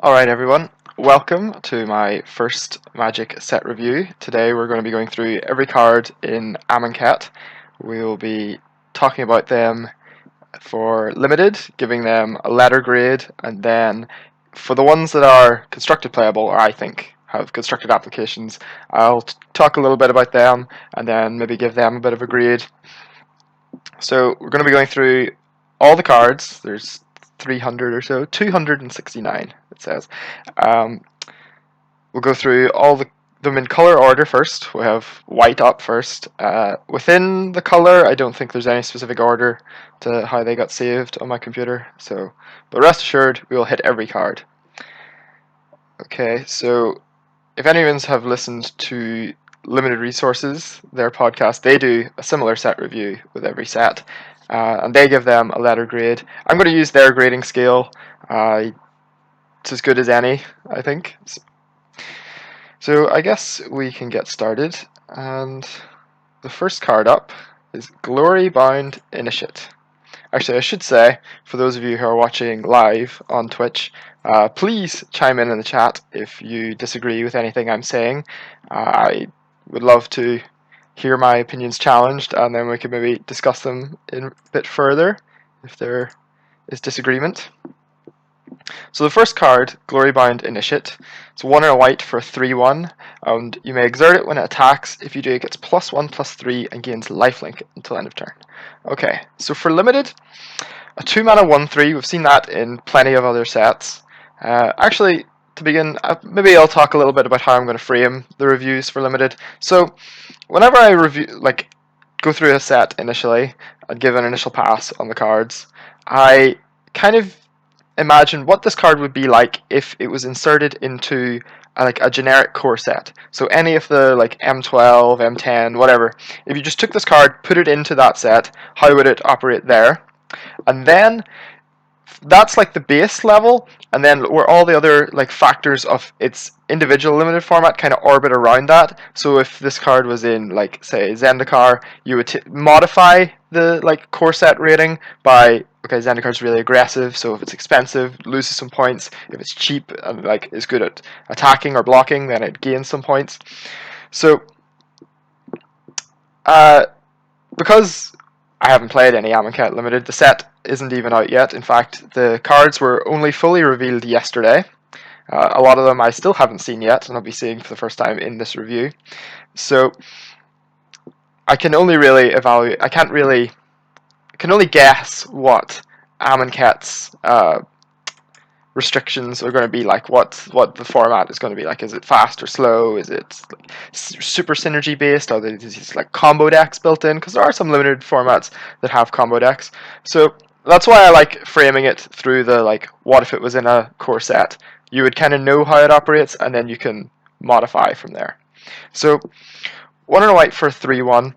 Alright everyone, welcome to my first Magic set review. Today we're going to be going through every card in Amonkhet. We'll be talking about them for limited, giving them a letter grade, and then for the ones that are constructed playable, or I think have constructed applications, I'll talk a little bit about them and then maybe give them a bit of a grade. So we're going to be going through all the cards. There's 300 or so, 269 it says. Um, we'll go through them in color order first. We have white up first. Within the color, I don't think there's any specific order to how they got saved on my computer. But rest assured, we will hit every card. Okay, so if anyone's have listened to Limited Resources, their podcast, they do a similar set review with every set, and they give them a letter grade. I'm going to use their grading scale. It's as good as any, I think. So I guess we can get started, and the first card up is Glory-Bound Initiate. Actually, I should say, for those of you who are watching live on Twitch, please chime in the chat if you disagree with anything I'm saying. I would love to hear my opinions challenged, and then we can maybe discuss them a bit further if there is disagreement. So the first card, Glory-Bound Initiate, it's 1 and a white for 3/1, and you may exert it when it attacks. If you do, it gets +1/+3 and gains lifelink until end of turn. Okay, so for limited, a 2 mana 1/3, we've seen that in plenty of other sets. Actually, to begin, maybe I'll talk a little bit about how I'm going to frame the reviews for limited. So, whenever I go through a set initially, I'd give an initial pass on the cards. I kind of imagine what this card would be like if it was inserted into a generic core set. So any of the M12, M10, whatever. If you just took this card, put it into that set, how would it operate there? And then that's like the base level, and then where all the other factors of its individual limited format kind of orbit around that. So if this card was in say Zendikar, you would modify the core set rating by, okay, Zendikar's really aggressive, so if it's expensive, it loses some points. If it's cheap and is good at attacking or blocking, then it gains some points. So because I haven't played any Amonkhet Limited, the set isn't even out yet. In fact, the cards were only fully revealed yesterday. A lot of them I still haven't seen yet, and I'll be seeing for the first time in this review. So I can only really evaluate. I can only guess what Amonkhet's restrictions are going to be like, what the format is going to be like. Is it fast or slow? Is it super synergy based? Are there these combo decks built in? Because there are some limited formats that have combo decks. So that's why I like framing it through the what if it was in a core set. You would kind of know how it operates, and then you can modify from there. So 1 and a white for 3/1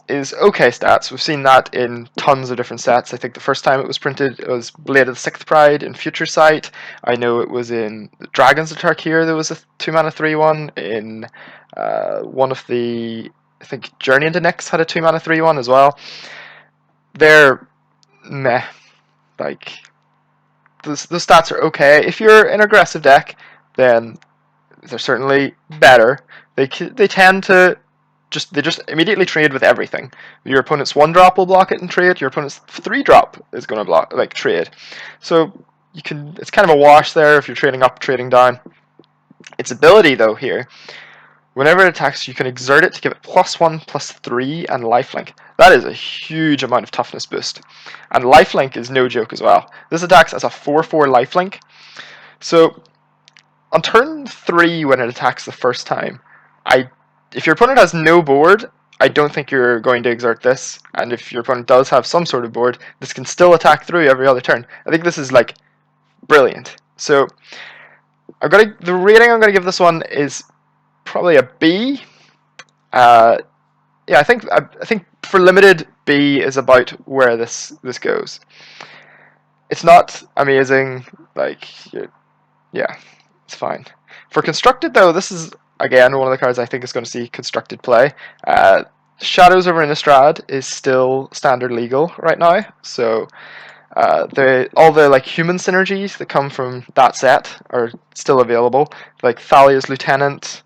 is okay stats. We've seen that in tons of different sets. I think the first time it was printed, it was Blade of the Sixth Pride in Future Sight. I know it was in Dragons of Tarkir, there was a 2 mana 3/1. In one of the, I think Journey into Nyx had a 2 mana 3/1 as well. They're meh. The stats are okay. If you're an aggressive deck, then they're certainly better. They tend to they just immediately trade with everything. Your opponent's 1-drop will block it and trade. Your opponent's 3-drop is going to block trade. So it's kind of a wash there if you're trading up, trading down. Its ability though here, whenever it attacks, you can exert it to give it +1/+3 and lifelink. That is a huge amount of toughness boost, and lifelink is no joke as well. This attacks as a 4/4 lifelink. So on turn 3, when it attacks the first time, if your opponent has no board, I don't think you're going to exert this. And if your opponent does have some sort of board, this can still attack through every other turn. I think this is brilliant. So the rating I'm going to give this one is probably a B. Yeah, I think for limited, B is about where this goes. It's not amazing. Yeah, it's fine. For constructed though, this is again one of the cards I think is going to see constructed play. Shadows over Innistrad is still standard legal right now, so All the like human synergies that come from that set are still available, like Thalia's Lieutenant,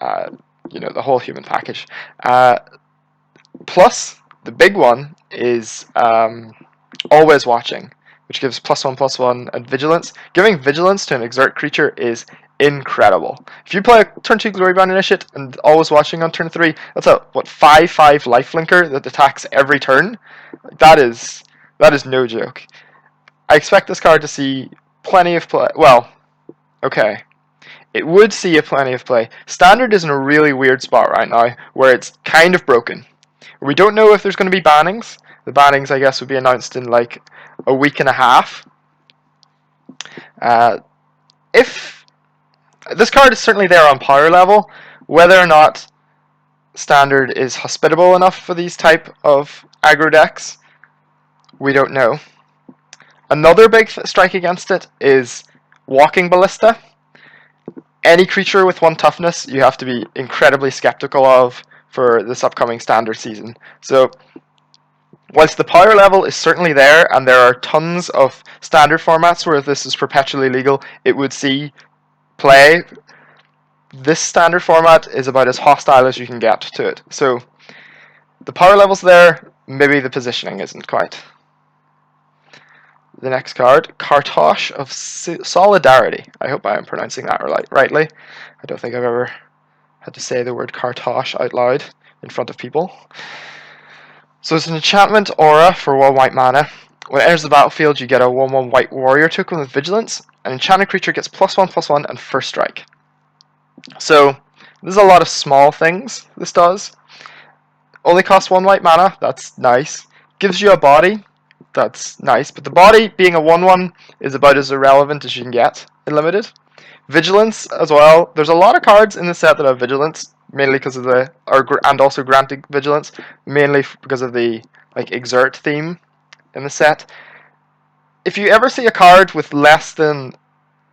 uh, the whole human package. Plus, the big one is Always Watching, which gives +1/+1 and Vigilance. Giving Vigilance to an Exert creature is incredible. If you play a turn 2 Glorybound Initiate and Always Watching on turn 3, that's a 5/5 lifelinker that attacks every turn. That is no joke. I expect this card to see plenty of play. Well, okay. It would see a plenty of play. Standard is in a really weird spot right now, where it's kind of broken. We don't know if there's going to be bannings. The bannings, I guess, would be announced in like a week and a half. If this card is certainly there on power level, whether or not Standard is hospitable enough for these type of aggro decks, we don't know. Another big strike against it is Walking Ballista. Any creature with 1 toughness you have to be incredibly skeptical of for this upcoming Standard season. So whilst the power level is certainly there, and there are tons of Standard formats where this is perpetually legal, it would see play, this Standard format is about as hostile as you can get to it. So the power level's there, maybe the positioning isn't quite. The next card, Kartosh of Solidarity. I hope I am pronouncing that rightly. I don't think I've ever had to say the word Kartosh out loud in front of people. So it's an enchantment aura for 1 white mana. When it enters the battlefield, you get a 1/1 white warrior token with Vigilance. An enchanted creature gets +1/+1 and first strike. So there's a lot of small things this does. Only costs 1 white mana, that's nice. Gives you a body, that's nice. But the body being a 1/1 is about as irrelevant as you can get in Limited. Vigilance as well. There's a lot of cards in the set that have Vigilance, mainly because of and also granted Vigilance, mainly because of the like Exert theme in the set. If you ever see a card with less than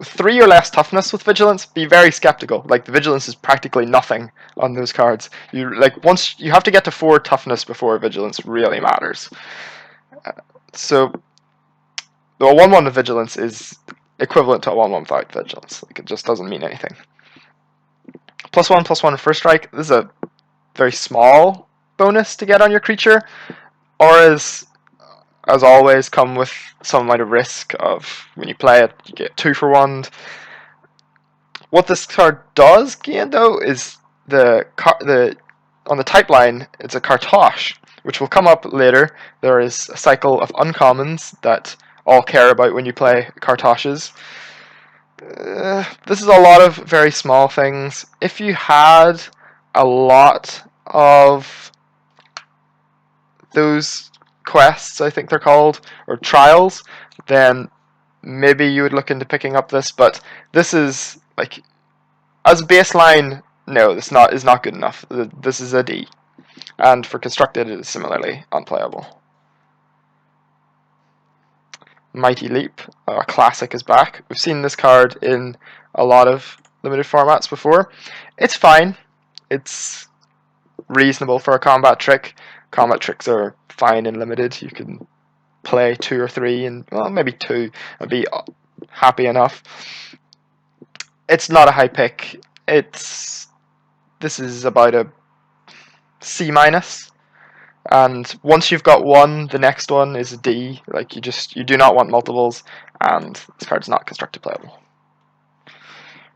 3 or less toughness with Vigilance, be very skeptical. Like, the Vigilance is practically nothing on those cards. Once you have to get to 4 toughness before Vigilance really matters. So the 1/1 of Vigilance is equivalent to a 1/1 without Vigilance. Like, it just doesn't mean anything. +1/+1 first strike. This is a very small bonus to get on your creature. Auras, as always, come with some amount of risk of when you play it, you get 2 for 1. What this card does gain, though, is on the type line, it's a Kartosh, which will come up later. There is a cycle of uncommons that all care about when you play Kartoshes. This is a lot of very small things. If you had a lot of those quests, I think they're called, or trials, then maybe you would look into picking up this, but this is, like, as baseline, no, this is not good enough. This is a D. And for Constructed, it is similarly unplayable. Mighty Leap, a classic, is back. We've seen this card in a lot of limited formats before. It's fine. It's reasonable for a combat trick. Combat tricks are fine in limited. You can play 2 or 3, and well, maybe 2, and be happy enough. It's not a high pick. This is about a C-, and once you've got 1, the next one is a D. Like, you do not want multiples, and this card's not constructed playable.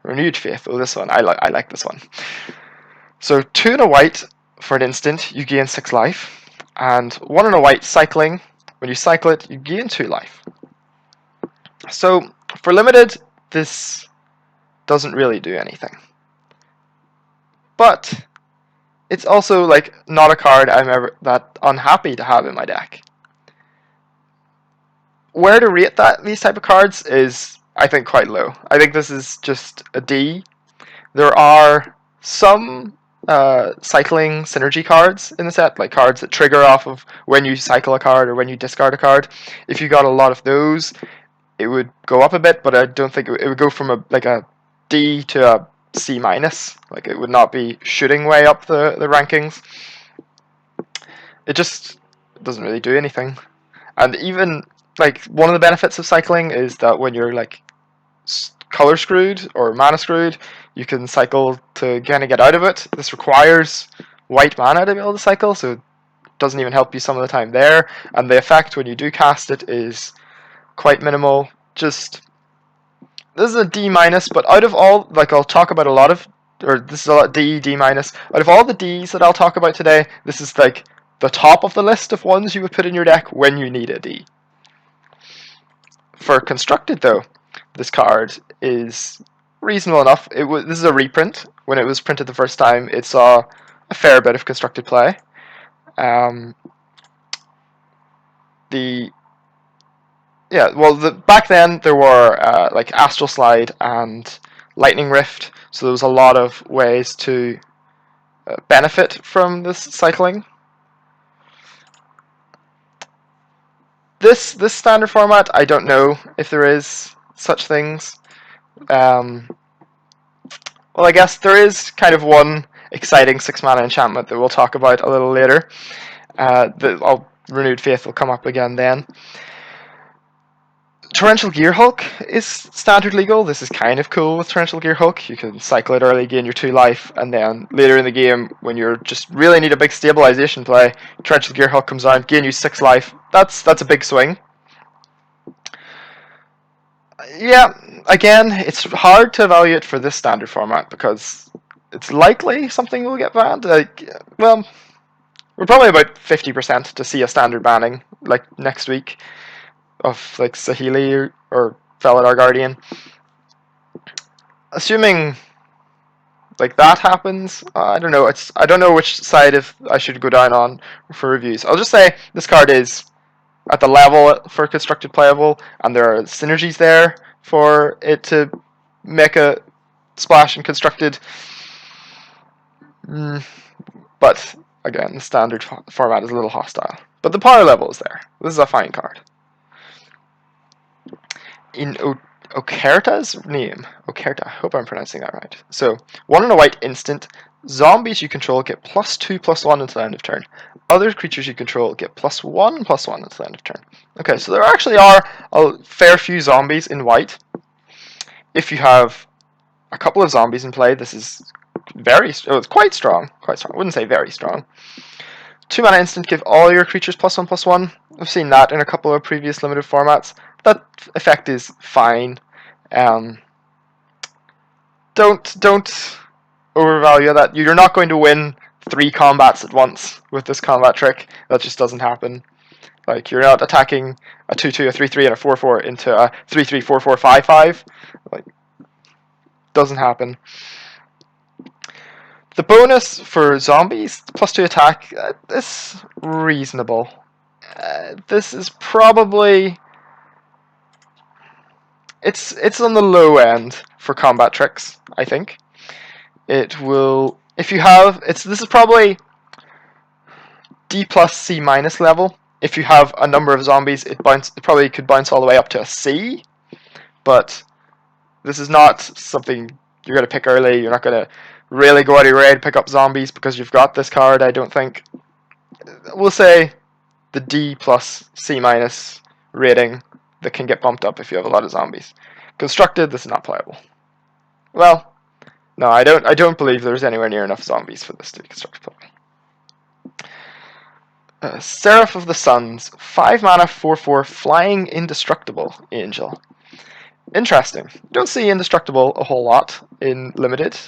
Renewed Faith. Oh, this one, I like this one. So 2 and a white for an instant, you gain 6 life, and 1 and a white cycling. When you cycle it, you gain 2 life. So for limited, this doesn't really do anything. But it's also, like, not a card I'm ever that unhappy to have in my deck. Where to rate these type of cards is, I think, quite low. I think this is just a D. There are some cycling synergy cards in the set, like cards that trigger off of when you cycle a card or when you discard a card. If you got a lot of those, it would go up a bit, but I don't think it would go from a D to a C-. Like, it would not be shooting way up the rankings. It just doesn't really do anything. And even like one of the benefits of cycling is that when you're like color screwed or mana screwed, you can cycle to kind of get out of it. This requires white mana to be able to cycle, so it doesn't even help you some of the time there. And the effect when you do cast it is quite minimal. Just this is a D minus, but out of all, like I'll talk about a lot of, or this is a lot D minus. Out of all the Ds that I'll talk about today, this is like the top of the list of ones you would put in your deck when you need a D. For constructed though, this card is reasonable enough. This is a reprint. When it was printed the first time, it saw a fair bit of constructed play. Back then there were like Astral Slide and Lightning Rift, so there was a lot of ways to benefit from this cycling. This standard format, I don't know if there is such things. Well, I guess there is kind of one exciting 6-mana enchantment that we'll talk about a little later. Renewed Faith will come up again then. Torrential Gearhulk is standard legal. This is kind of cool with Torrential Gearhulk. You can cycle it early, gain your 2 life, and then later in the game, when you just really need a big stabilization play, Torrential Gearhulk comes out, gain you 6 life. That's a big swing. Yeah, again, it's hard to evaluate for this standard format because it's likely something will get banned. Well, we're probably about 50% to see a standard banning like next week of like Saheeli or Felidar Guardian. Assuming like that happens, I don't know. I don't know which side I should go down on for reviews. I'll just say this card is at the level for constructed playable, and there are synergies there for it to make a splash in constructed. But again, the standard format is a little hostile. But the power level is there. This is a fine card. In Okerta's name, Okerta, I hope I'm pronouncing that right. So, 1 and a white instant. Zombies you control get +2/+1 until the end of turn. Other creatures you control get +1/+1 until the end of turn. Okay, so there actually are a fair few zombies in white. If you have a couple of zombies in play, this is it's quite strong. Quite strong. I wouldn't say very strong. 2 mana instant, give all your creatures +1/+1. I've seen that in a couple of previous limited formats. That effect is fine. Don't overvalue that. You're not going to win 3 combats at once with this combat trick. That just doesn't happen. Like, you're not attacking a 2/2, a 3/3, and a 4/4 into a 3/3, 4/4, 5/5. Like, doesn't happen. The bonus for zombies, +2 attack, is reasonable. This is probably... It's on the low end for combat tricks, I think. It will... If you have... This is probably D+, C- level. If you have a number of zombies, it probably could bounce all the way up to a C. But this is not something you're going to pick early. You're not going to really go out of your way to pick up zombies because you've got this card, I don't think. We'll say the D+, C- rating that can get bumped up if you have a lot of zombies. Constructed, this is not playable. Well, no, I don't believe there's anywhere near enough zombies for this to be constructed playable. Seraph of the Suns, 5 mana, 4/4, flying indestructible angel. Interesting. Don't see indestructible a whole lot in limited.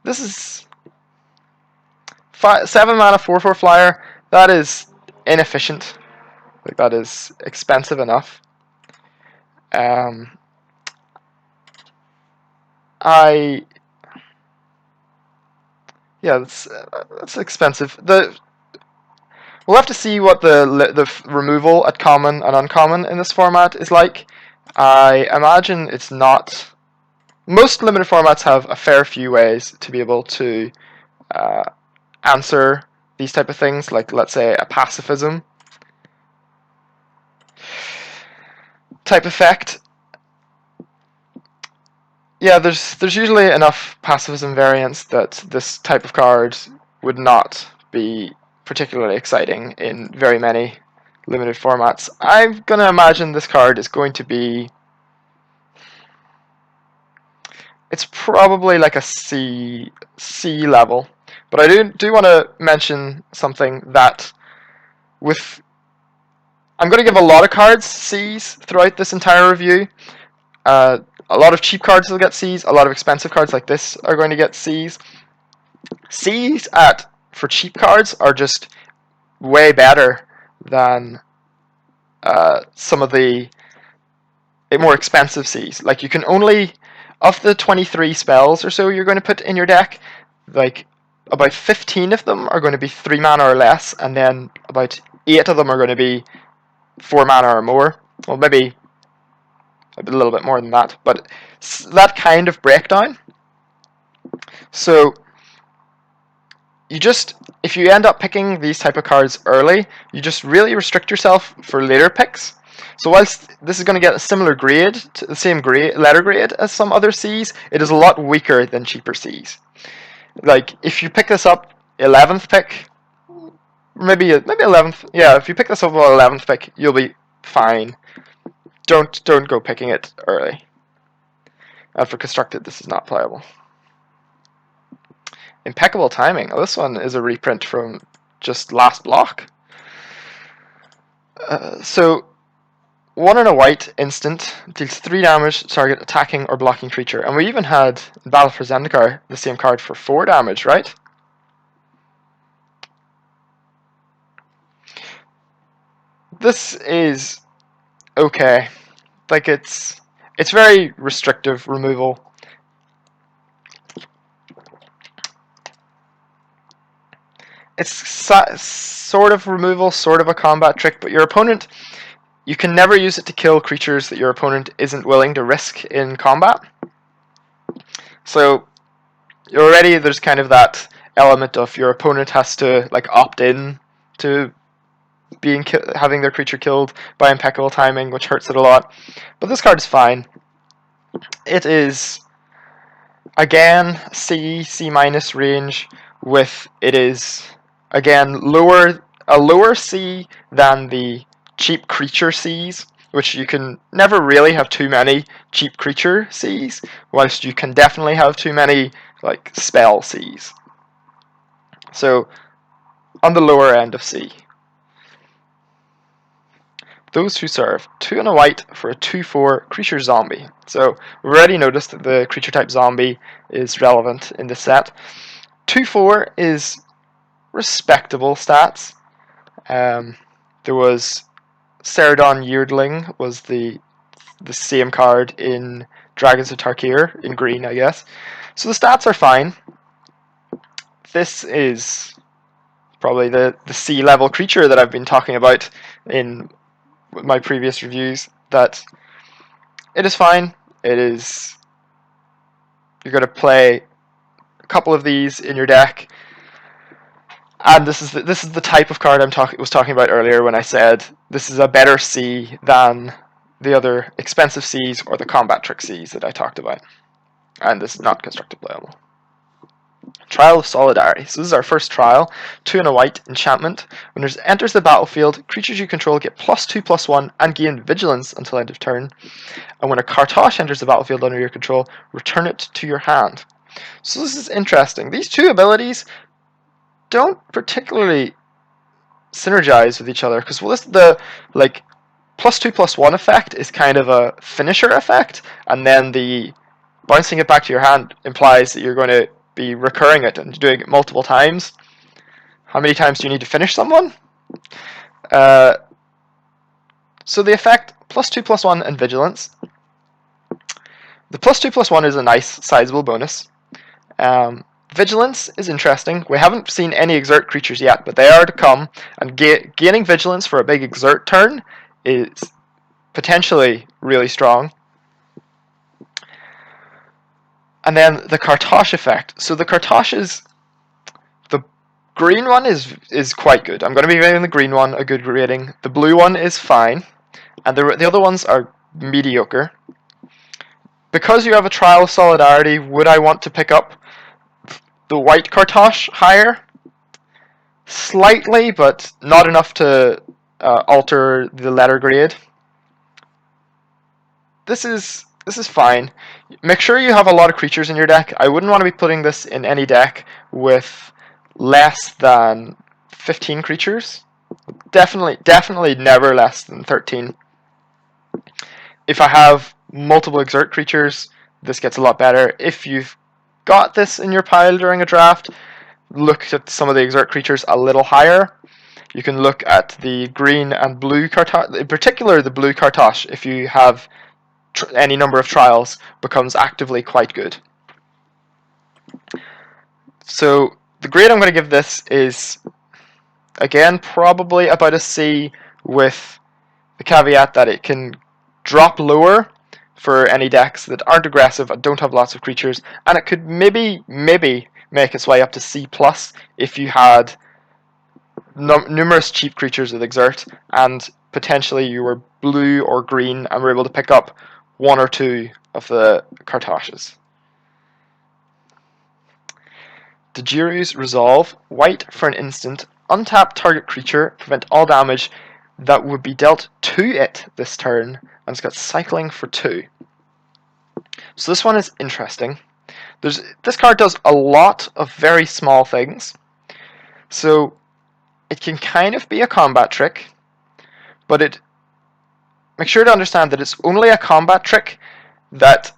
This is 7 mana, 4/4 flyer. That is inefficient. Like, that is expensive enough. That's expensive. We'll have to see what the removal at common and uncommon in this format is like. I imagine it's not... Most limited formats have a fair few ways to be able to answer these type of things, like, let's say, a pacifism type effect. Yeah, there's usually enough pacifism variants that this type of card would not be particularly exciting in very many limited formats. I'm going to imagine this card is going to be... It's probably like a C level. But I do want to mention something that with... I'm going to give a lot of cards C's throughout this entire review. A lot of cheap cards will get C's. A lot of expensive cards like this are going to get C's. C's for cheap cards are just way better than some of the more expensive C's. Like, you can only, of the 23 spells or so you're going to put in your deck, like about 15 of them are going to be 3 mana or less, and then about 8 of them are going to be 4 mana or more. Well, maybe a little bit more than that, but that kind of breakdown. So if you end up picking these type of cards early, you just really restrict yourself for later picks. So whilst this is going to get a similar grade, to the same letter grade as some other Cs, it is a lot weaker than cheaper Cs. Like, if you pick this up 11th pick, maybe 11th, yeah, if you pick this up 11th pick, you'll be fine. Don't go picking it early. And for constructed, this is not playable. Impeccable timing. Oh, this one is a reprint from just last block. So 1 and a white instant deals 3 damage to target attacking or blocking creature. And we even had in Battle for Zendikar the same card for 4 damage, right? This is okay. Like, it's very restrictive removal. It's sort of removal, sort of a combat trick, but your opponent, you can never use it to kill creatures that your opponent isn't willing to risk in combat. So already there's kind of that element of your opponent has to like opt in to having their creature killed by impeccable timing, which hurts it a lot. But this card is fine. It is again C minus range with it is again a lower C than the cheap creature Cs, which you can never really have too many cheap creature Cs, whilst you can definitely have too many like spell Cs. So on the lower end of C. Those who serve 2 and a white for a 2/4 creature zombie. So we've already noticed that the creature type zombie is relevant in this set. 2/4 is respectable stats. There was Ceradon Yeardling was the same card in Dragons of Tarkir in green, I guess. So the stats are fine. This is probably the C level creature that I've been talking about in my previous reviews, that it is fine. It is, you're going to play a couple of these in your deck, and this is the type of card was talking about earlier when I said this is a better C than the other expensive Cs or the combat trick Cs that I talked about, and this is not constructed playable. Trial of Solidarity. So this is our first trial. 2 and a white enchantment. When it enters the battlefield, creatures you control get +2/+1 and gain vigilance until end of turn. And when a Kartosh enters the battlefield under your control, return it to your hand. So this is interesting. These two abilities don't particularly synergize with each other, because the like +2/+1 effect is kind of a finisher effect, and then the bouncing it back to your hand implies that you're going to be recurring it and doing it multiple times. How many times do you need to finish someone? So the effect +2/+1 and vigilance. The +2/+1 is a nice sizable bonus. Vigilance is interesting. We haven't seen any exert creatures yet, but they are to come, and gaining vigilance for a big exert turn is potentially really strong. And then the Kartosh effect. So the Kartosh the green one is quite good. I'm going to be giving the green one a good rating. The blue one is fine, and the other ones are mediocre. Because you have a Trial of Solidarity, would I want to pick up the white Kartosh higher? Slightly, but not enough to alter the letter grade. This is fine. Make sure you have a lot of creatures in your deck. I wouldn't want to be putting this in any deck with less than 15 creatures. Definitely never less than 13. If I have multiple exert creatures, this gets a lot better. If you've got this in your pile during a draft, look at some of the exert creatures a little higher. You can look at the green and blue Kartosh, in particular the blue Kartosh, if you have any number of trials, becomes actively quite good. So the grade I'm going to give this is, again, probably about a C, with the caveat that it can drop lower for any decks that aren't aggressive and don't have lots of creatures, and it could maybe make its way up to C+ if you had numerous cheap creatures with exert, and potentially you were blue or green and were able to pick up one or two of the Kartoshes. Dajiru's Resolve. White for an instant. Untap target creature. Prevent all damage that would be dealt to it this turn. And it's got cycling for 2. So this one is interesting. This card does a lot of very small things. So it can kind of be a combat trick. But make sure to understand that it's only a combat trick that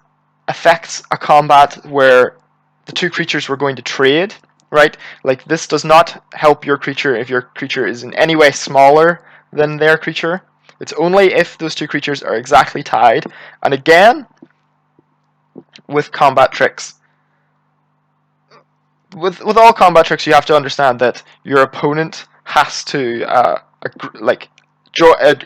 affects a combat where the two creatures were going to trade, right? Like, this does not help your creature if your creature is in any way smaller than their creature. It's only if those two creatures are exactly tied. And again, with combat tricks, with all combat tricks, you have to understand that your opponent has to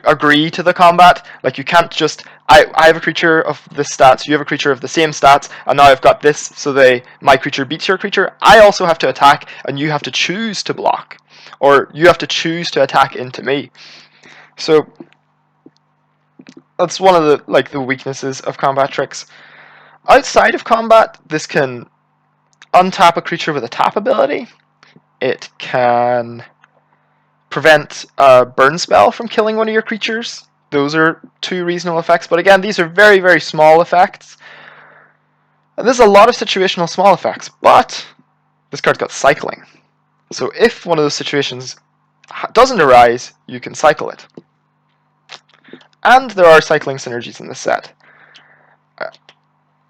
agree to the combat. Like, you can't just, I have a creature of this stats, you have a creature of the same stats, and now I've got this, so my creature beats your creature. I also have to attack, and you have to choose to block, or you have to choose to attack into me. So that's one of the weaknesses of combat tricks. Outside of combat, this can untap a creature with a tap ability. It can prevent a burn spell from killing one of your creatures. Those are 2 reasonable effects, but again, these are very, very small effects. And there's a lot of situational small effects, but this card's got cycling. So if one of those situations doesn't arise, you can cycle it. And there are cycling synergies in this set.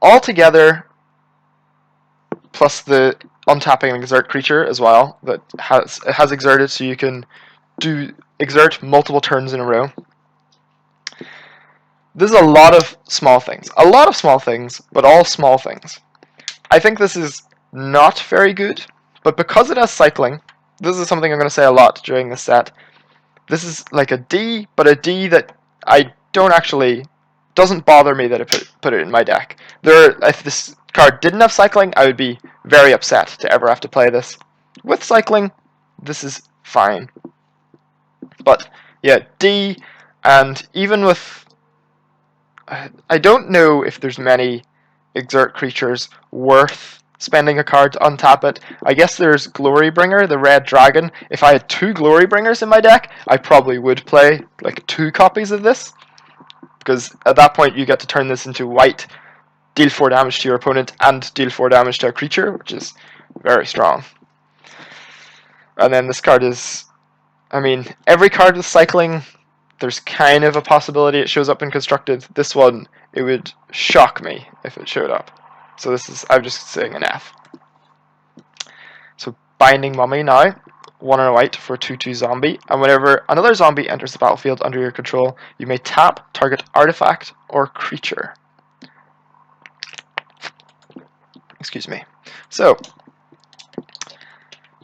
Altogether, plus the untapping an exert creature as well, that has exerted, so you can exert multiple turns in a row. This is a lot of small things. But all small things. I think this is not very good, but because it has cycling, this is something I'm going to say a lot during this set. This is like a D, but a D that doesn't bother me that I put it in my deck. If this card didn't have cycling, I would be very upset to ever have to play this. With cycling, this is fine. But yeah, D, and even with, I don't know if there's many exert creatures worth spending a card to untap it. I guess there's Glorybringer, the red dragon. If I had 2 Glorybringers in my deck, I probably would play like 2 copies of this, because at that point you get to turn this into white, deal 4 damage to your opponent, and deal 4 damage to a creature, which is very strong. And then this card is, every card with cycling, there's kind of a possibility it shows up in constructed. This one, it would shock me if it showed up. So I'm just saying an F. So Binding Mummy now, 1 and a white for a 2/2 zombie, and whenever another zombie enters the battlefield under your control, you may tap target artifact or creature. Excuse me. So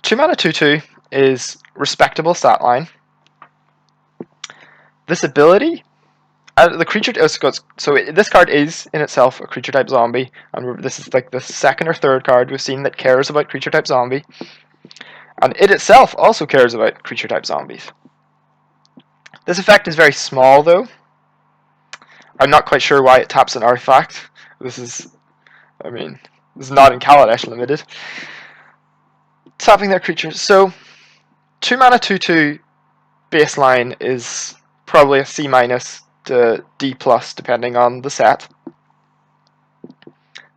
2 mana 2/2 is respectable stat line. This ability, the creature, this card is in itself a creature type zombie, and this is like the 2nd or 3rd card we've seen that cares about creature type zombie, and it itself also cares about creature type zombies. This effect is very small though. I'm not quite sure why it taps an artifact. This is not in Kaladesh Limited. Tapping their creatures. So 2 mana 2/2 baseline is probably a C- to D+, depending on the set.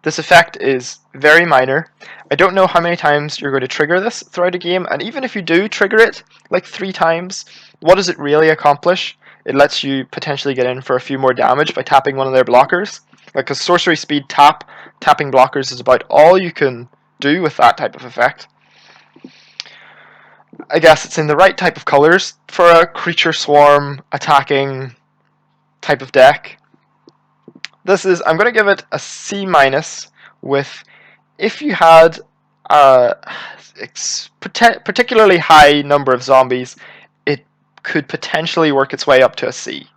This effect is very minor. I don't know how many times you're going to trigger this throughout a game, and even if you do trigger it like 3 times, what does it really accomplish? It lets you potentially get in for a few more damage by tapping one of their blockers. Like a sorcery speed tapping blockers is about all you can do with that type of effect. I guess it's in the right type of colors for a creature swarm attacking type of deck. I'm going to give it a C- with, if you had a particularly high number of zombies, it could potentially work its way up to a C.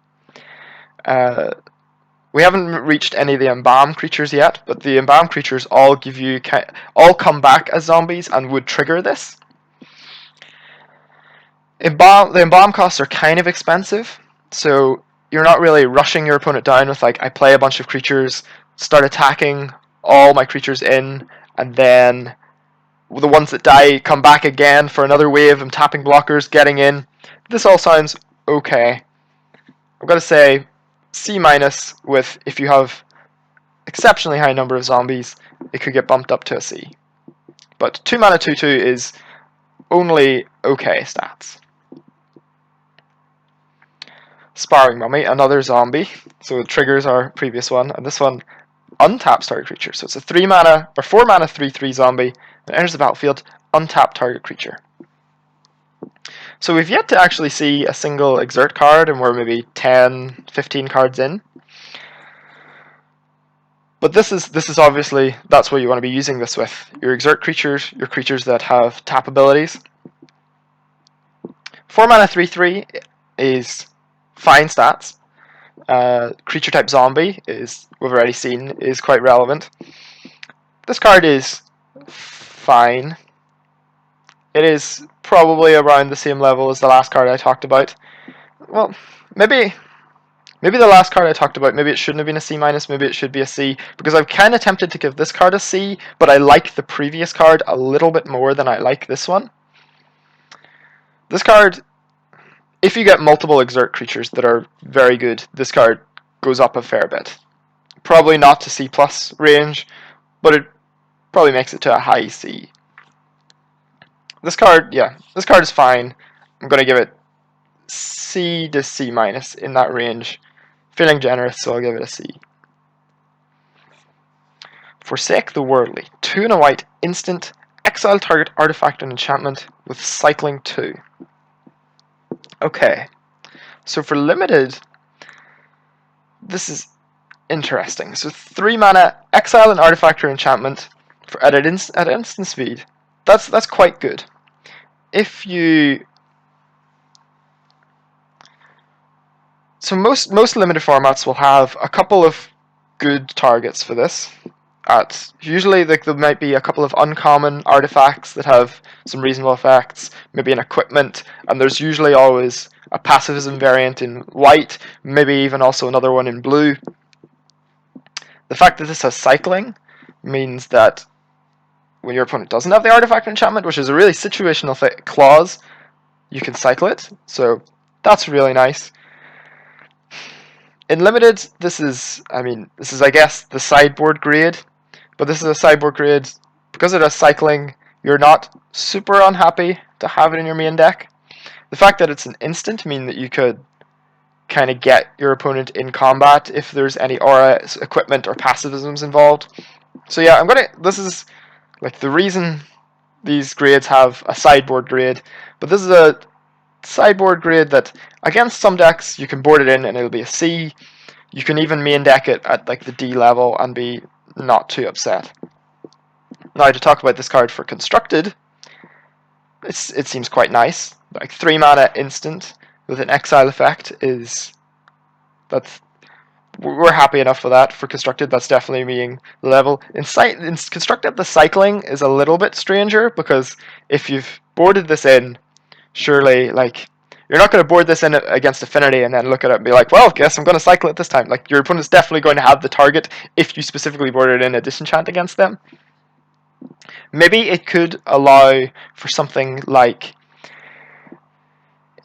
We haven't reached any of the embalm creatures yet, but the embalm creatures all come back as zombies and would trigger this. The embalm costs are kind of expensive, so you're not really rushing your opponent down with like, I play a bunch of creatures, start attacking all my creatures in, and then the ones that die come back again for another wave. I'm tapping blockers, getting in. This all sounds okay. I've got to say C- with, if you have exceptionally high number of zombies, it could get bumped up to a C. But 2 mana 2/2 is only okay stats. Sparring Mummy, another zombie. So it triggers our previous one, and this one untaps target creature. So it's a 4 mana 3/3 zombie that enters the battlefield, untap target creature. So we've yet to actually see a single exert card, and we're maybe 10, 15 cards in. But this is obviously, that's what you want to be using this with. Your exert creatures, your creatures that have tap abilities. 4 mana 3/3 is fine stats. Creature type zombie we've already seen, is quite relevant. This card is fine. It is probably around the same level as the last card I talked about. Well, maybe the last card I talked about, maybe it shouldn't have been a C-, maybe it should be a C, because I'm kind of tempted to give this card a C, but I like the previous card a little bit more than I like this one. This card, if you get multiple exert creatures that are very good, this card goes up a fair bit. Probably not to C+ range, but it probably makes it to a high C. This card is fine. I'm going to give it C to C- in that range. Feeling generous, so I'll give it a C. Forsake the Worldly. 2 and a white, instant, exile target artifact and enchantment with cycling 2. Okay, so for limited, this is interesting. So 3 mana, exile an artifact or enchantment at instant speed. That's quite good. If you... So most limited formats will have a couple of good targets for this. Usually there might be a couple of uncommon artifacts that have some reasonable effects, maybe an equipment, and there's usually always a pacifism variant in white, maybe even also another one in blue. The fact that this has cycling means that when your opponent doesn't have the artifact enchantment, which is a really situational clause, you can cycle it, so that's really nice. In limited, this is I guess the sideboard grade, but this is a sideboard grade because it has cycling. You're not super unhappy to have it in your main deck. The fact that it's an instant means that you could kind of get your opponent in combat if there's any aura, equipment, or pacifisms involved. So yeah, this is like the reason these grades have a sideboard grade, but this is a sideboard grade that against some decks you can board it in and it'll be a C. You can even main deck it at like the D level and be not too upset. Now to talk about this card for constructed, it seems quite nice. Like 3 mana instant with an exile effect we're happy enough with that for constructed. That's definitely being the level. In constructed, the cycling is a little bit stranger because if you've boarded this in, surely like you're not going to board this in against Affinity and then look at it and be like, well, guess I'm going to cycle it this time. Like your opponent's definitely going to have the target if you specifically boarded in a disenchant against them. Maybe it could allow for something like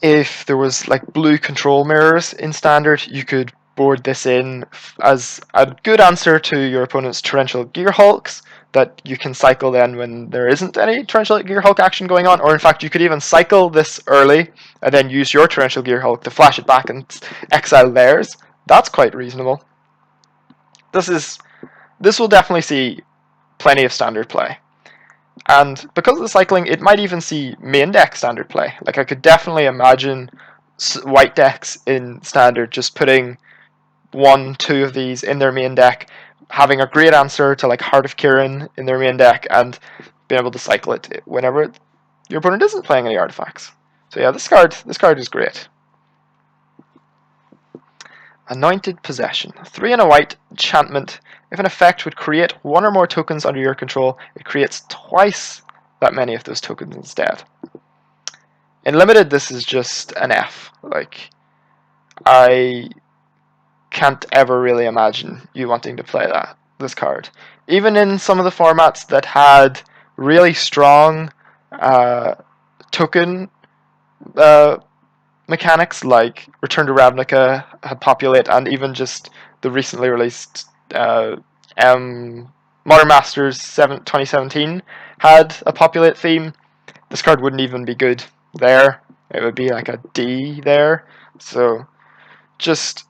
if there was like blue control mirrors in standard, you could board this in as a good answer to your opponent's torrential gear hulks that you can cycle then when there isn't any torrential gear hulk action going on, or in fact you could even cycle this early and then use your torrential gear hulk to flash it back and exile theirs. That's quite reasonable. This will definitely see plenty of standard play. And because of the cycling, it might even see main deck standard play. Like I could definitely imagine white decks in standard just putting 1, 2 of these in their main deck, having a great answer to like Heart of Kirin in their main deck, and being able to cycle it whenever your opponent isn't playing any artifacts. So yeah, this card is great. Anointed Possession. 3 and a white enchantment. If an effect would create 1 or more tokens under your control, it creates twice that many of those tokens instead. In limited, this is just an F. Like, I can't ever really imagine you wanting to play this card. Even in some of the formats that had really strong token mechanics, like Return to Ravnica had Populate, and even just the recently released Modern Masters 2017 had a Populate theme, this card wouldn't even be good there. It would be like a D there. So just,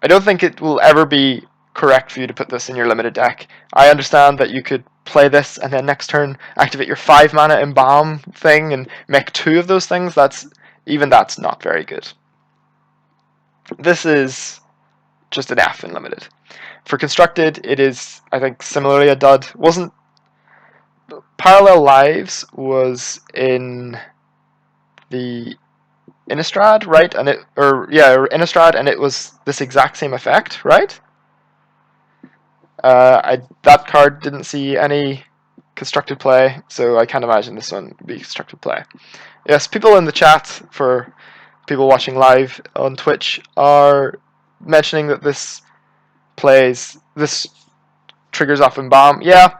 I don't think it will ever be correct for you to put this in your limited deck. I understand that you could play this and then next turn activate your 5 mana Embalm thing and make 2 of those things. That's not very good. This is just an F in limited. For constructed, it is, I think, similarly a dud. Wasn't Parallel Lives was in the Innistrad, right? And Innistrad, and it was this exact same effect, right? That card didn't see any constructed play, so I can't imagine this one would be constructed play. Yes, people in the chat, for people watching live on Twitch, are mentioning that this triggers off Embalm. Yeah,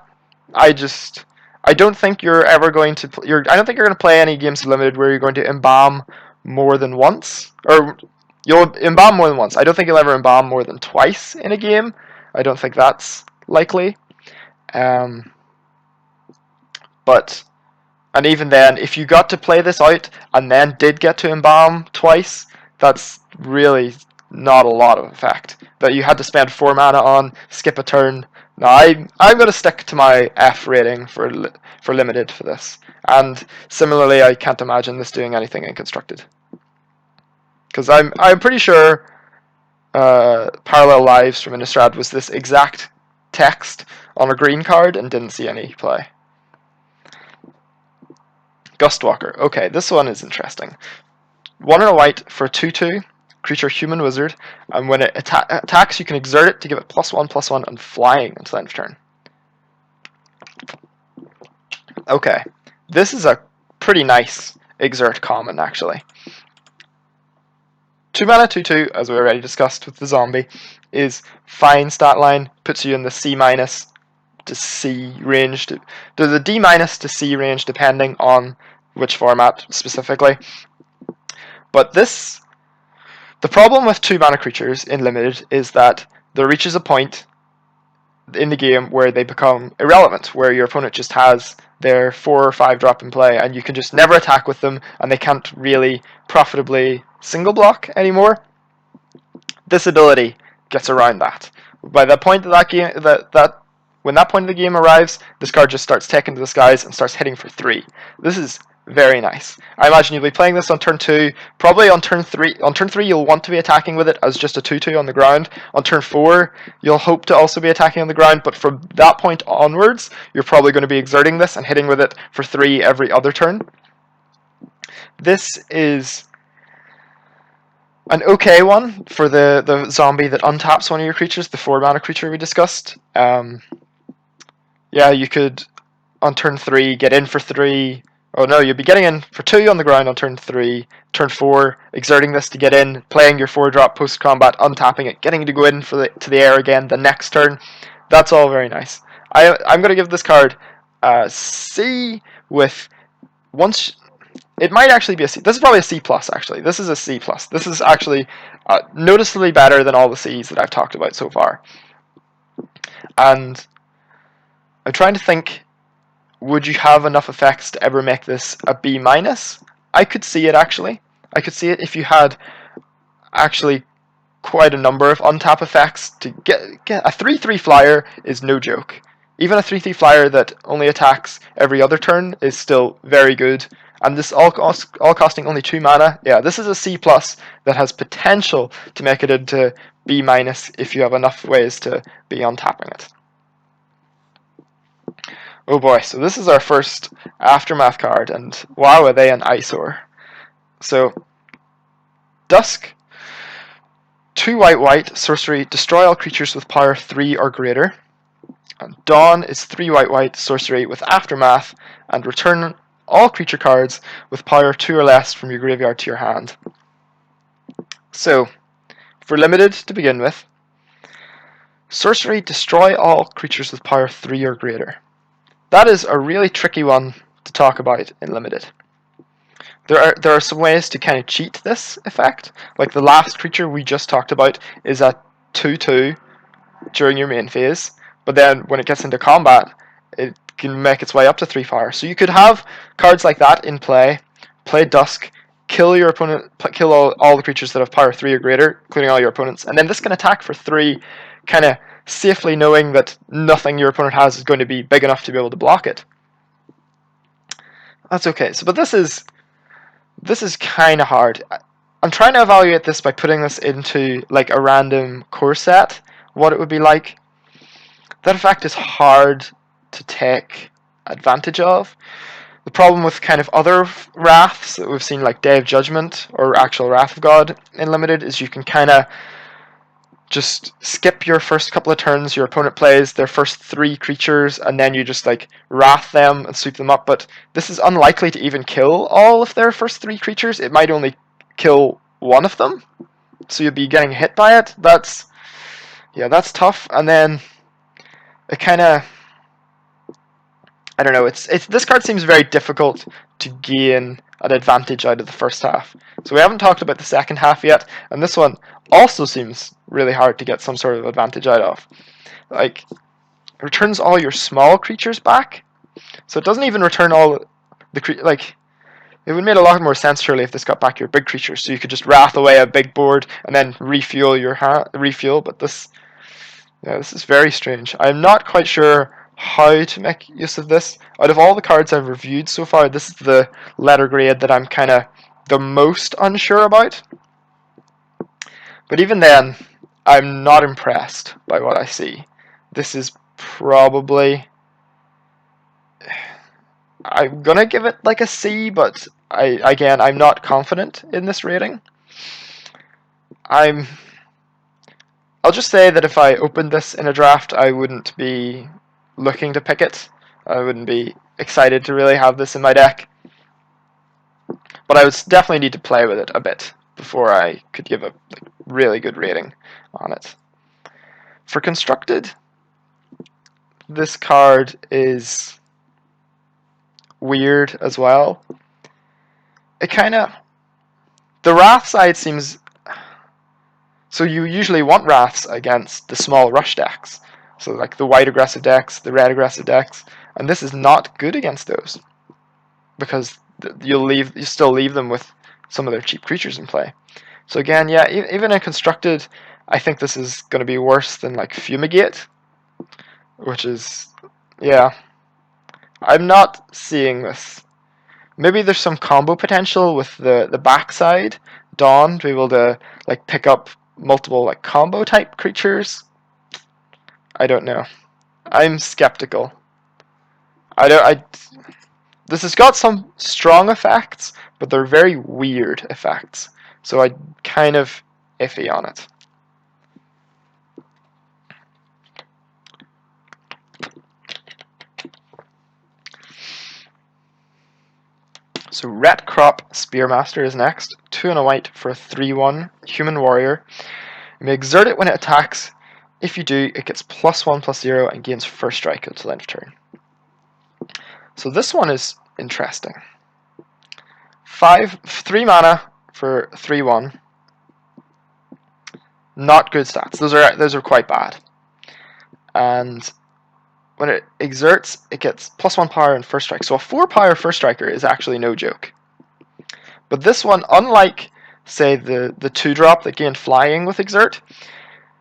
I don't think you're ever going to. I don't think you're going to play any games limited where you're going to Embalm more than once, or you'll Embalm more than once. I don't think you'll ever Embalm more than twice in a game. I don't think that's likely. But even then, if you got to play this out and then did get to Embalm twice, that's really not a lot of effect that you had to spend 4 mana on, skip a turn. No, I'm going to stick to my F rating for limited for this. And similarly, I can't imagine this doing anything in constructed, because I'm pretty sure Parallel Lives from Innistrad was this exact text on a green card and didn't see any play. Gustwalker. Okay, this one is interesting. 1 and a white for 2/2, creature human wizard, and when it attacks, you can exert it to give it +1/+1 and flying until the end of turn. Okay, this is a pretty nice exert common, actually. 2 mana 2/2, as we already discussed with the zombie, is fine stat line, puts you in the C- to C range, the D- to C range depending on which format specifically. But the problem with 2 mana creatures in limited is that there reaches a point in the game where they become irrelevant, where your opponent just has their 4 or 5 drop in play and you can just never attack with them and they can't really profitably single block anymore. This ability gets around that. By the point of that game, when that point of the game arrives, this card just starts taking to the skies and starts hitting for 3. This is very nice. I imagine you'll be playing this on turn 2, probably on turn 3. On turn 3, you'll want to be attacking with it as just a 2/2 on the ground. On turn 4, you'll hope to also be attacking on the ground, but from that point onwards, you're probably going to be exerting this and hitting with it for 3 every other turn. This is an okay one for the zombie that untaps one of your creatures, the 4 mana creature we discussed. Yeah, you could, on turn 3, get in for 3. Oh no, you'd be getting in for 2 on the ground on turn 3. Turn 4, exerting this to get in, playing your 4-drop post-combat, untapping it, getting to go in to the air again the next turn. That's all very nice. I'm going to give this card C with once it might actually be a C. This is probably a C plus. Actually, this is a C plus. This is actually noticeably better than all the C's that I've talked about so far. And I'm trying to think, would you have enough effects to ever make this a B minus? I could see it actually. I could see it if you had actually quite a number of untap effects. To get a 3/3 flyer is no joke. Even a 3/3 flyer that only attacks every other turn is still very good. And this all costing only 2 mana. Yeah, this is a C plus that has potential to make it into B minus if you have enough ways to be untapping it. Oh boy, so this is our first Aftermath card, and wow, are they an eyesore. So, Dusk, 2 white, sorcery, destroy all creatures with power 3 or greater. And Dawn is 3 white, sorcery with Aftermath, and return all creature cards with power 2 or less from your graveyard to your hand. So, for limited to begin with, sorcery, destroy all creatures with power 3 or greater. That is a really tricky one to talk about in limited. There are some ways to kind of cheat this effect. Like the last creature we just talked about is a 2/2 during your main phase, but then when it gets into combat, it can make its way up to 3 fire. So you could have cards like that in play, play Dusk, kill your opponent, kill all the creatures that have power 3 or greater, including all your opponents, and then this can attack for 3, kind of safely knowing that nothing your opponent has is going to be big enough to be able to block it. That's okay. So, but this is kind of hard. I'm trying to evaluate this by putting this into like a random core set, what it would be like. That effect is hard to take advantage of. The problem with kind of other wraths that we've seen, like Day of Judgment or actual Wrath of God in limited, is you can kind of just skip your first couple of turns. Your opponent plays their first 3 creatures, and then you just like wrath them and sweep them up. But this is unlikely to even kill all of their first 3 creatures. It might only kill one of them, so you'll be getting hit by it. That's tough. And then it kind of, I don't know. It's this card seems very difficult to gain an advantage out of the first half. So we haven't talked about the second half yet, and this one also seems really hard to get some sort of advantage out of. Like, it returns all your small creatures back, so it doesn't even return all the like. It would make a lot more sense surely if this got back your big creatures, so you could just wrath away a big board and then refuel your refuel. But this is very strange. I'm not quite sure how to make use of this. Out of all the cards I've reviewed so far, this is the letter grade that I'm kind of the most unsure about. But even then, I'm not impressed by what I see. This is probably, I'm gonna give it like a C, but I'm not confident in this rating. I'll just say that if I opened this in a draft, I wouldn't be looking to pick it. I wouldn't be excited to really have this in my deck. But I would definitely need to play with it a bit before I could give a really good rating on it. For constructed, this card is weird as well. It kind of, the Wrath side seems, so you usually want Wraths against the small rush decks. So like the white aggressive decks, the red aggressive decks, and this is not good against those because you still leave them with some of their cheap creatures in play. So again, yeah, even in constructed, I think this is going to be worse than like Fumigate, which is, yeah, I'm not seeing this. Maybe there's some combo potential with the backside Dawn to be able to like pick up multiple like combo type creatures. I don't know. I'm skeptical. This has got some strong effects, but they're very weird effects. So I'm kind of iffy on it. So Ret Crop Spearmaster is next. 2 and a white for a 3/1 human warrior. You may exert it when it attacks. If you do, it gets +1/+0 and gains first strike until end of turn. So this one is interesting. 3 mana for 3/1. Not good stats. Those are quite bad. And when it exerts, it gets +1 power and first strike. So a 4 power first striker is actually no joke. But this one, unlike say the 2-drop that gained flying with exert,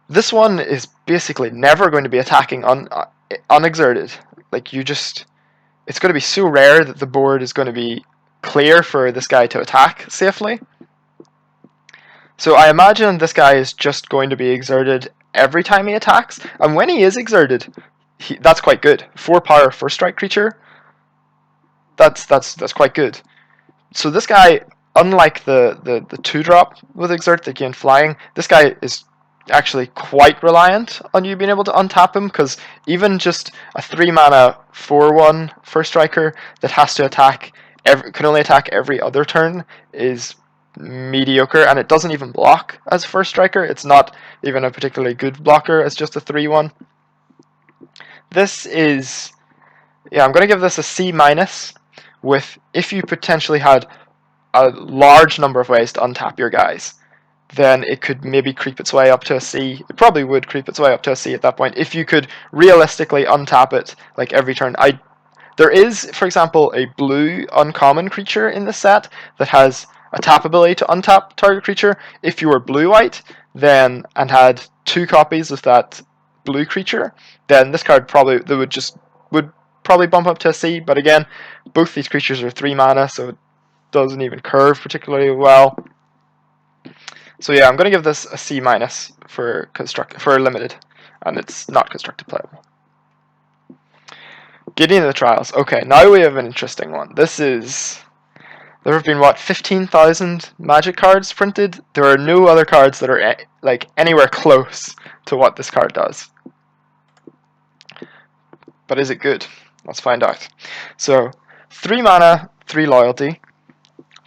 this one is basically never going to be attacking unexerted. Like it's going to be so rare that the board is going to be clear for this guy to attack safely. So I imagine this guy is just going to be exerted every time he attacks, and when he is exerted, that's quite good. 4 power first strike creature. That's quite good. So this guy, unlike the 2-drop with exert that gain flying, this guy is actually quite reliant on you being able to untap him, because even just a 3 mana 4/1 first striker that has to can only attack every other turn is mediocre, and it doesn't even block as first striker. It's not even a particularly good blocker as just a 3/1. This is, yeah, I'm going to give this a C-, with if you potentially had a large number of ways to untap your guys, then it could maybe creep its way up to a C. It probably would creep its way up to a C at that point if you could realistically untap it like every turn. There is, for example, a blue uncommon creature in the set that has a tap ability to untap target creature. If you were blue-white then and had 2 copies of that blue creature, then this card would probably bump up to a C. But again, both these creatures are 3 mana, so it doesn't even curve particularly well. So yeah, I'm going to give this a C- for limited, and it's not constructed playable. Gideon of the Trials. Okay, now we have an interesting one. There have been, 15,000 Magic cards printed? There are no other cards that are anywhere close to what this card does. But is it good? Let's find out. So, 3 mana, 3 loyalty,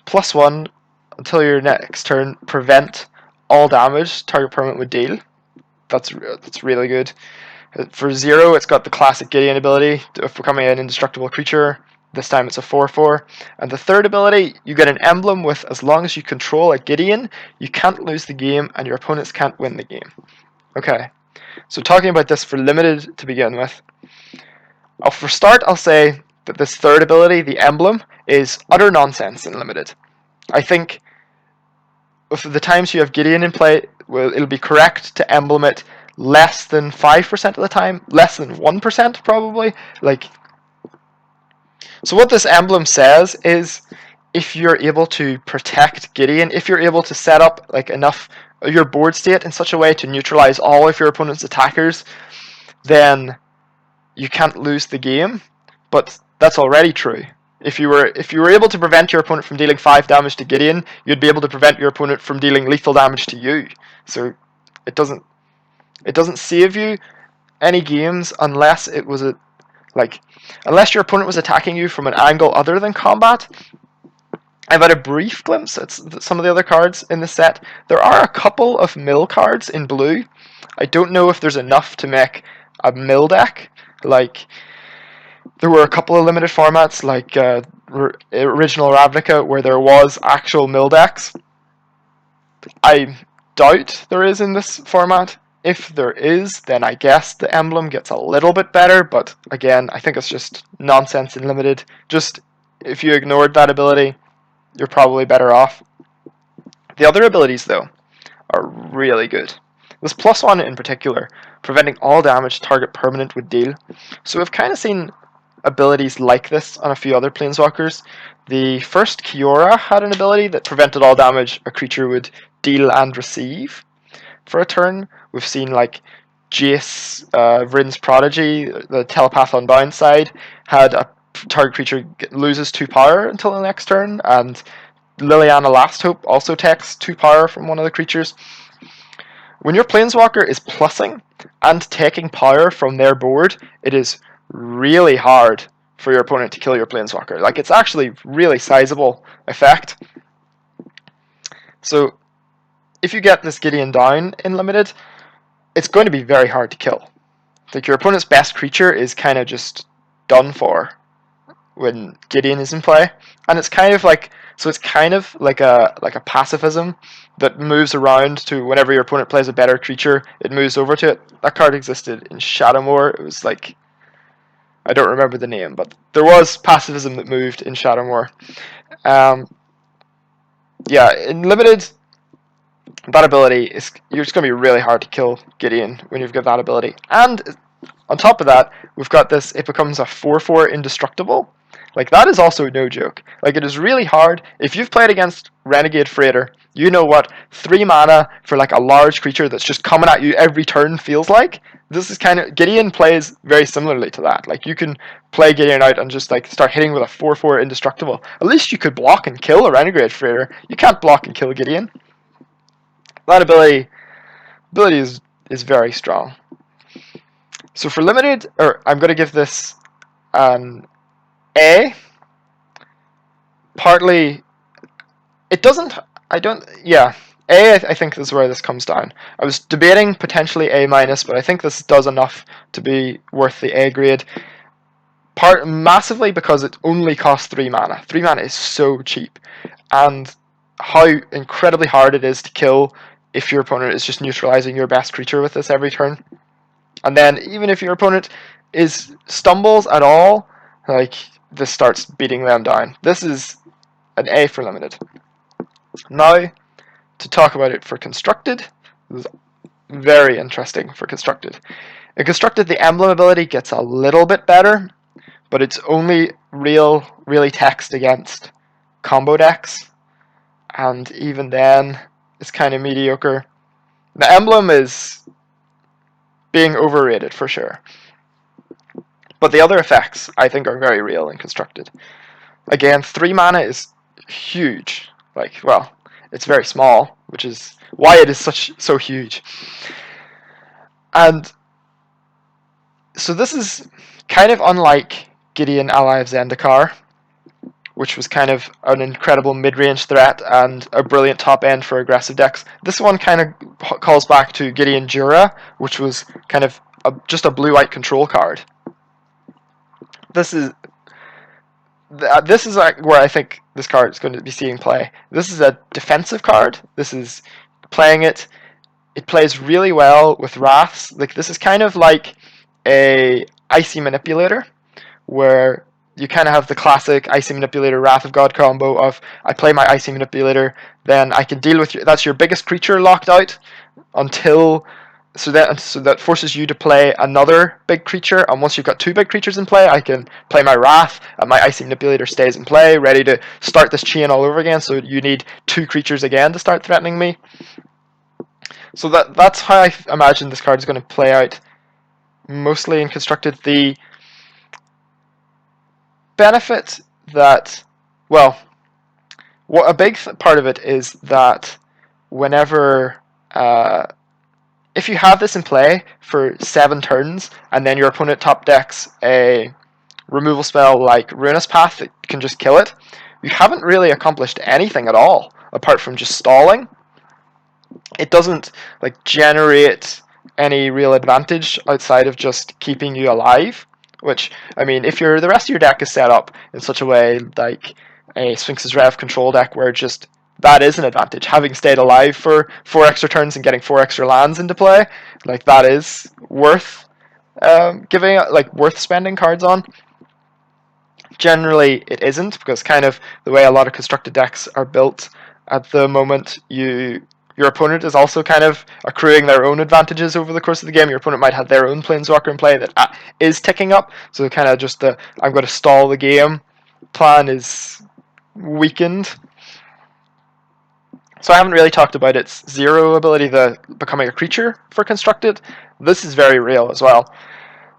+1 until your next turn, prevent all damage target permanent would deal. That's really good. For 0, it's got the classic Gideon ability of becoming an indestructible creature. This time it's a 4/4. And the third ability, you get an emblem with, as long as you control a Gideon, you can't lose the game and your opponents can't win the game. Okay, so talking about this for limited to begin with. For start, I'll say that this third ability, the emblem, is utter nonsense in limited. I think if the times you have Gideon in play, well, it'll be correct to emblem it less than 5% of the time, less than 1% probably. So what this emblem says is, if you're able to protect Gideon, if you're able to set up enough of your board state in such a way to neutralize all of your opponent's attackers, then you can't lose the game. But that's already true. If you were able to prevent your opponent from dealing 5 damage to Gideon, you'd be able to prevent your opponent from dealing lethal damage to you. So it doesn't save you any games unless it was unless your opponent was attacking you from an angle other than combat. I've had a brief glimpse at some of the other cards in the set. There are a couple of mill cards in blue. I don't know if there's enough to make a mill deck. There were a couple of limited formats, Original Ravnica, where there was actual mill decks. I doubt there is in this format. If there is, then I guess the emblem gets a little bit better, but again, I think it's just nonsense in limited. Just, if you ignored that ability, you're probably better off. The other abilities, though, are really good. This +1 in particular, preventing all damage target permanent would deal. So we've kind of seen abilities like this on a few other planeswalkers. The first Kiora had an ability that prevented all damage a creature would deal and receive for a turn. We've seen Jace, Vryn's Prodigy, the Telepath Unbound side, had a target creature loses 2 power until the next turn, and Liliana Last Hope also takes 2 power from one of the creatures. When your planeswalker is plussing and taking power from their board, it is really hard for your opponent to kill your planeswalker. It's actually really sizable effect. So if you get this Gideon down in limited, it's going to be very hard to kill. Your opponent's best creature is kind of just done for when Gideon is in play. And it's kind of So it's kind of like a pacifism that moves around to whenever your opponent plays a better creature, it moves over to it. That card existed in Shadowmoor. It was like, I don't remember the name, but there was pacifism that moved in Shadowmoor. Um, yeah, in limited, that ability is you're just going to be really hard to kill Gideon when you've got that ability. And on top of that, we've got this. It becomes a 4/4 indestructible. Like that is also no joke. Like it is really hard. If you've played against Renegade Freighter, you know what 3 mana for like a large creature that's just coming at you every turn feels like. This is kind of Gideon plays very similarly to that. Like you can play Gideon out and just like start hitting with a 4/4 indestructible. At least you could block and kill a Renegade Freighter. You can't block and kill Gideon. That ability is very strong. So for limited, or I'm going to give this an A. Partly, it doesn't. I don't. Yeah, A. I think this is where this comes down. I was debating potentially A minus, but I think this does enough to be worth the A grade. Massively because it only costs 3 mana. 3 mana is so cheap, and how incredibly hard it is to kill if your opponent is just neutralizing your best creature with this every turn. And then even if your opponent is stumbles at all, like this starts beating them down. This is an A for limited. Now to talk about it for constructed, this is very interesting for constructed. In constructed, the emblem ability gets a little bit better, but it's only really text against combo decks, and even then, it's kind of mediocre. The emblem is being overrated for sure. But the other effects, I think, are very real and constructed. Again, 3 mana is huge. Like, well, it's very small, which is why it is so huge. And so this is kind of unlike Gideon Ally of Zendikar, which was kind of an incredible mid-range threat and a brilliant top end for aggressive decks. This one kind of calls back to Gideon Jura, which was kind of just a blue-white control card. This is like where I think this card is going to be seeing play. This is a defensive card. This is playing it. It plays really well with Wraths. Like this is kind of like a Icy Manipulator, where you kind of have the classic Icy Manipulator Wrath of God combo of I play my Icy Manipulator, then I can deal with that's your biggest creature locked out until so that forces you to play another big creature, and once you've got 2 big creatures in play, I can play my Wrath, and my Icy Manipulator stays in play, ready to start this chain all over again, so you need 2 creatures again to start threatening me. So that's how I imagine this card is going to play out, mostly in constructed. The benefit that, well, what a big part of it is that whenever if you have this in play for 7 turns, and then your opponent top decks a removal spell like Ruinous Path that can just kill it, you haven't really accomplished anything at all, apart from just stalling. It doesn't like generate any real advantage outside of just keeping you alive. Which, I mean, if the rest of your deck is set up in such a way like a Sphinx's Rev control deck where just that is an advantage. Having stayed alive for 4 extra turns and getting 4 extra lands into play, like that is worth worth spending cards on. Generally, it isn't, because kind of the way a lot of constructed decks are built at the moment, your opponent is also kind of accruing their own advantages over the course of the game. Your opponent might have their own Planeswalker in play that is ticking up, so kind of just the I'm going to stall the game plan is weakened. So I haven't really talked about its 0 ability, the becoming a creature for constructed. This is very real as well.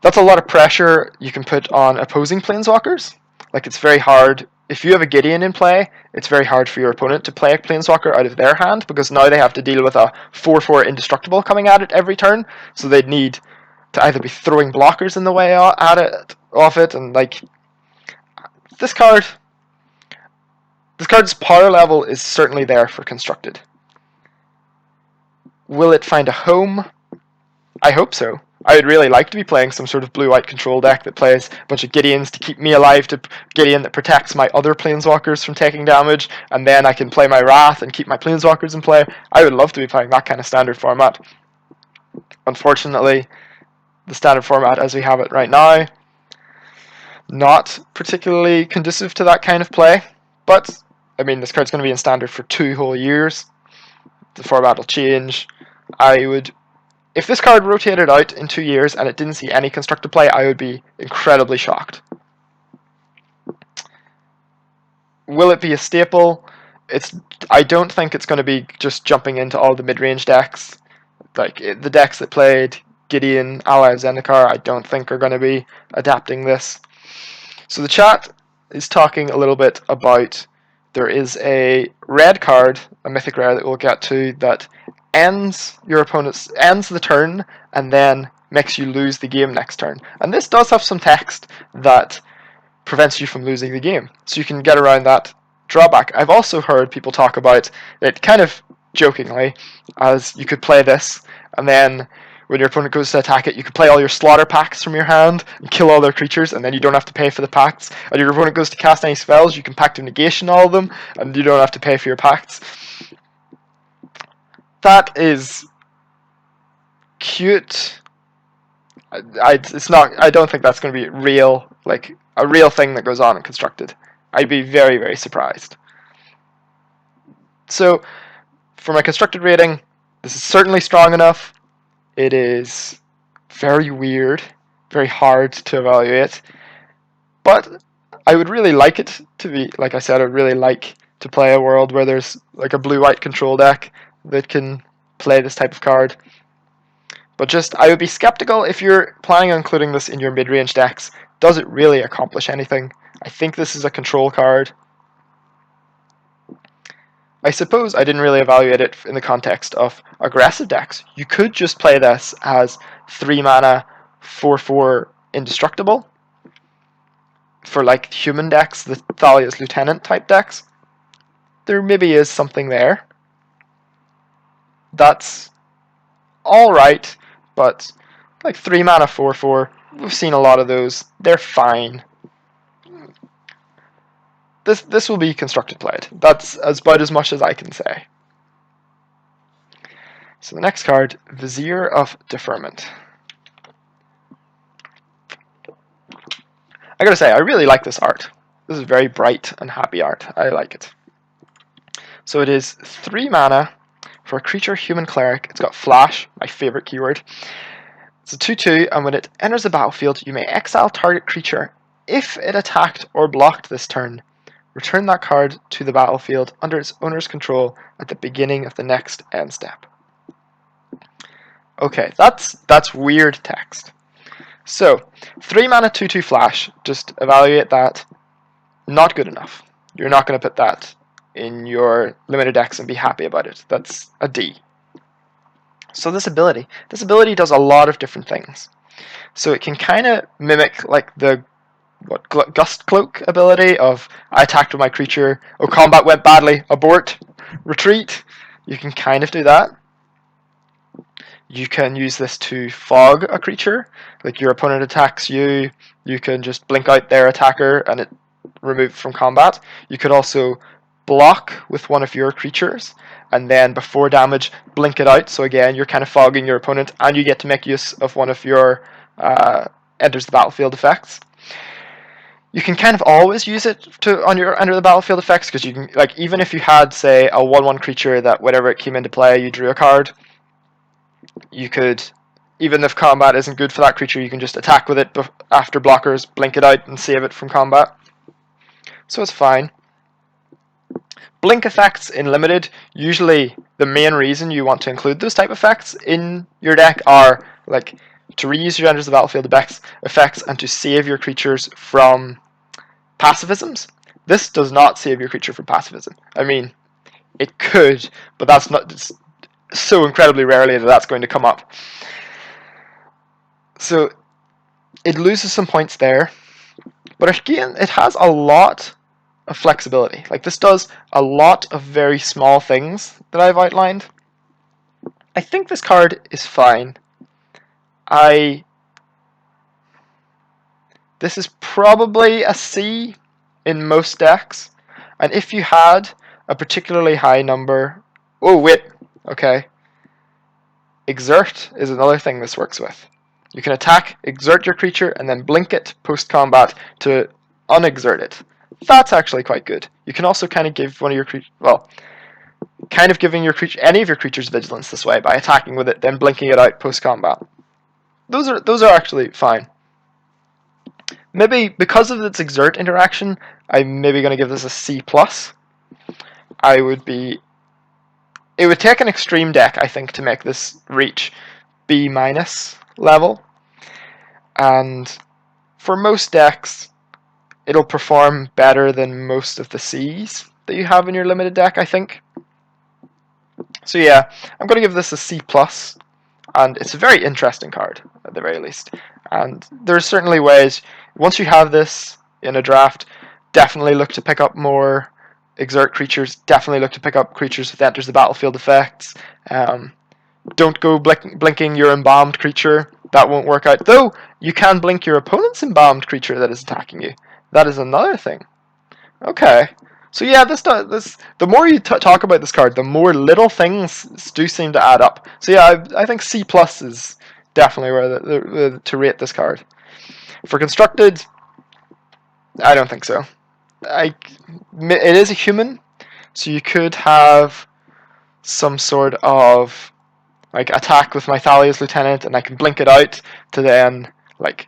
That's a lot of pressure you can put on opposing Planeswalkers. Like, it's very hard. If you have a Gideon in play, it's very hard for your opponent to play a Planeswalker out of their hand, because now they have to deal with a 4/4 indestructible coming at it every turn, so they'd need to either be throwing blockers in the way off it, and like, this card's power level is certainly there for constructed. Will it find a home? I hope so. I would really like to be playing some sort of blue-white control deck that plays a bunch of Gideons to keep me alive, to Gideon that protects my other Planeswalkers from taking damage, and then I can play my Wrath and keep my Planeswalkers in play. I would love to be playing that kind of standard format. Unfortunately, the standard format as we have it right now, not particularly conducive to that kind of play, but, I mean, this card's going to be in standard for 2 whole years. The format will change. If this card rotated out in 2 years and it didn't see any constructed play, I would be incredibly shocked. Will it be a staple? I don't think it's going to be just jumping into all the mid-range decks. Like, the decks that played Gideon, Ally of Zendikar, I don't think are going to be adapting this. So the chat is talking a little bit about, there is a red card, a mythic rare that we'll get to, that ends the turn and then makes you lose the game next turn. And this does have some text that prevents you from losing the game, so you can get around that drawback. I've also heard people talk about it kind of jokingly, as you could play this, and then when your opponent goes to attack it, you could play all your slaughter pacts from your hand and kill all their creatures, and then you don't have to pay for the pacts. And your opponent goes to cast any spells, you can Pact of Negation all of them, and you don't have to pay for your pacts. That is cute. I don't think that's going to be real, like a real thing that goes on in Constructed. I'd be very, very surprised. So, for my Constructed rating, this is certainly strong enough. It is very weird, very hard to evaluate, but I would really like it to be, like I said, I would really like to play a world where there's like a blue-white control deck that can play this type of card. But just, I would be skeptical if you're planning on including this in your mid-range decks. Does it really accomplish anything? I think this is a control card. I suppose I didn't really evaluate it in the context of aggressive decks. You could just play this as 3 mana, 4/4 indestructible. For like human decks, the Thalia's Lieutenant type decks. There maybe is something there. That's alright, but like 3 mana 4/4, we've seen a lot of those. They're fine. This will be constructed played. That's about as much as I can say. So the next card, Vizier of Deferment. I gotta say, I really like this art. This is very bright and happy art. I like it. So it is 3 mana for a creature human cleric. It's got flash, my favorite keyword. It's a 2/2, and when it enters the battlefield, you may exile target creature. If it attacked or blocked this turn, return that card to the battlefield under its owner's control at the beginning of the next end step. Okay, that's weird text. So, 3 mana 2/2 flash, just evaluate that. Not good enough. You're not going to put that in your limited decks and be happy about it. That's a D. So this ability does a lot of different things. So it can kind of mimic like the Gust Cloak ability of, I attacked with my creature, oh, combat went badly, abort, retreat. You can kind of do that. You can use this to fog a creature. Like your opponent attacks you, you can just blink out their attacker and it removed from combat. You could also block with one of your creatures and then before damage blink it out. So again, you're kind of fogging your opponent and you get to make use of one of your enters the battlefield effects. You can kind of always use it on your enter the battlefield effects, because you can, like, even if you had, say, a 1/1 creature that whenever it came into play you drew a card, you could, even if combat isn't good for that creature, you can just attack with it after blockers, blink it out and save it from combat. So it's fine. Blink effects in limited, usually the main reason you want to include those type of effects in your deck are like to reuse your enters the battlefield effects and to save your creatures from pacifisms. This does not save your creature from pacifism. I mean, it could, but that's not, it's so incredibly rarely that that's going to come up. So it loses some points there, but again, it has a lot of flexibility. Like, this does a lot of very small things that I've outlined. I think this card is fine. This is probably a C in most decks. And if you had a particularly high number... Oh, wait. Okay. Exert is another thing this works with. You can attack, exert your creature, and then blink it post-combat to unexert it. That's actually quite good. You can also kind of give one of your creatures... Well, kind of giving your creature, any of your creatures vigilance this way by attacking with it, then blinking it out post-combat. Those are actually fine. Maybe because of its exert interaction, I'm maybe going to give this a C+. It would take an extreme deck, I think, to make this reach B- level. And for most decks, it'll perform better than most of the Cs that you have in your limited deck, I think. So yeah, I'm going to give this a C+. And it's a very interesting card, at the very least. And there's certainly ways, once you have this in a draft, definitely look to pick up more exert creatures, definitely look to pick up creatures with enters the battlefield effects. Don't go blinking your embalmed creature, that won't work out. Though, you can blink your opponent's embalmed creature that is attacking you. That is another thing. Okay. So yeah, the more you talk about this card, the more little things do seem to add up. So yeah, I think C+ is definitely where to rate this card. For constructed, I don't think so. It is a human, so you could have some sort of like attack with my Thalia's Lieutenant, and I can blink it out to then like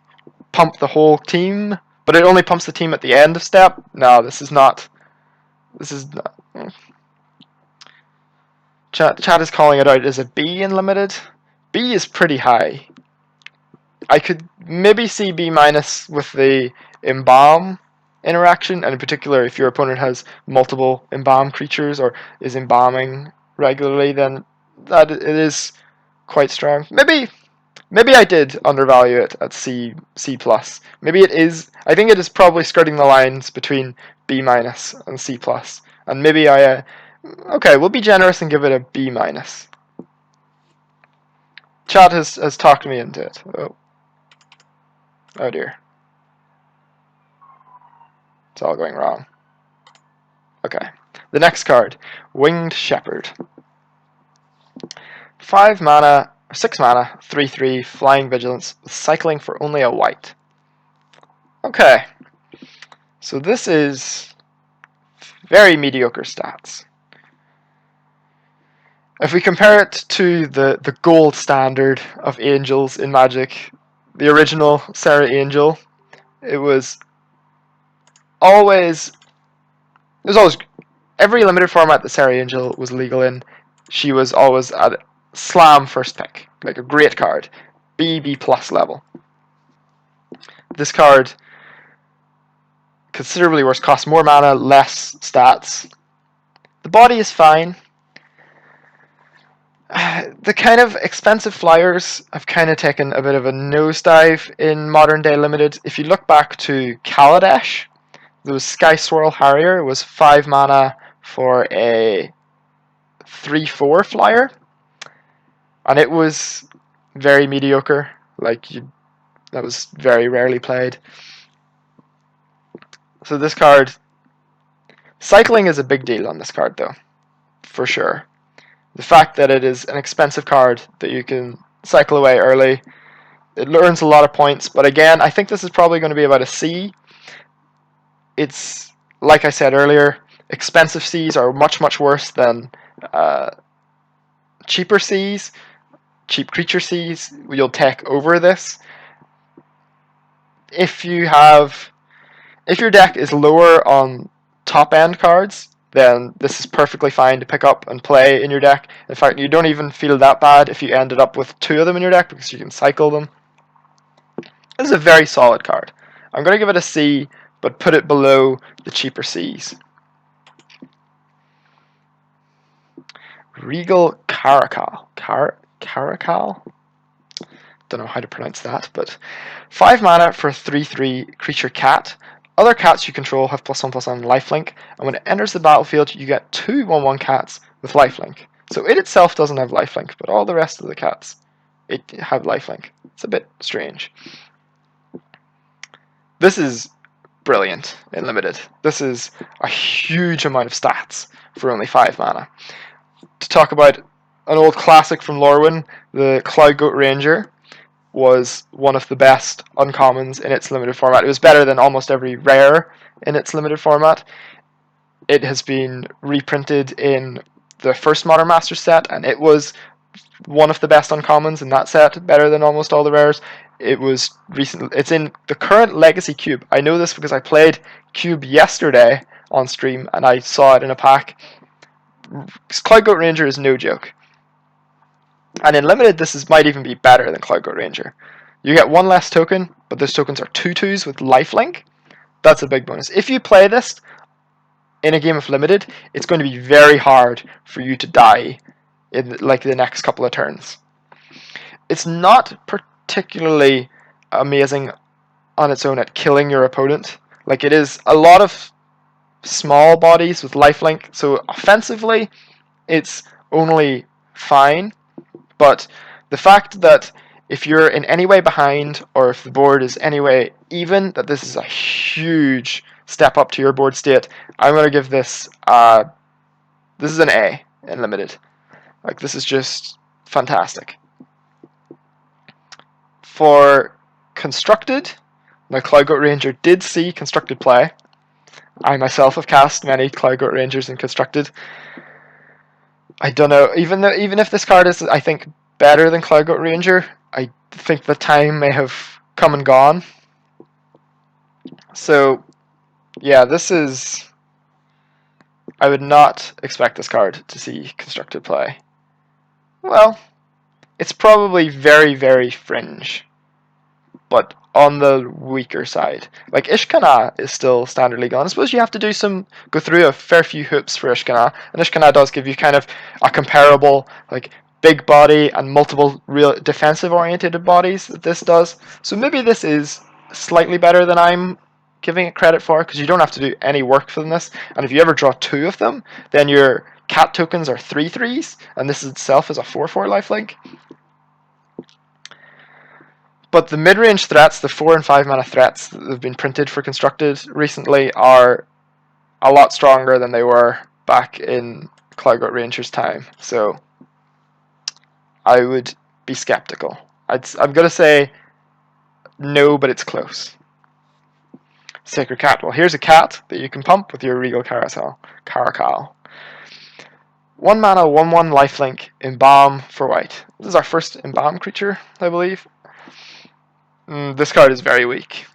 pump the whole team, but it only pumps the team at the end of step. No, this is not. This is not. Chat is calling it out as a B in limited. B is pretty high. I could maybe see B- with the embalm interaction, and in particular, if your opponent has multiple embalm creatures or is embalming regularly, then that it is quite strong. Maybe I did undervalue it at C+. Maybe it is. I think it is probably skirting the lines between B- and C+. And maybe okay, we'll be generous and give it a B-. Chat has talked me into it. Oh dear. It's all going wrong. Okay. The next card, Winged Shepherd. 6 mana, 3/3, Flying Vigilance, cycling for only a white. Okay. So this is very mediocre stats. If we compare it to the gold standard of angels in Magic, the original Sarah Angel, it was always every limited format that Sarah Angel was legal in, she was always at slam first pick, like a great card, B+ level. This card, considerably worse, costs more mana, less stats. The body is fine. The kind of expensive flyers have kind of taken a bit of a nosedive in modern day limited. If you look back to Kaladesh, there was Sky Swirl Harrier. It was 5 mana for a 3/4 flyer, and it was very mediocre. That was very rarely played. So this card, cycling is a big deal on this card, though, for sure. The fact that it is an expensive card that you can cycle away early, it earns a lot of points. But again, I think this is probably going to be about a C. It's, like I said earlier, expensive Cs are much worse than cheaper Cs. Cheap creature Cs, you'll take over this. If your deck is lower on top end cards, then this is perfectly fine to pick up and play in your deck. In fact, you don't even feel that bad if you ended up with 2 of them in your deck because you can cycle them. This is a very solid card. I'm going to give it a C, but put it below the cheaper Cs. Regal Caracal. Caracal? Don't know how to pronounce that, but 5 mana for a 3/3 creature cat. Other cats you control have +1/+1 lifelink, and when it enters the battlefield, you get 2 1/1 cats with lifelink. So it itself doesn't have lifelink, but all the rest of the cats have lifelink. It's a bit strange. This is brilliant in limited. This is a huge amount of stats for only 5 mana. To talk about an old classic from Lorwyn, the Cloud Goat Ranger was one of the best uncommons in its limited format. It was better than almost every rare in its limited format. It has been reprinted in the first Modern Masters set, and it was one of the best uncommons in that set, better than almost all the rares. It was recent. It's in the current Legacy Cube. I know this because I played Cube yesterday on stream, and I saw it in a pack. Cloud Goat Ranger is no joke. And in limited, might even be better than Cloud Goat Ranger. You get one less token, but those tokens are 2/2s with lifelink. That's a big bonus. If you play this in a game of limited, it's going to be very hard for you to die in like the next couple of turns. It's not particularly amazing on its own at killing your opponent. Like, it is a lot of small bodies with lifelink, so offensively it's only fine, but the fact that if you're in any way behind, or if the board is any way even, that this is a huge step up to your board state. I'm going to give this this is an A in limited. Like, this is just fantastic. For constructed, my Cloud Goat Ranger did see constructed play. I myself have cast many Cloud Goat Rangers in constructed. I don't know, even if this card is, I think, better than Cloud Goat Ranger, I think the time may have come and gone. So, yeah, this is... I would not expect this card to see constructed play. Well, it's probably very, very fringe, but on the weaker side. Like, Ishkana is still standard legal, and I suppose you have to go through a fair few hoops for Ishkana, and Ishkana does give you kind of a comparable, like, big body and multiple real defensive-oriented bodies that this does. So maybe this is slightly better than I'm giving it credit for, because you don't have to do any work for this, and if you ever draw 2 of them, then your cat tokens are 3/3s, and this itself is a 4/4 lifelink. But the mid-range threats, the 4 and 5 mana threats that have been printed for constructed recently, are a lot stronger than they were back in Cloud Goat Ranger's time. So I would be skeptical. I'm going to say no, but it's close. Sacred Cat. Well, here's a cat that you can pump with your Regal Caracal. 1 mana, 1/1 lifelink, Embalm for white. This is our first Embalm creature, I believe. This card is very weak.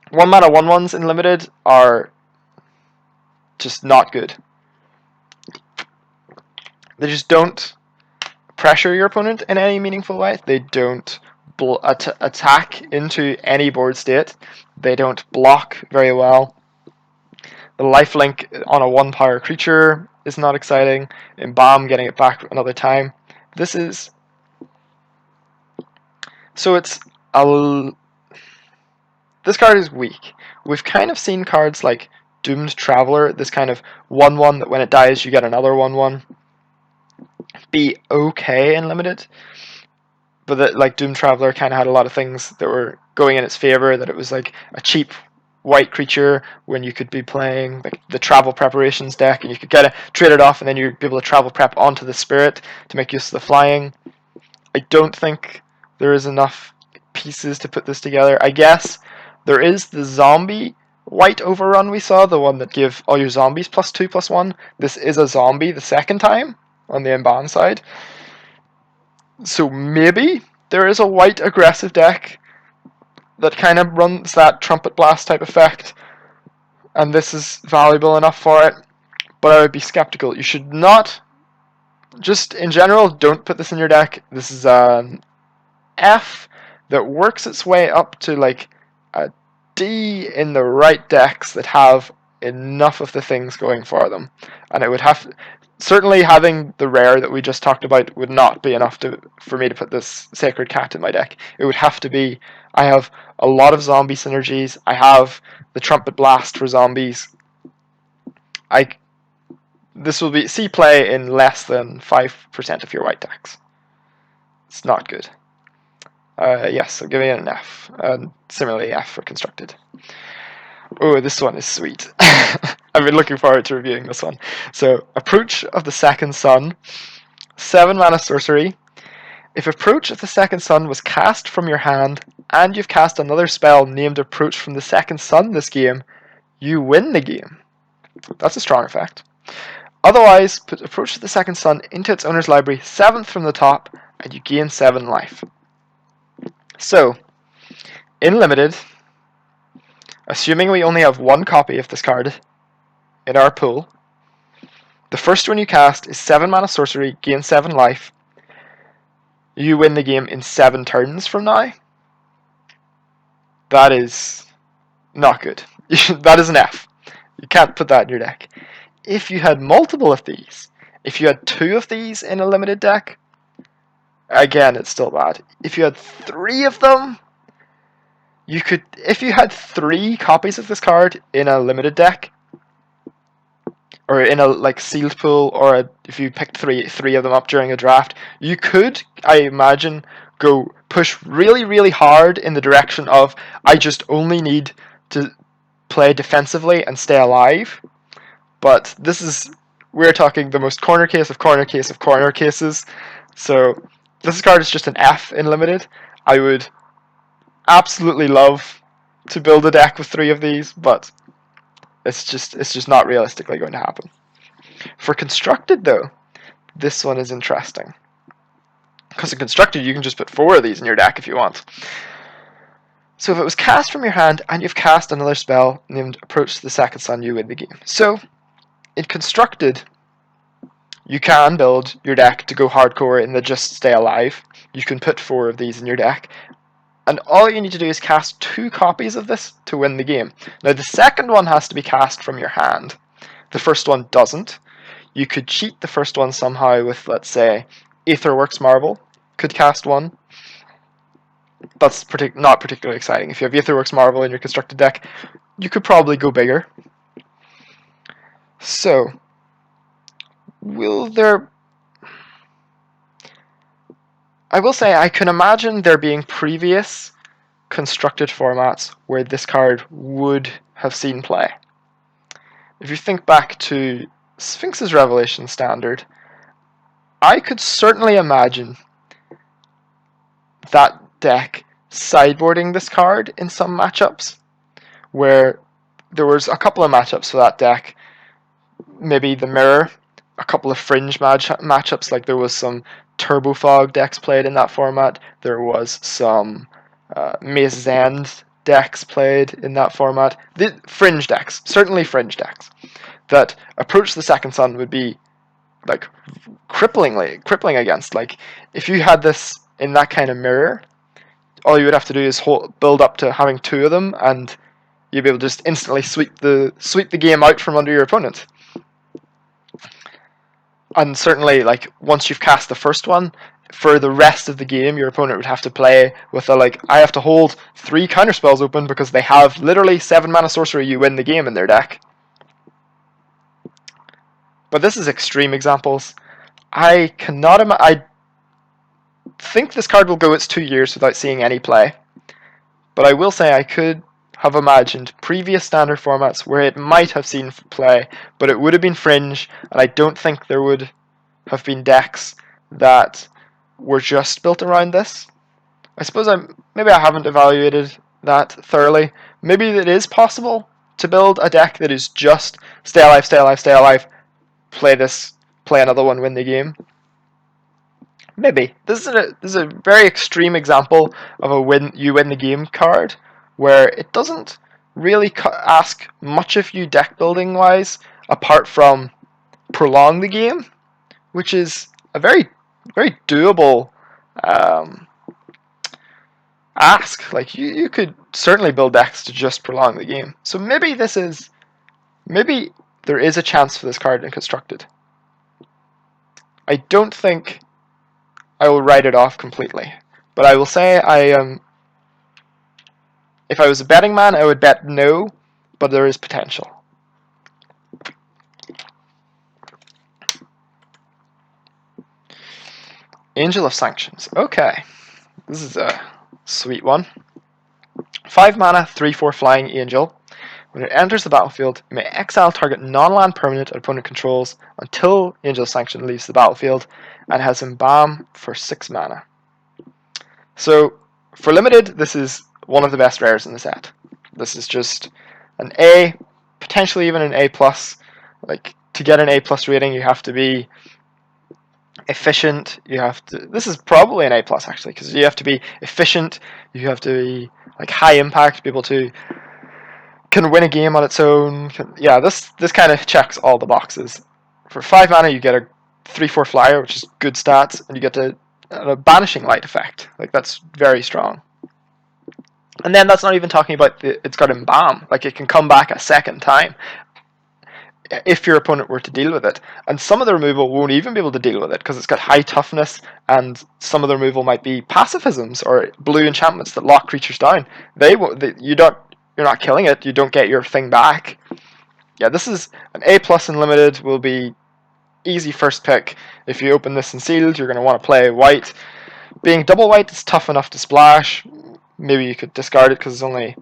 1 mana 1/1s in limited are just not good. They just don't pressure your opponent in any meaningful way. They don't attack into any board state. They don't block very well. The lifelink on a 1-power creature is not exciting. Embalm, getting it back another time. This is... So it's this card is weak. We've kind of seen cards like Doomed Traveler, this kind of 1/1 that when it dies you get another 1/1, be okay in limited. But like Doomed Traveler kind of had a lot of things that were going in its favor, that it was like a cheap white creature when you could be playing like the Travel Preparations deck, and you could get it, trade it off, and then you'd be able to travel prep onto the Spirit to make use of the flying. I don't think there is enough pieces to put this together. I guess there is the zombie white overrun we saw, the one that gave all your zombies +2/+1. This is a zombie the second time on the Emban side. So maybe there is a white aggressive deck that kind of runs that Trumpet Blast type effect, and this is valuable enough for it, but I would be skeptical. You should not, just in general, don't put this in your deck. This is an F that works its way up to like a D in the right decks that have enough of the things going for them, and it would have... Certainly having the rare that we just talked about would not be enough for me to put this Sacred Cat in my deck. It would have to be, I have a lot of zombie synergies, I have the Trumpet Blast for zombies. This will see play in less than 5% of your white decks. It's not good. Yes, I'm giving it an F. And similarly, F for constructed. Oh, this one is sweet. I've been looking forward to reviewing this one. So, Approach of the Second Sun, 7 mana sorcery. If Approach of the Second Sun was cast from your hand, and you've cast another spell named Approach from the Second Sun this game, you win the game. That's a strong effect. Otherwise, put Approach of the Second Sun into its owner's library, 7th from the top, and you gain 7 life. So, in Limited, assuming we only have one copy of this card in our pool, the first one you cast is 7 mana sorcery, gain 7 life. You win the game in 7 turns from now. That is not good. That is an F. You can't put that in your deck. If you had multiple of these, if you had 2 of these in a limited deck, again, it's still bad. If you had 3 of them, you could. If you had 3 copies of this card in a limited deck, or in a like sealed pool, or if you picked three of them up during a draft, you could, I imagine, go push really, really hard in the direction of I just only need to play defensively and stay alive. But we're talking the most corner case of corner case of corner cases. So this card is just an F in limited. I would absolutely love to build a deck with 3 of these, but it's just not realistically going to happen. For constructed though, this one is interesting. Because in constructed you can just put 4 of these in your deck if you want. So if it was cast from your hand and you've cast another spell named Approach to the Second Sun, you win the game. So in constructed, you can build your deck to go hardcore in the just stay alive. You can put 4 of these in your deck. And all you need to do is cast 2 copies of this to win the game. Now the second one has to be cast from your hand. The first one doesn't. You could cheat the first one somehow with, let's say, Aetherworks Marvel. Could cast 1. That's not particularly exciting. If you have Aetherworks Marvel in your constructed deck, you could probably go bigger. So, I will say I can imagine there being previous constructed formats where this card would have seen play. If you think back to Sphinx's Revelation Standard, I could certainly imagine that deck sideboarding this card in some matchups, where there was a couple of matchups for that deck. Maybe the Mirror, a couple of fringe matchups, like there was some Turbo Fog decks played in that format. There was some Maze's End decks played in that format. The fringe decks, certainly fringe decks, that Approach the Second Sun would be like crippling against. Like if you had this in that kind of mirror, all you would have to do is build up to having 2 of them, and you'd be able to just instantly sweep the game out from under your opponent. And certainly, like once you've cast the first one, for the rest of the game, your opponent would have to play with I have to hold 3 counterspells open because they have literally 7 mana sorcery. You win the game in their deck. But this is extreme examples. I think this card will go its 2 years without seeing any play. But I will say I could have imagined previous standard formats where it might have seen play, but it would have been fringe, and I don't think there would have been decks that were just built around this. I suppose maybe I haven't evaluated that thoroughly. Maybe it is possible to build a deck that is just stay alive, stay alive, stay alive, play this, play another one, win the game. Maybe. This is a very extreme example of you win the game card, where it doesn't really ask much of you deck building wise, apart from prolong the game, which is a very, very doable ask. Like you could certainly build decks to just prolong the game. So maybe there is a chance for this card in constructed. I don't think I will write it off completely, but I will say if I was a betting man, I would bet no, but there is potential. Angel of Sanctions. Okay, this is a Sweet one. 5 mana, 3/4 flying angel. When it enters the battlefield, you may exile target non-land permanent opponent controls until Angel Sanction leaves the battlefield, and has Embalm for 6 mana. So, for limited, this is one of the best rares in the set. This is just an A, potentially even an A+. Like, to get an A+ rating, you have to be efficient. This is probably an A+ actually, because you have to be efficient, you have to be like high impact, be able to can win a game on its own. This kind of checks all the boxes. For 5 mana, you get a 3/4 flyer, which is good stats, and you get a banishing light effect. Like, that's very strong. And then that's not even talking about it's got Embalm. Like, it can come back a second time if your opponent were to deal with it. And some of the removal won't even be able to deal with it because it's got high toughness, and some of the removal might be pacifisms or blue enchantments that lock creatures down. You're not killing it, you don't get your thing back. Yeah, this is an A+ in limited, will be easy first pick. If you open this in sealed, you're going to want to play white. Being double white is tough enough to splash. Maybe you could discard it because it's only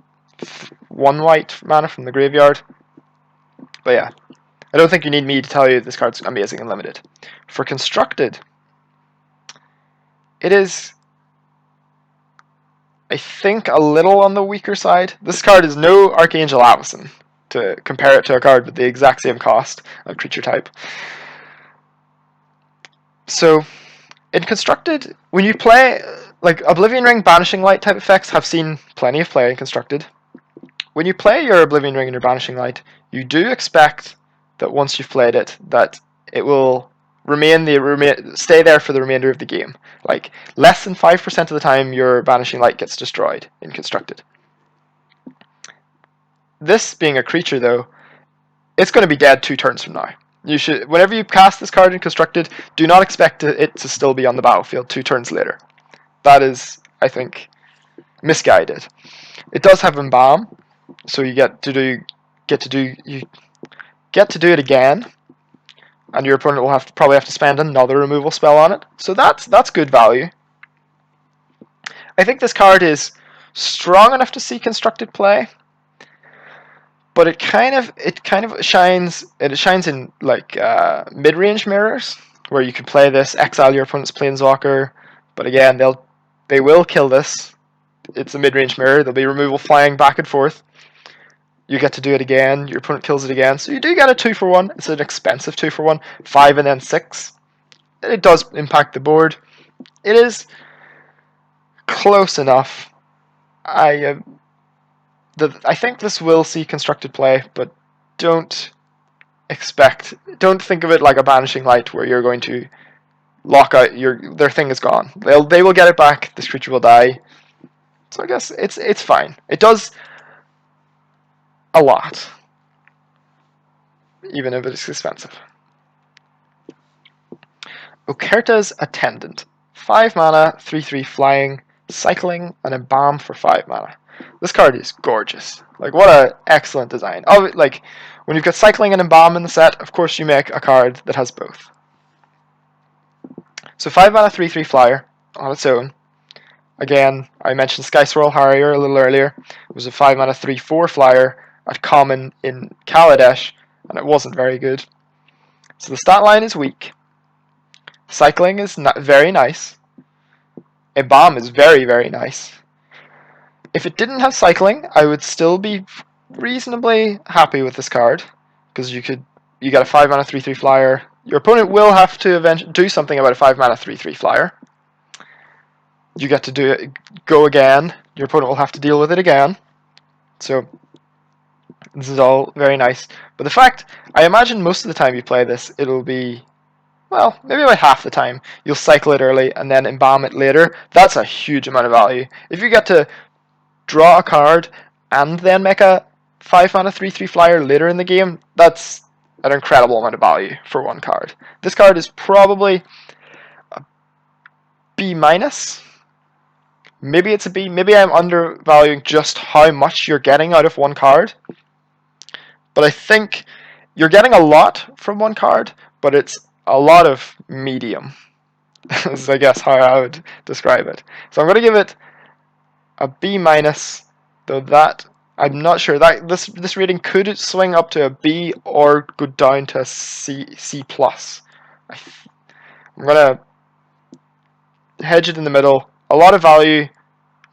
1 white mana from the graveyard. But yeah, I don't think you need me to tell you this card's amazing and limited. For constructed, it is, I think, a little on the weaker side. This card is no Archangel Avacyn to compare it to a card with the exact same cost of creature type. So, in constructed, when you play, like, Oblivion Ring, Banishing Light type effects have seen plenty of play in constructed. When you play your Oblivion Ring and your Banishing Light, you do expect that once you've played it, that it will stay there for the remainder of the game. Like, less than 5% of the time your Banishing Light gets destroyed in constructed. This being a creature, though, it's going to be dead 2 turns from now. Whenever you cast this card in constructed, do not expect it to still be on the battlefield 2 turns later. That is, I think, misguided. It does have Embalm, so you get to do it again, and your opponent will probably have to spend another removal spell on it. So that's good value. I think this card is strong enough to see constructed play, but it kind of shines. It shines in like mid-range mirrors, where you can play this, exile your opponent's planeswalker, but again they will kill this. It's a mid-range mirror. There'll be removal flying back and forth. You get to do it again. Your opponent kills it again, so you do get a 2-for-1. It's an expensive 2-for-1, 5 and then 6. It does impact the board. It is close enough. I think this will see constructed play, but don't think of it like a Banishing Light where you're going to lock out their thing is gone. They will get it back. This creature will die. So I guess it's fine. It does a lot, even if it is expensive. Okerta's Attendant. 5 mana, 3/3 flying, cycling, and Embalm for 5 mana. This card is gorgeous. Like, what an excellent design. Like, when you've got cycling and Embalm in the set, of course you make a card that has both. So 5 mana, 3/3 flyer on its own. Again, I mentioned Sky Swirl Harrier a little earlier. It was a 5 mana, 3/4 flyer at common in Kaladesh, and it wasn't very good. So the stat line is weak. Cycling is very nice. Embalm is very, very nice. If it didn't have cycling, I would still be reasonably happy with this card, because you got a 5 mana 3/3 flyer. Your opponent will have to eventually do something about a 5 mana 3/3 flyer. You get to go again. Your opponent will have to deal with it again. So this is all very nice. But the fact, I imagine most of the time you play this, it'll be, well, maybe about half the time, you'll cycle it early and then Embalm it later. That's a huge amount of value. If you get to draw a card and then make a 5 mana 3/3 flyer later in the game, that's an incredible amount of value for one card. This card is probably a B-. Maybe it's a B. Maybe I'm undervaluing just how much you're getting out of one card. But I think you're getting a lot from one card, but it's a lot of medium. Is, I guess, how I would describe it. So I'm going to give it a B minus, though that I'm not sure that this rating could swing up to a B or go down to a C plus. I'm gonna hedge it in the middle. A lot of value,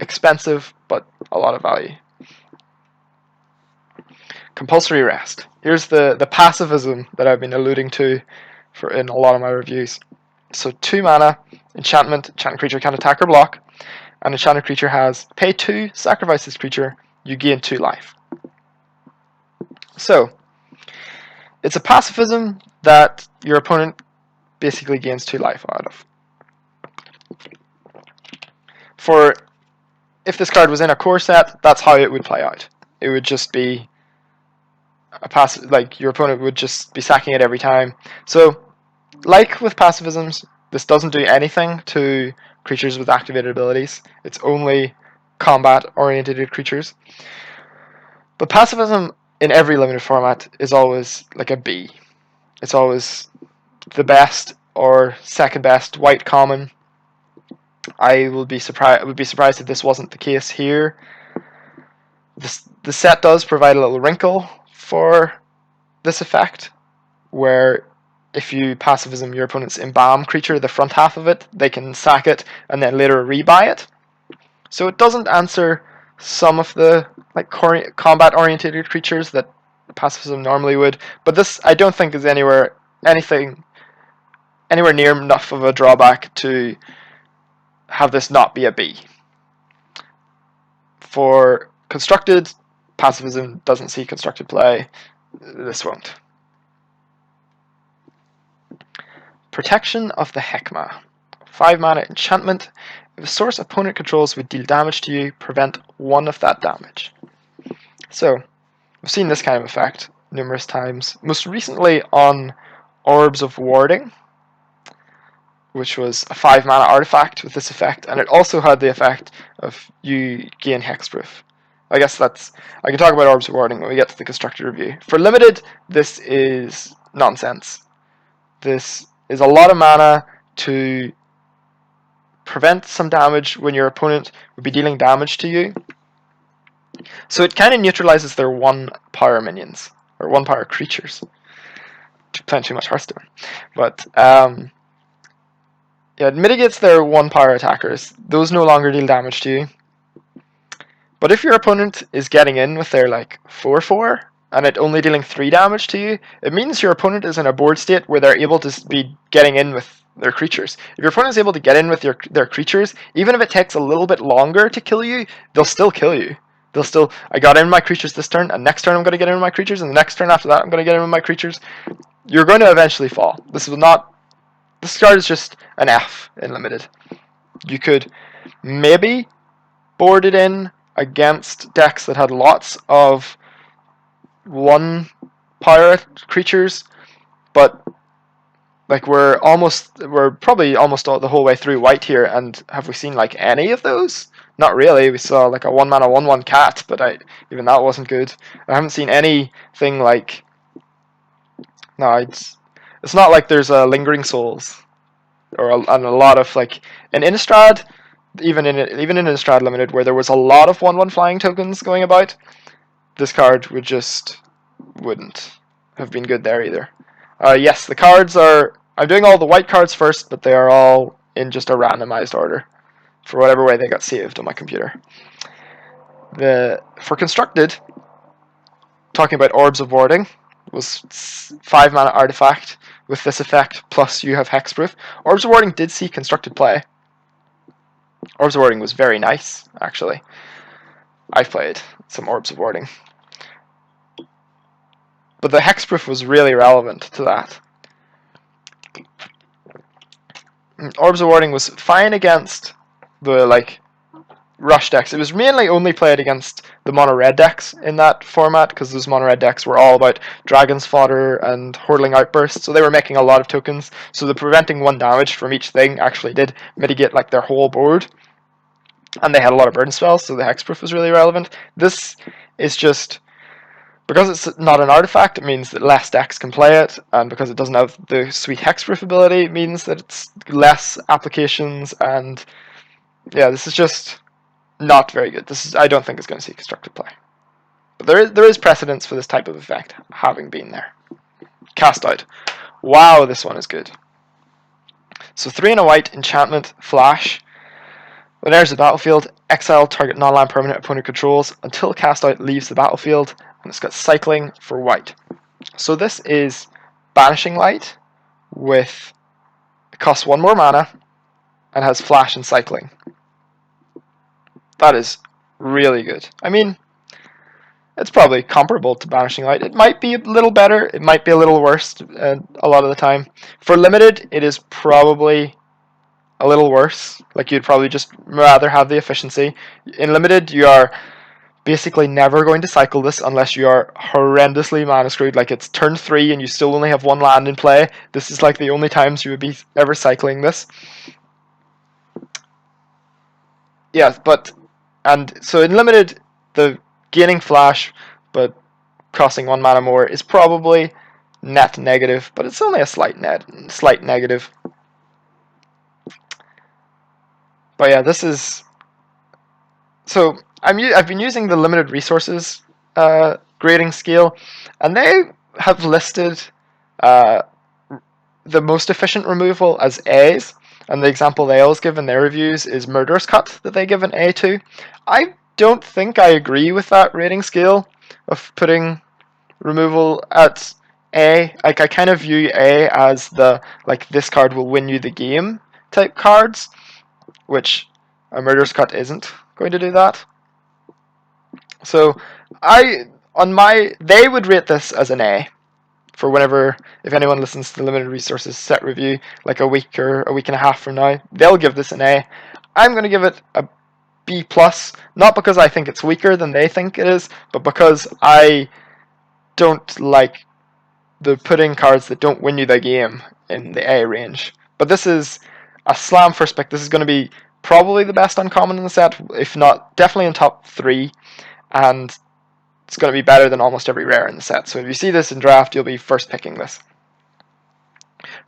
expensive, but a lot of value. Compulsory rest. Here's the pacifism that I've been alluding to in a lot of my reviews. So 2 mana, enchantment creature can attack or block. An enchanted creature has pay 2, sacrifice this creature, you gain 2 life. So, it's a pacifism that your opponent basically gains 2 life out of. For if this card was in a core set, that's how it would play out. It would just be a passive, like your opponent would just be sacking it every time. So, like with pacifisms, this doesn't do anything to creatures with activated abilities. It's only combat-oriented creatures. But pacifism in every limited format is always like a B. It's always the best or second best white common. I would be surprised if this wasn't the case here. The set does provide a little wrinkle for this effect, where if you pacifism your opponent's embalm creature, the front half of it, they can sack it and then later rebuy it. So it doesn't answer some of the like combat-oriented creatures that pacifism normally would, but this I don't think is anywhere near enough of a drawback to have this not be a B. For constructed, pacifism doesn't see constructed play. This won't. Protection of the Heckma. 5 mana enchantment. If a source opponent controls would deal damage to you, prevent 1 of that damage. So, we've seen this kind of effect numerous times. Most recently on Orbs of Warding, which was a 5 mana artifact with this effect, and it also had the effect of you gain hexproof. I guess I can talk about Orbs of Warding when we get to the constructed review. For limited, this is nonsense. This is a lot of mana to prevent some damage when your opponent would be dealing damage to you. So it kind of neutralizes their 1 power minions, or 1 power creatures. Playing too much Hearthstone. But yeah, it mitigates their 1 power attackers. Those no longer deal damage to you. But if your opponent is getting in with their like 4/4 and it only dealing 3 damage to you, it means your opponent is in a board state where they're able to be getting in with their creatures. If your opponent is able to get in with their creatures, even if it takes a little bit longer to kill you, they'll still kill you. I got in with my creatures this turn, and next turn I'm going to get in with my creatures, and the next turn after that I'm going to get in with my creatures. You're going to eventually fall. This card is just an F in limited. You could maybe board it in against decks that had lots of 1 power creatures, but like we're probably almost the whole way through white here, and have we seen like any of those? Not really. We saw like a 1 mana 1/1 cat, but even that wasn't good. I haven't seen anything like. No, it's not like there's a Lingering Souls or a lot of like in Innistrad, even in Innistrad Limited, where there was a lot of 1/1 flying tokens going about. This card wouldn't have been good there either. Yes, the cards are. I'm doing all the white cards first, but they are all in just a randomized order for whatever way they got saved on my computer. For constructed, talking about Orbs of Warding, was 5 mana artifact with this effect, plus you have hexproof. Orbs of Warding did see constructed play. Orbs of Warding was very nice, actually. I've played some Orbs of Warding. But the hexproof was really relevant to that. Orbs of Warding was fine against the rush decks. It was mainly only played against the mono red decks in that format, because those mono red decks were all about Dragon's Fodder and Hordling Outburst, so they were making a lot of tokens. So the preventing 1 damage from each thing actually did mitigate like their whole board. And they had a lot of burn spells, so the hexproof was really relevant. This is just, because it's not an artifact, it means that less decks can play it, and because it doesn't have the sweet hexproof ability, it means that it's less applications, and yeah, this is just not very good. I don't think it's going to see constructed play. But there is precedence for this type of effect having been there. Cast out. Wow, this one is good. So 3 and a white, enchantment, flash. When it enters the battlefield, exile target non-land permanent opponent controls until cast out leaves the battlefield, and it's got cycling for white. So this is Banishing Light with, it costs 1 more mana and has flash and cycling. That is really good. I mean, it's probably comparable to Banishing Light. It might be a little better, it might be a little worse a lot of the time. For limited, it is probably a little worse. Like, you'd probably just rather have the efficiency. In limited, you are basically never going to cycle this unless you are horrendously mana screwed. Like, it's turn 3 and you still only have 1 land in play. This is like the only times you would be ever cycling this. Yeah, and so in limited, the gaining flash but costing 1 mana more is probably net negative, but it's only a slight negative. But yeah, this is, so I've been using the limited resources grading scale, and they have listed the most efficient removal as A's, and the example they always give in their reviews is Murderous Cut that they give an A to. I don't think I agree with that rating scale of putting removal at A. Like, I kind of view A as the, like, this card will win you the game type cards, which a Murderous Cut isn't going to do that. So they would rate this as an A for whenever, if anyone listens to the limited resources set review like a week or a week and a half from now, they'll give this an A. I'm going to give it a B plus, not because I think it's weaker than they think it is, but because I don't like the putting cards that don't win you the game in the A range. But this is a slam first pick. This is going to be probably the best uncommon in the set, if not definitely in top 3, and it's going to be better than almost every rare in the set. So if you see this in draft, you'll be first picking this.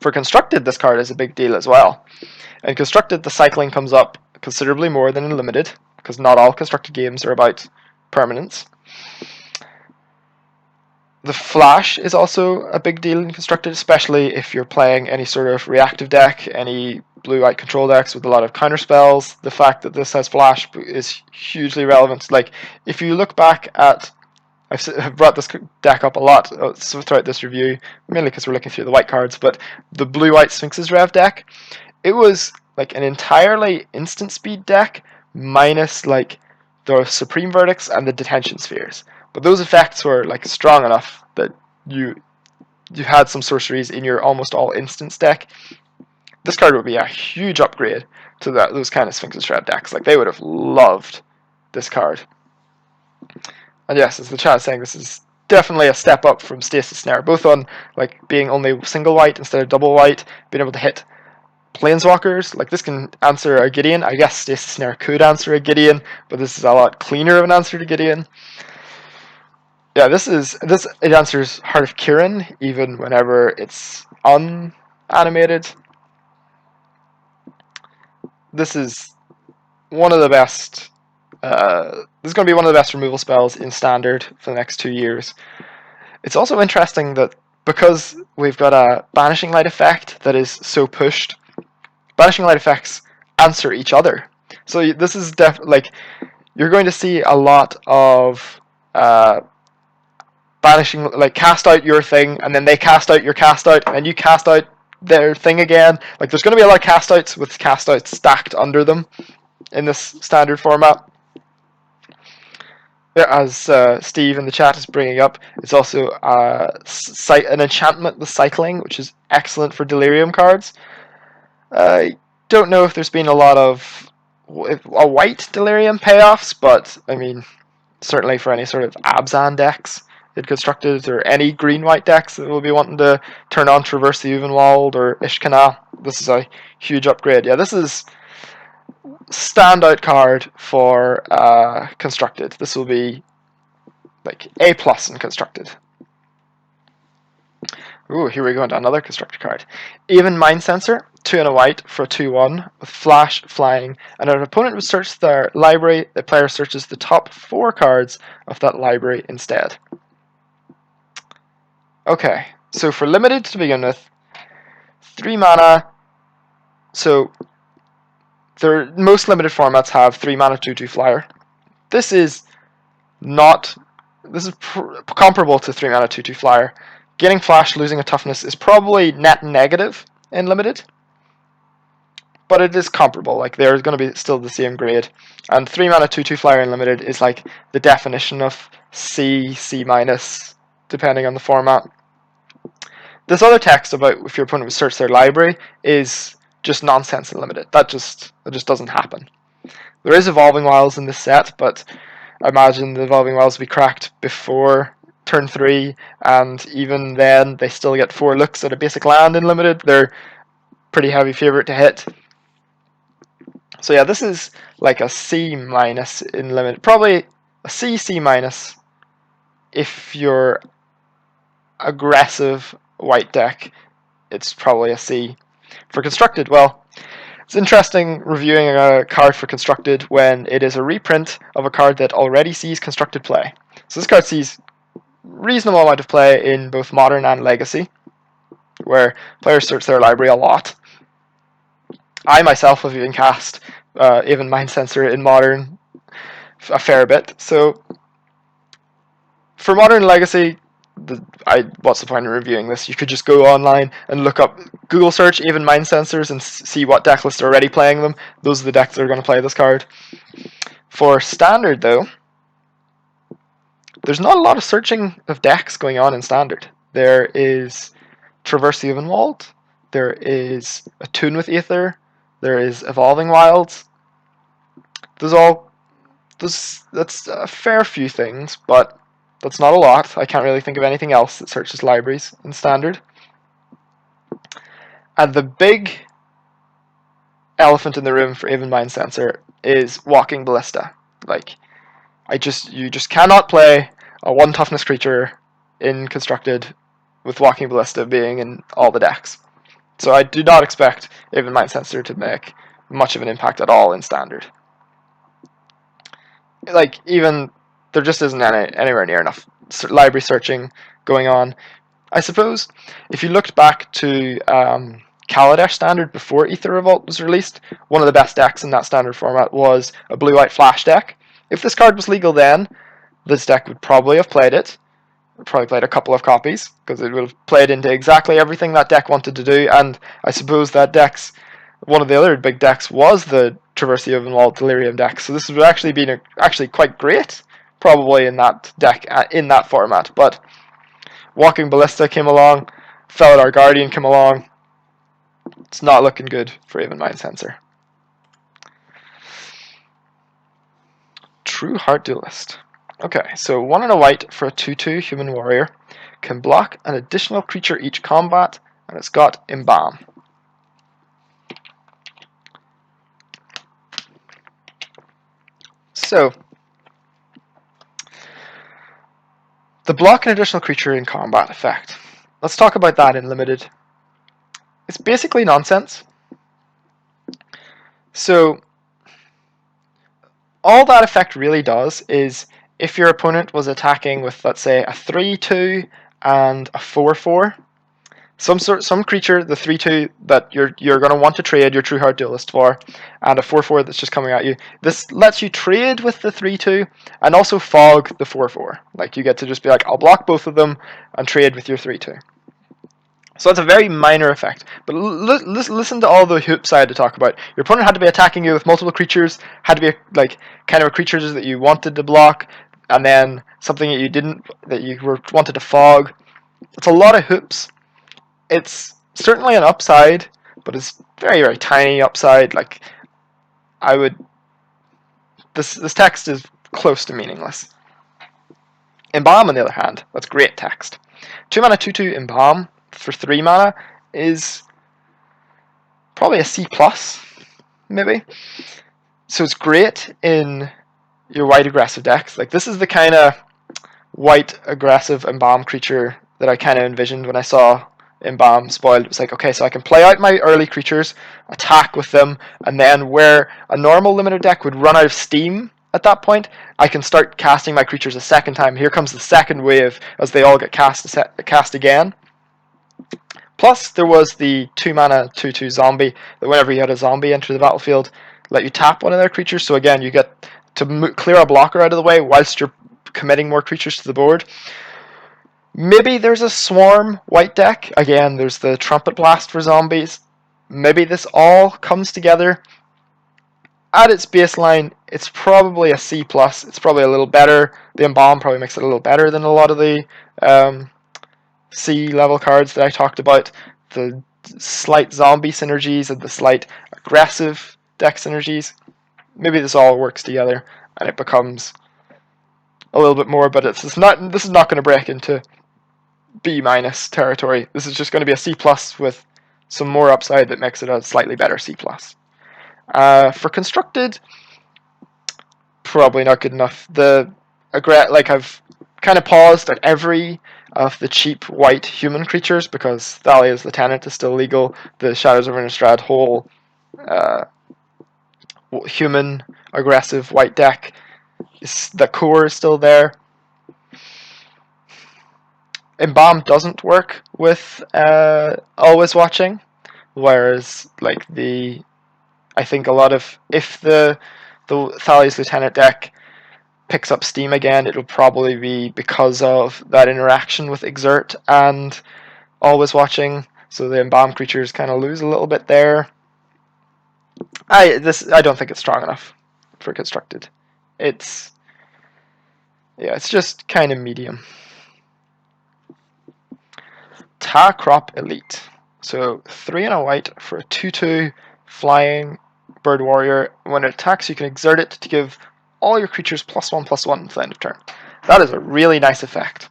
For constructed, this card is a big deal as well. In constructed, the cycling comes up considerably more than in limited, because not all constructed games are about permanence. The flash is also a big deal in constructed, especially if you're playing any sort of reactive deck, any blue-white control decks with a lot of counter spells. The fact that this has flash is hugely relevant. Like, if you look back at, I've brought this deck up a lot throughout this review, mainly because we're looking through the white cards, but the blue-white Sphinx's Rev deck, it was like an entirely instant speed deck minus like the Supreme Verdicts and the Detention Spheres. But those effects were like strong enough that you had some sorceries in your almost all instance deck. This card would be a huge upgrade to those kind of Sphinx's Rev decks. Like, they would have loved this card. And yes, as the chat is saying, this is definitely a step up from Stasis Snare, both on like being only single white instead of double white, being able to hit planeswalkers. Like, this can answer a Gideon. I guess Stasis Snare could answer a Gideon, but this is a lot cleaner of an answer to Gideon. Yeah, it answers Heart of Kirin even whenever it's unanimated. This is one of the best. This is going to be one of the best removal spells in Standard for the next 2 years. It's also interesting that because we've got a Banishing Light effect that is so pushed, Banishing Light effects answer each other. So this is like, you're going to see a lot of banishing, like, cast out your thing, and then they cast out your cast out, and then you cast out their thing again. Like, there's going to be a lot of cast outs with cast outs stacked under them in this standard format. As Steve in the chat is bringing up, it's also an enchantment with cycling, which is excellent for Delirium cards. I don't know if there's been a lot of a white Delirium payoffs, but I mean, certainly for any sort of Abzan decks in constructed, or any green-white decks that will be wanting to turn on Traverse the Uvenwald or Ishkana, this is a huge upgrade. Yeah, this is standout card for constructed. This will be like A+ in constructed. Ooh, here we go into another constructed card. Even Mind Sensor. 2 and a white for a 2/1 with flash, flying, and an opponent would search their library, the player searches the top 4 cards of that library instead. Okay, so for limited to begin with, 3 mana, so most limited formats have 3 mana 2/2 flyer. This is comparable to 3 mana 2/2 flyer. Getting flash, losing a toughness is probably net negative in limited, but it is comparable. Like, they're going to be still the same grade. And 3 mana 2/2 flyer in limited is like the definition of C, C minus, depending on the format. This other text about if your opponent would search their library is just nonsense in limited. That just doesn't happen. There is Evolving Wilds in this set, but I imagine the Evolving Wilds will be cracked before turn 3, and even then they still get 4 looks at a basic land in limited. They're pretty heavy favorite to hit. So yeah, this is like a C minus in limited. Probably a C, C minus if you're aggressive white deck. It's probably a C. For constructed, well, it's interesting reviewing a card for constructed when it is a reprint of a card that already sees constructed play. So this card sees reasonable amount of play in both modern and legacy, where players search their library a lot. I myself have even cast even Mind Sensor in modern a fair bit. So for modern and legacy, what's the point in reviewing this? You could just go online and look up Google search even Mind Sensors and see what deck lists are already playing them. Those are the decks that are going to play this card. For standard, though, there's not a lot of searching of decks going on in standard. There is Traverse the Evenwald, there is Attune with Aether, there is Evolving Wilds. That's a fair few things, but that's not a lot. I can't really think of anything else that searches libraries in standard. And the big elephant in the room for even Mind Sensor is Walking Ballista. Like, you just cannot play a 1 toughness creature in constructed with Walking Ballista being in all the decks. So I do not expect even Mind Sensor to make much of an impact at all in standard. Like, even there just isn't anywhere near enough library searching going on. I suppose if you looked back to Kaladesh standard before Aether Revolt was released, one of the best decks in that standard format was a blue-white flash deck. If this card was legal then, this deck would probably have played it. Probably played a couple of copies, because it would have played into exactly everything that deck wanted to do, and I suppose that one of the other big decks was the Traverse the Evenwald Delirium deck, so this would have actually been actually quite great, probably in that deck, in that format, but Walking Ballista came along, Felidar Guardian came along. It's not looking good for even Mind Sensor. True Heart Duelist. Okay, so 1 and a white for a 2/2 human warrior. Can block an additional creature each combat, and it's got Embalm. So, the block an additional creature in combat effect. Let's talk about that in limited. It's basically nonsense. So, all that effect really does is if your opponent was attacking with, let's say, a 3/2 and a 4/4, some creature, the 3/2 that you're going to want to trade your True Heart Duelist for, and a 4/4 that's just coming at you. This lets you trade with the 3/2 and also fog the 4/4. Like, you get to just be like, I'll block both of them and trade with your 3/2. So it's a very minor effect. But listen to all the hoops I had to talk about. Your opponent had to be attacking you with multiple creatures, had to be like kind of creatures that you wanted to block, and then something that you didn't, that you wanted to fog. It's a lot of hoops. It's certainly an upside, but it's very, very tiny upside. Like, this text is close to meaningless. Embalm, on the other hand, that's great text. 2 mana 2/2 Embalm for 3 mana is probably a C+, maybe. So it's great in your white aggressive decks. Like, this is the kind of white aggressive Embalm creature that I kind of envisioned when I saw Embalm spoiled. It was like, okay, so I can play out my early creatures, attack with them, and then where a normal limited deck would run out of steam at that point, I can start casting my creatures a second time. Here comes the second wave as they all get cast again. Plus, there was the 2-mana 2/2 zombie that whenever you had a zombie enter the battlefield, let you tap one of their creatures. So again, you get to clear a blocker out of the way whilst you're committing more creatures to the board. Maybe there's a Swarm white deck. Again, there's the Trumpet Blast for zombies. Maybe this all comes together. At its baseline, it's probably a C+. It's probably a little better. The Embalm probably makes it a little better than a lot of the C level cards that I talked about. The slight zombie synergies and the slight aggressive deck synergies. Maybe this all works together and it becomes a little bit more, but this is not going to break into B- territory. This is just going to be a C+ with some more upside that makes it a slightly better C+. For constructed, probably not good enough. I've kind of paused at every of the cheap white human creatures because Thalia's Lieutenant is still legal. The Shadows of Innistrad whole human aggressive white deck, the core is still there. Embalm doesn't work with Always Watching, whereas I think a lot of if the Thalia's Lieutenant deck picks up steam again, it'll probably be because of that interaction with Exert and Always Watching. So the Embalm creatures kind of lose a little bit there. I don't think it's strong enough for constructed. It's just kind of medium. Crop Elite. So 3 and a white for a 2/2 flying bird warrior. When it attacks, you can exert it to give all your creatures +1/+1 until the end of turn. That is a really nice effect.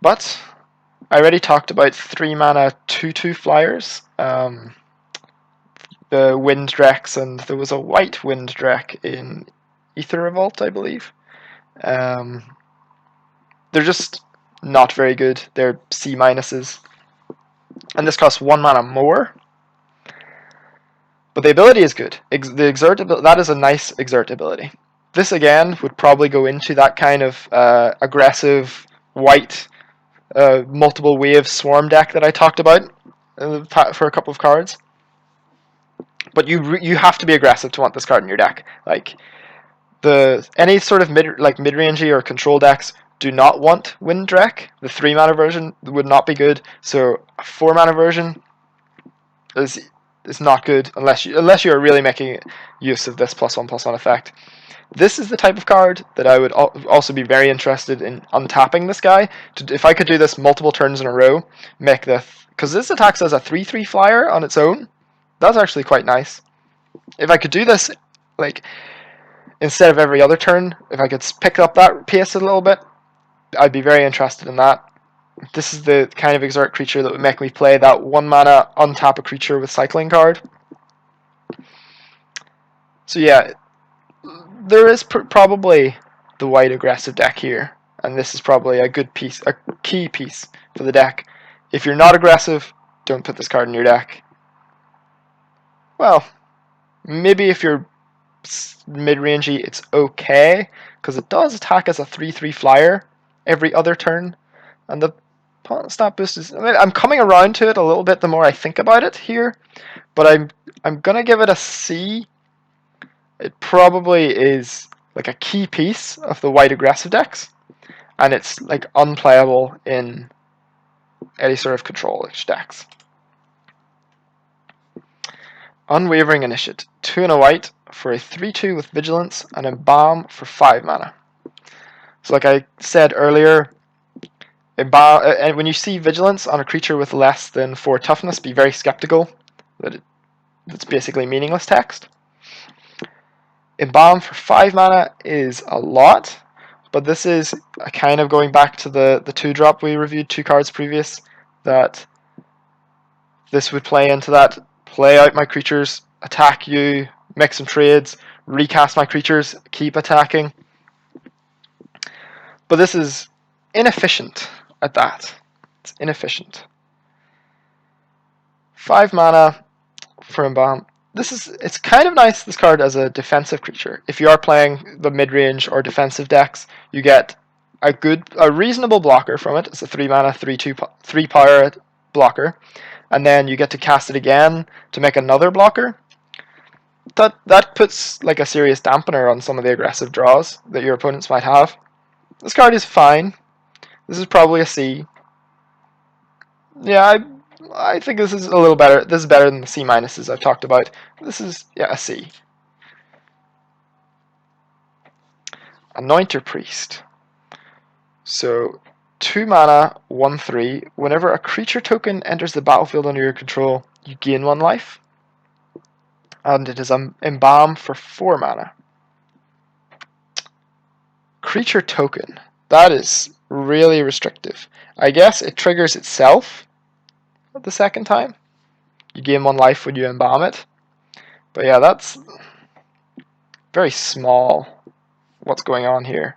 But I already talked about 3-mana 2/2 flyers. The Wind Drex, and there was a white Wind Drek in Aether Revolt, I believe. They're just not very good. They're C-. And this costs 1 mana more. But the ability is good. The exert that is a nice exert ability. This again would probably go into that kind of aggressive white multiple wave swarm deck that I talked about for a couple of cards. But you have to be aggressive to want this card in your deck. Like any sort of mid-rangey or control decks do not want Wind Drek. The 3-mana version would not be good. So a 4-mana version is not good unless you are really making use of this +1/+1 effect. This is the type of card that I would also be very interested in untapping this guy. If I could do this multiple turns in a row, because this attacks as a 3/3 flyer on its own. That's actually quite nice. If I could do this, instead of every other turn, if I could pick up that pace a little bit, I'd be very interested in that. This is the kind of exert creature that would make me play that 1-mana untap a creature with cycling card. So yeah, there is probably the white aggressive deck here, and this is probably a key piece for the deck. If you're not aggressive, don't put this card in your deck. Well, maybe if you're mid-rangey, it's okay, because it does attack as a 3/3 flyer every other turn, and the stat boost is. I'm coming around to it a little bit the more I think about it here, but I'm gonna give it a C. It probably is like a key piece of the white aggressive decks, and it's unplayable in any sort of control-ish decks. Unwavering Initiate, 2 and a white for a 3/2 with Vigilance and Embalm for 5 mana. So like I said earlier, and when you see Vigilance on a creature with less than 4 toughness, be very skeptical that it's basically meaningless text. Embalm for 5 mana is a lot, but this is a kind of going back to the 2-drop we reviewed 2 cards previous, that this would play into that. Play out my creatures, attack you, make some trades, recast my creatures, keep attacking. But this is inefficient at that. It's inefficient. 5 mana for Embalm. It's kind of nice, this card, as a defensive creature. If you are playing the mid-range or defensive decks, you get a reasonable blocker from it. It's a 3 mana, 3 power blocker. And then you get to cast it again to make another blocker. That puts like a serious dampener on some of the aggressive draws that your opponents might have. This card is fine. This is probably a C. Yeah, I think this is a little better. This is better than the C minuses I've talked about. This is, yeah, a C. Anointer Priest. So 2 mana, 1/3. Whenever a creature token enters the battlefield under your control, you gain 1 life. And it is Embalm for 4 mana. Creature token. That is really restrictive. I guess it triggers itself the second time. You gain 1 life when you embalm it. But yeah, that's very small what's going on here.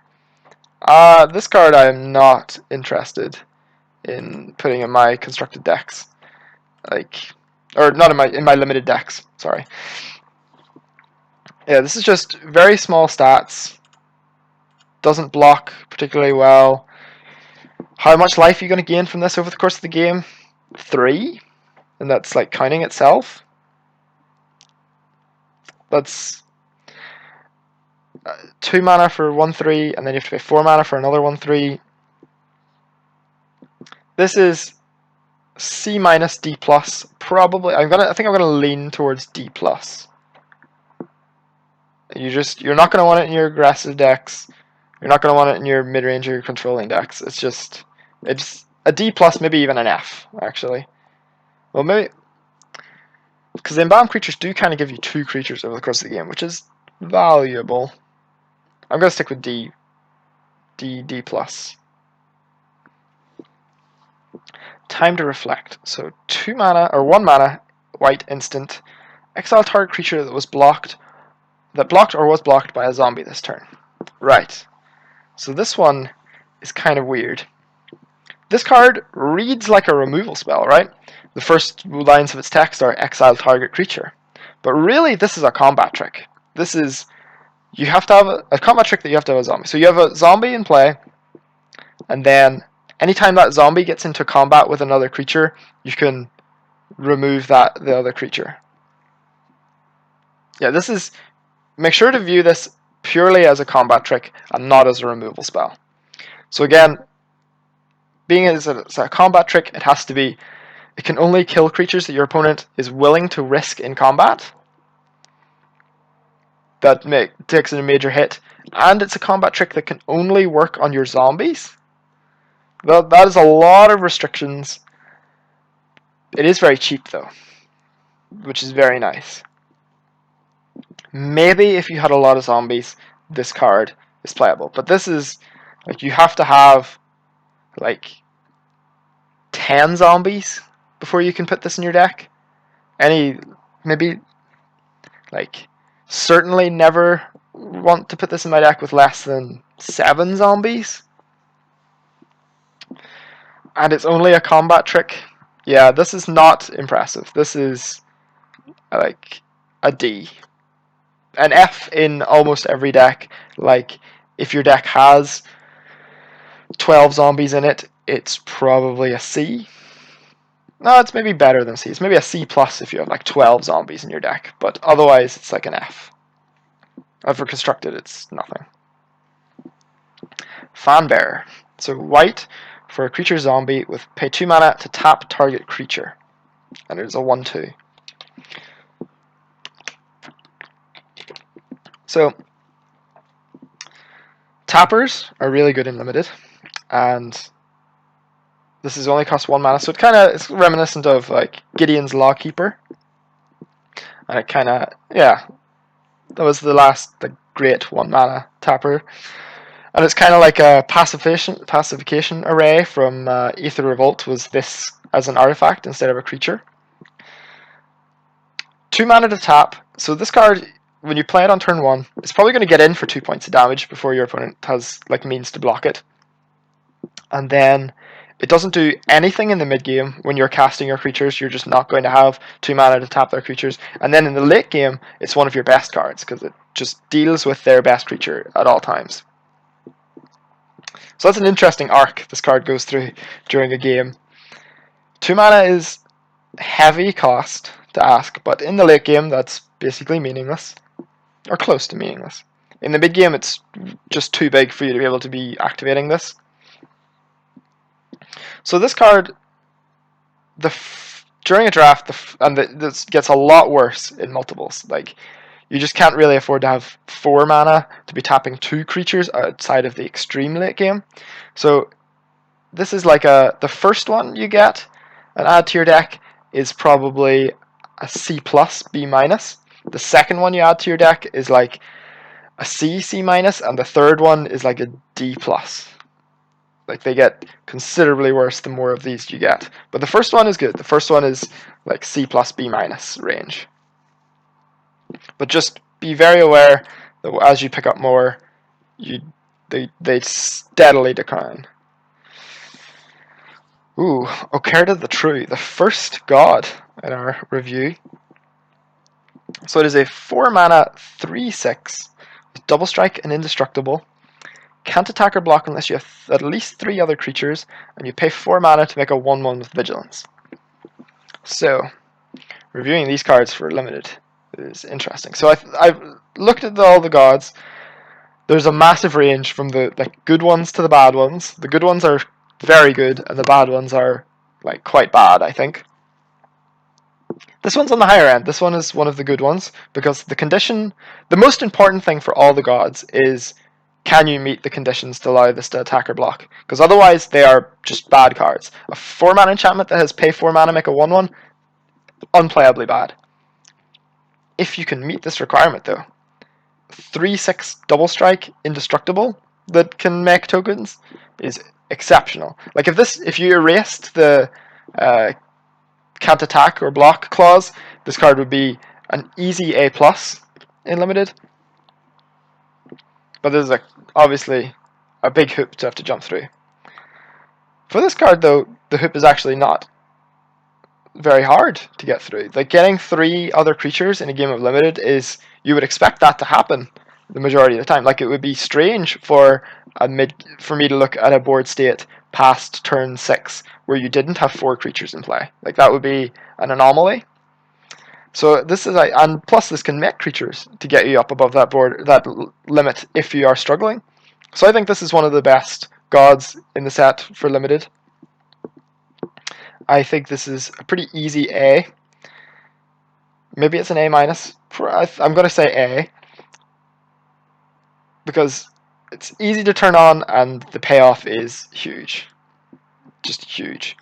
This card I am not interested in putting in my constructed decks. Or not in my limited decks, sorry. Yeah, this is just very small stats. Doesn't block particularly well. How much life are you going to gain from this over the course of the game? 3? And that's like counting itself. That's 2 mana for 1/3, and then you have to pay 4 mana for another 1/3. This is C minus D plus. Probably I think I'm gonna lean towards D plus. You're not gonna want it in your aggressive decks. You're not gonna want it in your mid range or your controlling decks. It's a D plus, maybe even an F actually. Well, maybe because the embalmed creatures do kind of give you 2 creatures over the course of the game, which is valuable. I'm gonna stick with D plus. Time to Reflect. So 2 mana or 1 mana, white instant. Exile target creature that blocked or was blocked by a zombie this turn. Right. So this one is kind of weird. This card reads like a removal spell, right? The first lines of its text are exile target creature. But really, this is a combat trick. You have to have a combat trick that you have to have a zombie. So you have a zombie in play, and then anytime that zombie gets into combat with another creature, you can remove the other creature. Yeah, make sure to view this purely as a combat trick and not as a removal spell. So again, being as it's a combat trick, it can only kill creatures that your opponent is willing to risk in combat. That takes a major hit, and it's a combat trick that can only work on your zombies. That is a lot of restrictions. It is very cheap though, which is very nice. Maybe if you had a lot of zombies, this card is playable. But this is you have to have 10 zombies before you can put this in your deck. Certainly never want to put this in my deck with less than 7 zombies. And it's only a combat trick. Yeah, this is not impressive. This is a D. An F in almost every deck. If your deck has 12 zombies in it, it's probably a C. No, it's maybe better than C. It's maybe a C plus if you have 12 zombies in your deck, but otherwise it's like an F. For constructed, it's nothing. Fanbearer. So white for a creature zombie with pay 2 mana to tap target creature. And it is a 1/2. So tappers are really good in limited, and this is only cost 1 mana, so it's reminiscent of Gideon's Lawkeeper. And it that was the great 1 mana tapper. And it's kind of like a pacification array from Aether Revolt was this as an artifact instead of a creature. 2 mana to tap. So this card, when you play it on turn 1, it's probably going to get in for 2 points of damage before your opponent has means to block it. And then It doesn't do anything in the mid game when you're casting your creatures. You're just not going to have 2 mana to tap their creatures. And then in the late game, it's one of your best cards because it just deals with their best creature at all times. So that's an interesting arc this card goes through during a game. 2 mana is heavy cost to ask, but in the late game, that's basically meaningless, or close to meaningless. In the mid game, it's just too big for you to be able to be activating this. So this card, during a draft, this gets a lot worse in multiples. Like, you just can't really afford to have 4 mana to be tapping 2 creatures outside of the extreme late game. So this is like the first one you get and add to your deck is probably a C+, B-. The second one you add to your deck is like a C, C-, and the third one is like a D+. Like, they get considerably worse the more of these you get. But the first one is good. The first one is like C+, B- range. But just be very aware that as you pick up more, they steadily decline. Ooh, Okerta the True, the first god in our review. So it is a 4 mana 3/6 with double strike and indestructible. Can't attack or block unless you have at least 3 other creatures, and you pay 4 mana to make a 1/1 with vigilance. So, reviewing these cards for limited is interesting. So I've looked at all the gods. There's a massive range from the good ones to the bad ones. The good ones are very good, and the bad ones are like quite bad, I think. This one's on the higher end. This one is one of the good ones because the most important thing for all the gods is, can you meet the conditions to allow this to attack or block? Because otherwise they are just bad cards. A 4 mana enchantment that has pay 4 mana, make a 1/1, unplayably bad. If you can meet this requirement though, 3/6 double strike indestructible that can make tokens is exceptional. Like, if you erased the can't attack or block clause, this card would be an easy A+ in limited. But there's obviously a big hoop to have to jump through. For this card though, the hoop is actually not very hard to get through. Like, getting 3 other creatures in a game of limited is, you would expect that to happen the majority of the time. Like, it would be strange for me to look at a board state past turn 6 where you didn't have 4 creatures in play. Like, that would be an anomaly. So this is and plus this can make creatures to get you up above that limit if you are struggling. So I think this is one of the best gods in the set for limited. I think this is a pretty easy A. Maybe it's an A-. I'm going to say A because it's easy to turn on and the payoff is huge. Just huge.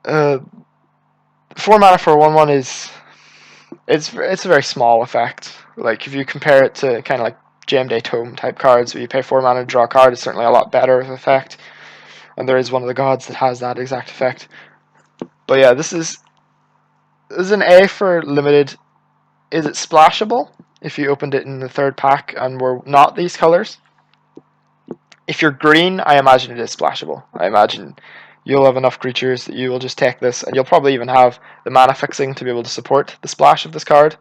4 mana for a 1/1 it's a very small effect. Like, if you compare it to kind of like Jam Day Tome type cards where you pay 4 mana to draw a card, it's certainly a lot better of effect. And there is one of the gods that has that exact effect. But yeah, this is an A for limited. Is it splashable if you opened it in the 3rd pack and were not these colors? If you're green, I imagine it is splashable. I imagine you'll have enough creatures that you will just take this, and you'll probably even have the mana fixing to be able to support the splash of this card.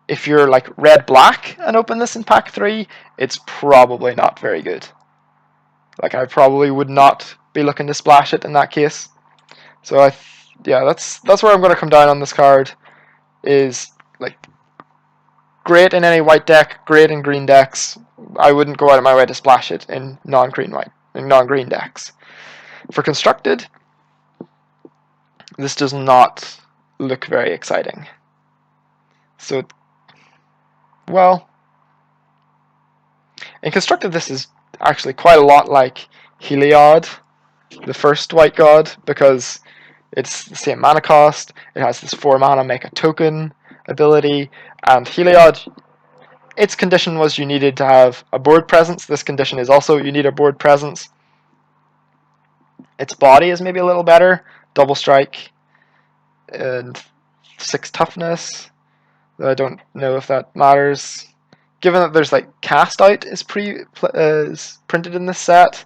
If you're like red-black and open this in pack 3, it's probably not very good. Like, I probably would not be looking to splash it in that case. So yeah, that's where I'm going to come down on this card. Is like, great in any white deck, great in green decks. I wouldn't go out of my way to splash it in non-green decks. For constructed, this does not look very exciting. So, well, in constructed, this is actually quite a lot like Heliod, the first white god, because it's the same mana cost. It has this 4 mana make a token ability, and Heliod, its condition was you needed to have a board presence. This condition is also you need a board presence. Its body is maybe a little better, double strike and 6 toughness. I don't know if that matters. given that there's like cast out is printed in this set,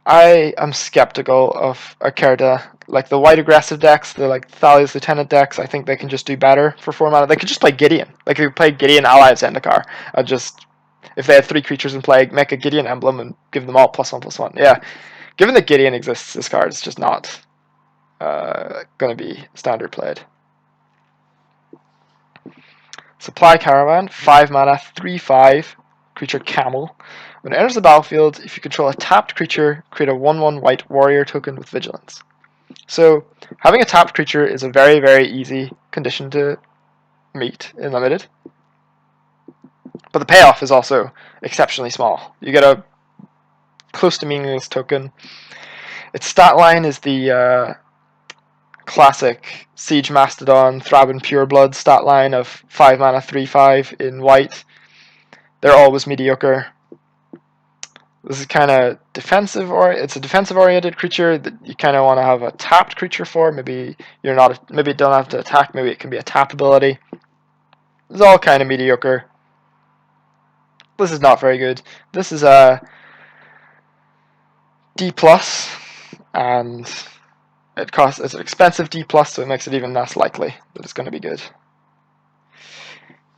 I am skeptical of a card. Like the white aggressive decks, the like Thalia's Lieutenant decks, I think they can just do better for 4 mana. They could just play Gideon. Like if you play Gideon Ally of Zendikar, just if they had 3 creatures in play, make a Gideon emblem and give them all +1/+1. Yeah, given that Gideon exists, this card is just not going to be standard played. Supply Caravan, 5 mana, 3/5, creature Camel. When it enters the battlefield, if you control a tapped creature, create a 1/1 white warrior token with vigilance. So, having a tapped creature is a very, very easy condition to meet in Limited. But the payoff is also exceptionally small. You get a close to meaningless token. Its stat line is the classic Siege Mastodon, Thraben Pureblood stat line of 5 mana, 3/5 in white. They're always mediocre. This is kind of defensive, or it's a defensive-oriented creature that you kind of want to have a tapped creature for. Maybe maybe it don't have to attack. Maybe it can be a tap ability. It's all kind of mediocre. This is not very good. This is a D plus, and it's an expensive D plus, so it makes it even less likely that it's going to be good.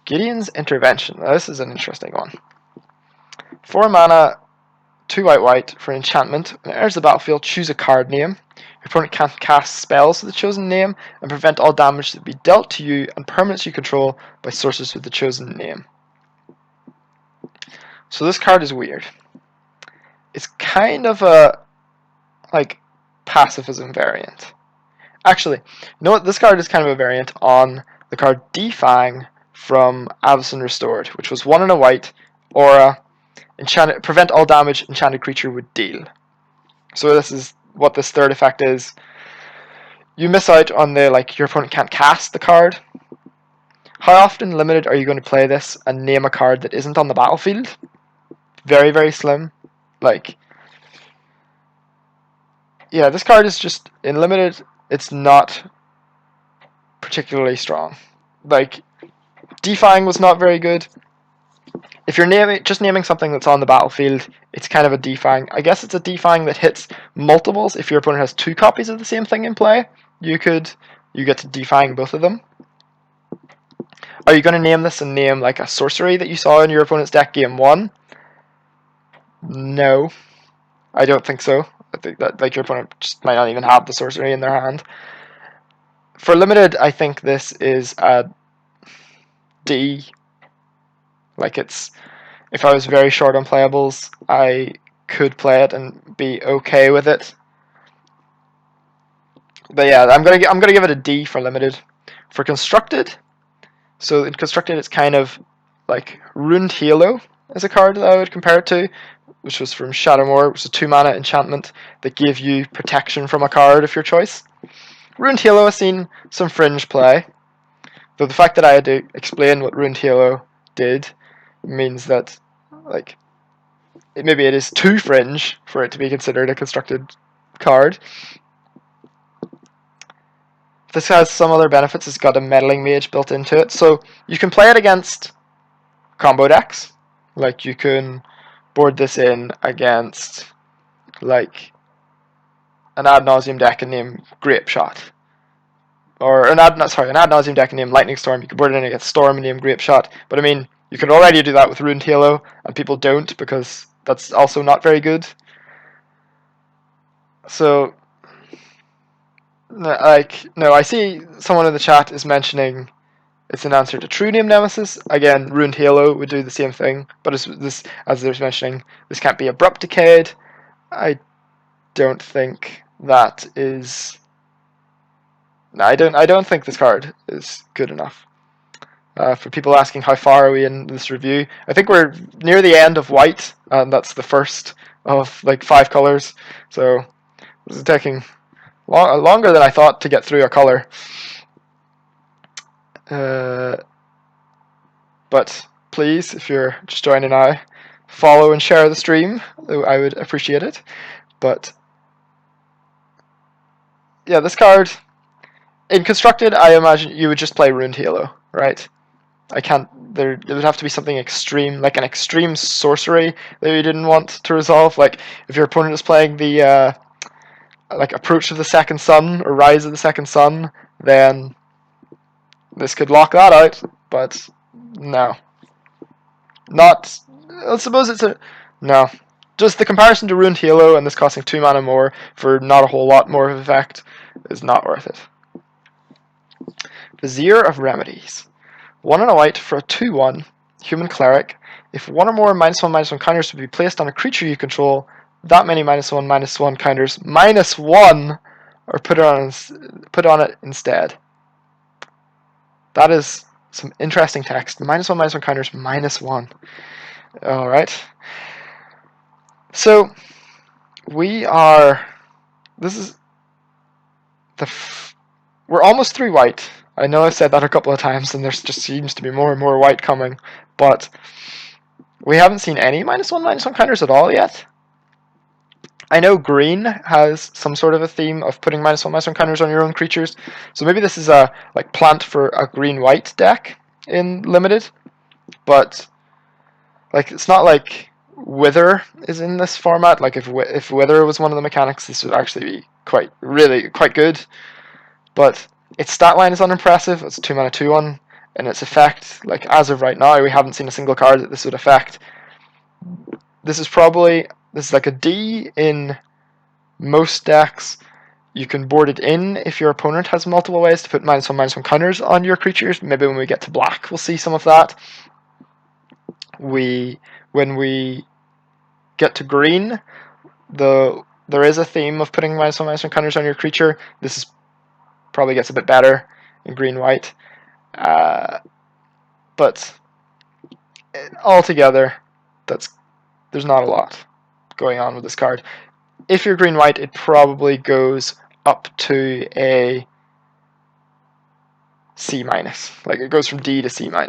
Gideon's Intervention. Now, this is an interesting one. 4 mana, 2 white for an enchantment. When it enters the battlefield, choose a card name. Your opponent can't cast spells with the chosen name and prevent all damage to be dealt to you and permanents you control by sources with the chosen name. So this card is weird. It's kind of a like pacifism variant. Actually, you know what? This card is kind of a variant on the card Defang from Avacyn Restored, which was 1 and a white, aura, prevent all damage enchanted creature would deal. So this is what this third effect is. You miss out on the your opponent can't cast the card. How often Limited are you going to play this and name a card that isn't on the battlefield? Very, very slim. Yeah, this card is just in Limited. It's not particularly strong. Defying was not very good. If you're naming something that's on the battlefield, it's kind of a Defying. I guess it's a Defying that hits multiples. If your opponent has 2 copies of the same thing in play, you get to Defying both of them. Are you going to name this and name a sorcery that you saw in your opponent's deck game 1? No, I don't think so. I think that your opponent just might not even have the sorcery in their hand. For Limited, I think this is a D. If I was very short on playables, I could play it and be okay with it. But yeah, I'm gonna give it a D for Limited. For Constructed, so in Constructed it's kind of like Ruined Halo is a card that I would compare it to, which was from Shadowmoor, which is a 2 mana enchantment that gave you protection from a card of your choice. Ruined Halo has seen some fringe play, though the fact that I had to explain what Ruined Halo did means that maybe it is too fringe for it to be considered a constructed card. This has some other benefits. It's got a Meddling Mage built into it, so you can play it against combo decks. You can board this in against an ad nauseum deck and name Grape Shot, or an ad nauseum deck and name Lightning Storm. You can board it in against Storm and name Grape Shot. But I mean, you can already do that with Ruined Halo, and people don't because that's also not very good. So, no, I see someone in the chat is mentioning it's an answer to True Name Nemesis. Again, Ruined Halo would do the same thing, but as they're mentioning, this can't be Abrupt Decayed. I don't think that is. No, I don't think this card is good enough. For people asking how far are we in this review, I think we're near the end of white, and that's the first of 5 colors. So this is taking longer than I thought to get through a color. But please, if you're just joining now, follow and share the stream. I would appreciate it. But yeah, this card in Constructed, I imagine you would just play Ruined Halo, right? I can't. There would have to be something extreme, like an extreme sorcery that you didn't want to resolve. Like if your opponent is playing the like Approach of the Second Sun or Rise of the Second Sun, then this could lock that out. But no, not. I suppose it's a no. Just the comparison to Ruined Halo and this costing 2 mana more for not a whole lot more of effect is not worth it. Vizier of Remedies. 1 and a white for a 2/1 human cleric. If one or more -1/-1 counters would be placed on a creature you control, that many -1/-1 counters -1 are put on it instead. That is some interesting text. -1/-1 counters -1. All right. So we are. This is the. We're almost 3 white. I know I've said that a couple of times, and there just seems to be more and more white coming, but we haven't seen any -1/-1 counters at all yet. I know green has some sort of a theme of putting -1/-1 counters on your own creatures, so maybe this is a like plant for a green-white deck in Limited, but like it's not like Wither is in this format. Like if Wither was one of the mechanics, this would actually be quite good, but its stat line is unimpressive. It's a 2 mana 2/1, and its effect, like as of right now, we haven't seen a single card that this would affect. This is like a D in most decks. You can board it in if your opponent has multiple ways to put -1/-1 counters on your creatures. Maybe when we get to black, we'll see some of that. When we get to green, there is a theme of putting -1/-1 counters on your creature. This is probably gets a bit better in green-white, but altogether, there's not a lot going on with this card. If you're green-white, it probably goes up to a C-. Like it goes from D to C-. Now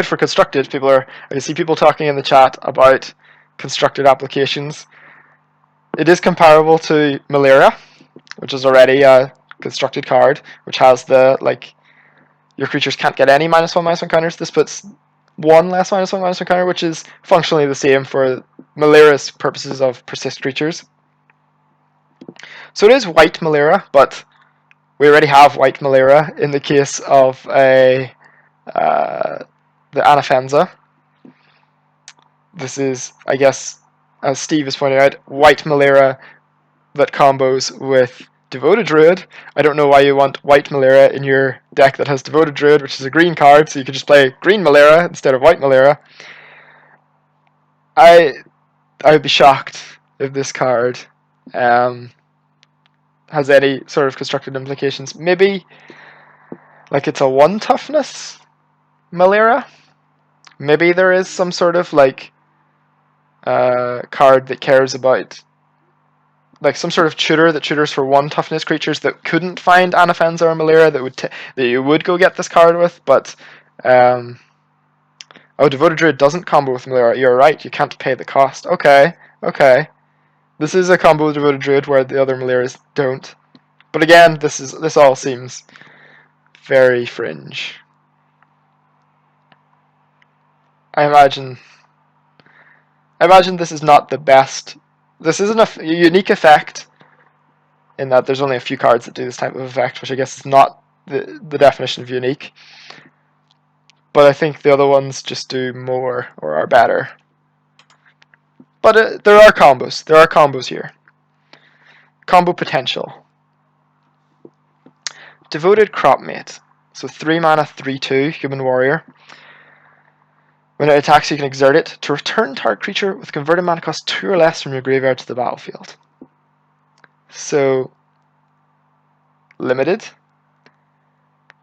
for constructed, I can see people talking in the chat about constructed applications. It is comparable to Malaria, which is already a constructed card, which has the like your creatures can't get any -1/-1 counters. This puts one less -1/-1 counter, which is functionally the same for Malaria's purposes of persist creatures. So it is white Malaria, but we already have white Malaria in the case of the Anafenza. This is, I guess, as Steve has pointed out, white Malaria that combos with Devoted Druid. I don't know why you want white Malaria in your deck that has Devoted Druid, which is a green card, so you could just play green Malaria instead of white Malaria. I would be shocked if this card has any sort of constructed implications. Maybe like it's a 1 toughness Malaria. Maybe there is some sort of like card that cares about like some sort of tutor that tutors for 1 toughness creatures that couldn't find Anafenza or Malaria that you would go get this card with, but Devoted Druid doesn't combo with Malaria. You're right, you can't pay the cost. Okay. This is a combo with Devoted Druid where the other Malarias don't. But again, this all seems very fringe. I imagine this is not the best. This isn't a unique effect in that there's only a few cards that do this type of effect, which I guess is not the definition of unique. But I think the other ones just do more or are better. But there are combos. There are combos here. Combo potential. Devoted Cropmate. So 3 mana, 3/2, Human Warrior. When it attacks, you can exert it to return target creature with converted mana cost 2 or less from your graveyard to the battlefield. So, limited.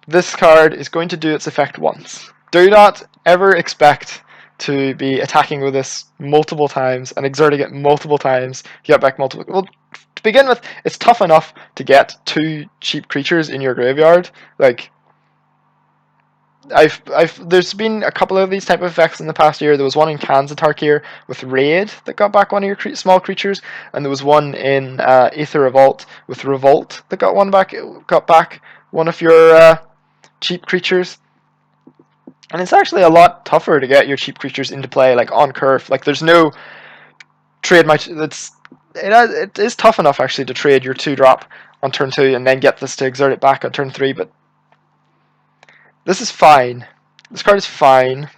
This card is going to do its effect once. Do not ever expect to be attacking with this multiple times and exerting it multiple times to get back multiple. Well, to begin with, it's tough enough to get 2 cheap creatures in your graveyard. Like, there's been a couple of these type of effects in the past year. There was one in Kanzatarkir with Raid that got back one of your small creatures, and there was one in Aether Revolt with Revolt that got back one of your cheap creatures. And it's actually a lot tougher to get your cheap creatures into play, like on curve. Like there's no trade my. It is tough enough actually to trade your 2-drop on turn 2 and then get this to exert it back on turn 3, but this is fine. This card is fine.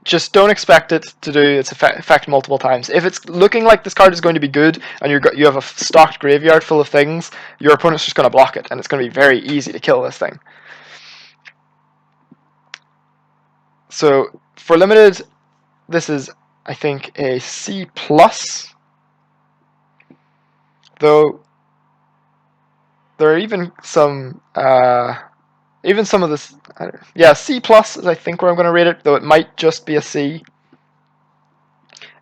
Just don't expect it to do its effect multiple times. If it's looking like this card is going to be good and you have a stocked graveyard full of things, your opponent's just going to block it, and it's going to be very easy to kill this thing. So for limited, this is, I think, a C+, though there are even some of this, yeah, C+ is I think where I'm going to rate it, though it might just be a C.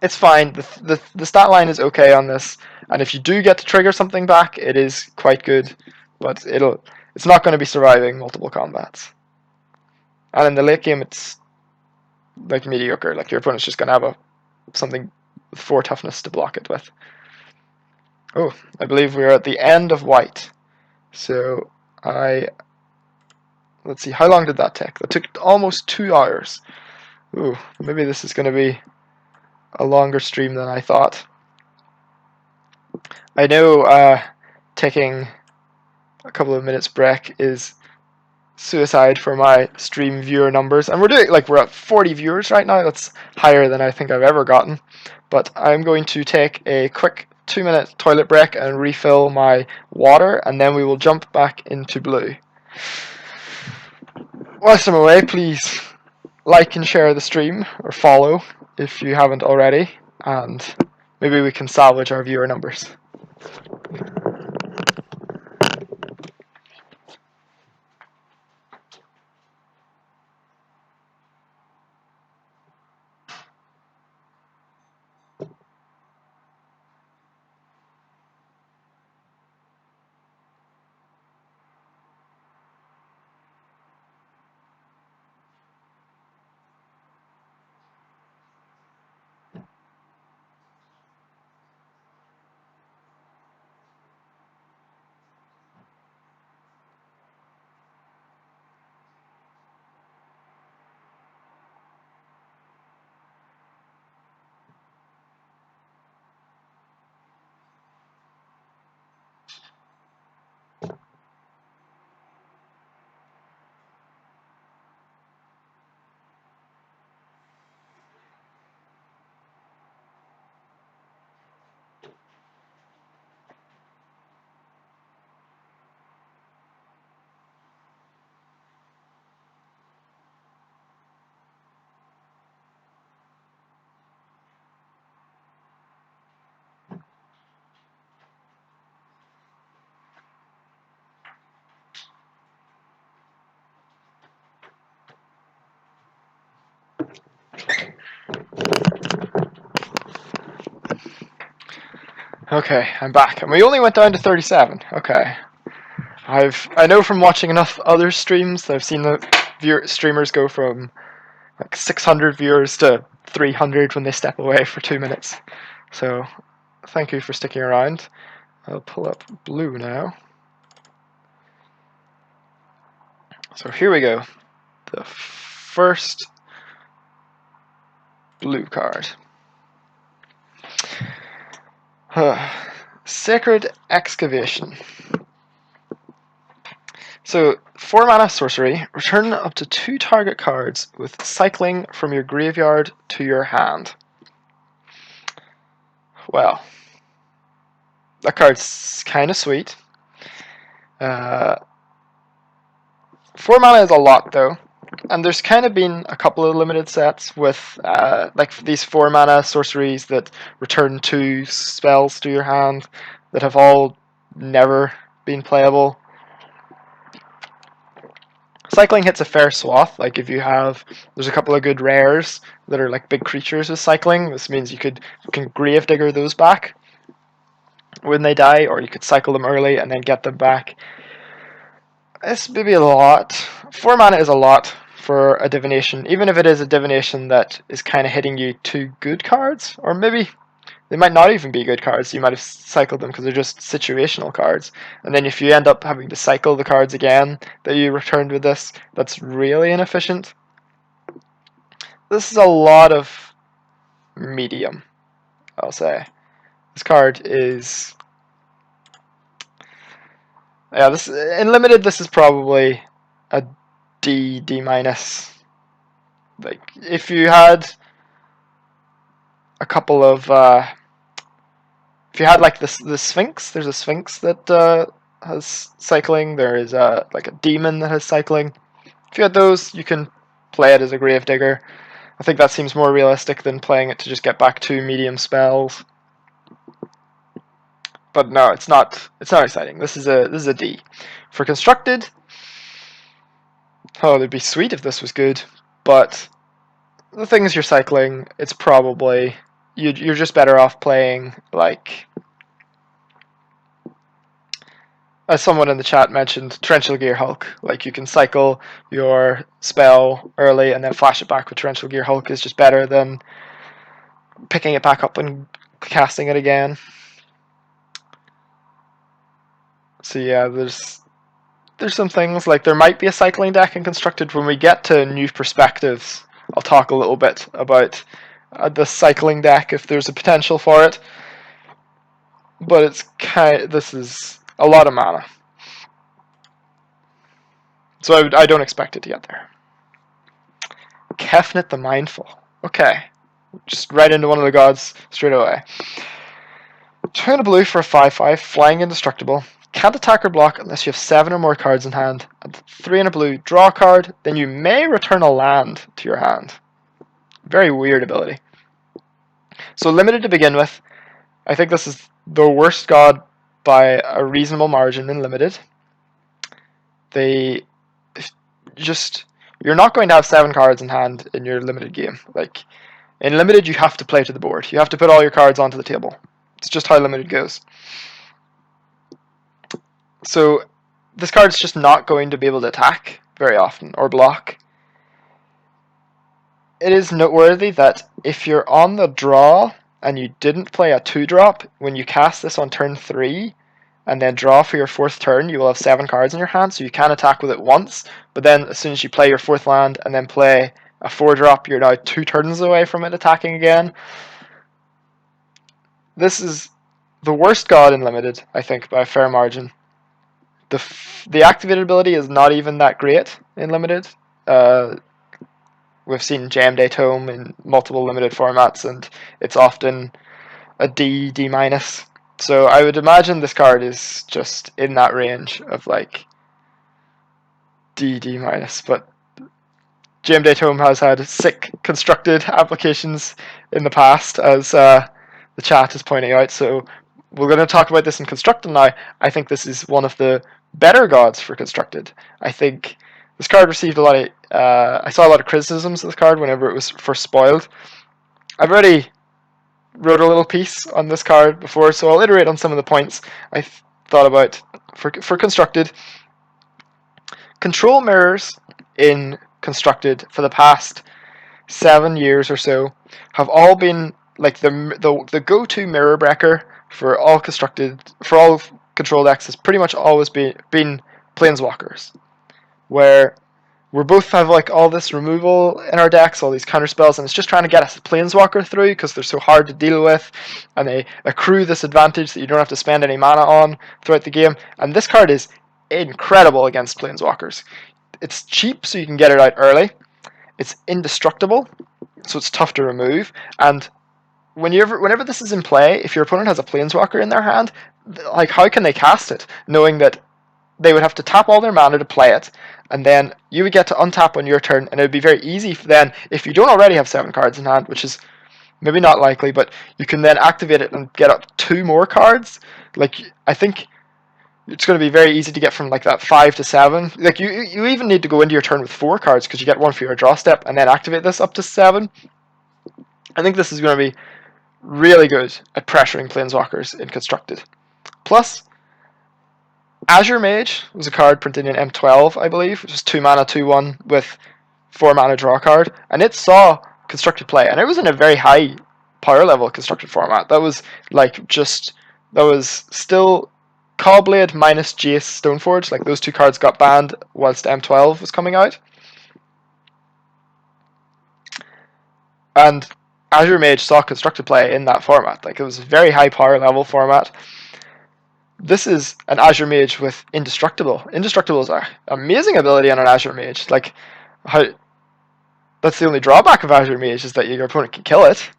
It's fine. The stat line is okay on this, and if you do get to trigger something back, it is quite good, but it's not going to be surviving multiple combats. And in the late game, it's like mediocre. Like your opponent's just going to have something with 4 toughness to block it with. Oh, I believe we're at the end of white. So let's see, how long did that take? That took almost 2 hours. Ooh, maybe this is going to be a longer stream than I thought. I know taking a couple of minutes break is suicide for my stream viewer numbers, and we're at 40 viewers right now. That's higher than I think I've ever gotten. But I'm going to take a quick 2-minute toilet break and refill my water, and then we will jump back into blue. Whilst I'm away, please like and share the stream, or follow if you haven't already, and maybe we can salvage our viewer numbers. Okay, I'm back, and we only went down to 37. Okay, I know from watching enough other streams that I've seen the streamers go from like 600 viewers to 300 when they step away for 2 minutes. So thank you for sticking around. I'll pull up blue now. So here we go. The first blue card. Sacred Excavation. So 4 mana sorcery, return up to 2 target cards with cycling from your graveyard to your hand. Well, that card's kind of sweet. 4 mana is a lot though, and there's kind of been a couple of limited sets with like these 4 mana sorceries that return 2 spells to your hand that have all never been playable. Cycling hits a fair swath. Like if there's a couple of good rares that are like big creatures with cycling. This means you can Gravedigger those back when they die, or you could cycle them early and then get them back. It's maybe a lot. 4 mana is a lot for a divination, even if it is a divination that is kind of hitting you 2 good cards, or maybe They might not even be good cards. You might have cycled them because they're just situational cards. And then if you end up having to cycle the cards again that you returned with this, that's really inefficient. This is a lot of medium, I'll say. This card is... Yeah, this in limited, this is probably a D, D minus. Like, if you had a couple of... if you had like the Sphinx, there's a Sphinx that has cycling. There is like a demon that has cycling. If you had those, you can play it as a Gravedigger. I think that seems more realistic than playing it to just get back 2 medium spells. But no, it's not. It's not exciting. This is a D. For constructed, oh, it'd be sweet if this was good. But the things you're cycling, it's probably you're just better off playing like, as someone in the chat mentioned, Torrential Gear Hulk. Like, you can cycle your spell early and then flash it back with Torrential Gear Hulk is just better than picking it back up and casting it again. So yeah, there's some things, like there might be a cycling deck in Constructed. When we get to new perspectives, I'll talk a little bit about the cycling deck if there's a potential for it. But it's this is a lot of mana. So I don't expect it to get there. Kefnet the Mindful. Okay. Just right into one of the gods straight away. 2 and a blue for a 5/5, flying indestructible. Can't attack or block unless you have 7 or more cards in hand. And 3 and a blue, draw a card, then you may return a land to your hand. Very weird ability. So limited to begin with. I think this is the worst god by a reasonable margin in limited. You're not going to have 7 cards in hand in your limited game. Like, in limited, you have to play to the board. You have to put all your cards onto the table. It's just how limited goes. So this card's just not going to be able to attack very often or block. It is noteworthy that if you're on the draw and you didn't play a 2-drop, when you cast this on turn 3 and then draw for your 4th turn, you will have 7 cards in your hand, so you can attack with it once, but then as soon as you play your 4th land and then play a 4-drop, you're now 2 turns away from it attacking again. This is the worst god in limited, I think, by a fair margin. The activated ability is not even that great in limited. We've seen Jam Day Tome in multiple limited formats, and it's often a D, D minus. So I would imagine this card is just in that range of like D, D minus. But Jam Day Tome has had sick constructed applications in the past, as the chat is pointing out. So we're going to talk about this in Constructed now. I think this is one of the better gods for Constructed. I think this card received a lot of... I saw a lot of criticisms of this card whenever it was first spoiled. I've already wrote a little piece on this card before, so I'll iterate on some of the points I thought about for Constructed. Control mirrors in Constructed for the past 7 years or so have all been like the go-to mirror breaker for all control decks has pretty much always been Planeswalkers, where we both have like all this removal in our decks, all these counter spells, and it's just trying to get a Planeswalker through because they're so hard to deal with, and they accrue this advantage that you don't have to spend any mana on throughout the game. And this card is incredible against Planeswalkers. It's cheap, so you can get it out early. It's indestructible, so it's tough to remove. And whenever this is in play, if your opponent has a Planeswalker in their hand, like, how can they cast it, knowing that they would have to tap all their mana to play it, and then you would get to untap on your turn, and it would be very easy then, if you don't already have 7 cards in hand, which is maybe not likely, but you can then activate it and get up 2 more cards. Like, I think it's going to be very easy to get from like that 5 to 7. Like, you even need to go into your turn with 4 cards because you get 1 for your draw step, and then activate this up to 7. I think this is going to be really good at pressuring Planeswalkers in Constructed. Plus, Azure Mage was a card printed in M12, I believe, which is 2 mana, 2/1 with 4 mana draw card, and it saw Constructed play, and it was in a very high power level constructed format. That was like just that was still Callblade minus Jace Stoneforge. Like those two cards got banned whilst M12 was coming out, and Azure Mage saw constructed play in that format. Like it was a very high power level format. This is an Azure Mage with Indestructible. Indestructible is an amazing ability on an Azure Mage. Like how that's the only drawback of Azure Mage is that your opponent can kill it.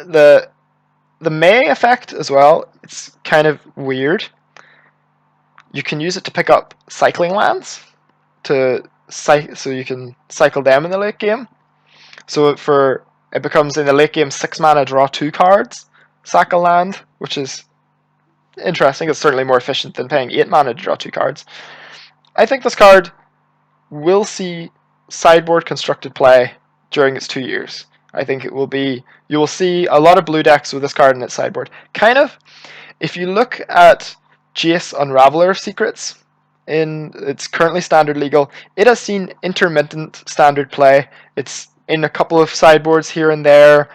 The May effect as well, it's kind of weird. You can use it to pick up cycling lands so you can cycle them in the late game. So it becomes in the late game 6 mana, draw 2 cards, sack a land, which is interesting. It's certainly more efficient than paying 8 mana to draw 2 cards. I think this card will see sideboard constructed play during its 2 years. I think you will see a lot of blue decks with this card in its sideboard. Kind of, if you look at Jace Unraveler Secrets, it's currently standard legal. It has seen intermittent standard play. It's in a couple of sideboards here and there,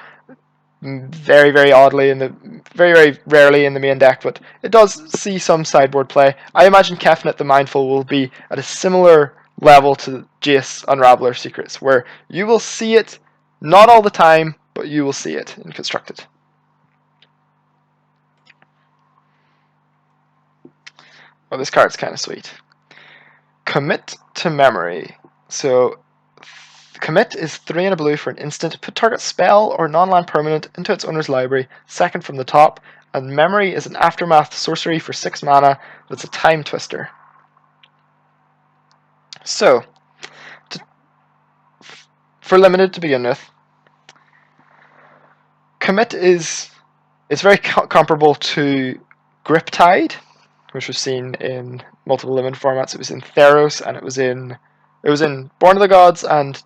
very, very oddly very, very rarely in the main deck, but it does see some sideboard play. I imagine Kefnet the Mindful will be at a similar level to Jace Unraveler Secrets, where you will see it not all the time, but you will see it in Constructed. Oh, this card's kind of sweet. Commit to Memory. So, commit is 3 and a blue for an instant. Put target spell or non-land permanent into its owner's library, second from the top. And Memory is an aftermath sorcery for 6 mana, but it's a time twister. So, for limited to begin with, commit is very comparable to Griptide, which was seen in multiple limited formats. It was in Theros, and it was in Born of the Gods and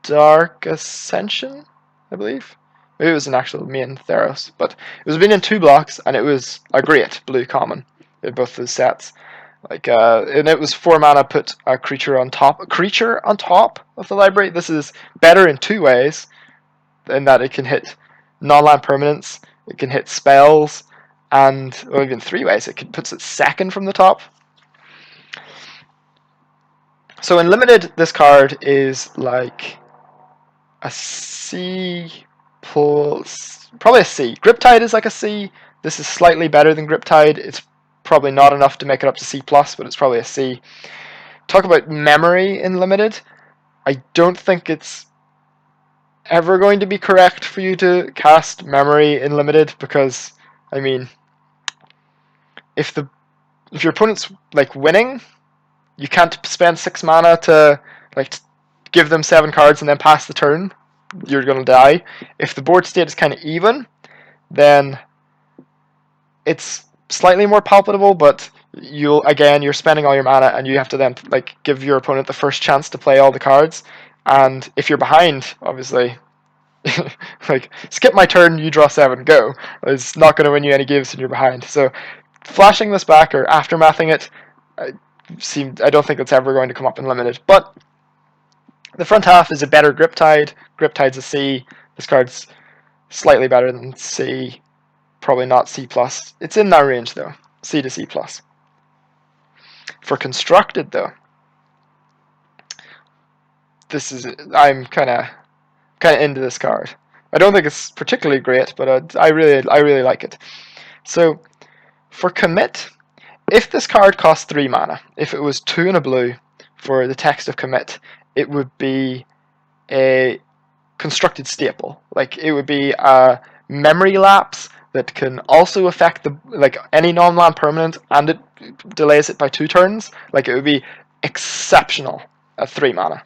Dark Ascension, I believe. Maybe it was an actual main Theros, but it was been in 2 blocks, and it was a great blue common in both those sets. And it was 4 mana, put a creature on top of the library. This is better in 2 ways, in that it can hit non-land permanents, it can hit spells, or even 3 ways. It puts it second from the top. So in limited, this card is like a C plus, probably a C. Griptide is like a C. This is slightly better than Griptide. It's probably not enough to make it up to C plus, but it's probably a C. Talk about memory in limited. I don't think it's ever going to be correct for you to cast memory in limited, because I mean, if your opponent's like winning, you can't spend 6 mana to like give them 7 cards and then pass the turn. You're gonna die. If the board state is kind of even, then it's slightly more palpable, but you're spending all your mana, and you have to then like give your opponent the first chance to play all the cards. And if you're behind, obviously, like skip my turn, you draw 7, go. It's not going to win you any games when you're behind. So flashing this back or aftermathing it, I don't think that's ever going to come up in limited. But the front half is a better Griptide. Griptide's a C. This card's slightly better than C. Probably not C+. It's in that range though. C to C+. For constructed though, I'm kind of into this card. I don't think it's particularly great, but I really like it. So for commit, if this card costs 3 mana, if it was 2 and a blue for the text of commit, it would be a constructed staple. Like it would be a memory lapse that can also affect any non-land permanent, and it delays it by 2 turns. Like it would be exceptional at 3 mana.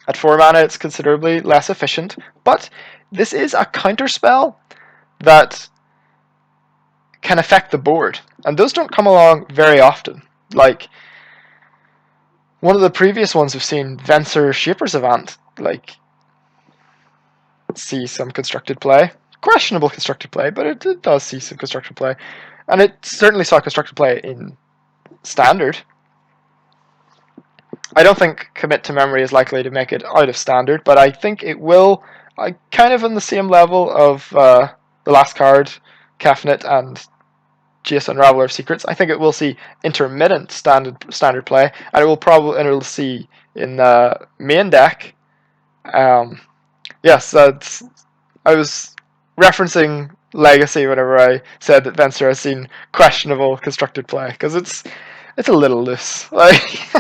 At 4 mana, it's considerably less efficient, but this is a counterspell that can affect the board, and those don't come along very often. Like one of the previous ones we've seen, Venser Shaper's Avant, like see some constructed play. Questionable constructed play, but it does see some constructed play. And it certainly saw constructed play in Standard. I don't think commit to memory is likely to make it out of standard, but I think it will. I kind of on the same level of the last card, Kefnet and GS Unraveler of Secrets. I think it will see intermittent standard play, and it will see in the main deck. Um, yes, I was referencing Legacy whenever I said that Venser has seen questionable constructed play because it's a little loose. Like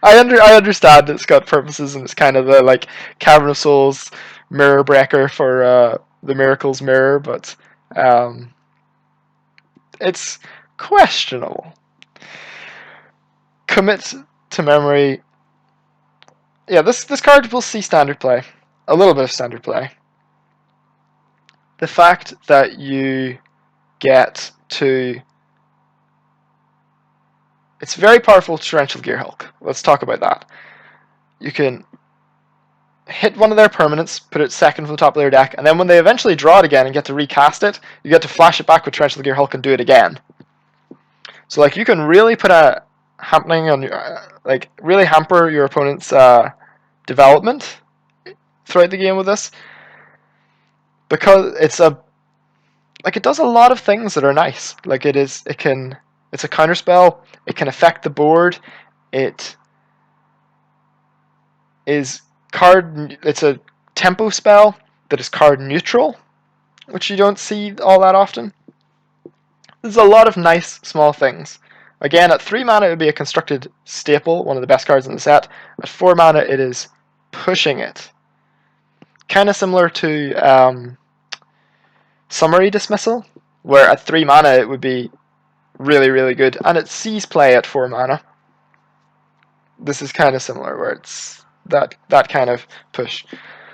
I understand it's got purposes and it's kind of the like Cavern of Souls mirror breaker for the Miracle's Mirror, but um, it's questionable. Commit to memory. Yeah, this card will see standard play, a little bit of standard play. The fact that you get to it's very powerful Torrential Gear Hulk. Let's talk about that. You can hit one of their permanents, put it second from the top of their deck, and then when they eventually draw it again and get to recast it, you get to flash it back with Torrential Gear Hulk and do it again. So like you can really put a happening on your really hamper your opponent's development throughout the game with this, because it's it does a lot of things that are nice. Like it's a counterspell. It can affect the board. It is it's a tempo spell that is card neutral, which you don't see all that often. There's a lot of nice small things. Again, at 3 mana it would be a constructed staple, one of the best cards in the set. At 4 mana it is pushing it. Kind of similar to Summary Dismissal, where at 3 mana it would be really, really good, and it sees play at 4 mana. This is kind of similar, where it's that kind of push.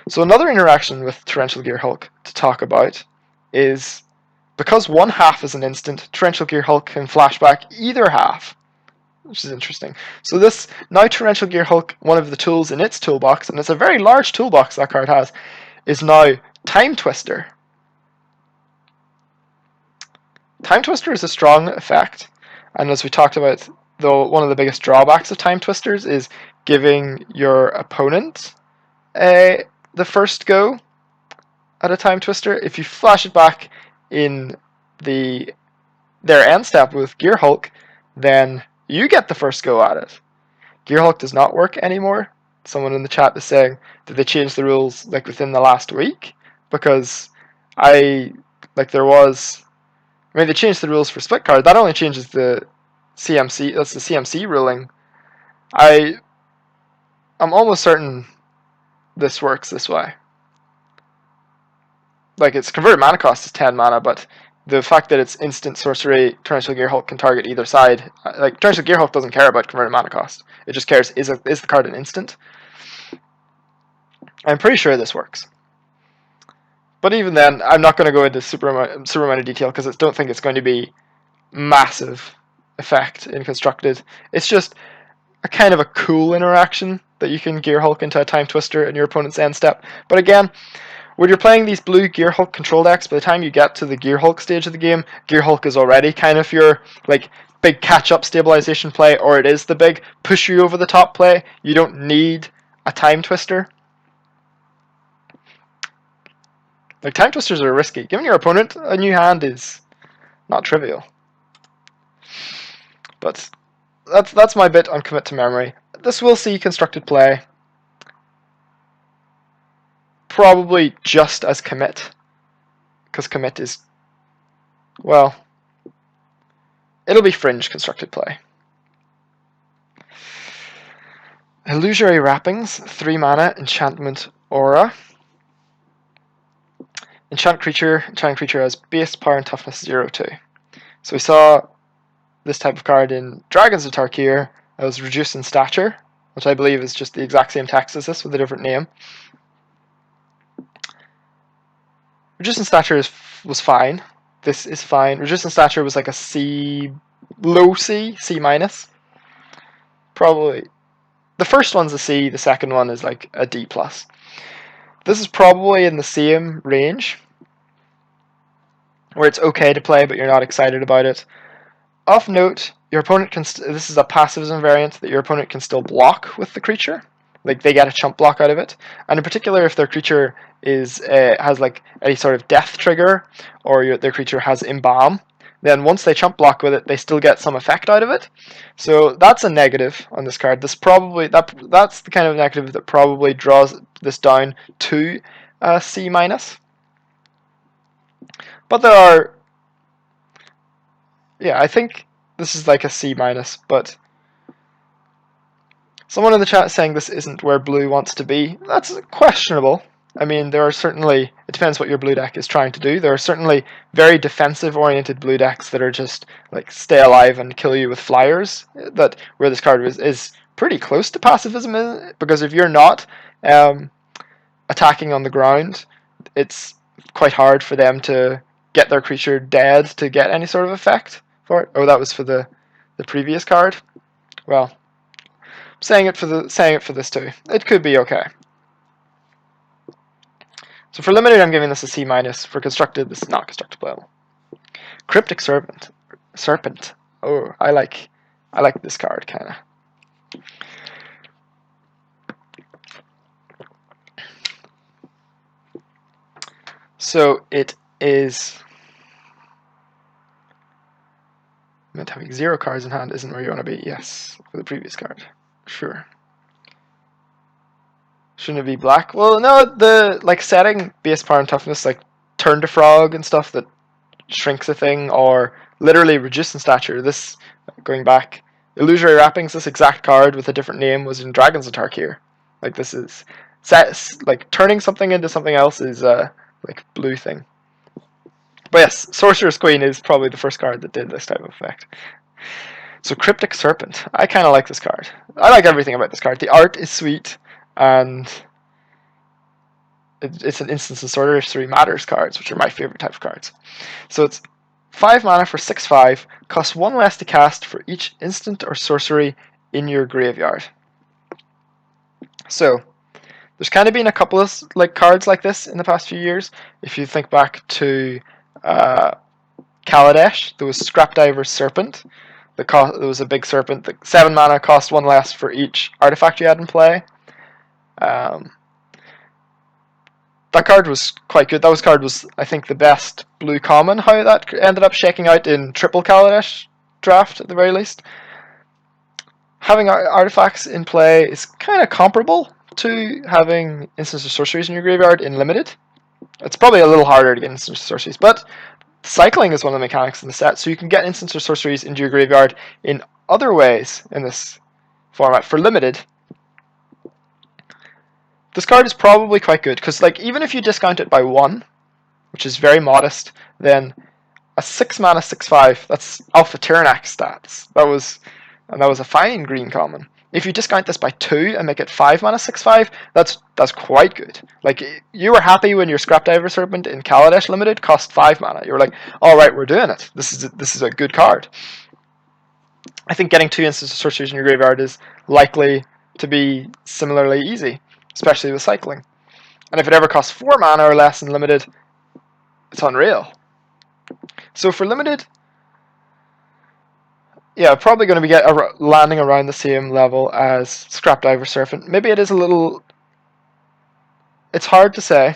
So another interaction with Torrential Gear Hulk to talk about is because one half is an instant, Torrential Gear Hulk can flashback either half, which is interesting. So this now Torrential Gear Hulk, one of the tools in its toolbox, and it's a very large toolbox that card has, is now Time Twister. Time Twister is a strong effect, and as we talked about, though, one of the biggest drawbacks of Time Twisters is giving your opponent the first go at a Time Twister. If you flash it back in their end step with Gear Hulk, then you get the first go at it. Gear Hulk does not work anymore. Someone in the chat is saying, did they change the rules like within the last week? Because they changed the rules for split card. That only changes the CMC. That's the CMC ruling. I'm almost certain this works this way. Like its converted mana cost is 10 mana, but the fact that it's instant sorcery, Torrential Gear Hulk can target either side. Like Torrential Gear Hulk doesn't care about converted mana cost. It just cares is the card an instant. I'm pretty sure this works. But even then, I'm not going to go into super amount of detail because I don't think it's going to be massive effect in constructed. It's just a kind of a cool interaction that you can Gear Hulk into a Time Twister in your opponent's end step. But again, when you're playing these blue Gear Hulk control decks, by the time you get to the Gear Hulk stage of the game, Gear Hulk is already kind of your big catch-up stabilization play, or it is the big push you over the top play. You don't need a Time Twister. Like Time Twisters are risky. Giving your opponent a new hand is not trivial. But that's my bit on commit to memory. This will see constructed play. Probably just as commit. Because commit is, well, it'll be fringe constructed play. Illusory Wrappings, 3 mana, enchantment aura. Enchanting creature has base, power, and toughness 0-2. So we saw this type of card in Dragons of Tarkir. It was reduced in stature, which I believe is just the exact same text as this with a different name. Reduced in stature was fine. This is fine. Reduced in stature was like a C, low C, C minus. Probably. The first one's a C, the second one is like a D+. This is probably in the same range, where it's okay to play, but you're not excited about it. Of note, your opponent can. This is a pacifism variant that your opponent can still block with the creature. Like they get a chump block out of it, and in particular, if their creature is has like any sort of death trigger, or their creature has embalm, then once they chump block with it, they still get some effect out of it. So that's a negative on this card. This probably that's the kind of negative that probably draws this down to C minus. But there are, yeah, I think this is like a C minus, but someone in the chat is saying this isn't where blue wants to be. That's questionable. I mean, there are certainly, it depends what your blue deck is trying to do. There are certainly very defensive-oriented blue decks that are just like stay alive and kill you with flyers. That where this card is pretty close to pacifism, because if you're not attacking on the ground, it's quite hard for them to get their creature dead to get any sort of effect for it. Oh, that was for the previous card. Well, saying it for this too. It could be okay. So for limited, I'm giving this a C minus. For constructed, this is not constructed playable. Cryptic Serpent. Oh, I like this card kind of. So it is meant having 0 cards in hand isn't where you want to be. Yes, for the previous card. Sure. Shouldn't it be black? Well, no, the like setting base power and toughness, like turn to frog and stuff that shrinks a thing, or literally reduce in stature. This, going back, illusory wrappings. This exact card with a different name was in Dragon's Attack here. Like this is like turning something into something else is like blue thing. But yes, Sorcerer's Queen is probably the first card that did this type of effect. So Cryptic Serpent. I kind of like this card. I like everything about this card. The art is sweet, and it's an Instance and Sorcery Matters cards, which are my favorite type of cards. So it's 5 mana for 6/5, costs 1 less to cast for each instant or sorcery in your graveyard. So there's kind of been a couple of like cards like this in the past few years. If you think back to Kaladesh, there was Scrapdiver's Serpent. There was a big serpent. The 7 mana cost 1 less for each artifact you had in play. That card was quite good. That card was, I think, the best blue common. How that ended up shaking out in triple Kaladesh draft at the very least. Having artifacts in play is kind of comparable to having instants or sorceries in your graveyard in limited. It's probably a little harder to get instants or sorceries, but cycling is one of the mechanics in the set, so you can get instants or sorceries into your graveyard in other ways in this format for limited. This card is probably quite good, because like even if you discount it by 1, which is very modest, then a 6 mana 6/5, that's Alpha Tyrannax stats. That was a fine green common. If you discount this by 2 and make it 5 mana 6/5, that's quite good. Like you were happy when your Scrapdiver Serpent in Kaladesh Limited cost 5 mana. You were like, all right, we're doing it. This is a good card. I think getting 2 instants of sorceries in your graveyard is likely to be similarly easy, especially with cycling. And if it ever costs 4 mana or less in limited, it's unreal. So for limited, yeah, probably going to be landing around the same level as Scrapdiver Serpent. Maybe it is a little. It's hard to say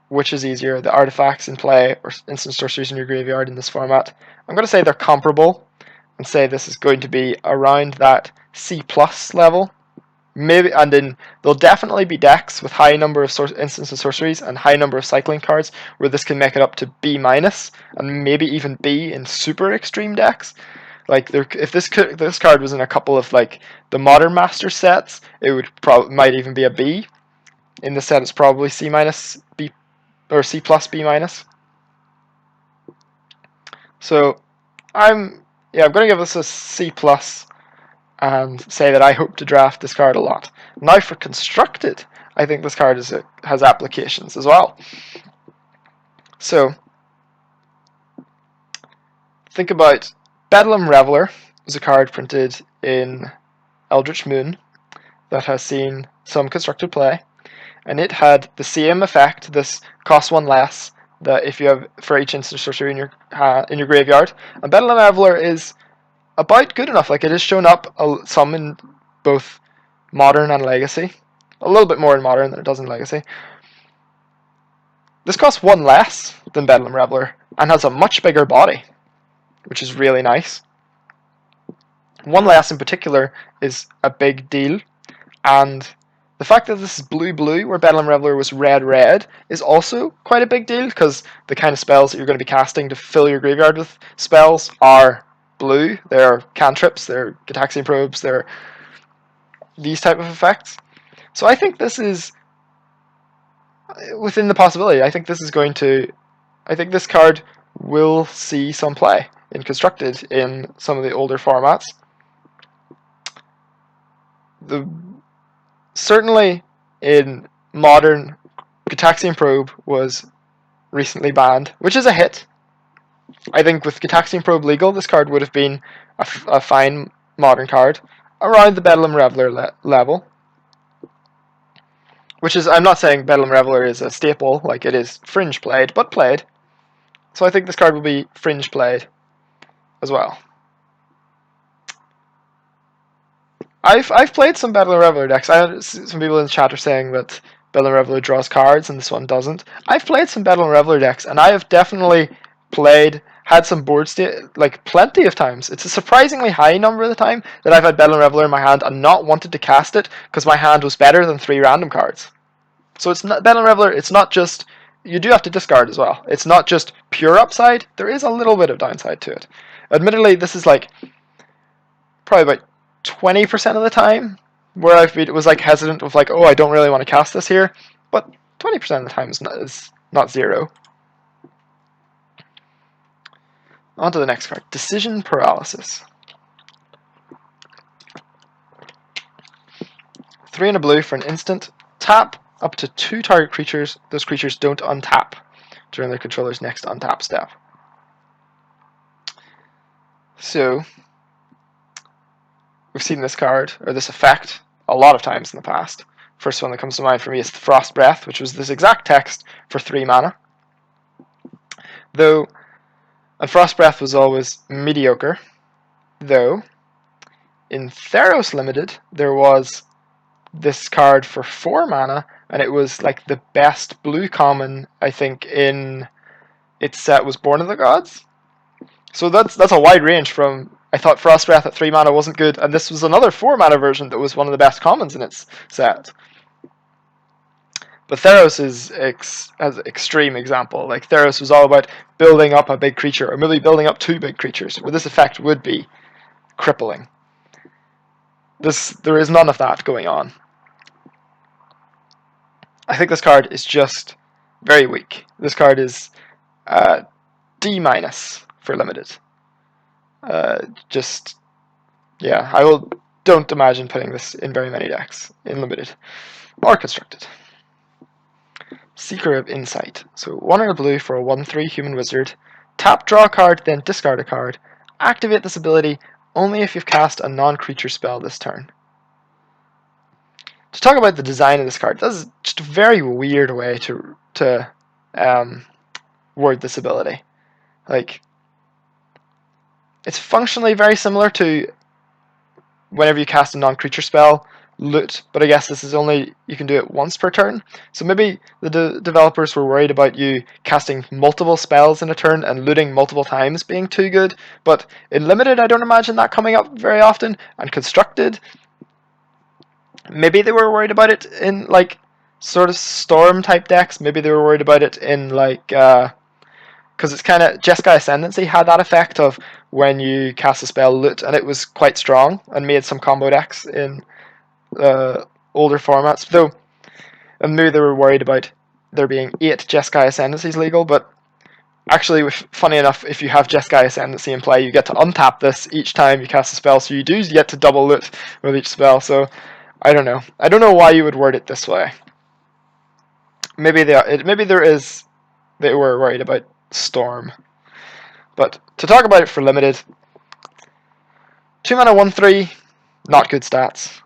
which is easier, the artifacts in play or instant sorceries in your graveyard in this format. I'm going to say they're comparable, and say this is going to be around that C+ level. Maybe, and then there'll definitely be decks with high number of instants of sorceries and high number of cycling cards where this can make it up to B-, and maybe even B in super extreme decks. Like if this card was in a couple of like the Modern Master sets, it might even be a B. In this set, it's probably C-, B, or C+, B-. So I'm going to give this a C+. And say that I hope to draft this card a lot. Now for constructed, I think this card has applications as well. So think about Bedlam Reveler is a card printed in Eldritch Moon that has seen some constructed play, and it had the same effect. This costs 1 less that if you have for each instant sorcery in your graveyard. And Bedlam Reveler is about good enough. Like, it has shown up some in both Modern and Legacy. A little bit more in Modern than it does in Legacy. This costs 1 less than Bedlam Reveler and has a much bigger body, which is really nice. 1 less in particular is a big deal, and the fact that this is blue-blue, where Bedlam Reveler was red-red, is also quite a big deal, because the kind of spells that you're going to be casting to fill your graveyard with spells are blue. They're cantrips, they're Gitaxian Probes, they're these type of effects. So I think this is within the possibility. I think this card will see some play in Constructed in some of the older formats. Certainly in Modern, Gitaxian Probe was recently banned, which is a hit. I think with Gitaxian Probe legal, this card would have been a fine Modern card around the Bedlam Reveler level. Which is, I'm not saying Bedlam Reveler is a staple, like it is fringe played, but played. So I think this card will be fringe played as well. I've played some Bedlam Reveler decks. I had some people in the chat are saying that Bedlam Reveler draws cards and this one doesn't. I've played some Bedlam Reveler decks, and I have definitely had some board state, like plenty of times. It's a surprisingly high number of the time that I've had Bedlam Reveler in my hand and not wanted to cast it because my hand was better than 3 random cards. So it's not Bedlam Reveler, it's not just, you do have to discard as well. It's not just pure upside, there is a little bit of downside to it. Admittedly, this is like probably about 20% of the time where I was like hesitant with like, oh, I don't really want to cast this here, but 20% of the time is not zero. On to the next card, Decision Paralysis. 3 and a blue for an instant. Tap up to 2 target creatures. Those creatures don't untap during their controller's next untap step. So, we've seen this card, or this effect, a lot of times in the past. First one that comes to mind for me is Frost Breath, which was this exact text for 3 mana. And Frost Breath was always mediocre, though in Theros Limited there was this card for 4 mana, and it was like the best blue common, I think, in its set was Born of the Gods. So that's a wide range from, I thought Frost Breath at 3 mana wasn't good, and this was another 4 mana version that was one of the best commons in its set. But Theros has an extreme example. Like, Theros was all about building up a big creature, or maybe building up 2 big creatures, where this effect would be crippling. There is none of that going on. I think this card is just very weak. This card is D- for limited. Don't imagine putting this in very many decks in limited or constructed. Seeker of Insight. So 1 and a blue for a 1/3 human wizard. Tap, draw a card, then discard a card. Activate this ability only if you've cast a non-creature spell this turn. To talk about the design of this card, this is just a very weird way to word this ability. Like, it's functionally very similar to whenever you cast a non-creature spell, loot, but I guess this is only, you can do it once per turn. So maybe the developers were worried about you casting multiple spells in a turn and looting multiple times being too good, but in limited I don't imagine that coming up very often, and constructed, maybe they were worried about it in like sort of storm type decks, maybe they were worried about it in like, because it's kind of, Jeskai Ascendancy had that effect of when you cast a spell loot, and it was quite strong and made some combo decks in older formats, though, and maybe they were worried about there being 8 Jeskai Ascendancies legal, but actually, funny enough, if you have Jeskai Ascendancy in play, you get to untap this each time you cast a spell, so you do get to double loot with each spell, so I don't know. I don't know why you would word it this way. Maybe they were worried about Storm. But to talk about it for limited, 2 mana 1/3, not good stats.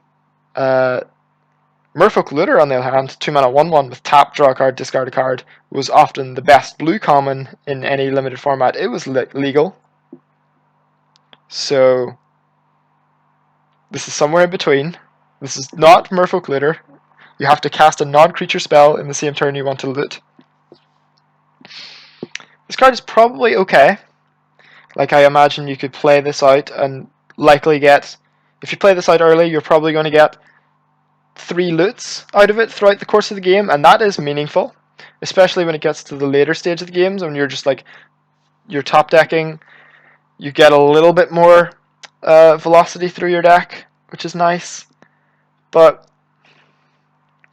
Merfolk Looter, on the other hand, 2 mana 1/1 with tap, draw a card, discard a card, was often the best blue common in any limited format. It was legal. So This is somewhere in between. This is not Merfolk Looter. You have to cast a non-creature spell in the same turn you want to loot. This card is probably okay. Like, I imagine you could play this out and likely get... If you play this out early, you're probably going to get 3 loots out of it throughout the course of the game, and that is meaningful. Especially when it gets to the later stage of the games, when you're just like... You're top decking, you get a little bit more velocity through your deck, which is nice. But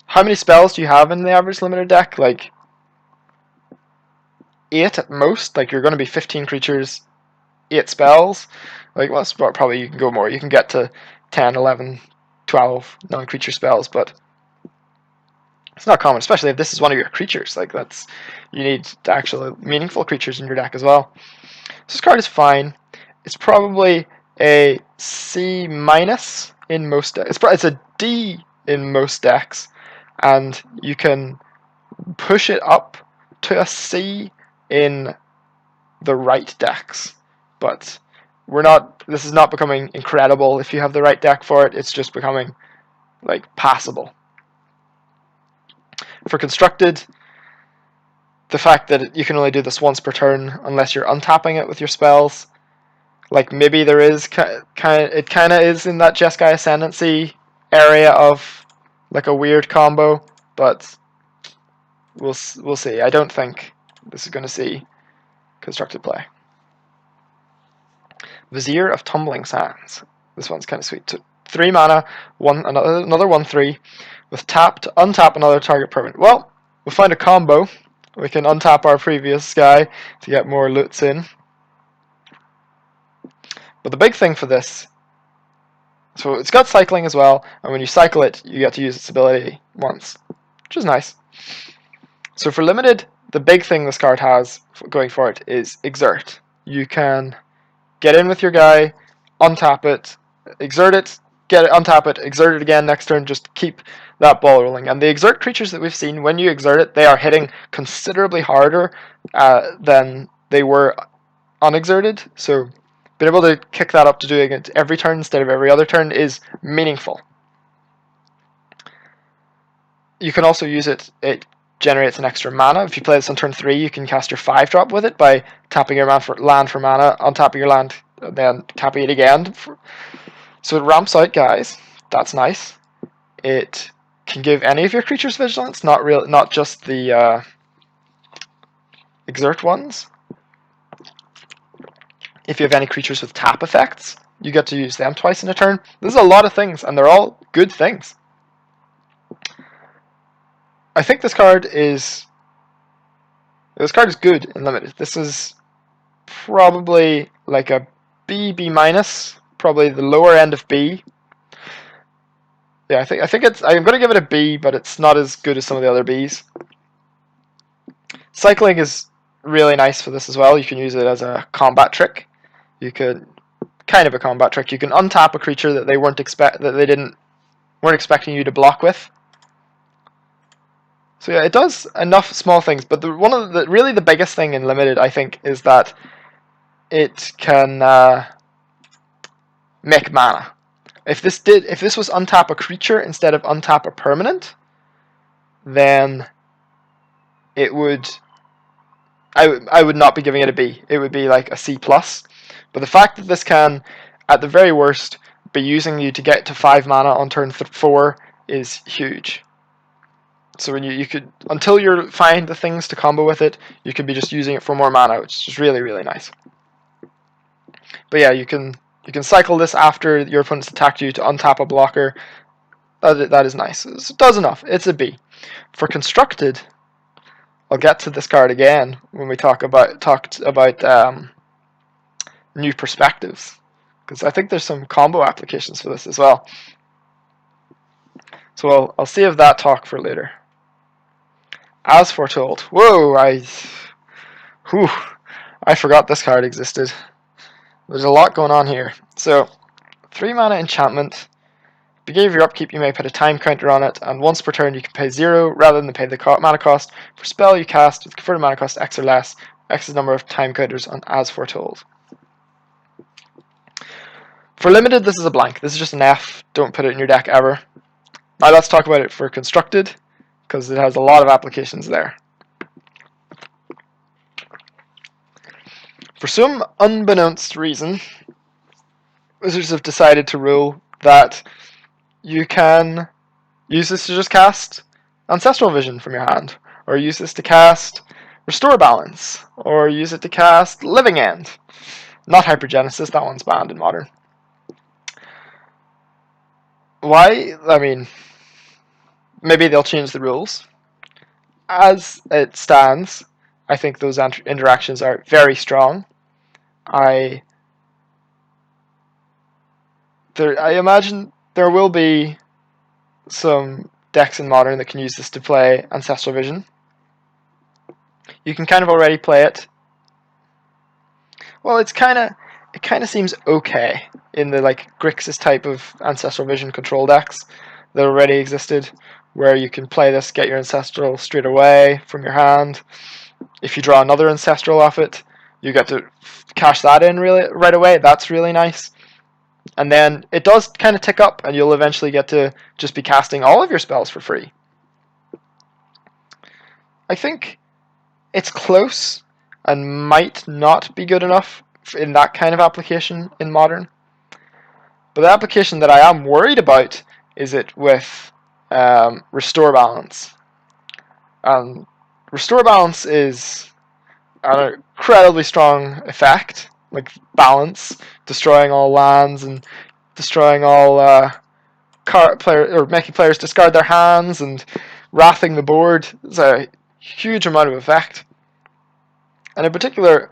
how many spells do you have in the average limited deck? Like 8 at most. Like, you're going to be 15 creatures, 8 spells. Like, well, probably you can go more. You can get to 10, 11, 12 non-creature spells, but it's not common, especially if this is one of your creatures. Like, that's, you need actual meaningful creatures in your deck as well. So this card is fine. It's probably a C minus in most decks. It's a D in most decks, and you can push it up to a C in the right decks. But this is not becoming incredible if you have the right deck for it. It's just becoming like passable. For constructed, the fact that you can only do this once per turn unless you're untapping it with your spells, like maybe there is it kind of is in that Jeskai Ascendancy area of like a weird combo, but we'll see. I don't think this is going to see constructed play. Vizier of Tumbling Sands. This one's kind of sweet. So 3 mana, another 1/3 with tap to untap another target permanent. Well, we'll find a combo. We can untap our previous guy to get more loots in. But the big thing for this, so it's got cycling as well, and when you cycle it, you get to use its ability once, which is nice. So for limited, the big thing this card has going for it is Exert. You can get in with your guy, untap it, exert it, get it, untap it, exert it again next turn, just keep that ball rolling. And the exert creatures that we've seen, when you exert it, they are hitting considerably harder than they were unexerted. So being able to kick that up to doing it every turn instead of every other turn is meaningful. You can also use it. It generates an extra mana. If you play this on turn 3, you can cast your 5-drop with it by tapping your land for mana, untapping your land, and then tapping it again. So it ramps out guys. That's nice. It can give any of your creatures vigilance, not just the exert ones. If you have any creatures with tap effects, you get to use them twice in a turn. This is a lot of things, and they're all good things. I think this card is good in limited. This is probably like a B minus, probably the lower end of B. Yeah, I think it's. I'm going to give it a B, but it's not as good as some of the other Bs. Cycling is really nice for this as well. You can use it as a combat trick. You could kind of a combat trick. You can untap a creature that they weren't expecting you to block with. So yeah, it does enough small things, but really the biggest thing in limited, I think, is that it can make mana. If this was untap a creature instead of untap a permanent, then it would. I would not be giving it a B. It would be like a C+. But the fact that this can, at the very worst, be using you to get to 5 mana on turn 4 is huge. So when you could, until you find the things to combo with it, you could be just using it for more mana, which is really, really nice. But yeah, you can cycle this after your opponent's attacked you to untap a blocker. That is nice. It does enough. It's a B. For constructed, I'll get to this card again when we talked about new perspectives, because I think there's some combo applications for this as well. So I'll save that talk for later. As Foretold. Whoa, I forgot this card existed. There's a lot going on here. So, 3 mana enchantment. Beginning of your upkeep, you may put a time counter on it, and once per turn you can pay 0 rather than pay the mana cost. For spell you cast with converted mana cost X or less, X is the number of time counters on As Foretold. For limited, this is a blank. This is just an F. Don't put it in your deck ever. Now let's talk about it for constructed, because it has a lot of applications there. For some unbeknownst reason, Wizards have decided to rule that you can use this to just cast Ancestral Vision from your hand, or use this to cast Restore Balance, or use it to cast Living End. Not Hypergenesis, that one's banned in Modern. Why? I mean, maybe they'll change the rules. As it stands, I think those interactions are very strong. I imagine there will be some decks in Modern that can use this to play Ancestral Vision. You can kind of already play it. Well, it kind of seems okay in the like Grixis type of Ancestral Vision control decks that already existed, where you can play this, get your Ancestral straight away from your hand. If you draw another Ancestral off it, you get to cash that in really right away. That's really nice. And then it does kind of tick up, and you'll eventually get to just be casting all of your spells for free. I think it's close and might not be good enough in that kind of application in Modern. But the application that I am worried about is it with Restore Balance. Restore Balance is an incredibly strong effect, like balance, destroying all lands and destroying all making players discard their hands and wrathing the board. It's a huge amount of effect. And in particular,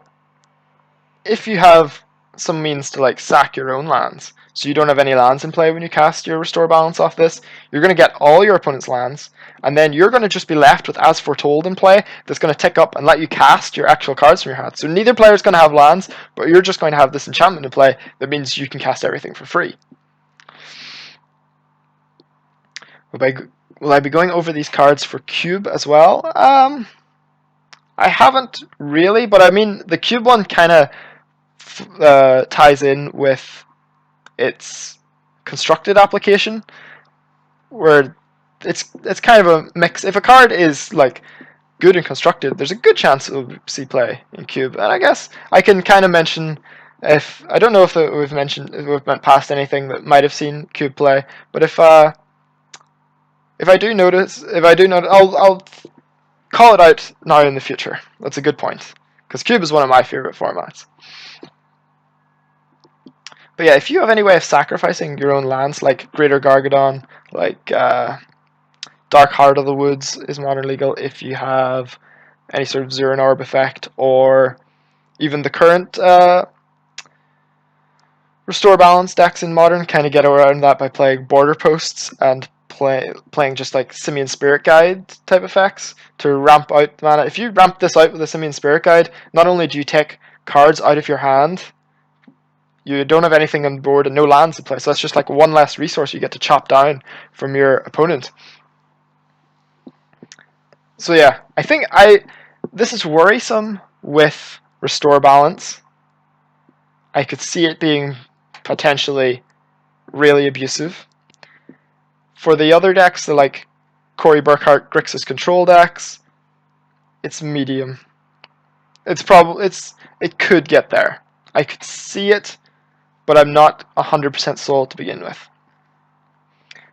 if you have some means to like sack your own lands, so you don't have any lands in play when you cast your Restore Balance off this, you're going to get all your opponent's lands, and then you're going to just be left with As Foretold in play that's going to tick up and let you cast your actual cards from your hand. So neither player is going to have lands, but you're just going to have this enchantment in play that means you can cast everything for free. Will I be going over these cards for Cube as well? I haven't really, but I mean, the Cube one kind of ties in with its constructed application, where it's kind of a mix. If a card is like good and constructed, there's a good chance it'll see play in Cube. And I guess I can kind of mention, if I don't know if we've went past anything that might have seen Cube play, but if I do notice, I'll call it out now in the future. That's a good point, because Cube is one of my favorite formats. But yeah, if you have any way of sacrificing your own lands, like Greater Gargadon, like Dark Heart of the Woods is Modern legal. If you have any sort of Zuran Orb effect, or even the current Restore Balance decks in Modern, kind of get around that by playing Border Posts and playing just like Simian Spirit Guide type effects to ramp out the mana. If you ramp this out with a Simian Spirit Guide, not only do you take cards out of your hand, you don't have anything on board and no lands in play, so that's just like one less resource you get to chop down from your opponent. So yeah, I think this is worrisome with Restore Balance. I could see it being potentially really abusive. For the other decks, the like Corey Burkhart Grixis control decks, it's medium. It could get there. I could see it, but I'm not 100% sold to begin with.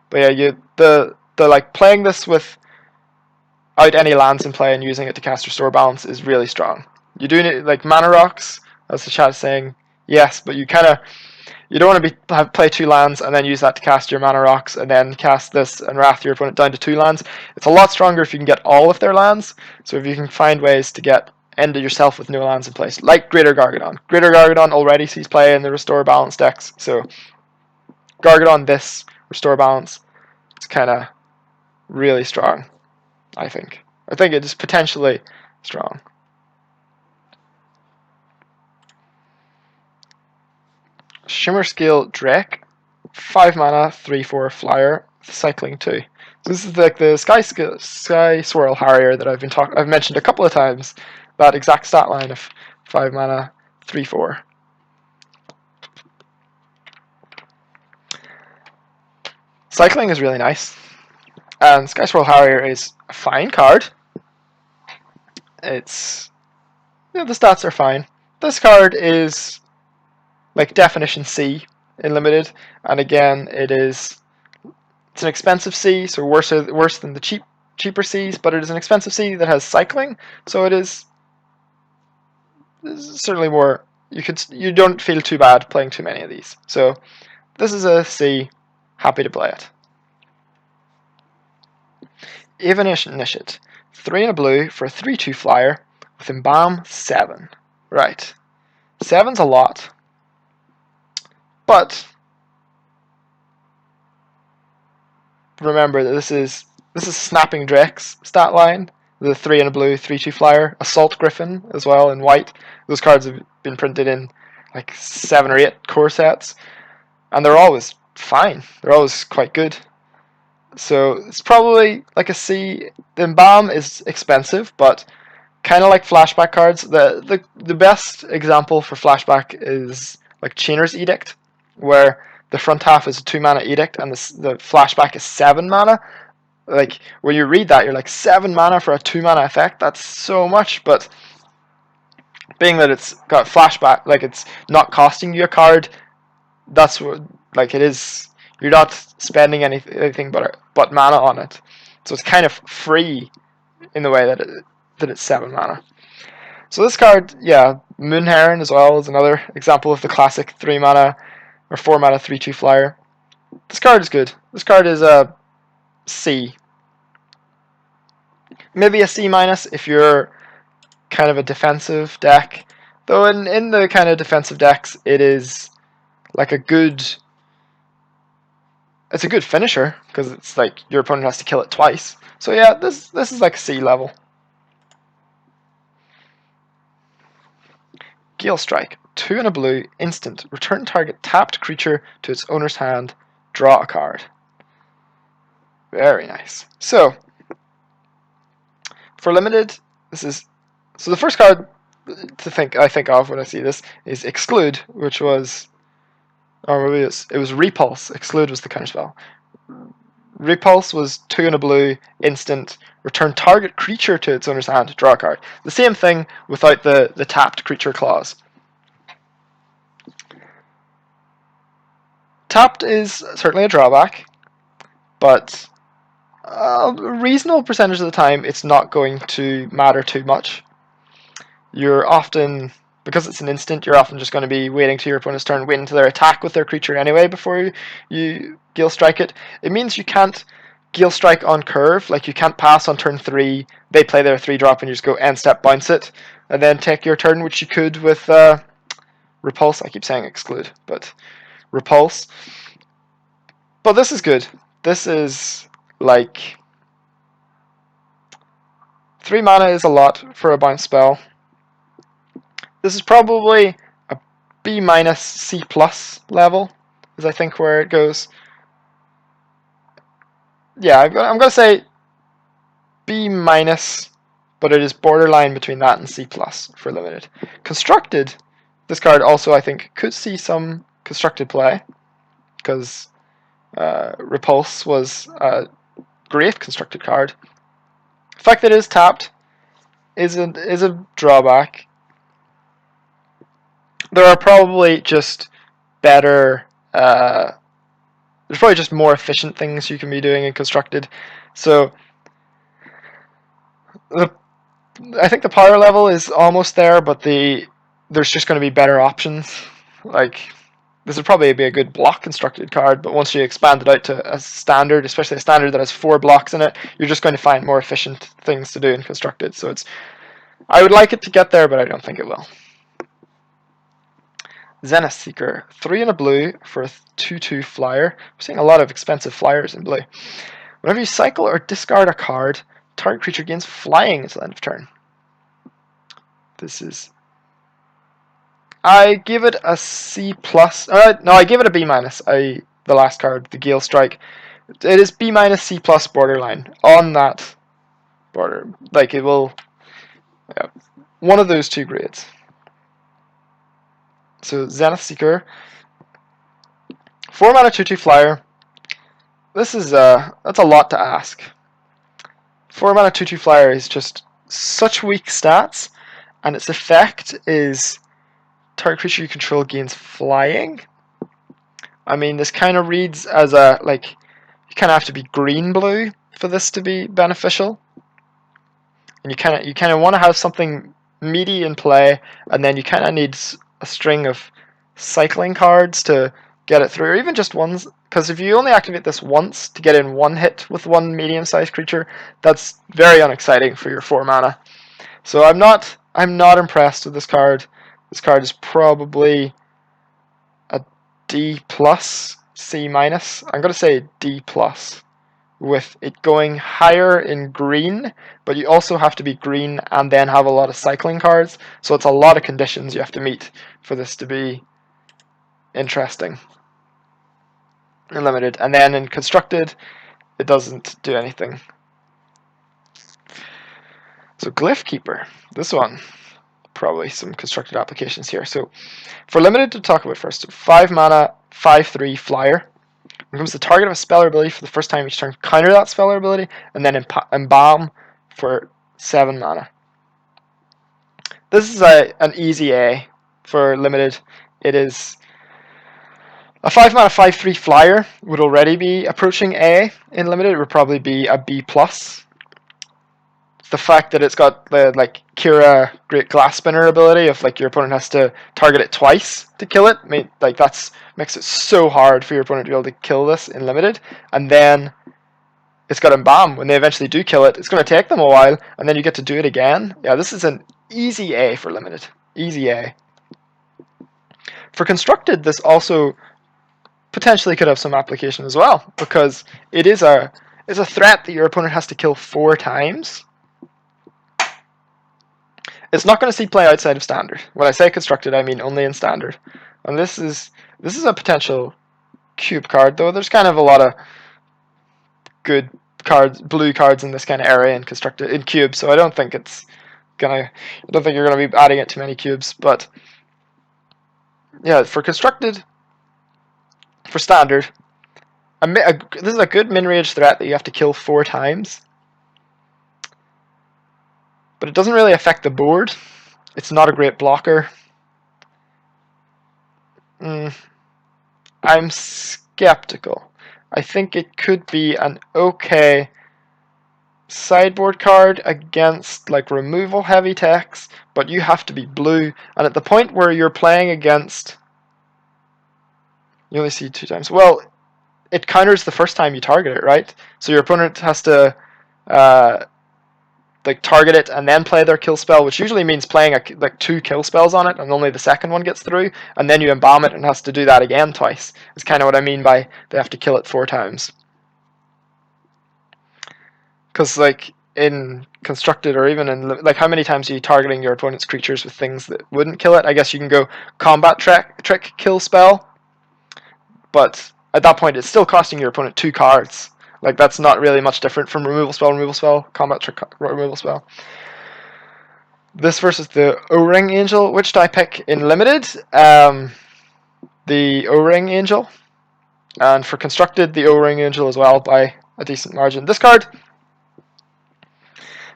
But yeah, the like playing this without any lands in play and using it to cast Restore Balance is really strong. You do need like mana rocks, as the chat is saying, yes, but you don't want to play 2 lands and then use that to cast your mana rocks and then cast this and wrath your opponent down to 2 lands. It's a lot stronger if you can get all of their lands. So if you can find ways to end it yourself with no lands in place, like Greater Gargadon. Greater Gargadon already sees play in the Restore Balance decks. So Gargadon, this Restore Balance, it's kind of really strong. I think it is potentially strong. Shimmer Scale Drake, 5 mana, 3/4 flyer, cycling 2. So this is like the Sky Swirl Harrier that I've mentioned a couple of times. That exact stat line of 5 mana, 3/4. Cycling is really nice, and Sky Swirl Harrier is a fine card. It's the stats are fine. This card is like definition C in limited, and again it's an expensive C, so worse than the cheaper Cs, but it is an expensive C that has cycling, so it is certainly more. You don't feel too bad playing too many of these. So this is a C. Happy to play it. Evaniscent. 3 and a blue for a 3/2 flyer with Embalm 7. Right. 7's a lot. But remember that this is Snapping Drake's stat line. The 3 and a blue 3/2 flyer. Assault Griffin as well in white. Those cards have been printed in like 7 or 8 core sets. And they're always fine. They're always quite good. So it's probably like a C. The Embalm is expensive, but kind of like flashback cards. The best example for flashback is like Chainer's Edict, where the front half is a 2-mana edict and the flashback is 7 mana. Like when you read that, you're like 7 mana for a 2-mana effect. That's so much, but being that it's got flashback, like it's not costing you a card, that's what like it is. You're not spending anything but mana on it, so it's kind of free in the way that it's 7 mana. So this card, yeah, Moon Heron as well is another example of the classic 3 mana or 4 mana 3/2 flyer. This card is good. This card is a C. Maybe a C minus if you're kind of a defensive deck. Though in the kind of defensive decks, it is like it's a good finisher because it's like your opponent has to kill it twice. So yeah, this is like C level. Gale Strike, 2 and a blue, instant. Return target tapped creature to its owner's hand. Draw a card. Very nice. So for limited, so the first card I think of when I see this is Exclude, which was maybe it was Repulse. Exclude was the counterspell. Repulse was 2 and a blue, instant. Return target creature to its owner's hand. Draw a card. The same thing without the tapped creature clause. Tapped is certainly a drawback, but a reasonable percentage of the time it's not going to matter too much. You're often, because it's an instant, you're often just going to be waiting till your opponent's turn, waiting to their attack with their creature anyway before you Gale Strike it. It means you can't Gale Strike on curve, like you can't pass on turn 3, they play their 3-drop and you just go end step, bounce it, and then take your turn, which you could with Repulse. I keep saying Exclude, but Repulse. But this is good. This is like 3 mana is a lot for a bounce spell. This is probably a B minus C plus level, is I think where it goes. Yeah, I'm gonna say B minus, but it is borderline between that and C plus for limited. Constructed, this card also I think could see some constructed play, because Repulse was a great constructed card. The fact that it is tapped is a drawback. There are probably just better. There's probably just more efficient things you can be doing in constructed. So I think the power level is almost there, but there's just going to be better options. Like this would probably be a good block constructed card, but once you expand it out to a standard, especially a standard that has 4 blocks in it, you're just going to find more efficient things to do in constructed. So I would like it to get there, but I don't think it will. Zenith Seeker, 3 and a blue for a 2/2 flyer. We're seeing a lot of expensive flyers in blue. Whenever you cycle or discard a card, target creature gains flying until end of turn. This is. I give it a C plus. No, I give it a B minus. The last card, the Gale Strike. It is B minus C plus borderline on that border. Like it will. Yeah, one of those 2 grades. So Zenith Seeker, 4 mana 2/2 flyer. that's a lot to ask. 4 mana 2/2 flyer is just such weak stats, and its effect is target creature you control gains flying. I mean, this kind of reads as a, like, you kind of have to be green-blue for this to be beneficial. And you kind of want to have something meaty in play, and then you kind of need a string of cycling cards to get it through, or even just ones, because if you only activate this once to get in one hit with one medium-sized creature, that's very unexciting for your 4 mana. So I'm not impressed with this card. This card is probably a D plus, C minus. I'm gonna say D plus, with it going higher in green, but you also have to be green and then have a lot of cycling cards. So it's a lot of conditions you have to meet for this to be interesting and limited. And then in constructed, it doesn't do anything. So Glyph Keeper, this one, probably some constructed applications here. So for limited to talk about first, 5 mana, 5/3 flyer. Becomes the target of a spell or ability for the first time each turn. Counter that spell or ability, and then embalm for 7 mana. This is an easy A for limited. It is a 5 mana 5/3 flyer would already be approaching A in limited. It would probably be a B plus. The fact that it's got the like Kira Great Glass Spinner ability of like your opponent has to target it twice to kill it. I mean, like that's makes it so hard for your opponent to be able to kill this in limited. And then it's got Embalm. When they eventually do kill it, it's going to take them a while, and then you get to do it again. Yeah, this is an easy A for limited. Easy A. For constructed, this also potentially could have some application as well, because it is a threat that your opponent has to kill 4 times. It's not going to see play outside of standard. When I say constructed, I mean only in standard. And this is a potential cube card, though there's kind of a lot of good cards, blue cards in this kind of area in constructed in cubes, so I don't think you're gonna be adding it to many cubes. But yeah, for constructed, for standard, this is a good min range threat that you have to kill 4 times. But it doesn't really affect the board. It's not a great blocker. I'm skeptical. I think it could be an okay sideboard card against like removal heavy decks, but you have to be blue. And at the point where you're playing against, you only see 2 times. Well, it counters the first time you target it, right? So your opponent has to like target it and then play their kill spell, which usually means playing like 2 kill spells on it, and only the second one gets through, and then you embalm it and has to do that again twice. It's kind of what I mean by they have to kill it 4 times. Because like in constructed, or even in like, how many times are you targeting your opponent's creatures with things that wouldn't kill it? I guess you can go combat trick kill spell, but at that point it's still costing your opponent 2 cards. Like that's not really much different from removal spell, combat trick, removal spell. This versus the O-Ring Angel. Which do I pick in limited? The O-Ring Angel. And for constructed, the O-Ring Angel as well by a decent margin. This card,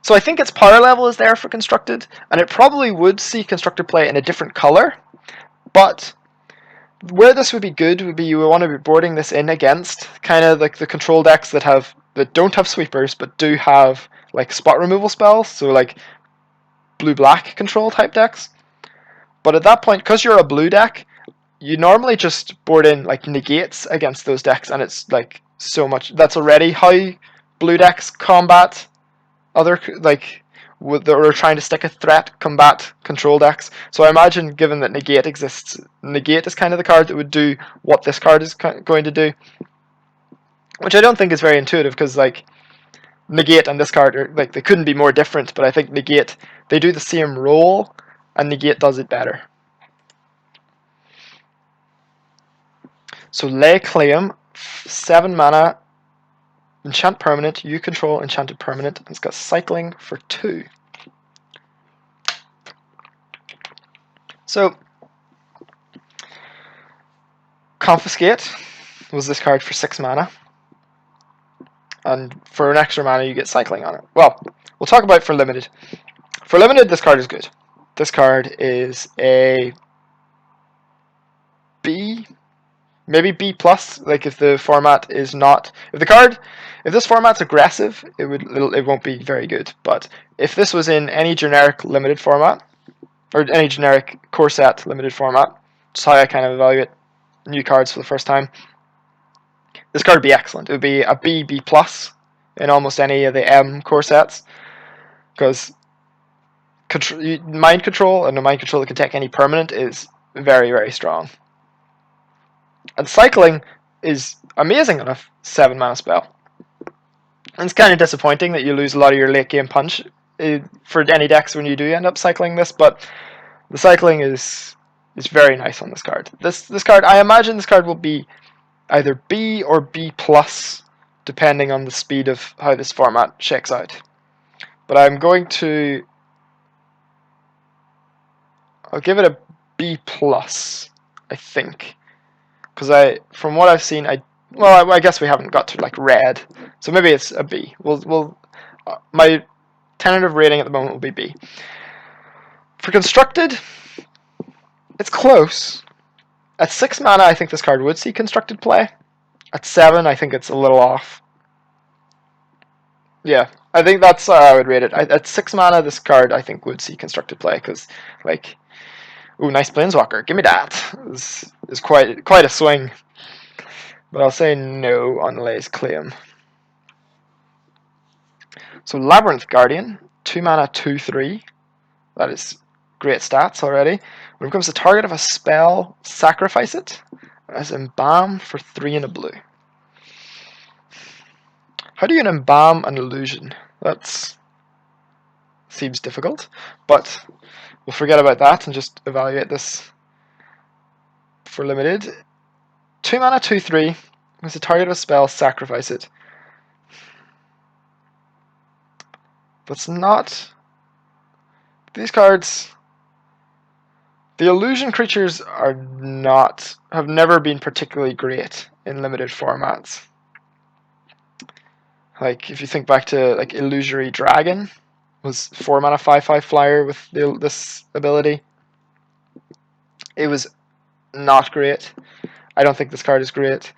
so I think its power level is there for constructed, and it probably would see constructed play in a different color, but where this would be good would be you would want to be boarding this in against kind of like the control decks that don't have sweepers but do have like spot removal spells, so like blue-black control type decks. But at that point, because you're a blue deck, you normally just board in like negates against those decks, and it's like so much. That's already how blue decks combat other like they're trying to stick a threat combat control decks. So I imagine, given that negate exists, negate is kind of the card that would do what this card is going to do, which I don't think is very intuitive, because like negate and this card are like, they couldn't be more different. But I think negate, they do the same role, and negate does it better. So lay claim, 7 mana, enchant permanent, you control enchanted permanent, and it's got cycling for 2. So confiscate was this card for 6 mana. and for an extra mana you get cycling on it. Well, we'll talk about for limited. For limited, this card is good. This card is a B, maybe B plus. Like if the format is not, if this format's aggressive, it won't be very good. But if this was in any generic limited format, or any generic core set limited format, just how I kind of evaluate new cards for the first time, this card would be excellent. It would be a B, B plus in almost any of the M core sets, because mind control and a mind control that can take any permanent is very, very strong. And cycling is amazing on a 7 mana spell. And it's kind of disappointing that you lose a lot of your late game punch for any decks when you do end up cycling this, but the cycling is very nice on this card. This card, I imagine this card will be either B or B plus, depending on the speed of how this format shakes out. But I'll give it a B plus, I think, because from what I've seen, I guess we haven't got to like red, so maybe it's a B. My tentative rating at the moment will be B. For constructed, it's close. At 6 mana, I think this card would see constructed play. At 7, I think it's a little off. Yeah, I think that's how I would rate it. At 6 mana, this card I think would see constructed play, because like, ooh, nice Planeswalker, give me that. Is quite a swing. But I'll say no on Lay's claim. So Labyrinth Guardian, 2 mana, 2/3. That is great stats already. When it comes to target of a spell, sacrifice it as Embalm for 3 and a blue. How do you embalm an illusion? That seems difficult, but we'll forget about that and just evaluate this for limited. 2 mana, 2/3. As a target of a spell, sacrifice it. That's not... These cards... The illusion creatures have never been particularly great in limited formats. Like, if you think back to, like, Illusory Dragon, was 4 mana 5/5 flyer with this ability. It was not great. I don't think this card is great.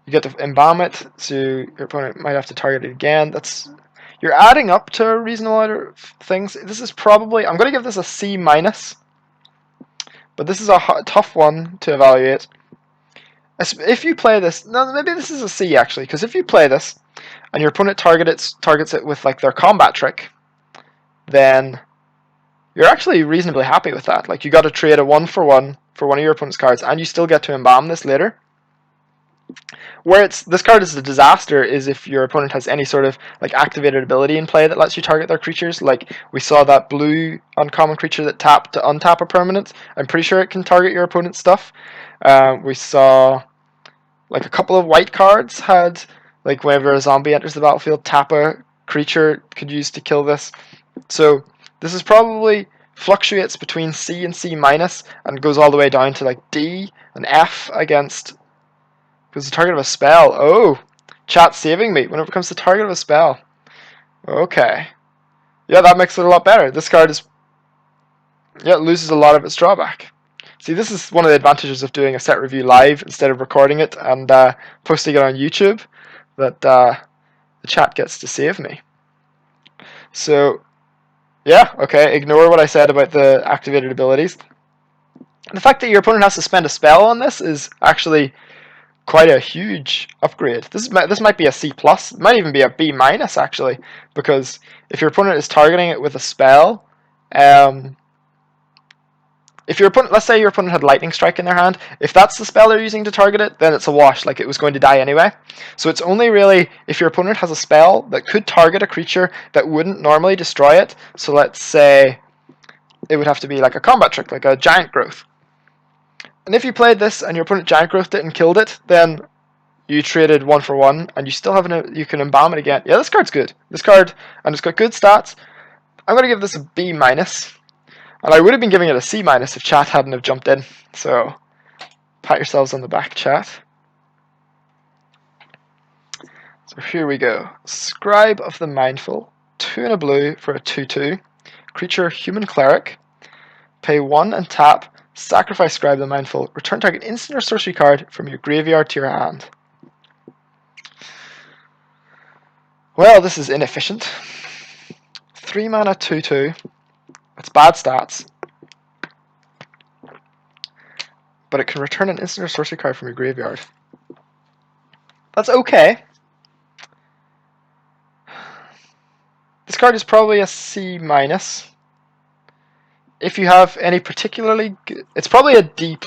You get to embalm it, so your opponent might have to target it again. You're adding up to a reasonable amount of things. This is probably... I'm going to give this a C minus. But this is a tough one to evaluate. If you play this... No, maybe this is a C, actually. Because if you play this, and your opponent targets it with like their combat trick, then you're actually reasonably happy with that. Like, you got to trade a 1/1 for one of your opponent's cards, and you still get to embalm this later. Where this card is a disaster is if your opponent has any sort of like activated ability in play that lets you target their creatures. Like we saw that blue uncommon creature that tapped to untap a permanent. I'm pretty sure it can target your opponent's stuff. We saw like a couple of white cards had like whenever a zombie enters the battlefield, tap a creature could use to kill this. So this is probably fluctuates between C and C minus and goes all the way down to like D and F against. Because the target of a spell. Oh, chat's saving me whenever it comes to target of a spell. Okay. Yeah, that makes it a lot better. This card it loses a lot of its drawback. See, this is one of the advantages of doing a set review live instead of recording it and posting it on YouTube, that the chat gets to save me. So, yeah, okay, ignore what I said about the activated abilities. The fact that your opponent has to spend a spell on this is actually quite a huge upgrade. This might be a C plus. It might even be a B minus actually, because if your opponent is targeting it with a spell, if your opponent, let's say your opponent had Lightning Strike in their hand, if that's the spell they're using to target it, then it's a wash. Like it was going to die anyway. So it's only really if your opponent has a spell that could target a creature that wouldn't normally destroy it. So let's say it would have to be like a combat trick, like a Giant Growth. And if you played this and your opponent Giant Growthed it and killed it, then you traded 1/1 and you still have you can embalm it again. Yeah, this card's good. This card, and it's got good stats. I'm going to give this a B minus. And I would have been giving it a C minus if chat hadn't have jumped in. So, pat yourselves on the back, chat. So here we go. Scribe of the Mindful, 2 and a blue for a 2/2. Creature Human Cleric. Pay 1 and tap. Sacrifice Scribe of the Mindful. Return target instant or sorcery card from your graveyard to your hand. Well, this is inefficient. 3 mana 2/2. It's bad stats. But it can return an instant or sorcery card from your graveyard. That's okay. This card is probably a C-. If you have any particularly good, it's probably a D+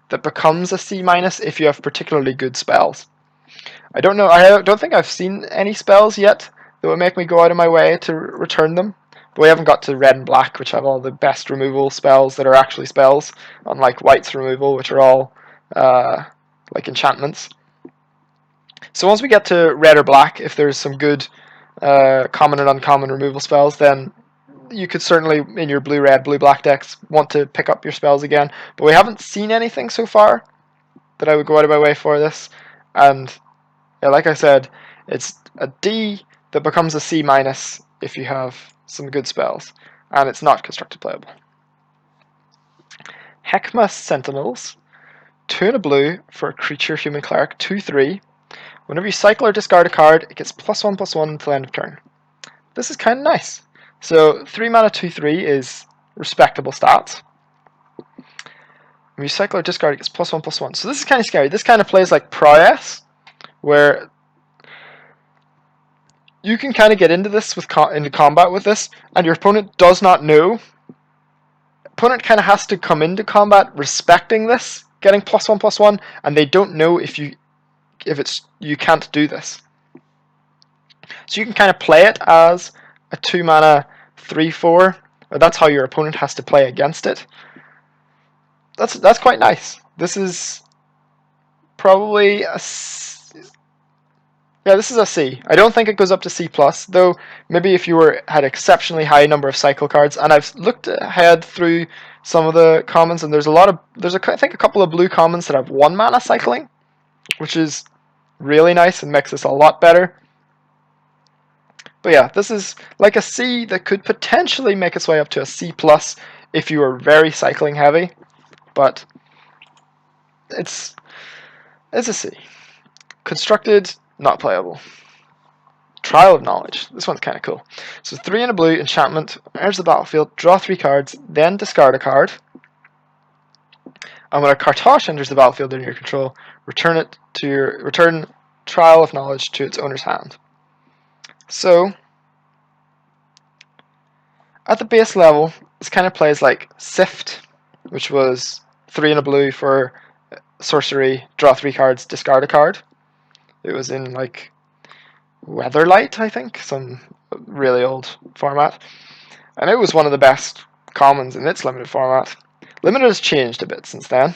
that becomes a C- if you have particularly good spells. I don't know, I don't think I've seen any spells yet that would make me go out of my way to return them. But we haven't got to red and black, which have all the best removal spells that are actually spells, unlike white's removal, which are all like enchantments. So once we get to red or black, if there's some good common and uncommon removal spells, then you could certainly, in your blue-red, blue-black decks, want to pick up your spells again. But we haven't seen anything so far that I would go out of my way for this. And yeah, like I said, it's a D that becomes a C- if you have some good spells. And it's not constructed playable. Heckma Sentinels. 2 and a blue for a creature human cleric, 2/3. Whenever you cycle or discard a card, it gets +1/+1 until the end of turn. This is kind of nice. So 3 mana 2/3 is respectable stats. When you cycle or discard, it gets +1/+1. So this is kind of scary. This kind of plays like Prowess, where you can kind of get into this into combat with this, and your opponent does not know. Opponent kind of has to come into combat respecting this, getting +1/+1, and they don't know if you can't do this. So you can kind of play it as a 2 mana 3/4. That's how your opponent has to play against it. That's quite nice. This is probably a this is a C. I don't think it goes up to C+, though maybe if you had exceptionally high number of cycle cards, and I've looked ahead through some of the commons, and I think a couple of blue commons that have 1 mana cycling, which is really nice and makes this a lot better. But yeah, this is like a C that could potentially make its way up to a C+ if you are very cycling heavy, but it's a C. Constructed, not playable. Trial of Knowledge. This one's kind of cool. So 3 and a blue enchantment, enters the battlefield, draw 3 cards, then discard a card. And when a Kartosh enters the battlefield under your control, return Trial of Knowledge to its owner's hand. So at the base level, this kind of plays like Sift, which was 3 and a blue for sorcery, draw 3 cards, discard a card. It was in like Weatherlight, I think, some really old format. And it was one of the best commons in its limited format. Limited has changed a bit since then.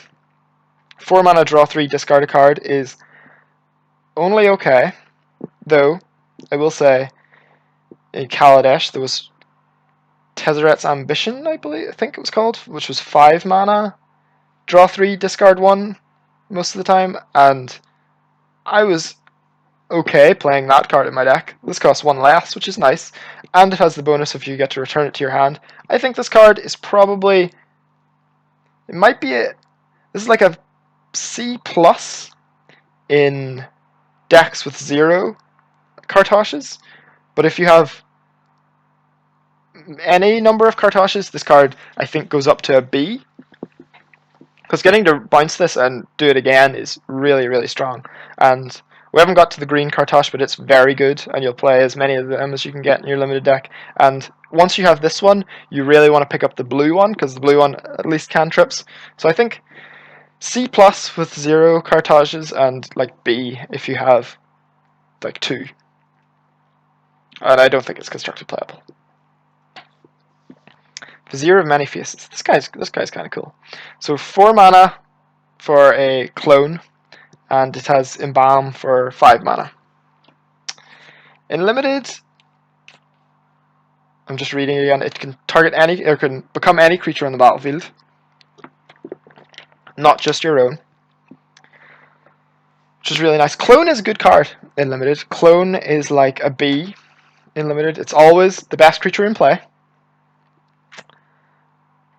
4 mana, draw 3, discard a card is only okay, though I will say in Kaladesh there was Tezzeret's Ambition, I think it was called, which was 5 mana, draw 3, discard 1 most of the time, and I was okay playing that card in my deck. This costs 1 less, which is nice, and it has the bonus if you get to return it to your hand. I think this card is probably, this is like a C+ in decks with 0 Kartoshes, but if you have any number of Kartoshes, this card I think goes up to a B, because getting to bounce this and do it again is really, really strong. And we haven't got to the green Kartosh, but it's very good, and you'll play as many of them as you can get in your limited deck. And once you have this one, you really want to pick up the blue one, because the blue one at least cantrips. So I think C+ with 0 Kartoshes, and like B if you have like 2. And I don't think it's constructed playable. Vizier of Many Faces. This guy's kind of cool. So 4 mana for a clone, and it has Embalm for 5 mana. In limited, I'm just reading again. It can can become any creature on the battlefield, not just your own. which is really nice. Clone is a good card in Limited. Clone is like a B in Limited. It's always the best creature in play.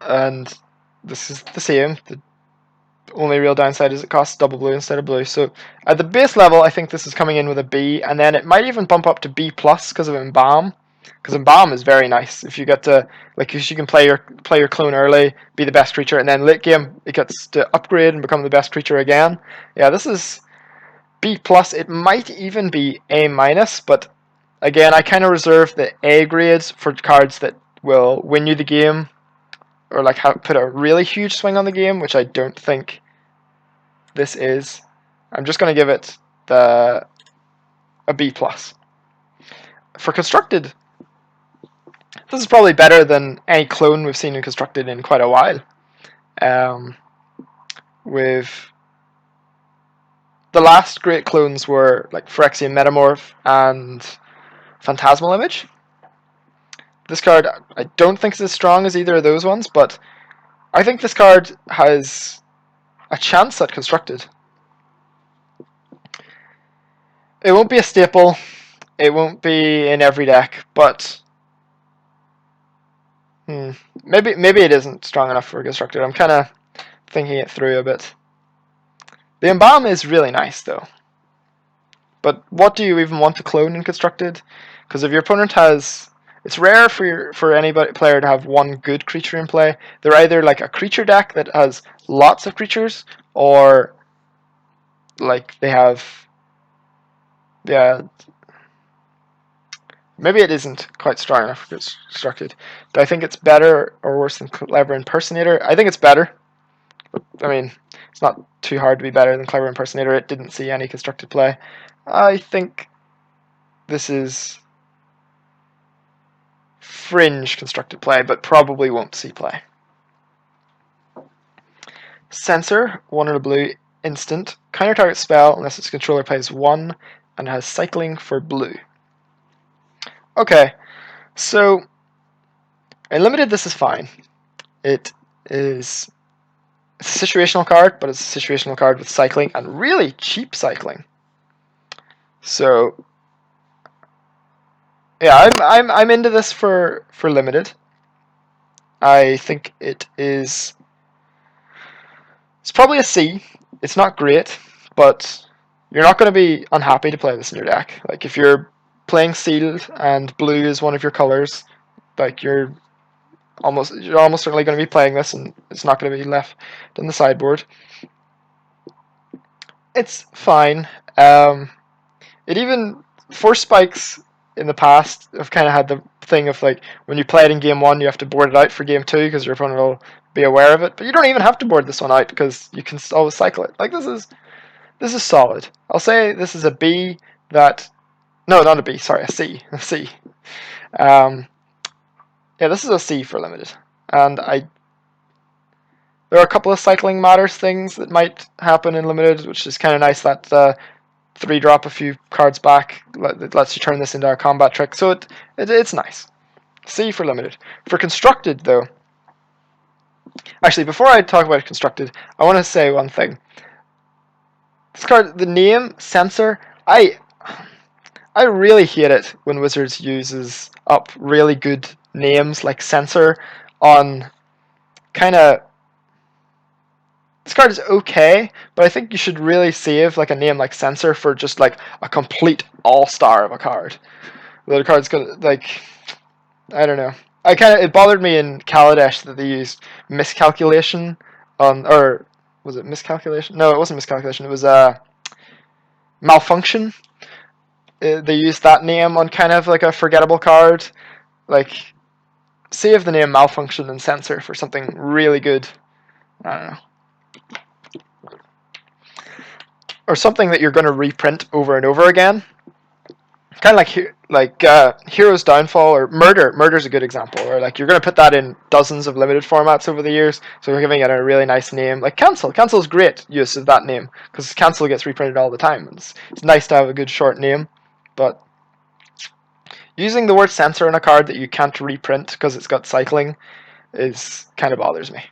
And this is the same. The only real downside is it costs double blue instead of blue. So at the base level, I think this is coming in with a B, and then it might even bump up to B plus because of Embalm. Because Embalm is very nice. If you get to if you can play your clone early, be the best creature, and then late game it gets to upgrade and become the best creature again. Yeah, this is B plus. It might even be A minus, but again, I kind of reserve the A grades for cards that will win you the game, or like put a really huge swing on the game, which I don't think this is. I'm just going to give it a B plus. For Constructed, this is probably better than any clone we've seen in Constructed in quite a while. With the last great clones were like Phyrexian Metamorph and Phantasmal Image. This card I don't think is as strong as either of those ones, but I think this card has a chance at Constructed. It won't be a staple, it won't be in every deck, but maybe it isn't strong enough for Constructed. I'm kind of thinking it through a bit. The Embalm is really nice though. But what do you even want to clone in Constructed? Because if your opponent has... It's rare for any player to have one good creature in play. They're either like a creature deck that has lots of creatures, or like they have... Yeah, maybe it isn't quite strong enough for Constructed. Do I think it's better or worse than Clever Impersonator? I think it's better. I mean, it's not too hard to be better than Clever Impersonator. It didn't see any Constructed play. I think this is fringe Constructed play, but probably won't see play. Censor, 1 and a blue, instant. Counter target spell unless its controller plays 1 and has cycling for blue. Okay, so in Limited this is fine. It is a situational card, but it's a situational card with cycling and really cheap cycling. So yeah, I'm into this for Limited. I think it's probably a C. It's not great, but you're not going to be unhappy to play this in your deck. Like if you're playing sealed and blue is one of your colors, like you're almost certainly going to be playing this, and it's not going to be left in the sideboard. It's fine. It even Force Spikes in the past have kind of had the thing of like when you play it in game 1, you have to board it out for game 2 because your opponent will be aware of it. But you don't even have to board this one out because you can always cycle it. Like this is solid. I'll say this is a B. No, not a B. Sorry, a C. A C. Yeah, this is a C for Limited, and there are a couple of cycling matters things that might happen in Limited, which is kind of nice. That 3-drop a few cards back it lets you turn this into a combat trick, so it's nice. C for Limited. For Constructed, though, actually, before I talk about Constructed, I want to say one thing. This card, the name Censor, I really hate it when Wizards uses up really good names like Censor on kind of... This card is okay, but I think you should really save like a name like Censor for just like a complete all-star of a card. The card's gonna like... I don't know. It bothered me in Kaladesh that they used Miscalculation on... Or was it Miscalculation? No, it wasn't Miscalculation. It was Malfunction. They used that name on kind of like a forgettable card. Like, save the name Malfunction and Censor for something really good. I don't know. Or something that you're going to reprint over and over again. Kind of like Hero's Downfall or Murder. Murder's a good example. Or like you're going to put that in dozens of Limited formats over the years, so you're giving it a really nice name. Like Cancel. Cancel's great use of that name because Cancel gets reprinted all the time. It's nice to have a good short name, but using the word Censor on a card that you can't reprint because it's got cycling is kind of bothers me.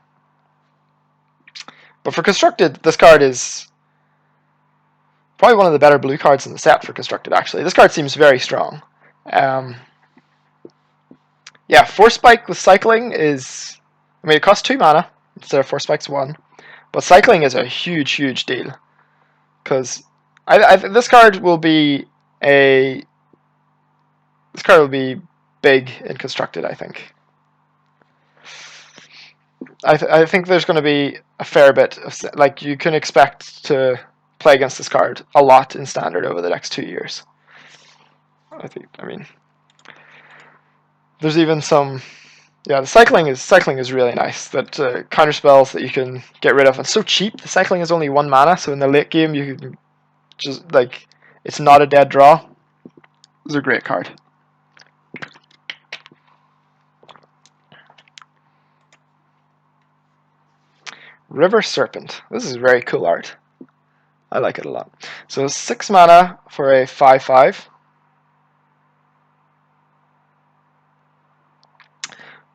But for Constructed, this card is Probably one of the better blue cards in the set for constructed, actually. This card seems very strong. Yeah, Force Spike with cycling is... I mean, it costs 2 mana instead of Force Spike's 1. But cycling is a huge, huge deal. Because this card will be a... This card will be big in constructed, I think. I think there's going to be a fair bit of... Like, you can expect to play against this card a lot in standard over the next 2 years. I mean... There's even some... Yeah, the cycling is really nice. That counter spells that you can get rid of. It's so cheap. The cycling is only 1 mana, so in the late game you can just, like, it's not a dead draw. It's a great card. River Serpent. This is very cool art. I like it a lot. So 6 mana for a 5/5.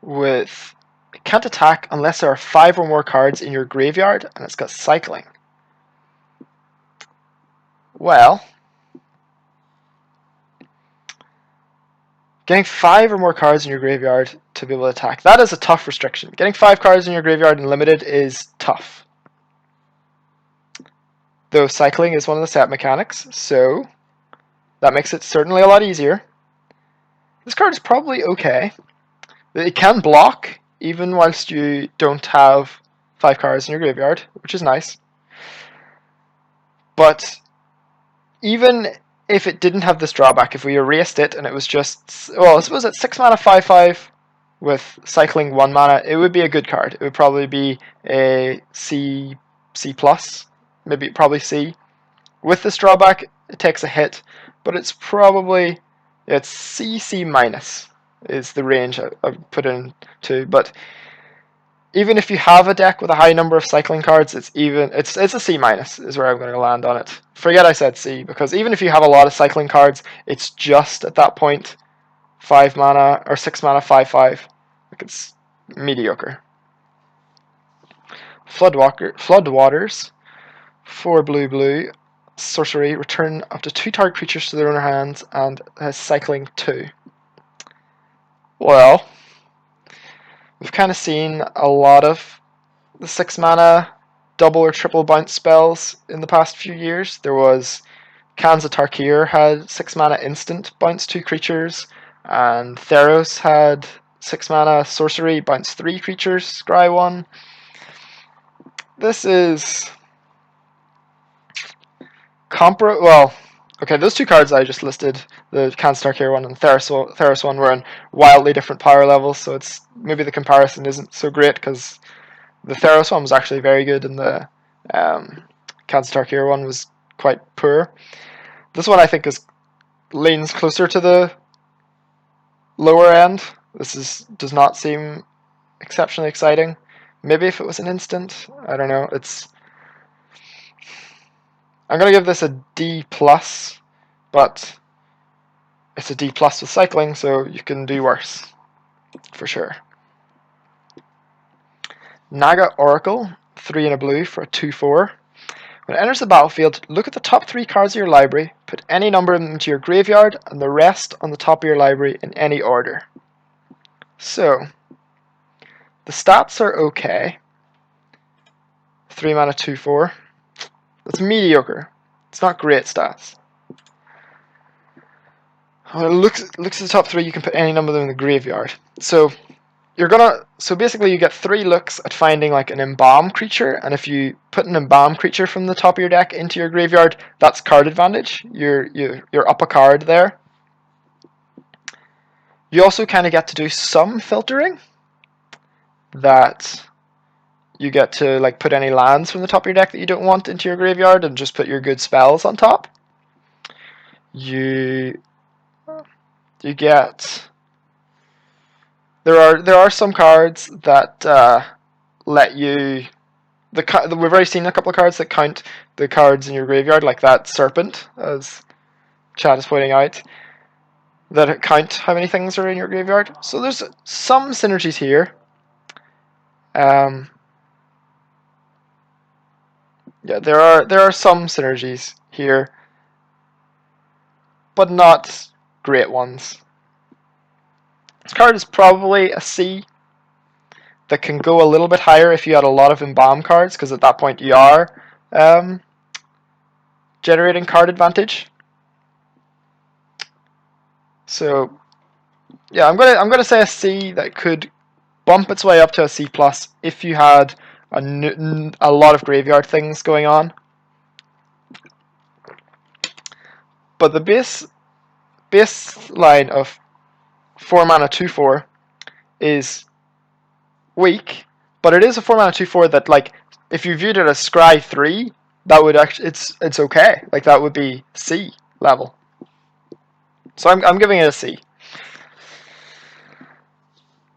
With... It can't attack unless there are 5 or more cards in your graveyard, and it's got cycling. Well... Getting 5 or more cards in your graveyard to be able to attack. That is a tough restriction. Getting 5 cards in your graveyard in limited is tough. Though cycling is one of the set mechanics, so that makes it certainly a lot easier. This card is probably okay. It can block even whilst you don't have 5 cards in your graveyard, which is nice. But even if it didn't have this drawback, if we erased it and it was just... Well, I suppose at 6 mana 5/5 with cycling 1 mana, it would be a good card. It would probably be a C+, probably C. With this drawback, it takes a hit, but it's probably... It's C minus is the range I've put into, but even if you have a deck with a high number of cycling cards, it's a C minus is where I'm going to land on it. Forget I said C, because even if you have a lot of cycling cards, it's just at that point 5 mana or 6 mana 5/5. Like, it's mediocre. Floodwaters, 4 blue, sorcery, return up to 2 target creatures to their owner hands, and has cycling 2. Well, we've kind of seen a lot of the 6 mana double or triple bounce spells in the past few years. There was Kanza Tarkir had 6 mana instant bounce 2 creatures, and Theros had 6 mana sorcery bounce 3 creatures, scry 1. This is well, okay, those 2 cards I just listed, the Kanza Tarkir one and Theros one, were on wildly different power levels, so it's maybe the comparison isn't so great, because the Theros one was actually very good and the Kanza Tarkir one was quite poor. This one I think leans closer to the lower end. This does not seem exceptionally exciting. Maybe if it was an instant, I don't know. I'm going to give this a D+, but it's a D+ with cycling, so you can do worse, for sure. Naga Oracle, 3 and a blue for a 2/4. When it enters the battlefield, look at the top 3 cards of your library, put any number of them into your graveyard, and the rest on the top of your library in any order. So, the stats are okay. 3 mana 2/4. That's mediocre. It's not great stats. When it looks at the top 3, you can put any number of them in the graveyard. So basically you get 3 looks at finding like an embalm creature, and if you put an embalm creature from the top of your deck into your graveyard, that's card advantage. You're up a card there. You also kind of get to do some filtering, that you get to like put any lands from the top of your deck that you don't want into your graveyard and just put your good spells on top. You get... There are some cards that let you... We've already seen a couple of cards that count the cards in your graveyard, like that Serpent, as Chad is pointing out, that count how many things are in your graveyard. So there's some synergies here. Yeah, there are some synergies here, but not great ones. This card is probably a C that can go a little bit higher if you had a lot of embalm cards, because at that point you are generating card advantage. So yeah, I'm gonna say a C that could bump its way up to a C plus if you had a lot of graveyard things going on. But the base line of 4 mana 2/4 is weak, but it is a 4 mana 2/4 that, like, if you viewed it as Scry 3, that would actually it's okay. Like, that would be C level. So I'm giving it a C.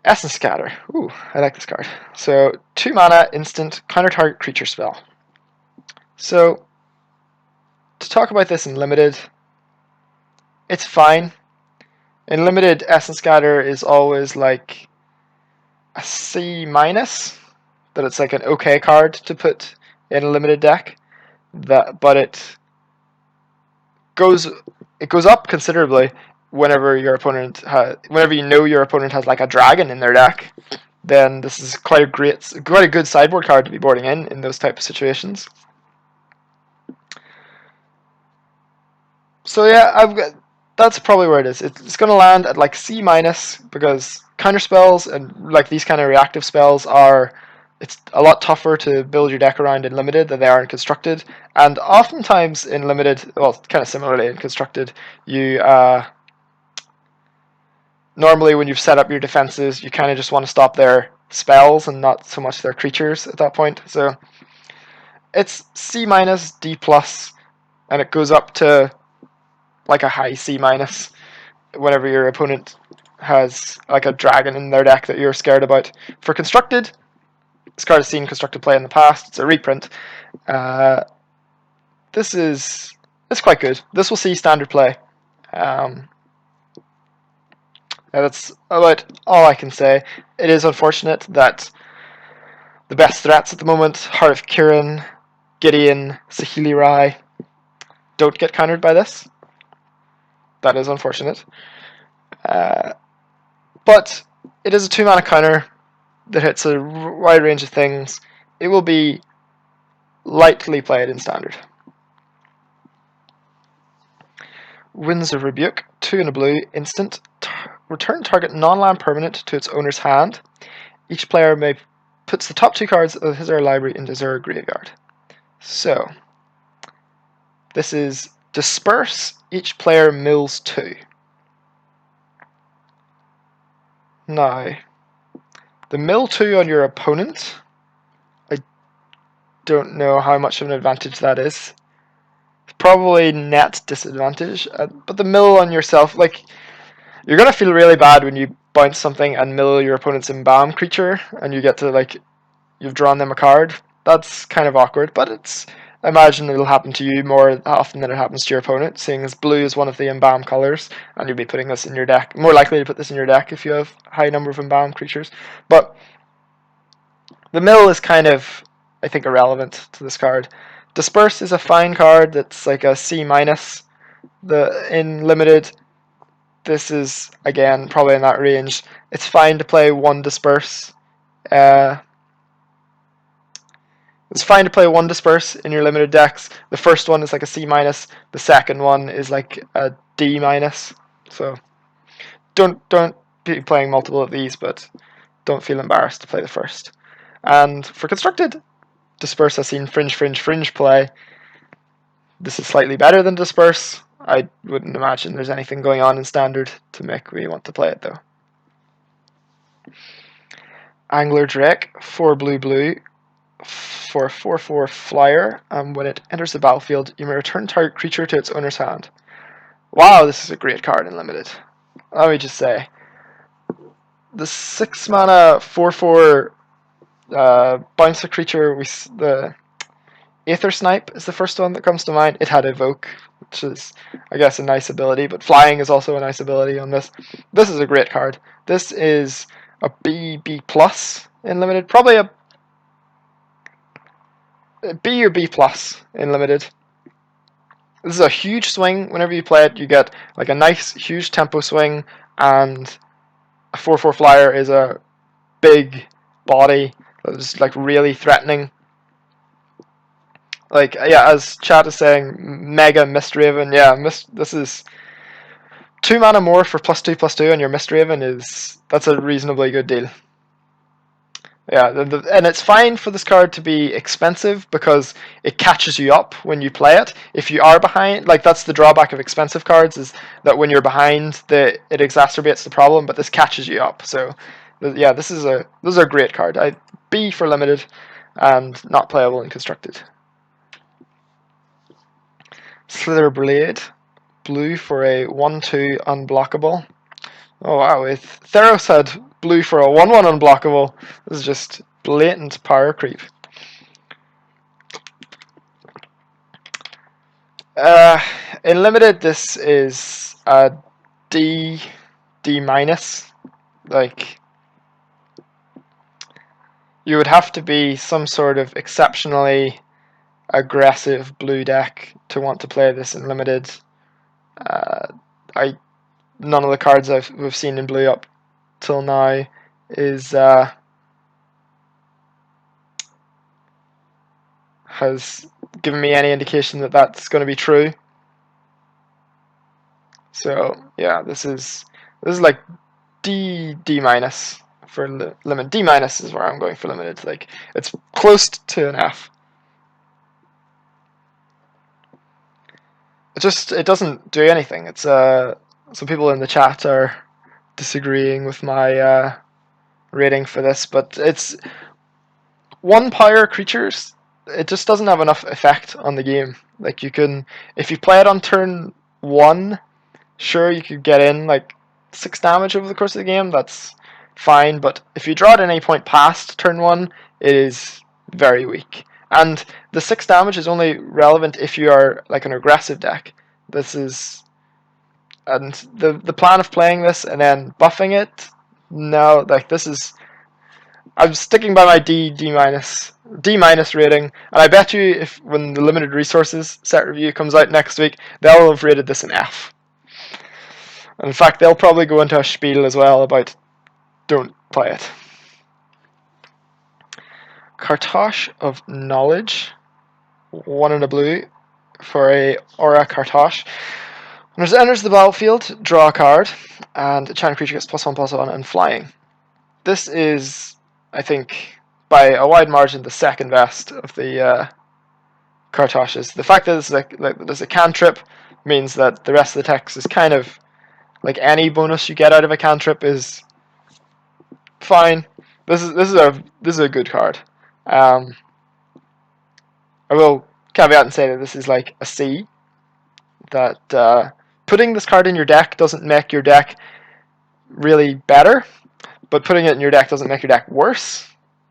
Essence Scatter. Ooh, I like this card. So 2 mana instant counter target creature spell. So to talk about this in limited, it's fine. In limited, Essence Scatter is always like a C minus, that it's like an okay card to put in a limited deck. But it goes up considerably whenever whenever you know your opponent has like a dragon in their deck. Then this is quite a good sideboard card to be boarding in those type of situations. So yeah, that's probably where it is. It's going to land at like C minus, because counter spells and like these kind of reactive spells it's a lot tougher to build your deck around in limited than they are in constructed. And oftentimes in limited, well, kind of similarly in constructed, you normally when you've set up your defenses, you kind of just want to stop their spells and not so much their creatures at that point. So it's C minus, D plus, and it goes up to like a high C minus whenever your opponent has like a dragon in their deck that you're scared about. For constructed, this card has seen constructed play in the past. It's a reprint. It's quite good. This will see standard play. That's about all I can say. It is unfortunate that the best threats at the moment, Heart of Kiran, Gideon, Saheeli Rai, don't get countered by this. That is unfortunate. But it is a 2 mana counter that hits a wide range of things. It will be lightly played in standard. Winds of Rebuke, 2 and a blue, instant. Return target non-land permanent to its owner's hand. Each player may puts the top 2 cards of his or her library into their graveyard. So, this is Disperse, each player mills 2. Now, the mill 2 on your opponent, I don't know how much of an advantage that is. Probably net disadvantage, but the mill on yourself, like, you're gonna feel really bad when you bounce something and mill your opponent's embalm creature, and you get to, like, you've drawn them a card. That's kind of awkward, but I imagine it'll happen to you more often than it happens to your opponent, seeing as blue is one of the embalm colors, and you'll be putting this in your deck. More likely to put this in your deck if you have a high number of embalm creatures. But the mill is kind of, I think, irrelevant to this card. Disperse is a fine card that's like a C minus. In limited, this is again probably in that range. It's fine to play one Disperse. It's fine to play one Disperse in your limited decks. The first one is like a C minus. The second one is like a D minus. So don't be playing multiple of these, but don't feel embarrassed to play the first. And for constructed, Disperse has seen fringe play. This is slightly better than Disperse. I wouldn't imagine there's anything going on in standard to make me want to play it though. Angler Drake, 4 blue, for a 4/4 flyer, and when it enters the battlefield, you may return target creature to its owner's hand. Wow, this is a great card in limited. Let me just say, the 6 mana 4/4 bouncer creature, the Aether Snipe is the first one that comes to mind. It had Evoke, which is, I guess, a nice ability, but flying is also a nice ability on this. This is a great card. This is a B plus in limited, probably a B or B plus in limited. This is a huge swing. Whenever you play it, you get like a nice, huge tempo swing, and a 4/4 flyer is a big body that's like really threatening. Like, yeah, as chat is saying, mega Mistraven. Yeah, this is 2 mana more for +2/+2, and your Mistraven that's a reasonably good deal. Yeah, and it's fine for this card to be expensive because it catches you up when you play it. If you are behind, like that's the drawback of expensive cards, is that when you're behind, it exacerbates the problem. But this catches you up. So, yeah, this is a great card. B for limited, and not playable in constructed. Slither Blade, blue for a 1/2 unblockable. Oh wow, if Theros had blue for a 1/1 unblockable, this is just blatant power creep. In limited, this is a D minus. Like, you would have to be some sort of exceptionally aggressive blue deck to want to play this in limited. I None of the cards we've seen in blue up till now is has given me any indication that that's going to be true. So yeah, this is like D minus for limit. D minus is where I'm going for limited. Like, it's close to an F. It doesn't do anything. It's some people in the chat are disagreeing with my rating for this, but it's 1 power creatures. It just doesn't have enough effect on the game. Like, if you play it on turn 1, sure, you could get in like 6 damage over the course of the game. That's fine, but if you draw at any point past turn 1, it is very weak. And the 6 damage is only relevant if you are like an aggressive deck. And the plan of playing this and then buffing it, no, like this is. I'm sticking by my D minus rating, and I bet you if when the limited resources set review comes out next week, they'll have rated this an F. And in fact, they'll probably go into a spiel as well about don't play it. Cartosh of Knowledge, 1 in a blue for a Aura Cartosh. When it enters the battlefield, draw a card, and a China creature gets +1/+1 and flying. This is, I think, by a wide margin, the second best of the Cartoshes. The fact that there's a cantrip means that the rest of the text is kind of like any bonus you get out of a cantrip is fine. This is a good card. I will caveat and say that this is like a C. That putting this card in your deck doesn't make your deck really better, but putting it in your deck doesn't make your deck worse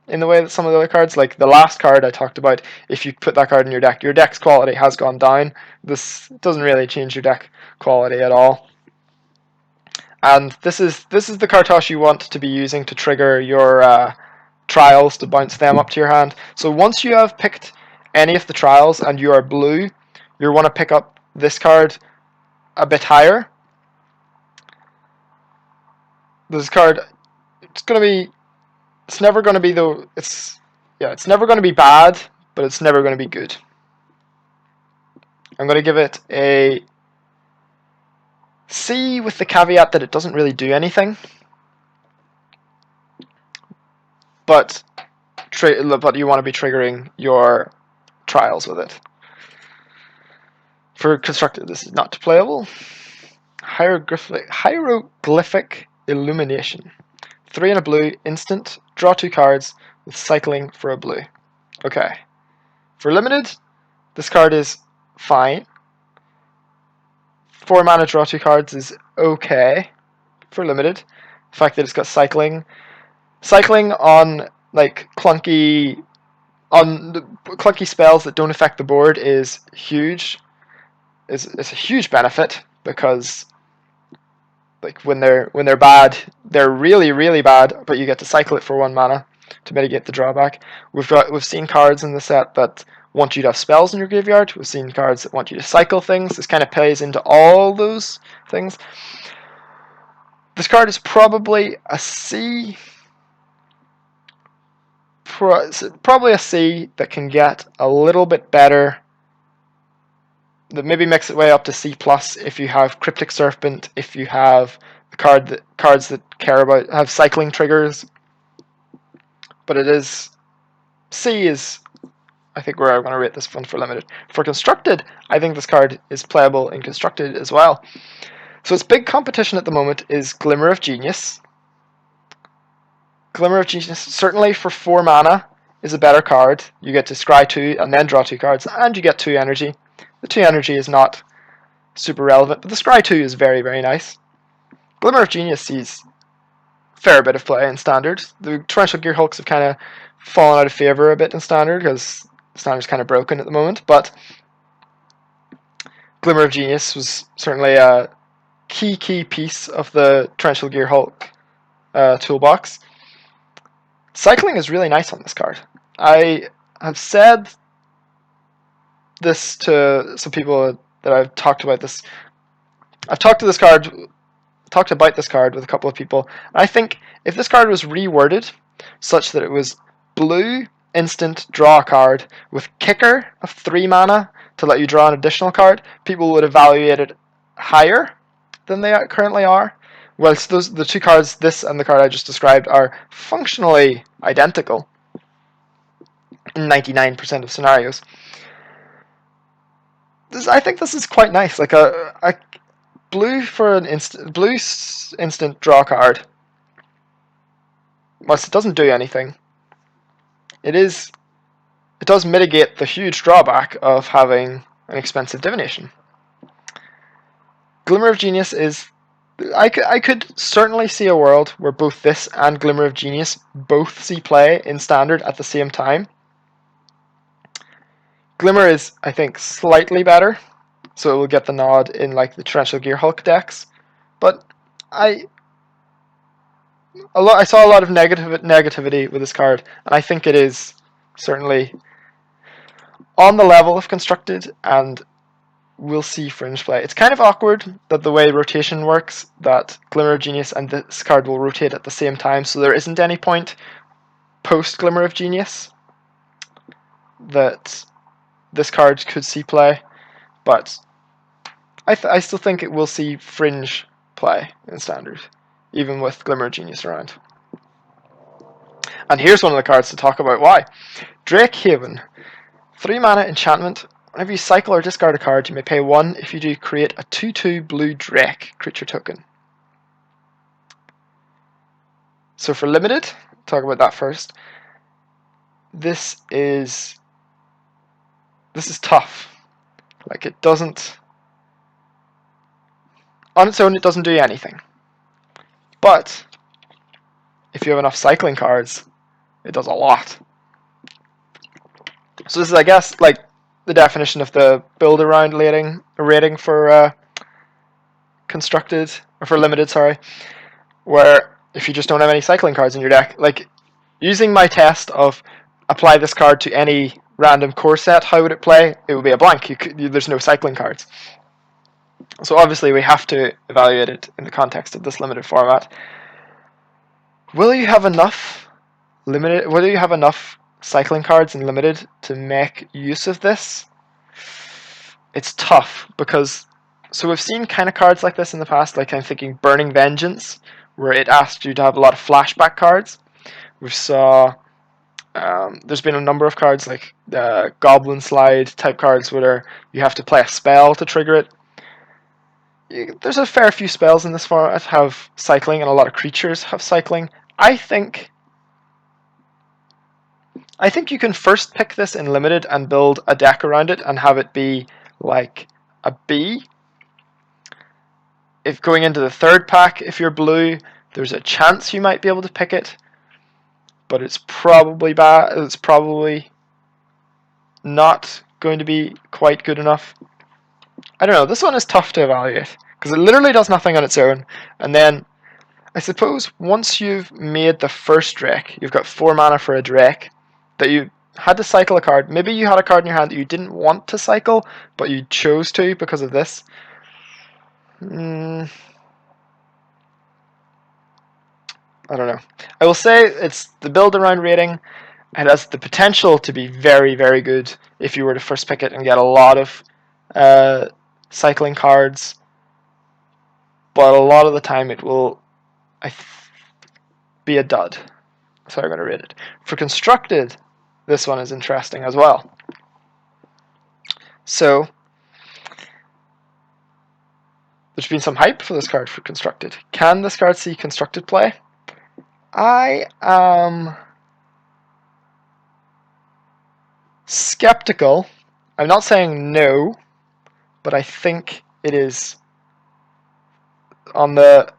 in the way that some of the other cards, like the last card I talked about, if you put that card in your deck's quality has gone down. This doesn't really change your deck quality at all. And this is the Cartosh you want to be using to trigger your trials to bounce them up to your hand. So once you have picked any of the trials and you are blue, you want to pick up this card a bit higher. This card, it's never going to be it's never going to be bad, but it's never going to be good. I'm going to give it a C with the caveat that it doesn't really do anything. But you want to be triggering your trials with it. For constructed, this is not playable. Hieroglyphic Illumination. 3 in a blue, instant, draw 2 cards with cycling for a blue. Okay. For limited, this card is fine. 4 mana, draw 2 cards is okay for limited. The fact that it's got cycling on like clunky spells that don't affect the board is huge. It's a huge benefit because like when they're bad, they're really, really bad, but you get to cycle it for 1 mana to mitigate the drawback. We've seen cards in the set that want you to have spells in your graveyard. We've seen cards that want you to cycle things. This kind of plays into all those things. This card is probably a C. Probably a C that can get a little bit better. That maybe makes its way up to C+ if you have Cryptic Serpent, if you have cards that have cycling triggers. But it is C is, I think, where I'm going to rate this one for limited. For constructed, I think this card is playable in constructed as well. So its big competition at the moment is Glimmer of Genius. Glimmer of Genius, certainly for 4 mana, is a better card. You get to scry 2 and then draw 2 cards, and you get 2 energy. The 2 energy is not super relevant, but the scry 2 is very, very nice. Glimmer of Genius sees a fair bit of play in Standard. The Torrential Gearhulks have kind of fallen out of favour a bit in Standard, because Standard's kind of broken at the moment, but Glimmer of Genius was certainly a key piece of the Torrential Gearhulk toolbox. Cycling is really nice on this card. I have said this to some people that I've talked about this. I've talked about this card with a couple of people. And I think if this card was reworded such that it was blue instant draw a card with kicker of 3 mana to let you draw an additional card, people would evaluate it higher than they currently are. Whilst the 2 cards, this and the card I just described, are functionally identical in 99% of scenarios. I think this is quite nice. Like a blue for an instant draw card. Whilst it doesn't do anything, it does mitigate the huge drawback of having an expensive divination. Glimmer of Genius is... I could certainly see a world where both this and Glimmer of Genius both see play in Standard at the same time. Glimmer is, I think, slightly better, so it will get the nod in like the Torrential Gearhulk decks. But I saw a lot of negativity with this card, and I think it is certainly on the level of Constructed, and we'll see fringe play. It's kind of awkward that the way rotation works, that Glimmer of Genius and this card will rotate at the same time, so there isn't any point post Glimmer of Genius that this card could see play, but I still think it will see fringe play in Standard, even with Glimmer of Genius around. And here's one of the cards to talk about why. Drake Haven. 3 mana enchantment. Whenever you cycle or discard a card, you may pay 1. If you do, create a 2/2 blue Drake creature token. So for limited, talk about that first. This is tough. Like, it doesn't... On its own, it doesn't do anything. But if you have enough cycling cards, it does a lot. So this is, I guess, like the definition of the build around rating for constructed, or for limited, sorry, where if you just don't have any cycling cards in your deck, like using my test of apply this card to any random core set, how would it play? It would be a blank. There's no cycling cards. So obviously we have to evaluate it in the context of this limited format. Will you have enough cycling cards in limited to make use of this? It's tough, because so we've seen kind of cards like this in the past, like I'm thinking Burning Vengeance, where it asked you to have a lot of flashback cards. There's been a number of cards like Goblin Slide type cards where you have to play a spell to trigger it. There's a fair few spells in this format that have cycling, and a lot of creatures have cycling. I think you can first pick this in limited and build a deck around it and have it be like a B. If going into the third pack, if you're blue, there's a chance you might be able to pick it, but it's probably bad. It's probably not going to be quite good enough. I don't know. This one is tough to evaluate because it literally does nothing on its own, and then I suppose once you've made the first Drake, you've got 4 mana for a Drake that you had to cycle a card. Maybe you had a card in your hand that you didn't want to cycle, but you chose to because of this. I don't know. I will say it's the build around rating. It has the potential to be very, very good if you were to first pick it and get a lot of cycling cards. But a lot of the time it will be a dud. So I'm going to rate it. For constructed, this one is interesting as well. So there's been some hype for this card for constructed. Can this card see constructed play? I am skeptical. I'm not saying no, but I think it is on the...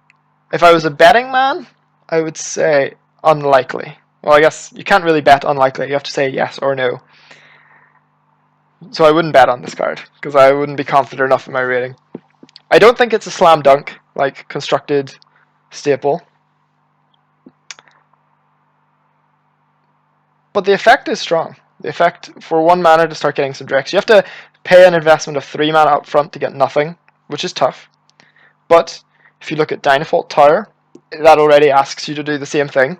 If I was a betting man, I would say unlikely. Well, I guess you can't really bet unlikely. You have to say yes or no. So I wouldn't bet on this card, because I wouldn't be confident enough in my rating. I don't think it's a slam dunk, like constructed staple. But the effect is strong. The effect for 1 mana to start getting some Drex. You have to pay an investment of 3 mana up front to get nothing, which is tough. But if you look at Dynafault Tower, that already asks you to do the same thing.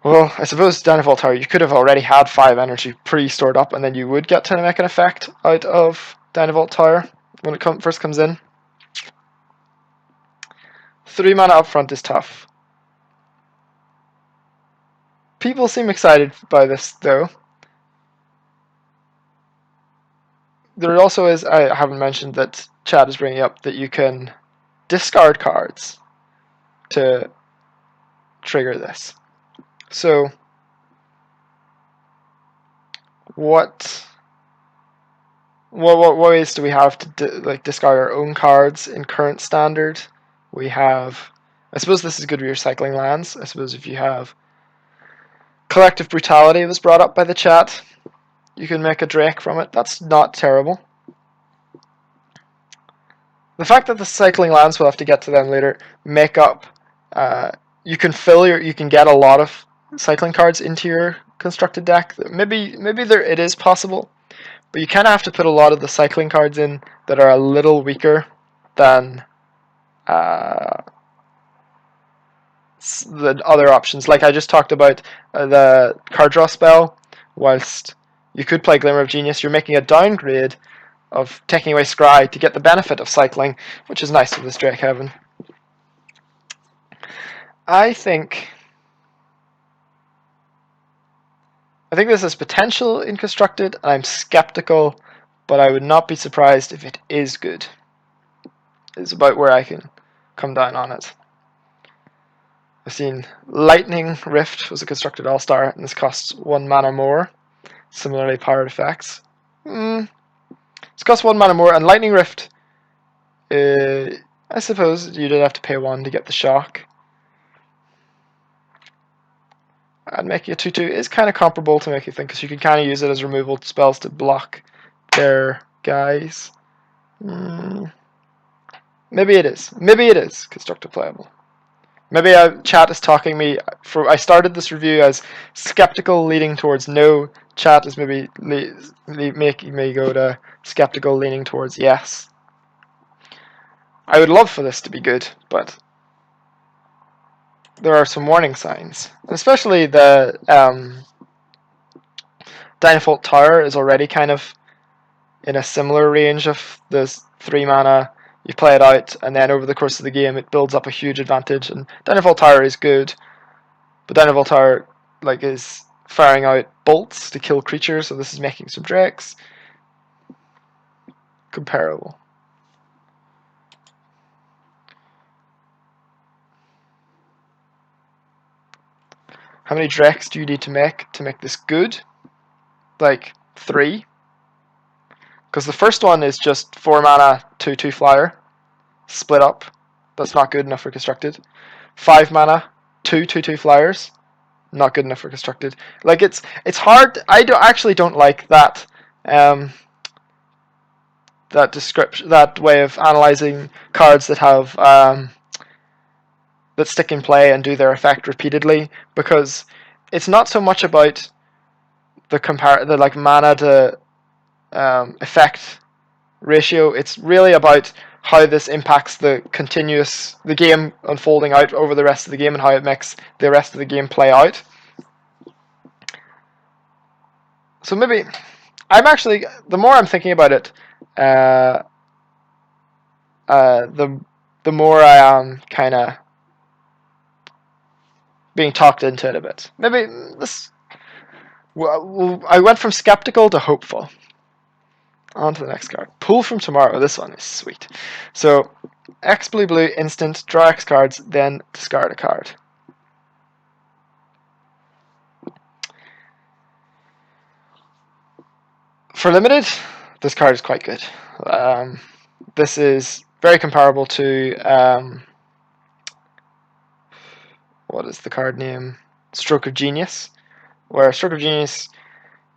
Well, I suppose Dynafault Tower, you could have already had 5 energy pre-stored up, and then you would get to make an effect out of Dynafault Tower when it first comes in. 3 mana up front is tough. People seem excited by this, though. There also is, I haven't mentioned that Chad is bringing up that you can discard cards to trigger this. So, what ways do we have to discard our own cards in current standard? We have, I suppose this is good with recycling lands. I suppose if you have Collective Brutality was brought up by the chat, you can make a Drake from it. That's not terrible. The fact that the cycling lands, we'll have to get to them later, make up, you can get a lot of cycling cards into your constructed deck. Maybe it is possible, but you kind of have to put a lot of the cycling cards in that are a little weaker than the other options. Like I just talked about the card draw spell. Whilst you could play Glimmer of Genius, you're making a downgrade of taking away Scry to get the benefit of cycling, which is nice with this Drake Heaven. I think this has potential in constructed, and I'm skeptical, but I would not be surprised if it is good. It's about where I can come down on it. I've seen Lightning Rift was a constructed all-star, and this costs 1 mana more. Similarly, powered effects. It's cost 1 mana more, and Lightning Rift, I suppose you did have to pay 1 to get the shock. And making a 2/2 is kind of comparable to Make You Think, because you can kind of use it as removal spells to block their guys. Maybe it is. Maybe it is constructed playable. Maybe chat is talking me. I started this review as skeptical, leaning towards no. Chat is maybe making me go to skeptical, leaning towards yes. I would love for this to be good, but there are some warning signs, especially the Dynafault Tower is already kind of in a similar range of this 3 mana. You play it out, and then over the course of the game, it builds up a huge advantage. And Dynafault Tower is good, but Dynafault Tower is firing out bolts to kill creatures, so this is making some Drakes. Comparable. How many Drakes do you need to make this good? 3. Because the first one is just 4 mana, 2/2 flyer, split up. That's not good enough for constructed. 5 mana, 2/2 flyers, not good enough for constructed. It's hard. I actually don't like that that description, that way of analyzing cards that have that stick in play and do their effect repeatedly, because it's not so much about the like mana to effect ratio. It's really about how this impacts the game unfolding out over the rest of the game and how it makes the rest of the game play out. So maybe the more I'm thinking about it, the more I am kind of being talked into it a bit. Maybe this. Well, I went from skeptical to hopeful. On to the next card. Pull from Tomorrow. This one is sweet. So, X blue blue instant, draw X cards, then discard a card. For limited, this card is quite good. This is very comparable to what is the card name? Stroke of Genius, where Stroke of Genius,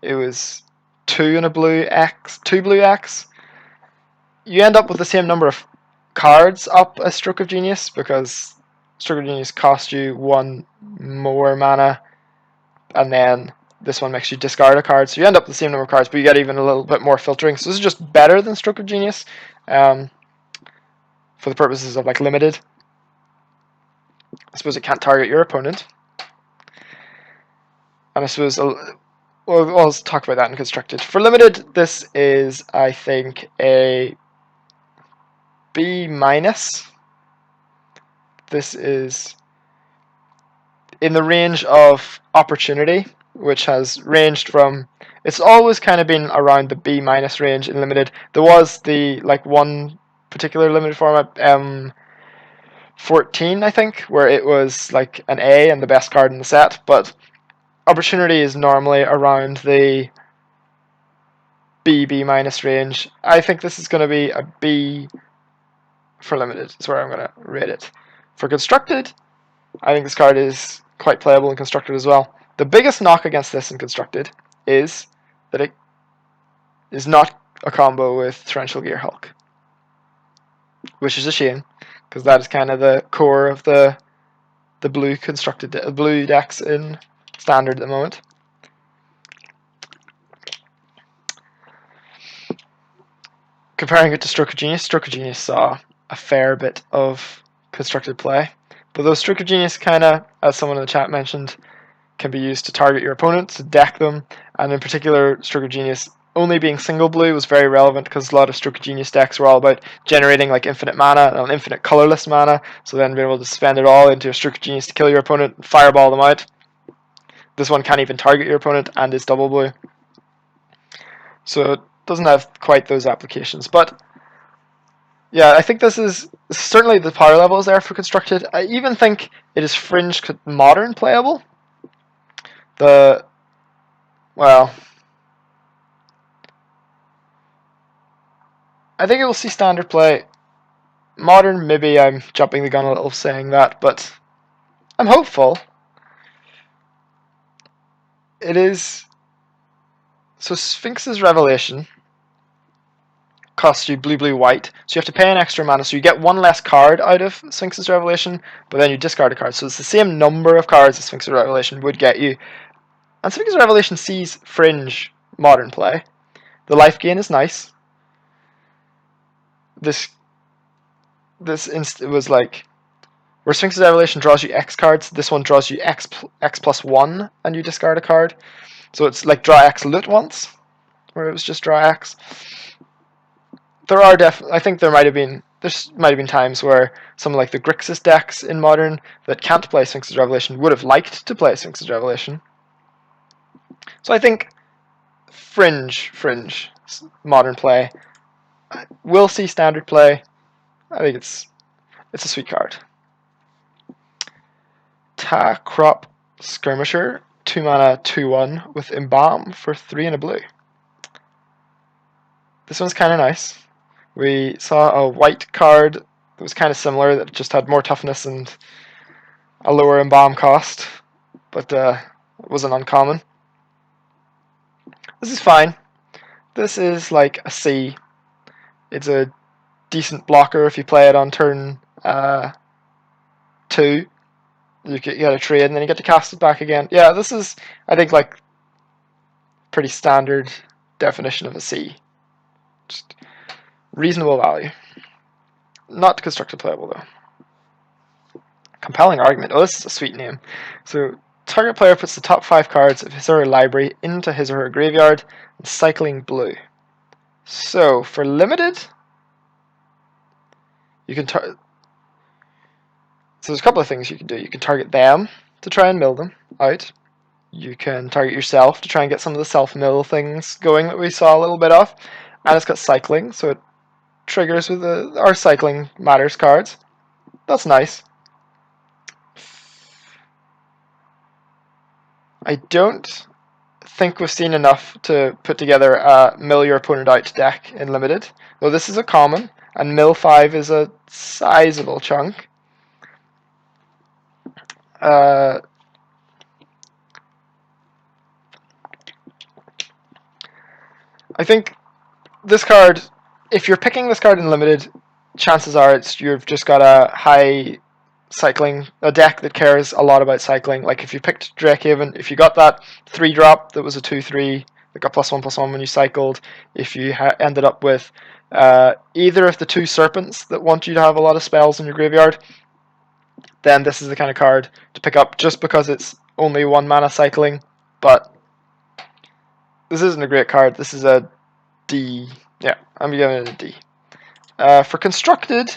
it was 2 and a blue X, 2 blue X. You end up with the same number of cards up as Stroke of Genius because Stroke of Genius costs you 1 more mana, and then this one makes you discard a card, so you end up with the same number of cards, but you get even a little bit more filtering. So this is just better than Stroke of Genius for the purposes of like limited. I suppose it can't target your opponent, and I suppose I'll talk about that in constructed. For limited, this is I think a B minus. This is in the range of opportunity, which has ranged from, it's always kind of been around the B minus range in limited. There was the like one particular limited format, 14 I think, where it was like an A and the best card in the set, but opportunity is normally around the B minus range. I think this is going to be a B for limited. Is where I'm going to rate it. For constructed, I think this card is quite playable in constructed as well. The biggest knock against this in constructed is that it is not a combo with Torrential Gear Hulk, which is a shame because that is kind of the core of the blue blue decks in standard at the moment. Comparing it to Stroke of Genius saw a fair bit of constructed play, but those Stroke of Genius kind of, as someone in the chat mentioned, can be used to target your opponents, to deck them, and in particular, Stroke of Genius only being single blue was very relevant because a lot of Stroke of Genius decks were all about generating like infinite mana and infinite colorless mana, so then being able to spend it all into a Stroke of Genius to kill your opponent and fireball them out. This one can't even target your opponent and is double blue. So it doesn't have quite those applications, but yeah, I think this is certainly the power level is there for constructed. I even think it is fringe modern playable. I think it will see standard play. Modern, maybe I'm jumping the gun a little saying that, but I'm hopeful. It is. So Sphinx's Revelation costs you blue, white, so you have to pay an extra mana, so you get one less card out of Sphinx's Revelation, but then you discard a card, so it's the same number of cards as Sphinx's Revelation would get you. And Sphinx's Revelation sees fringe modern play. The life gain is nice. This was like, where Sphinx's Revelation draws you X cards, this one draws you X plus 1, and you discard a card. So it's like draw X loot once, where it was just draw X. I think there might have been times where some like the Grixis decks in Modern that can't play Sphinx's Revelation would have liked to play Sphinx's Revelation. So I think fringe Modern play will see standard play. I think it's a sweet card. Crop Skirmisher, 2 mana, 2/1 with Embalm for 3 and a blue. This one's kind of nice. We saw a white card that was kind of similar, that just had more toughness and a lower Embalm cost, but it wasn't uncommon. This is fine. This is like a C. It's a decent blocker if you play it on turn 2. you get a trade, and then you get to cast it back again. Yeah, this is, I think, like, pretty standard definition of a C. Just reasonable value. Not constructed playable, though. Compelling argument. Oh, this is a sweet name. So, target player puts the top 5 cards of his or her library into his or her graveyard, and cycling blue. So, for limited, you can so there's a couple of things you can do. You can target them to try and mill them out. You can target yourself to try and get some of the self-mill things going that we saw a little bit of. And it's got cycling, so it triggers with our cycling matters cards. That's nice. I don't think we've seen enough to put together a mill your opponent out deck in limited. Though this is a common, and mill 5 is a sizable chunk. I think this card, if you're picking this card in limited, chances are you've just got a high cycling, a deck that cares a lot about cycling. Like if you picked Drakehaven, if you got that 3-drop that was a 2/3 that got +1/+1 when you cycled, if you ended up with either of the 2 serpents that want you to have a lot of spells in your graveyard, then this is the kind of card to pick up just because it's only 1 mana cycling. But this isn't a great card. This is a D. Yeah, I'm giving it a D. For constructed,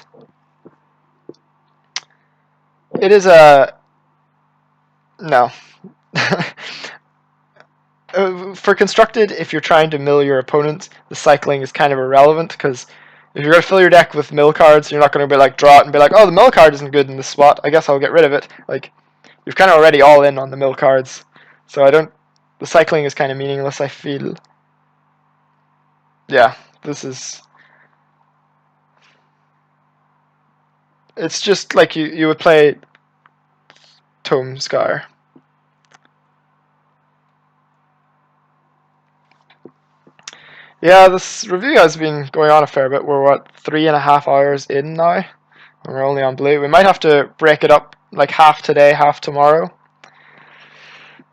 it is a no. For constructed, if you're trying to mill your opponent, the cycling is kind of irrelevant because if you're going to fill your deck with mill cards, you're not going to be like draw it and be like, oh, the mill card isn't good in this spot. I guess I'll get rid of it. Like you're kind of already all in on the mill cards, so I don't. The cycling is kind of meaningless. I feel. Yeah, this is. It's just like you would play Tome Scar. Yeah, this review has been going on a fair bit. We're, what, 3.5 hours in now? And we're only on blue. We might have to break it up, like half today, half tomorrow.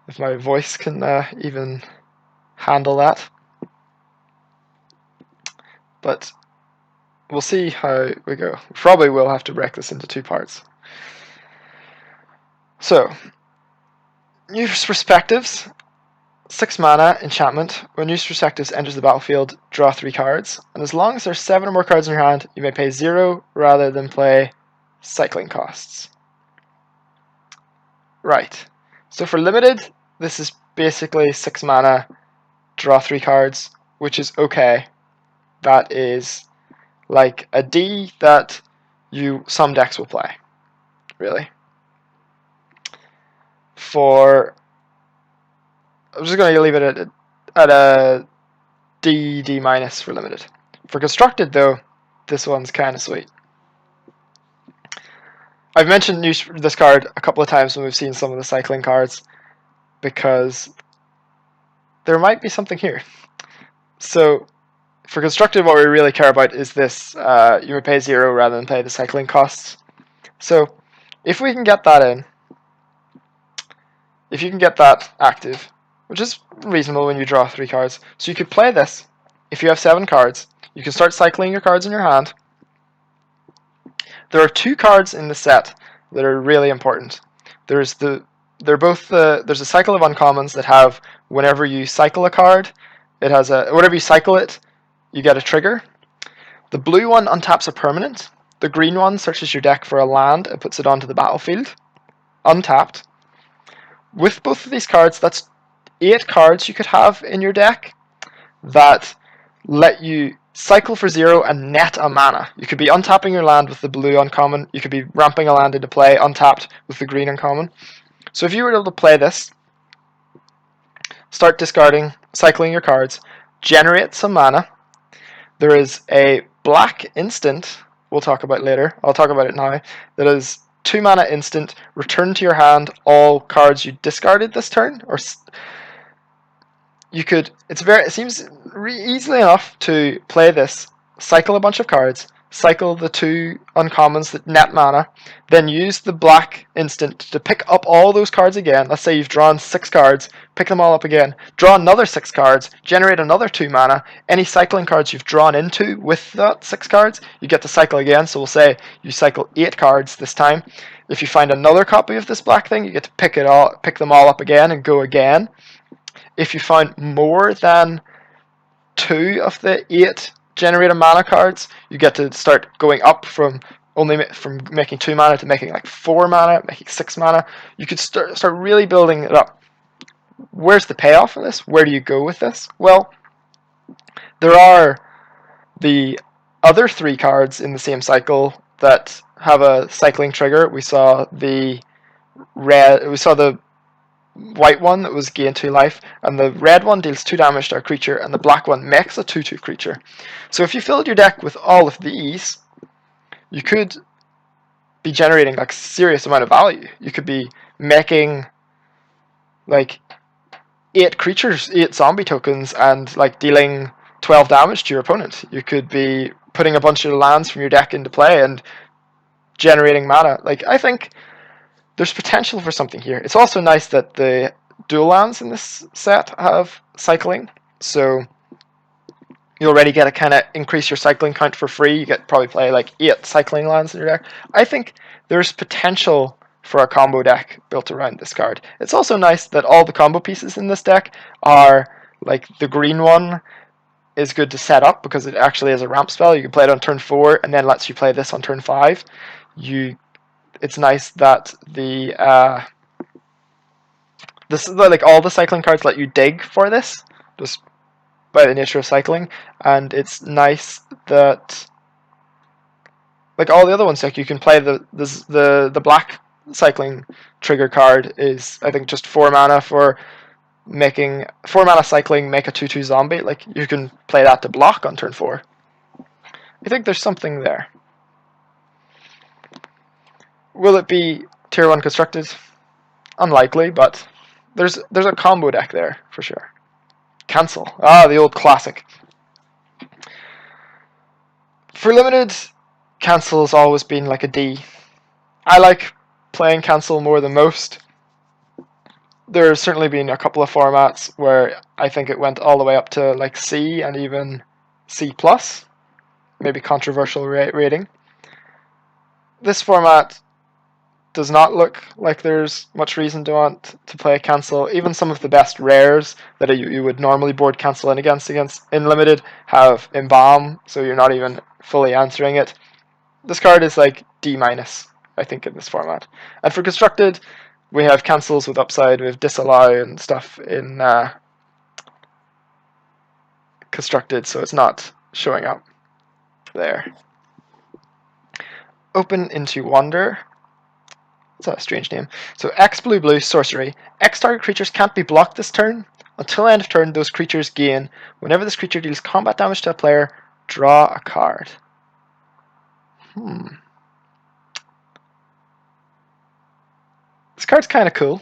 If my voice can even handle that. But we'll see how we go. We probably will have to break this into 2 parts. So, use perspectives. 6 mana, enchantment. When used perspectives enters the battlefield, draw 3 cards. And as long as there's 7 or more cards in your hand, you may pay 0 rather than play cycling costs. Right. So for limited, this is basically 6 mana, draw 3 cards, which is okay. That is like a D that some decks will play. Really. I'm just going to leave it at a D minus for limited. For constructed, though, this one's kind of sweet. I've mentioned this card a couple of times when we've seen some of the cycling cards because there might be something here. So for constructed, what we really care about is this. You may pay 0 rather than pay the cycling costs. So if we can get that in, if you can get that active, which is reasonable when you draw 3 cards. So you could play this. If you have 7 cards, you can start cycling your cards in your hand. There are 2 cards in the set that are really important. There's a cycle of uncommons that have whenever you cycle a card, whenever you cycle it, you get a trigger. The blue one untaps a permanent. The green one searches your deck for a land and puts it onto the battlefield, untapped. With both of these cards, that's 8 cards you could have in your deck that let you cycle for 0 and net a mana. You could be untapping your land with the blue uncommon. You could be ramping a land into play untapped with the green uncommon. So if you were able to play this, start discarding, cycling your cards, generate some mana. There is a black instant we'll talk about later. I'll talk about it now. That is 2 mana instant. Return to your hand all cards you discarded this turn, or you could. It seems easily enough to play this. Cycle a bunch of cards. Cycle the 2 uncommons that net mana, then use the black instant to pick up all those cards again. Let's say you've drawn 6 cards, pick them all up again, draw another 6 cards, generate another 2 mana. Any cycling cards you've drawn into with that 6 cards, you get to cycle again. So we'll say you cycle 8 cards this time. If you find another copy of this black thing, you get to pick them all up again and go again. If you find more than 2 of the 8 generated mana cards, you get to start going up from making 2 mana to making like 4 mana, making 6 mana. You could start really building it up. Where's the payoff of this? Where do you go with this? Well, there are the other 3 cards in the same cycle that have a cycling trigger. We saw the white one that was gain 2 life, and the red one deals 2 damage to a creature, and the black one makes a 2/2 creature. So if you filled your deck with all of these, you could be generating like a serious amount of value. You could be making like 8 creatures, 8 zombie tokens, and like dealing 12 damage to your opponent. You could be putting a bunch of lands from your deck into play and generating mana. Like, I think there's potential for something here. It's also nice that the dual lands in this set have cycling, so you already get to kind of increase your cycling count for free. You get probably play like 8 cycling lands in your deck. I think there's potential for a combo deck built around this card. It's also nice that all the combo pieces in this deck are like the green one is good to set up because it actually is a ramp spell. You can play it on turn 4 and then lets you play this on turn 5. It's nice that like all the cycling cards let you dig for this, just by the nature of cycling, and it's nice that like all the other ones, like you can play the black cycling trigger card is I think just 4 mana for making 4 mana cycling, make a 2/2 zombie. Like you can play that to block on turn 4. I think there's something there. Will it be tier 1 constructed? Unlikely, but there's a combo deck there for sure. Cancel. The old classic. For limited, cancel has always been like a D. I like playing cancel more than most. There's certainly been a couple of formats where I think it went all the way up to like C and even C+, maybe controversial rating. This format does not look like there's much reason to want to play cancel. Even some of the best rares that you would normally board cancel in against in limited have embalm, so you're not even fully answering it. This card is like D-, I think, in this format. And for constructed, we have cancels with upside, we have disallow and stuff in constructed, so it's not showing up there. Open into Wonder. It's a strange name. So X blue sorcery. X target creatures can't be blocked this turn. Until end of turn, those creatures gain. Whenever this creature deals combat damage to a player, draw a card. This card's kind of cool.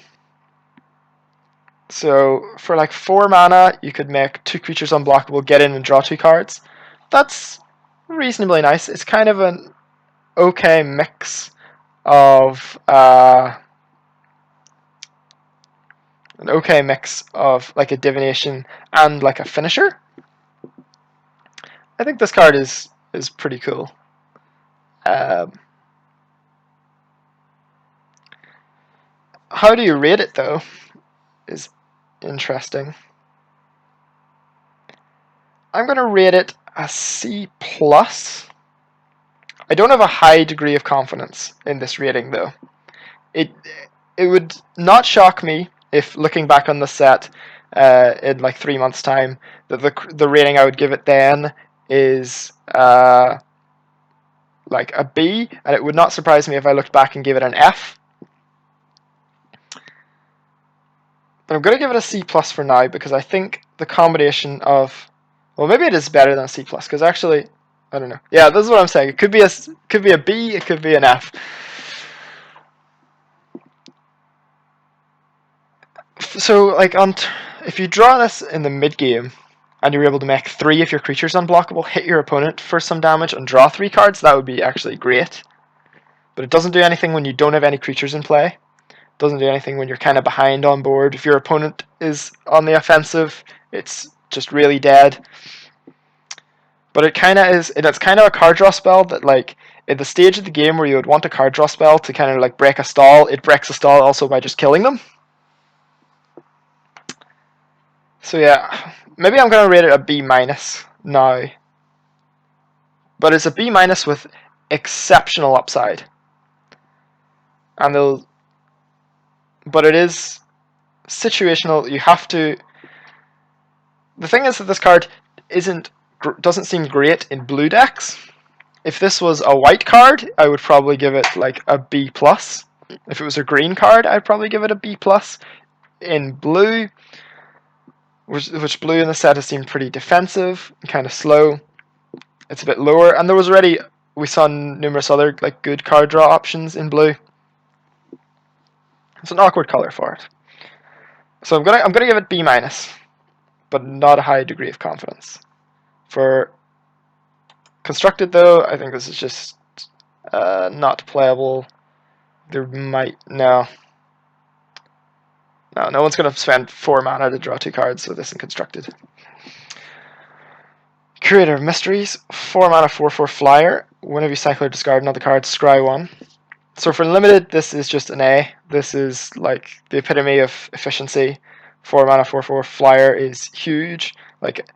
So for like 4 mana, you could make 2 creatures unblockable, get in and draw 2 cards. That's reasonably nice. It's kind of an okay mix of like a divination and like a finisher. I think this card is pretty cool. How do you rate it though? Is interesting. I'm gonna rate it a C+. I don't have a high degree of confidence in this rating though. It would not shock me if, looking back on the set in like 3 months' time, that the rating I would give it then is like a B, and it would not surprise me if I looked back and gave it an F. But I'm going to give it a C+ for now because I think the combination of, well, maybe it is better than a C+, because actually, I don't know. Yeah, this is what I'm saying. It could be a B, it could be an F. So like if you draw this in the mid game, and you're able to make 3 of your creatures unblockable, hit your opponent for some damage, and draw 3 cards, that would be actually great. But it doesn't do anything when you don't have any creatures in play. It doesn't do anything when you're kind of behind on board. If your opponent is on the offensive, it's just really dead. But it kind of is. It's kind of a card draw spell that, like, at the stage of the game where you would want a card draw spell to kind of like break a stall, it breaks a stall also by just killing them. So yeah, maybe I'm gonna rate it a B minus now. But it's a B minus with exceptional upside. And they'll, but it is situational. You have to. The thing is that this card doesn't seem great in blue decks. If this was a white card, I would probably give it like a B plus. If it was a green card, I'd probably give it a B plus. In blue, which blue in the set has seemed pretty defensive and kind of slow, it's a bit lower. And we saw numerous other like good card draw options in blue. It's an awkward color for it. So I'm gonna give it B minus, but not a high degree of confidence. For constructed though, I think this is just not playable. There might no one's gonna spend 4 mana to draw 2 cards with this in constructed. Creator of Mysteries, 4 mana 4/4 flyer. Whenever you cycle or discard another card, scry 1. So for limited, this is just an A. This is like the epitome of efficiency. 4 mana 4/4 flyer is huge. Like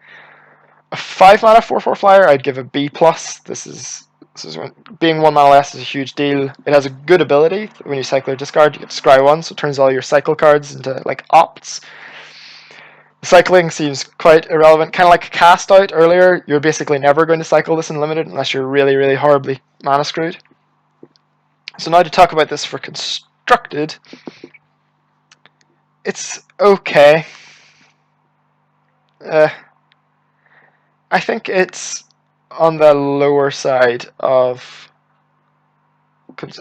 a 5 mana 4/4 flyer, I'd give a B plus. This is being 1 mana less is a huge deal. It has a good ability. When you cycle or discard, you get to scry 1, so it turns all your cycle cards into like opts. Cycling seems quite irrelevant. Kind of like cast out earlier, you're basically never going to cycle this in limited unless you're really, really horribly mana screwed. So now to talk about this for constructed, it's okay. I think it's on the lower side of.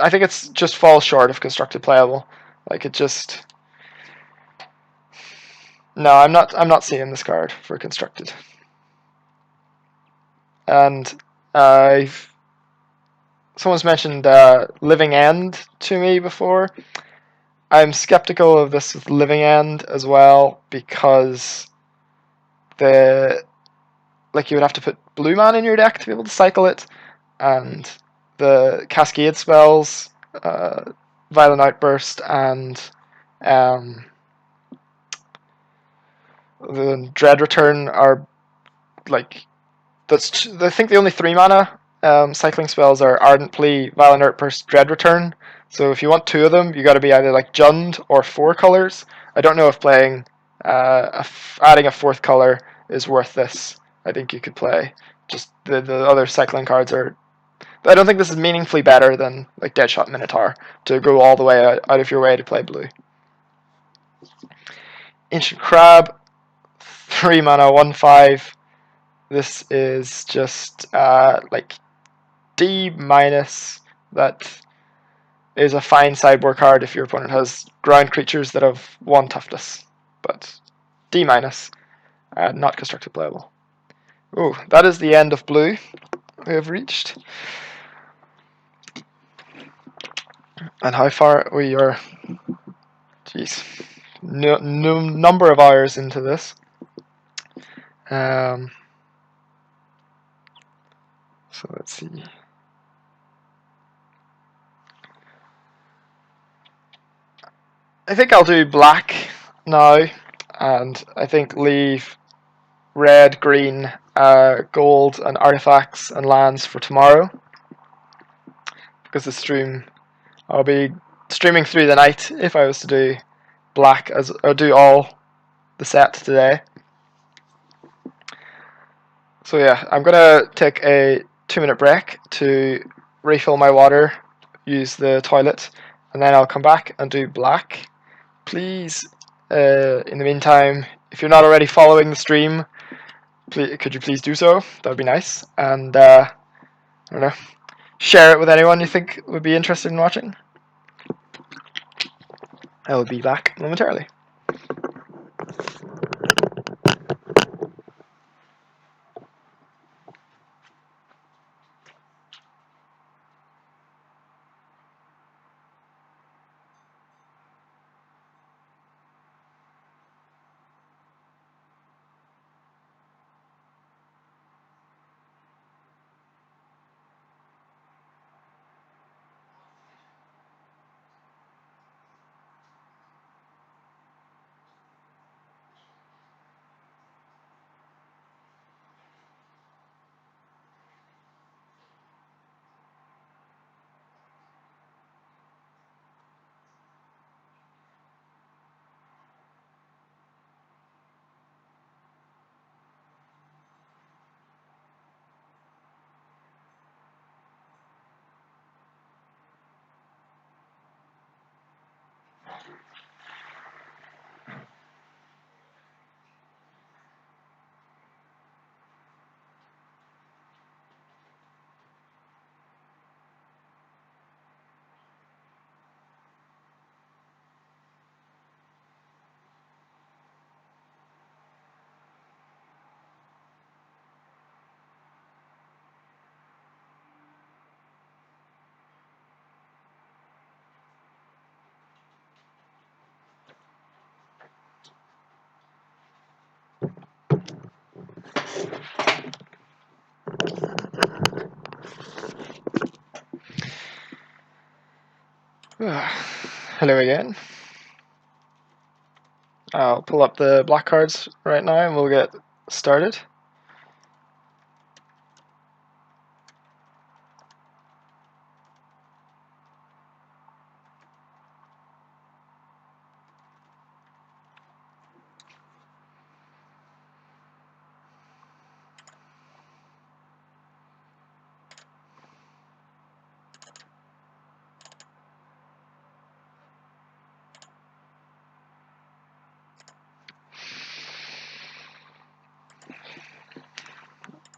I think it's just falls short of constructed playable. Like it just. No, I'm not seeing this card for constructed. And someone's mentioned Living End to me before. I'm skeptical of this with Living End as well because you would have to put blue mana in your deck to be able to cycle it, and the Cascade spells, Violent Outburst, and the Dread Return are like I think the only 3 mana cycling spells are Ardent Plea, Violent Outburst, Dread Return. So if you want 2 of them, you got to be either like Jund or 4 colors. I don't know if playing adding a 4th color is worth this. I think you could play just the other cycling cards are. I don't think this is meaningfully better than like Deadshot Minotaur to go all the way out of your way to play blue. Ancient Crab, 3 mana, 1/5. This is just like D minus. That is a fine sideboard card if your opponent has ground creatures that have 1 toughness, but D minus, not constructed playable. Oh, that is the end of blue we have reached. And how far we are? Jeez, no number of hours into this. So let's see. I think I'll do black now, and I think leave red, green, gold, and artifacts and lands for tomorrow. Because the stream, I'll be streaming through the night if I was to do black or do all the set today. So yeah, I'm gonna take a 2-minute break to refill my water, use the toilet, and then I'll come back and do black. Please, in the meantime, if you're not already following the stream, could you please do so? That would be nice. And I don't know, share it with anyone you think would be interested in watching. I will be back momentarily. Hello again. I'll pull up the black cards right now and we'll get started.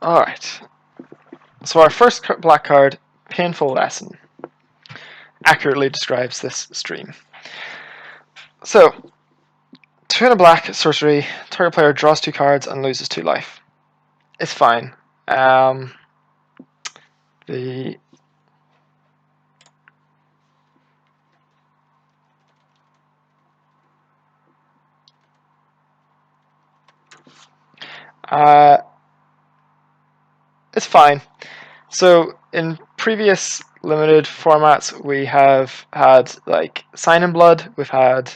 Alright, so our first black card, Painful Lesson, accurately describes this stream. So, 2 and a black sorcery, target player draws 2 cards and loses 2 life. It's fine. The it's fine. So in previous limited formats, we have had like Sign in Blood. We've had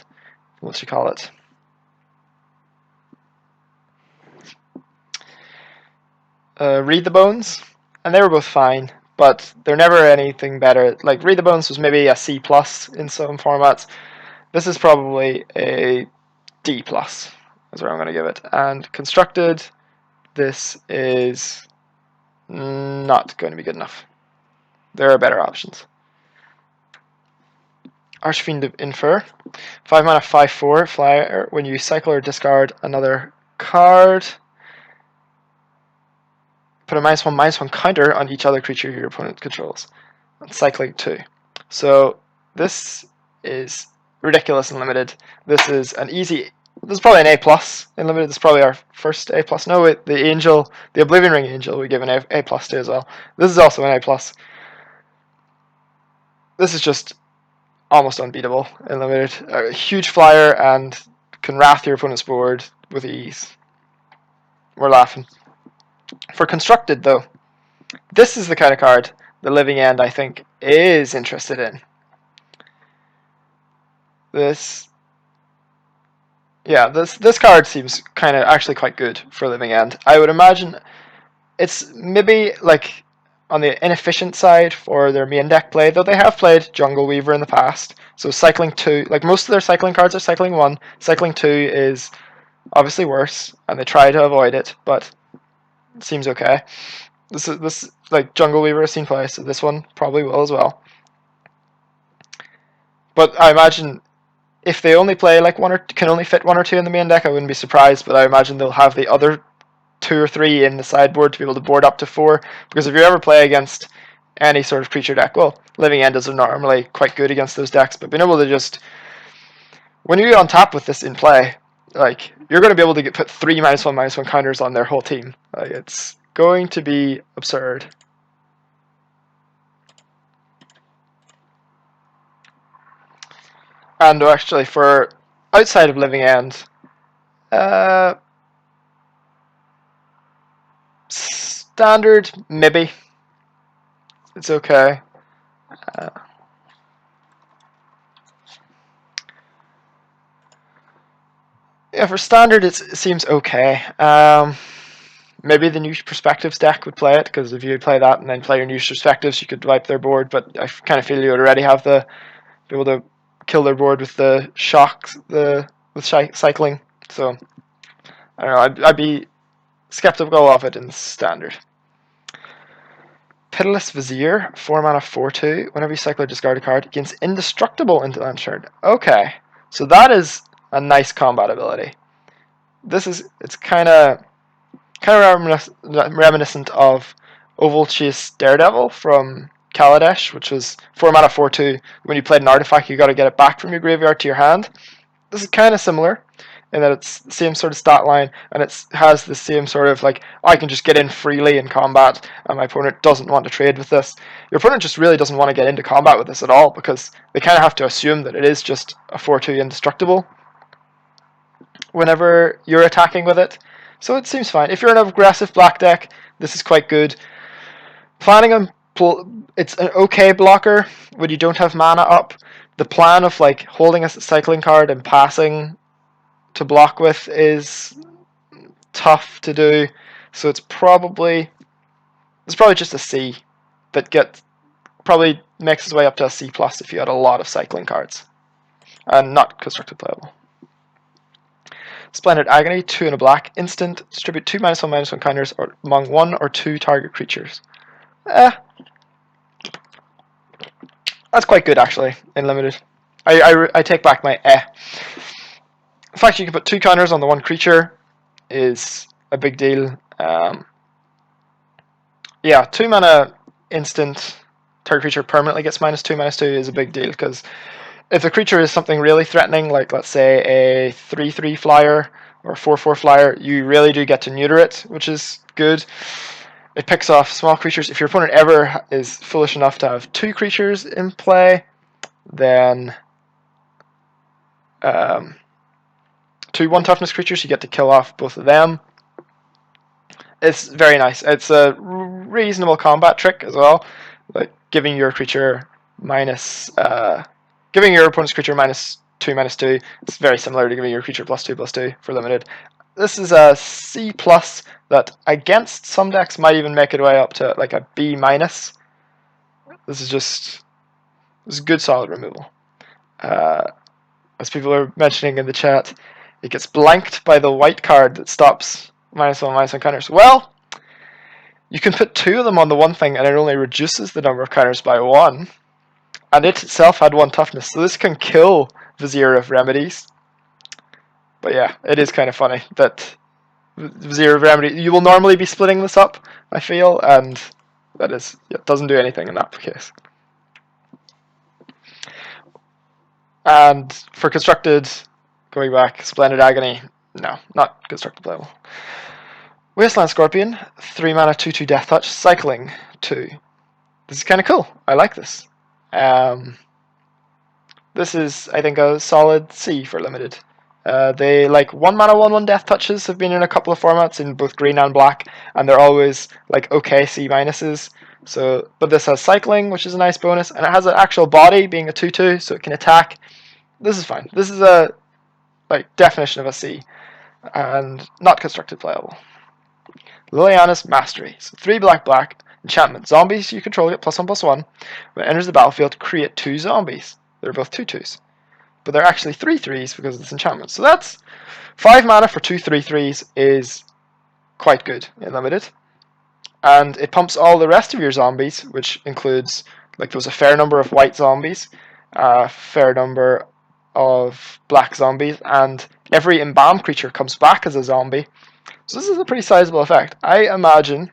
what you call it. Read the Bones, and they were both fine, but they're never anything better. Like Read the Bones was maybe a C plus in some formats. This is probably a D plus. Is what I'm going to give it. And Constructed, this is not going to be good enough. There are better options. Archfiend of Infer, 5 mana, 5/4 flyer. When you cycle or discard another card, put a -1/-1 counter on each other creature your opponent controls. And cycling 2. So this is ridiculous in limited. This is an easy. This is probably an A plus in limited. This is probably our first A plus. No, wait, the Angel, the Oblivion Ring Angel, we give an A plus to as well. This is also an A plus. This is just almost unbeatable in limited. A huge flyer and can wrath your opponent's board with ease. We're laughing. For Constructed, though, this is the kind of card the Living End, I think, is interested in. This card seems kind of actually quite good for Living End. I would imagine it's maybe like on the inefficient side for their main deck play, though they have played Jungle Weaver in the past. So cycling 2, like most of their cycling cards are cycling 1. Cycling 2 is obviously worse, and they try to avoid it, but it seems okay. This like Jungle Weaver has seen play, so this one probably will as well. But I imagine if they only play like can only fit 1 or 2 in the main deck, I wouldn't be surprised. But I imagine they'll have the other 2 or 3 in the sideboard to be able to board up to 4. Because if you ever play against any sort of creature deck, well, Living End is normally quite good against those decks, but being able to just when you get on top with this in play, like you're going to be able to put 3 -1/-1 counters on their whole team. Like, it's going to be absurd. And actually, for outside of Living End, standard maybe. It's okay. Yeah, for standard it seems okay. Maybe the New Perspectives deck would play it, because if you play that and then play your New Perspectives, you could wipe their board. But I kind of feel you would already have be able to kill their board with the shocks, with cycling. So I don't know. I'd be skeptical of it in standard. Pitiless Vizier, 4 mana, 4/2. Whenever you cycle or discard a card, it gains indestructible into land turn. Okay, so that is a nice combat ability. It's kind of reminiscent of Oval Chase Daredevil from Kaladesh, which was 4 mana, 4/2. When you played an artifact, you got to get it back from your graveyard to your hand. This is kind of similar in that it's the same sort of stat line, and it has the same sort of like, I can just get in freely in combat, and my opponent doesn't want to trade with this. Your opponent just really doesn't want to get into combat with this at all, because they kind of have to assume that it is just a 4/2 indestructible whenever you're attacking with it. So it seems fine. If you're an aggressive black deck, this is quite good. Planning on it's an okay blocker when you don't have mana up, The plan of like holding a cycling card and passing to block with is tough to do, so it's probably just a C that probably makes its way up to a C plus if you had a lot of cycling cards and not constructed playable. Splendid Agony, 2 and a black, instant, distribute 2 -1/-1 counters among 1 or 2 target creatures. That's quite good actually in limited. I take back my The fact you can put 2 counters on the 1 creature is a big deal. Yeah, 2 mana instant target creature permanently gets -2/-2 is a big deal, because if the creature is something really threatening, like let's say a 3/3 flyer or 4/4 flyer, you really do get to neuter it, which is good. It picks off small creatures. If your opponent ever is foolish enough to have 2 creatures in play, then 2 1 toughness creatures, you get to kill off both of them. It's very nice. It's a reasonable combat trick as well, like giving your creature giving your opponent's creature -2/-2. It's very similar to giving your creature +2/+2 for limited. This is a C plus that against some decks might even make it way up to like a B minus. This is good solid removal. As people are mentioning in the chat, it gets blanked by the white card that stops -1/-1 counters. Well, you can put 2 of them on the one thing and it only reduces the number of counters by 1. And it itself had 1 toughness, so this can kill Vizier of Remedies. But yeah, it is kind of funny that Vizier of Remedy, you will normally be splitting this up, I feel, and it doesn't do anything in that case. And for constructed, going back, Splendid Agony, no, not constructed playable. Wasteland Scorpion, 3 mana, 2/2 Death Touch, cycling 2. This is kind of cool. I like this. This is, I think, a solid C for limited. They like 1 mana 1/1 Death Touches have been in a couple of formats in both green and black, and they're always like okay C minuses. So, but this has cycling, which is a nice bonus, and it has an actual body, being a 2/2, so it can attack. This is fine. This is a like definition of a C, and not constructed playable. Liliana's Mastery. So 3 black. Enchantment. Zombies you control get +1/+1. When it enters the battlefield, create 2 zombies. They're both 2/2s. But they're actually 3/3s because of this enchantment. So that's 5 mana for 2 3/3s is quite good in limited. And it pumps all the rest of your zombies, which includes, like, there's a fair number of white zombies, a fair number of black zombies, and every embalmed creature comes back as a zombie. So this is a pretty sizable effect. I imagine,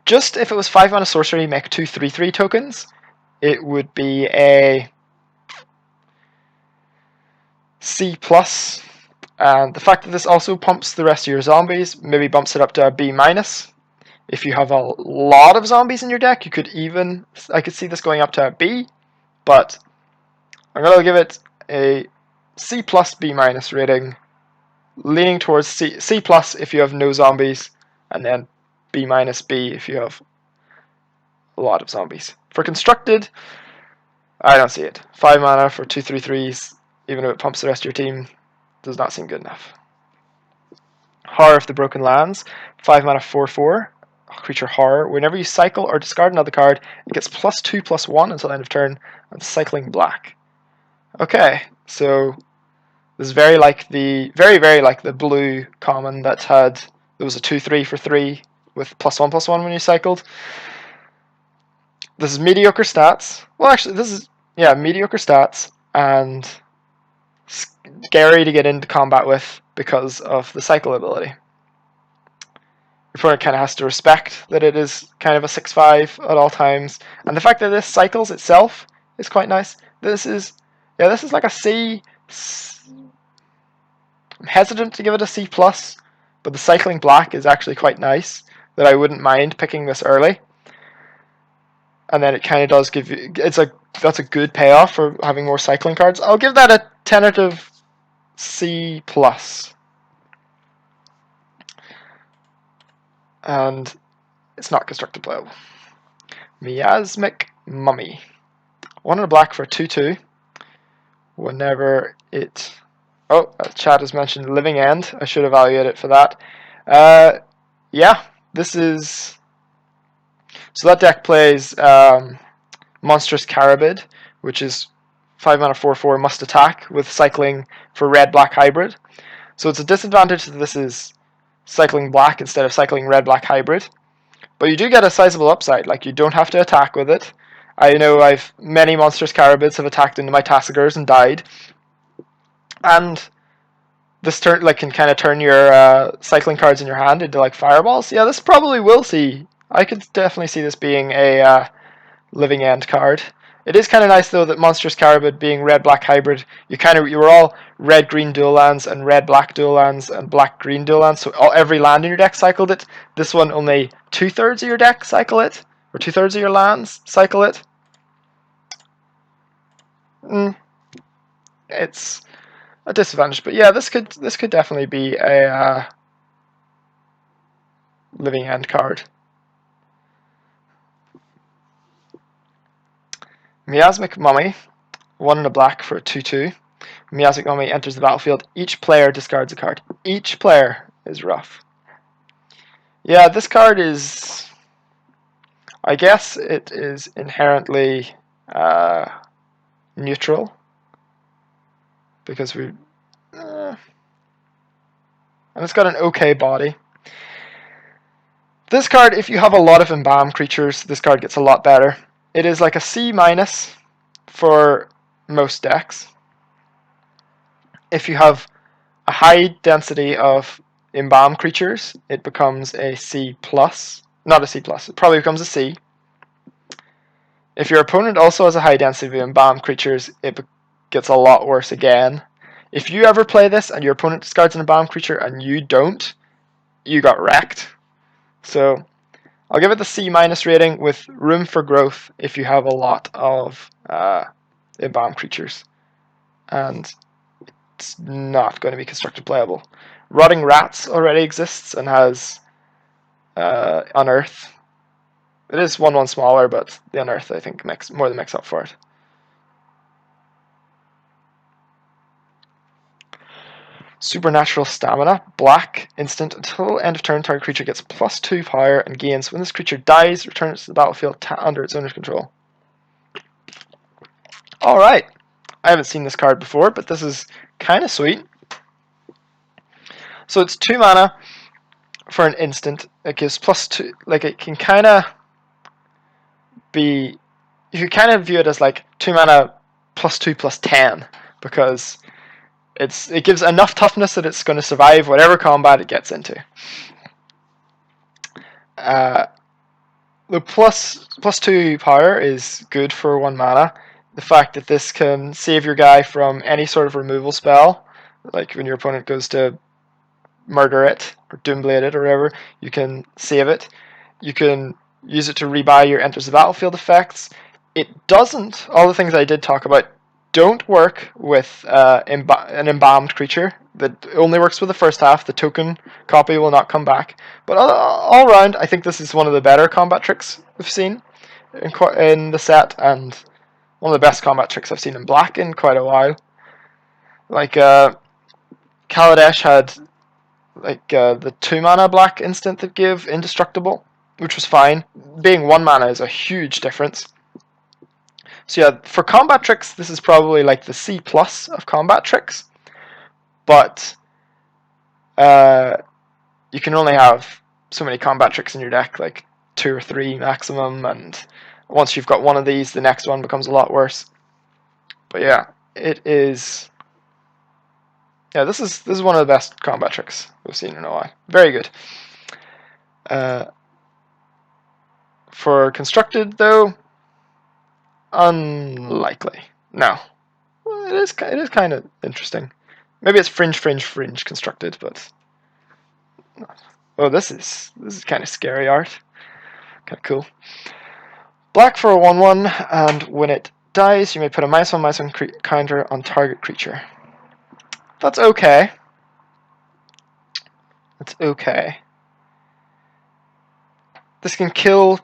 just if it was 5 mana sorcery, make 2 3/3 tokens, it would be a C plus. And the fact that this also pumps the rest of your zombies maybe bumps it up to a B minus. If you have a lot of zombies in your deck, I could see this going up to a B, but I'm going to give it a C plus B minus rating, leaning towards C plus if you have no zombies, and then B minus B if you have a lot of zombies. For constructed, I don't see it. 5 mana for 2 3/3s, even if it pumps the rest of your team, does not seem good enough. Horror of the Broken Lands, 5 mana 4/4, creature horror. Whenever you cycle or discard another card, it gets +2/+1 until end of turn, and cycling black. Okay, so this is very like the blue common that there was a 2/3 for 3 with +1/+1 when you cycled. This is mediocre stats. Well, actually, this is mediocre stats and scary to get into combat with because of the cycle ability. Your opponent kind of has to respect that it is kind of a 6/5 at all times, and the fact that this cycles itself is quite nice. This is like a C. I'm hesitant to give it a C plus, but the cycling black is actually quite nice. That I wouldn't mind picking this early, and then it kind of does give you. That's a good payoff for having more cycling cards. I'll give that a tentative C plus. And it's not constructed playable. Miasmic Mummy. 1 and a black for a 2/2. Whenever it... Oh, chat has mentioned Living End. I should evaluate it for that. Yeah, this is... So that deck plays Monstrous Carabid, which is 5 mana 4/4 must attack with cycling for red-black hybrid. So it's a disadvantage that this is cycling black instead of cycling red-black hybrid. But you do get a sizable upside, like you don't have to attack with it. I know many Monstrous Carabids have attacked into my Tassigurs and died. And this turn can kind of turn your cycling cards in your hand into like fireballs. Yeah, this probably will see. I could definitely see this being a Living End card. It is kind of nice though that Monstrous Carabid being red-black hybrid, you were all red-green dual lands and red-black dual lands and black-green dual lands, so every land in your deck cycled it. This one only 2/3 of your deck cycle it, or 2/3 of your lands cycle it. It's a disadvantage, but yeah, this could definitely be a Living End card. Miasmic Mummy, 1 and a black for a 2/2. Miasmic Mummy enters the battlefield. Each player discards a card. Each player is rough. Yeah, this card is... I guess it is inherently neutral. Because we... and it's got an okay body. This card, if you have a lot of Embalm creatures, this card gets a lot better. It is like a C- for most decks. If you have a high density of Embalm creatures, it becomes a C+. Not a C+, it probably becomes a C. If your opponent also has a high density of Embalm creatures, it gets a lot worse again. If you ever play this and your opponent discards an Embalm creature and you don't, you got wrecked. So I'll give it the C- rating with room for growth if you have a lot of Embalm creatures. And it's not going to be constructed playable. Rotting Rats already exists and has Unearth. It is 1/1 smaller, but the Unearth I think more than makes up for it. Supernatural Stamina, black, instant, until end of turn, target creature gets +2 power and gains. When this creature dies, returns to the battlefield under its owner's control. Alright, I haven't seen this card before, but this is kind of sweet. So it's 2 mana for an instant. It gives +2, like it can kind of be, you could kind of view it as like 2 mana +2/+10, because it gives enough toughness that it's going to survive whatever combat it gets into. The +2 power is good for 1 mana. The fact that this can save your guy from any sort of removal spell, like when your opponent goes to murder it or doomblade it or whatever, you can save it. You can use it to rebuy your enters the battlefield effects. It doesn't, all the things I did talk about don't work with an embalmed creature. That only works with the first half. The token copy will not come back. But all around, I think this is one of the better combat tricks we've seen in the set, and one of the best combat tricks I've seen in black in quite a while. Like Kaladesh had the 2 mana black instant that gave indestructible, which was fine. Being 1 mana is a huge difference. So yeah, for combat tricks, this is probably like the C+ of combat tricks. But you can only have so many combat tricks in your deck, like 2 or 3 maximum, and once you've got one of these, the next one becomes a lot worse. But yeah, it is... Yeah, this is one of the best combat tricks we've seen in a while. Very good. For constructed, though, unlikely. No. Well, it is kind of interesting. Maybe it's fringe constructed, but... Oh, this is kind of scary art. Kind of cool. Black for a 1/1, and when it dies, you may put a -1/-1 counter on target creature. That's okay. That's okay. This can kill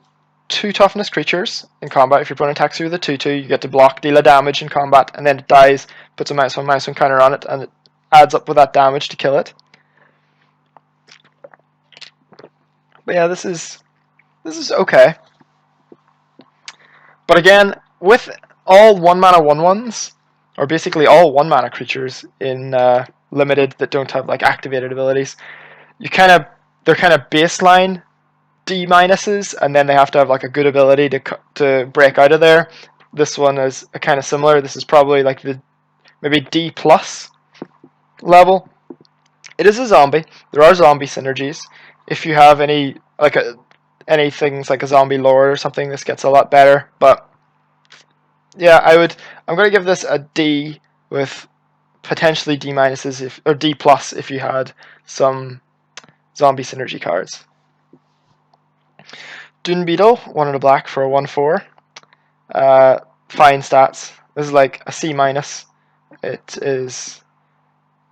2 toughness creatures in combat. If your opponent attacks you with a 2/2, you get to block, deal a damage in combat, and then it dies, puts a -1/-1 counter on it, and it adds up with that damage to kill it. But yeah, this is okay. But again, with all 1-mana 1/1s, or basically all 1-mana creatures in limited that don't have like activated abilities, they're kind of baseline D minuses, and then they have to have like a good ability to break out of there. This one is kind of similar. This is probably like the maybe D plus level. It is a zombie. There are zombie synergies. If you have any any things like a zombie lord or something, this gets a lot better. But yeah, I'm gonna give this a D with potentially D minuses or D plus if you had some zombie synergy cards. Dune Beetle, 1 and a black for a 1/4. Fine stats. This is like a C minus. It is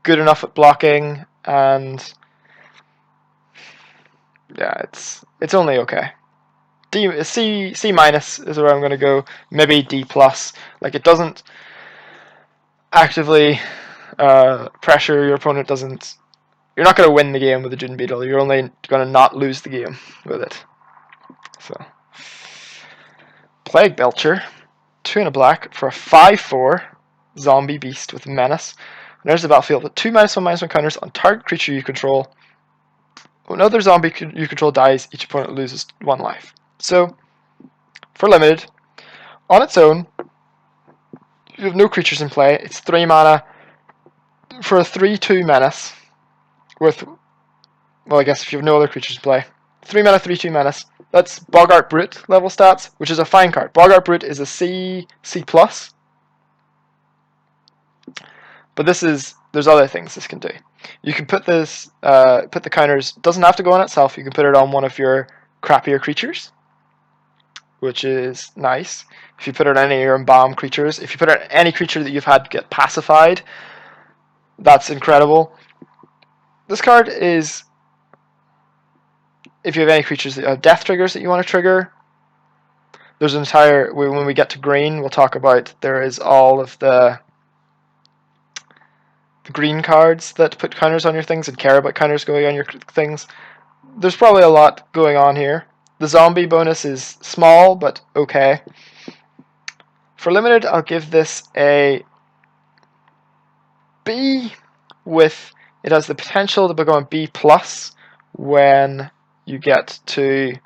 good enough at blocking, and yeah, it's only okay. C minus is where I'm gonna go. Maybe D plus. Like it doesn't actively pressure your opponent. You're not gonna win the game with the Dune Beetle. You're only gonna not lose the game with it. So, Plague Belcher, 2 and a black for a 5/4 zombie beast with menace. When there's the battlefield with 2 -1/-1 counters on target creature you control. When another zombie you control dies, each opponent loses 1 life. So, for limited, on its own, you have no creatures in play. It's 3 mana for a 3/2 menace with, well, I guess if you have no other creatures in play. 3 mana, 3/2 menace. That's Boggart Brute level stats, which is a fine card. Boggart Brute is a C+. But there's other things this can do. You can put put the counters, doesn't have to go on itself, you can put it on one of your crappier creatures, which is nice. If you put it on any of your embalm creatures, if you put it on any creature that you've had get pacified, that's incredible. This card is, if you have any creatures that have death triggers that you want to trigger, there's an entire, when we get to green, we'll talk about, there is all of the green cards that put counters on your things and care about counters going on your things. There's probably a lot going on here. The zombie bonus is small, but okay. For limited, I'll give this a B with, it has the potential to become a B plus when you get to,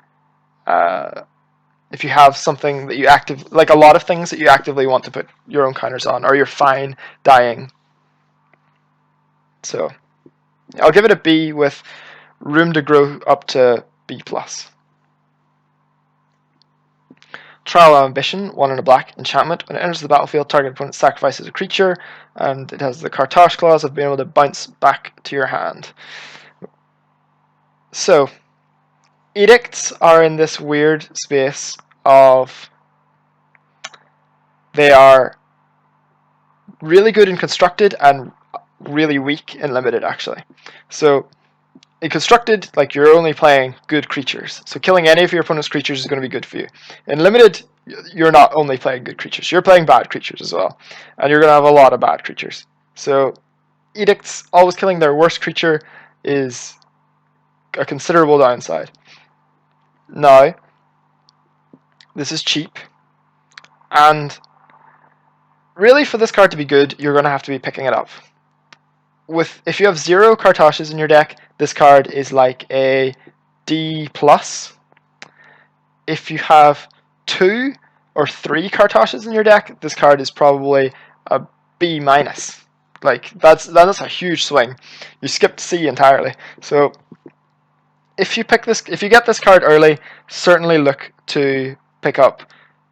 if you have something that you like a lot of things that you actively want to put your own counters on, or you're fine dying. So I'll give it a B with room to grow up to B plus. Trial of Ambition, 1 and a black enchantment. When it enters the battlefield, target opponent sacrifices a creature, and it has the Kartosh clause of being able to bounce back to your hand. So, edicts are in this weird space of, they are really good in constructed and really weak in limited, actually. So, in constructed, like, you're only playing good creatures. So killing any of your opponent's creatures is going to be good for you. In limited, you're not only playing good creatures. You're playing bad creatures as well. And you're going to have a lot of bad creatures. So edicts, always killing their worst creature, is a considerable downside. Now, this is cheap. And really, for this card to be good, you're going to have to be picking it up. If you have 0 Kartoshes in your deck, this card is like a D plus. If you have 2 or 3 Kartoshes in your deck, this card is probably a B minus. Like that's a huge swing. You skipped C entirely. So if you get this card early, certainly look to pick up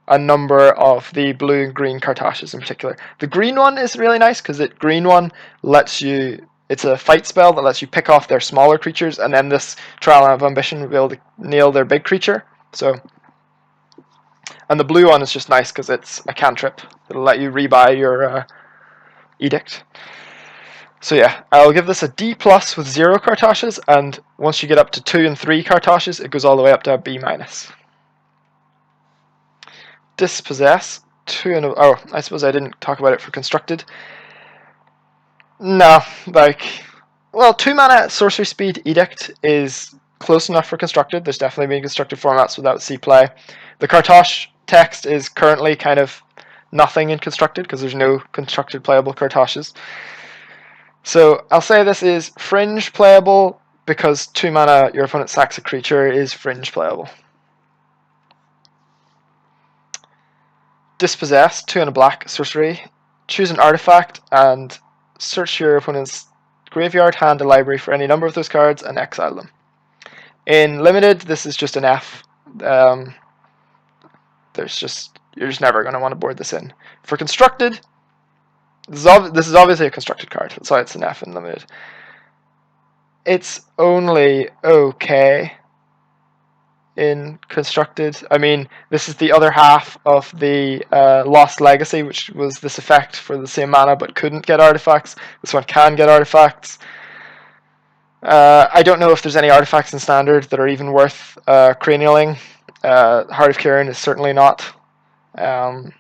a number of the blue and green Kartoshes in particular. The green one is really nice because the green one lets you, it's a fight spell that lets you pick off their smaller creatures, and then this Trial of Ambition will be able to nail their big creature. So, and the blue one is just nice because it's a cantrip. It'll let you rebuy your edict. So yeah, I'll give this a D plus with 0 Kartoshes, and once you get up to 2 and 3 Kartoshes, it goes all the way up to a B minus. Dispossess. Oh, I suppose I didn't talk about it for constructed. No, like, well, 2 mana sorcery speed Edict is close enough for constructed. There's definitely been constructed formats without C play. The Kartosh text is currently kind of nothing in constructed because there's no constructed playable Kartoshes. So I'll say this is fringe playable because 2 mana your opponent sacks a creature is fringe playable. Dispossess, 2 and a black sorcery. Choose an artifact and search your opponent's graveyard, hand, and library for any number of those cards and exile them. In limited, this is just an F. You're just never going to want to board this in. For constructed, this is obviously a constructed card. That's why it's an F in limited. It's only okay in constructed. I mean, this is the other half of the Lost Legacy, which was this effect for the same mana but couldn't get artifacts. This one can get artifacts. I don't know if there's any artifacts in Standard that are even worth cranialing. Heart of Kirin is certainly not. I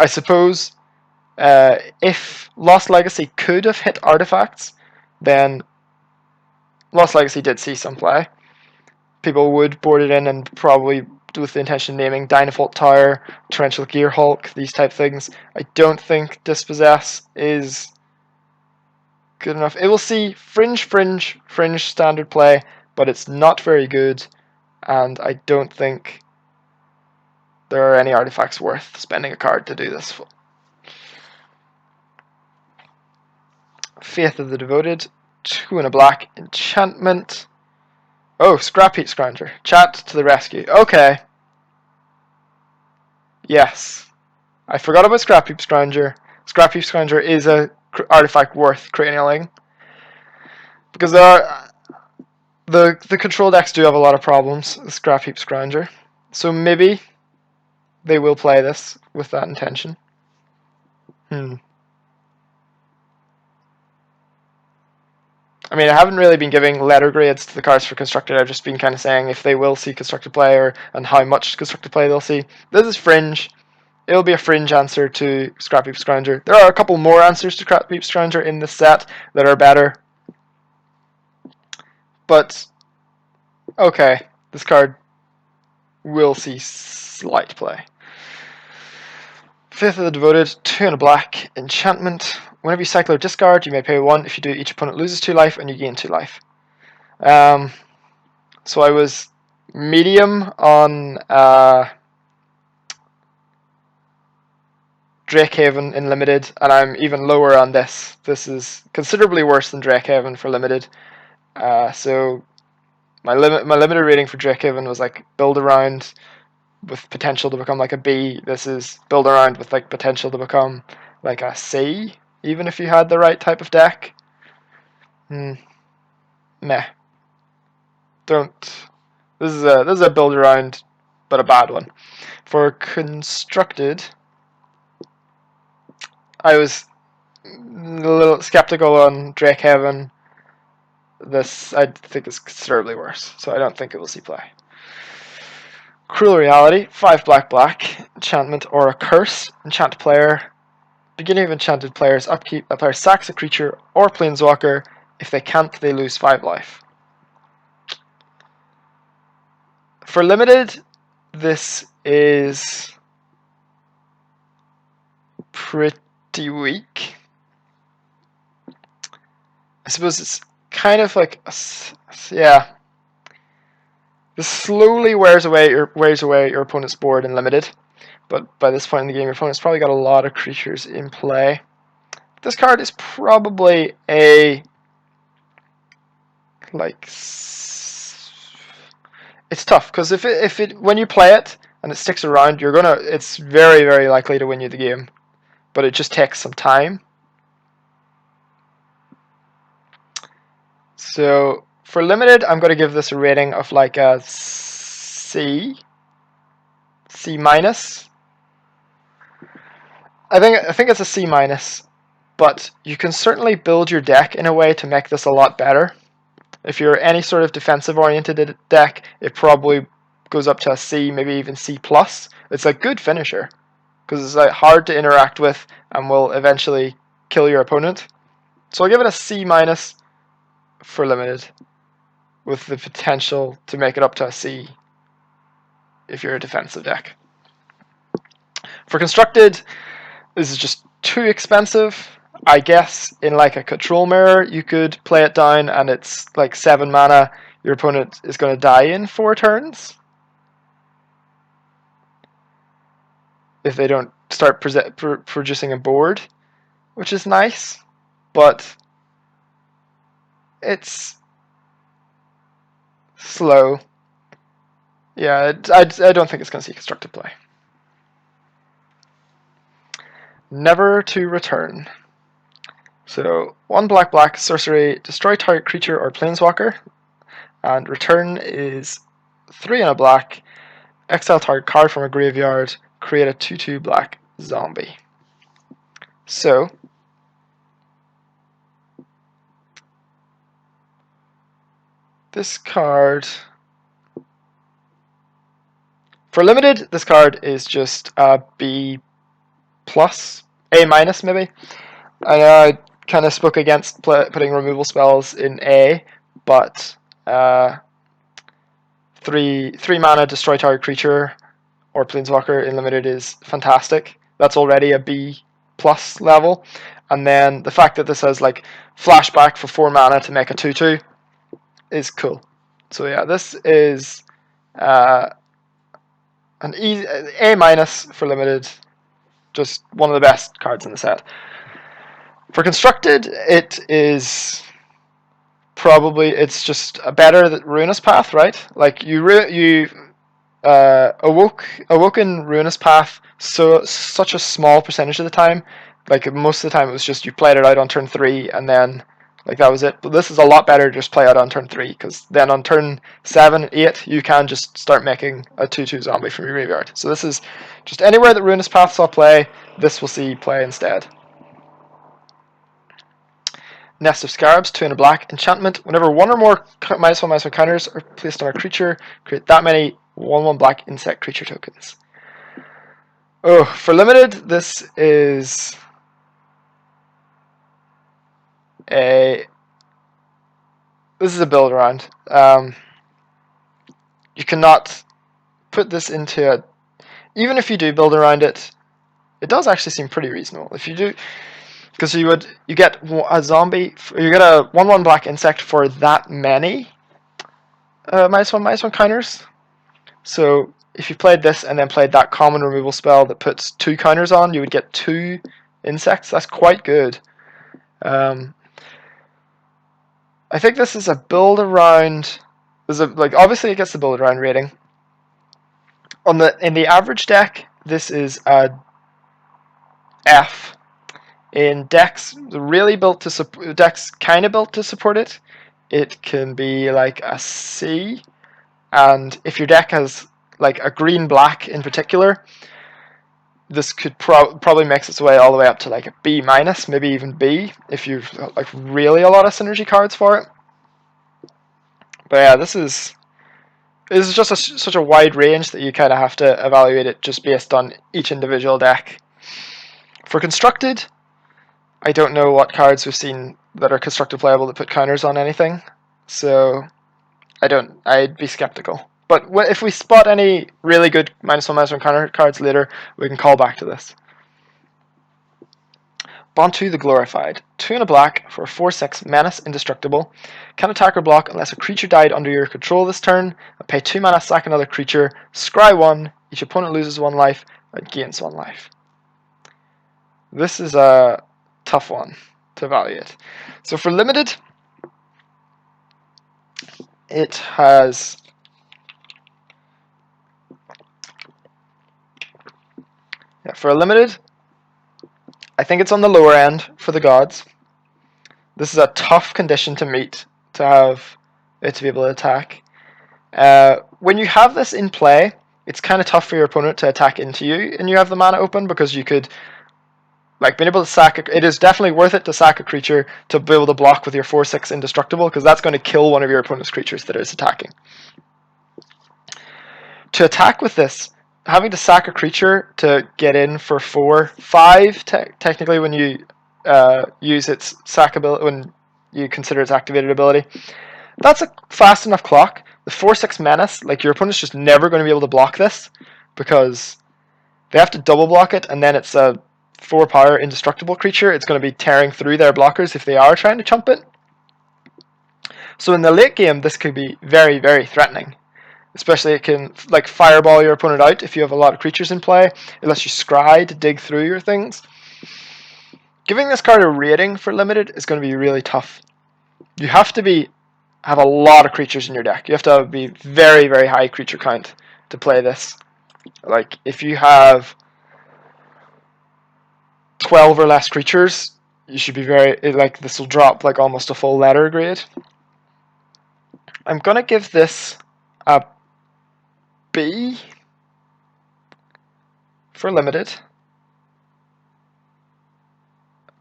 suppose if Lost Legacy could have hit artifacts, then Lost Legacy did see some play. People would board it in and probably with the intention of naming Dynafolt Tower, Torrential Gearhulk, these type things. I don't think Dispossess is good enough. It will see fringe standard play, but it's not very good, and I don't think there are any artifacts worth spending a card to do this. Faith of the Devoted, 2 and a black enchantment. Oh, Scrap Heap Scrounger. Chat to the rescue. Okay. Yes. I forgot about Scrap Heap Scrounger. Scrap Heap Scrounger is a artifact worth cranialing. Because there are, the control decks do have a lot of problems, Scrap Heap Scrounger. So maybe they will play this with that intention. I mean, I haven't really been giving letter grades to the cards for constructed. I've just been kind of saying if they will see constructed play and how much constructed play they'll see. This is fringe. It'll be a fringe answer to Scrap Heap Scrounger. There are a couple more answers to Scrap Heap Scrounger in this set that are better. But, okay, this card will see slight play. Faith of the Devoted, 2 and a black enchantment. Whenever you cycle or discard, you may pay 1. If you do, each opponent loses 2 life and you gain 2 life. So I was medium on Drakehaven in limited, and I'm even lower on this. This is considerably worse than Drakehaven for limited. So my limited rating for Drakehaven was like build around with potential to become like a B. This is build around with like potential to become like a C, even if you had the right type of deck. Meh. Don't. This is a build around, but a bad one. For constructed, I was a little skeptical on Drakehaven. This I think is considerably worse, so I don't think it will see play. Cruel Reality, 5 black, enchantment or a curse. Enchant player. Beginning of enchanted player's upkeep, a player sacks a creature or planeswalker. If they can't, they lose 5 life. For limited, this is pretty weak. I suppose it's kind of like, yeah. This slowly wears away your opponent's board in limited, but by this point in the game, your opponent's probably got a lot of creatures in play. This card is probably a like. It's tough because if it when you play it and it sticks around, it's very likely to win you the game, but it just takes some time. So for limited, I'm going to give this a rating of like a C minus. I think it's a C minus, but you can certainly build your deck in a way to make this a lot better. If you're any sort of defensive oriented deck, it probably goes up to a C, maybe even C+. It's a good finisher because it's like hard to interact with and will eventually kill your opponent. So I'll give it a C- for limited, with the potential to make it up to a C if you're a defensive deck. For constructed, this is just too expensive. I guess in like a control mirror, you could play it down and it's like 7 mana. Your opponent is going to die in 4 turns if they don't start producing a board, which is nice, but it's slow. Yeah, I don't think it's going to see constructed play. Never to return. So 1 black sorcery, destroy target creature or planeswalker, and return is 3 and a black, exile target card from a graveyard, create a 2/2 black zombie. So this card, for limited, this card is just a B+, A- maybe. I know I kind of spoke against putting removal spells in A, but 3 mana destroy target creature or planeswalker in limited is fantastic. That's already a B+ level, and then the fact that this has like flashback for 4 mana to make a 2/2 is cool. So yeah, this is an A- for limited, just one of the best cards in the set. For constructed, it is probably, it's just a better Ruinous Path, right? Like you awoken Ruinous Path such a small percentage of the time. Like most of the time, it was just you played it out on turn 3 and then like that was it. But this is a lot better to just play out on turn 3 because then on turn 7, 8, you can just start making a 2/2 zombie from your graveyard. So this is just anywhere that Ruinous Path saw play, this will see play instead. Nest of Scarabs, 2 and a black. Enchantment, whenever 1 or more -1/-1 counters are placed on a creature, create that many 1/1 black insect creature tokens. Oh, for limited, this is a build around. You cannot put this into a, even if you do build around it, it does actually seem pretty reasonable. If you do, because you get a zombie, you get a 1/1 black insect for that many -1/-1 counters. So if you played this and then played that common removal spell that puts 2 counters on, you would get 2 insects. That's quite good. I think this is a build around. Like obviously it gets the build around rating. In the average deck, this is a F. In decks really built to support, decks kind of built to support it, it can be like a C. And if your deck has like a green black in particular, this could probably makes its way all the way up to like a B-, maybe even B if you've like really a lot of synergy cards for it. But yeah, this is just such a wide range that you kind of have to evaluate it just based on each individual deck. For constructed, I don't know what cards we've seen that are constructed playable that put counters on anything, so I'd be skeptical. But if we spot any really good -1/-1 counter cards later, we can call back to this. Bontu the Glorified. 2 and a black for a 4/6 Menace Indestructible. Can attack or block unless a creature died under your control this turn. Pay 2 mana, sack another creature. Scry 1. Each opponent loses 1 life and gains 1 life. This is a tough one to evaluate. So for limited, it has for a limited, I think it's on the lower end for the gods. This is a tough condition to meet to have it to be able to attack. When you have this in play, it's kind of tough for your opponent to attack into you and you have the mana open, because you could, like, being able to sack it is definitely worth it to sack a creature to be able to block with your 4/6 Indestructible, because that's going to kill one of your opponent's creatures that is attacking. to attack with this, having to sack a creature to get in for 4, 5 technically when you use its sack ability, when you consider its activated ability. That's a fast enough clock. The 4/6 menace, like your opponent's just never going to be able to block this because they have to double block it, and then it's a 4 power indestructible creature. It's going to be tearing through their blockers if they are trying to chump it. So in the late game, this could be very, very threatening. Especially it can like fireball your opponent out if you have a lot of creatures in play. It lets you scry to dig through your things. Giving this card a rating for limited is going to be really tough. You have to have a lot of creatures in your deck. You have to be very, very high creature count to play this. Like if you have 12 or less creatures, you should be this will drop like almost a full letter grade. I'm going to give this a B for limited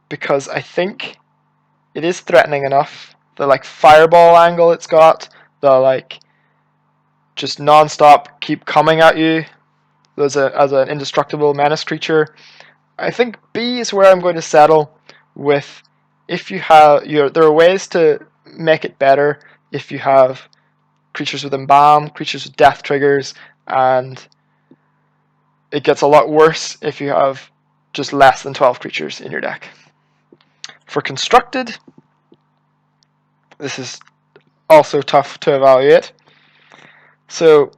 because I think it is threatening enough. The like fireball angle it's got, the like just non-stop keep coming at you as an indestructible menace creature. I think B is where I'm going to settle with. If you have there are ways to make it better if you have creatures with embalm, creatures with death triggers, and it gets a lot worse if you have just less than 12 creatures in your deck. For constructed, this is also tough to evaluate. So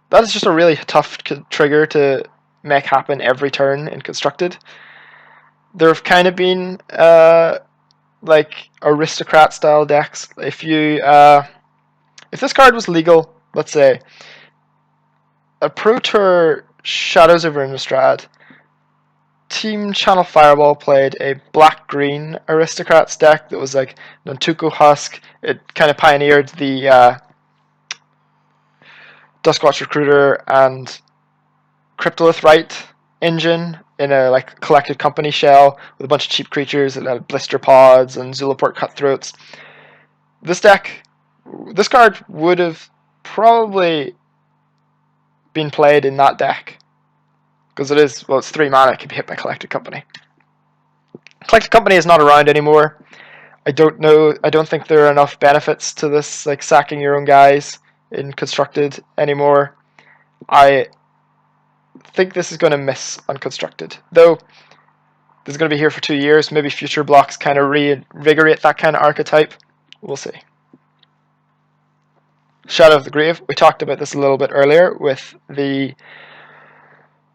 that is just a really tough trigger to make happen every turn in constructed. There have kind of been like aristocrat style decks. If this card was legal, let's say a Pro Tour Shadows over Innistrad, Team Channel Fireball played a black-green aristocrats deck that was like Nantuko Husk. It kind of pioneered the Duskwatch Recruiter and Cryptolith Rite engine in a like collected company shell with a bunch of cheap creatures that had Blister Pods and Zulaport Cutthroats. This card would have probably been played in that deck because it's 3 mana. It can be hit by Collected Company. Collected Company is not around anymore. I don't think there are enough benefits to this, like sacking your own guys in Constructed anymore. I think this is going to miss on Constructed, though. This is going to be here for 2 years. Maybe future blocks kind of reinvigorate that kind of archetype. We'll see. Shadow of the Grave. We talked about this a little bit earlier with the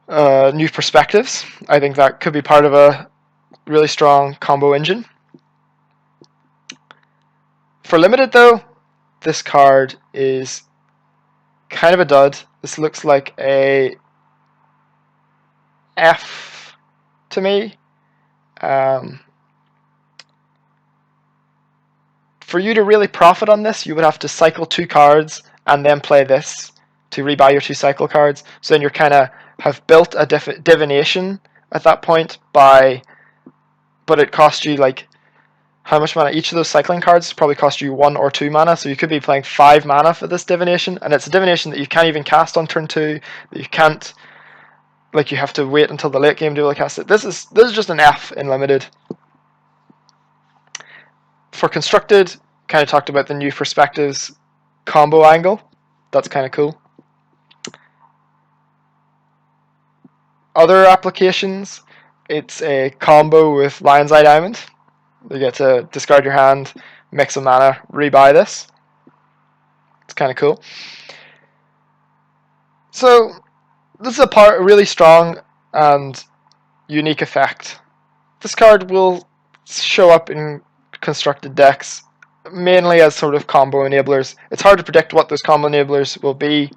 new perspectives. I think that could be part of a really strong combo engine. For limited, though, this card is kind of a dud. This looks like a F to me. For you to really profit on this, you would have to cycle 2 cards and then play this to rebuy your 2 cycle cards. So then you're kind of have built a divination at that point but it cost you like how much mana? Each of those cycling cards probably cost you 1 or 2 mana, so you could be playing 5 mana for this divination, and it's a divination that you can't even cast on turn 2, that you can't, like you have to wait until the late game to be able to cast it. This is just an F in limited. For constructed, kind of talked about the new perspectives combo angle. That's kind of cool. Other applications, it's a combo with Lion's Eye Diamond. You get to discard your hand, make some mana, rebuy this. It's kind of cool. So this is a really strong and unique effect. This card will show up in constructed decks mainly as sort of combo enablers. It's hard to predict what those combo enablers will be.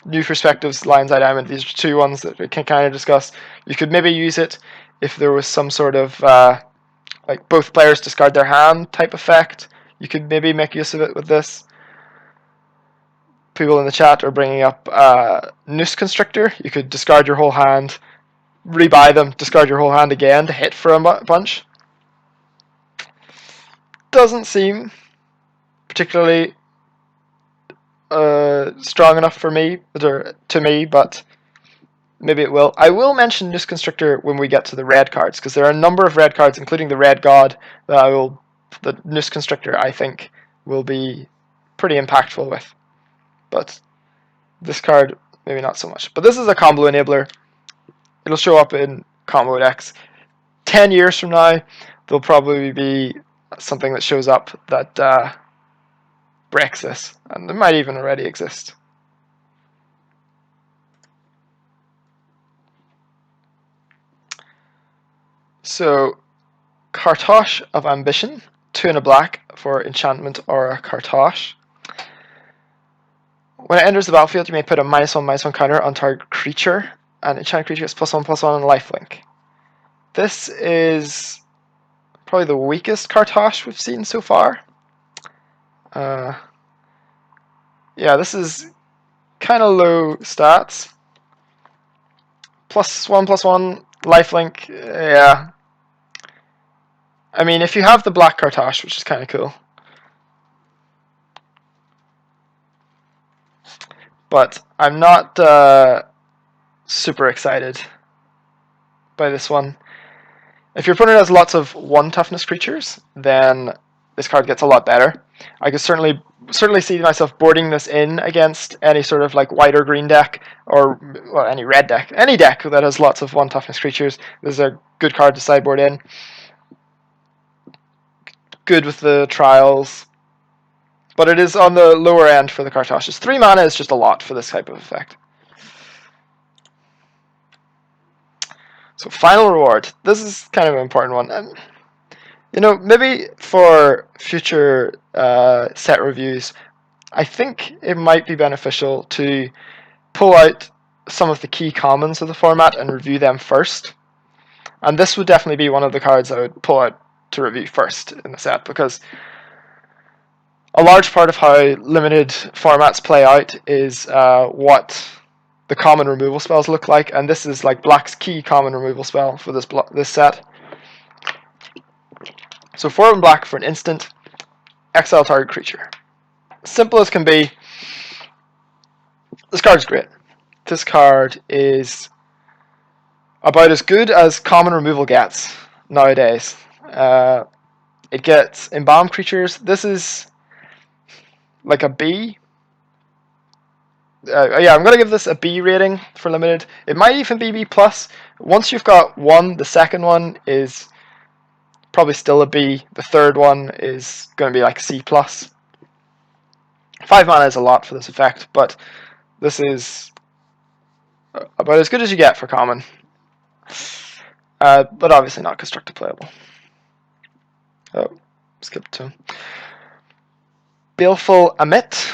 New Perspectives, Lion's Eye Diamond, these are 2 ones that we can kind of discuss. You could maybe use it if there was some sort of like both players discard their hand type effect. You could maybe make use of it with this. People in the chat are bringing up Noose Constrictor. You could discard your whole hand, rebuy them, discard your whole hand again to hit for a bunch. Doesn't seem particularly strong enough for me, to me, but maybe it will. I will mention Noose Constrictor when we get to the red cards, because there are a number of red cards, including the Red God, that the Noose Constrictor, I think, will be pretty impactful with. But this card, maybe not so much. But this is a combo enabler. It'll show up in combo decks. 10 years from now, there'll probably be something that shows up that breaks this, and it might even already exist. So, Kartosh of Ambition, 2 and a black for Enchantment Aura Kartosh. When it enters the battlefield, you may put a -1/-1 counter on target creature, and enchanted creature gets +1/+1 and lifelink. This is probably the weakest Kartosh we've seen so far. Yeah, this is kind of low stats. +1/+1, lifelink, yeah. I mean, if you have the black Kartosh, which is kind of cool. But I'm not super excited by this one. If your opponent has lots of 1 toughness creatures, then this card gets a lot better. I could certainly see myself boarding this in against any sort of like white or green deck, or well, any red deck. Any deck that has lots of 1 toughness creatures. This is a good card to sideboard in. Good with the trials. But it is on the lower end for the Kartoshes. 3 mana is just a lot for this type of effect. So final reward. This is kind of an important one. You know, maybe for future set reviews, I think it might be beneficial to pull out some of the key commons of the format and review them first. And this would definitely be one of the cards I would pull out to review first in the set, because a large part of how limited formats play out is what the common removal spells look like, and this is like black's key common removal spell for this set. So 4 and black for an instant, exile target creature. Simple as can be. This card is great. This card is about as good as common removal gets nowadays. It gets embalm creatures. This is like a B. Yeah, I'm going to give this a B rating for limited. It might even be B+. Once you've got 1, the second one is probably still a B. The third one is going to be like C+. 5 mana is a lot for this effect, but this is about as good as you get for common. But obviously not constructed playable. Oh, skip to him. Baleful Amit,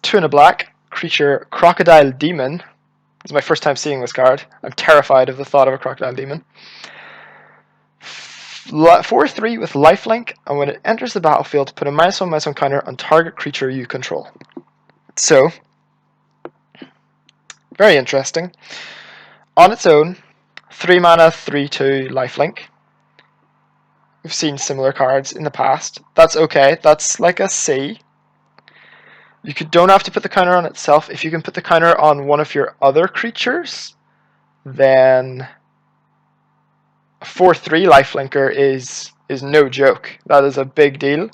2 and a black, creature Crocodile Demon. This is my first time seeing this card. I'm terrified of the thought of a Crocodile Demon. 4/3 with lifelink, and when it enters the battlefield, put a -1/-1 counter on target creature you control. So, very interesting. On its own, 3 mana, 3/2 lifelink. We've seen similar cards in the past. That's okay. That's like a C. Don't have to put the counter on itself. If you can put the counter on one of your other creatures, then 4/3 lifelinker is no joke. That is a big deal.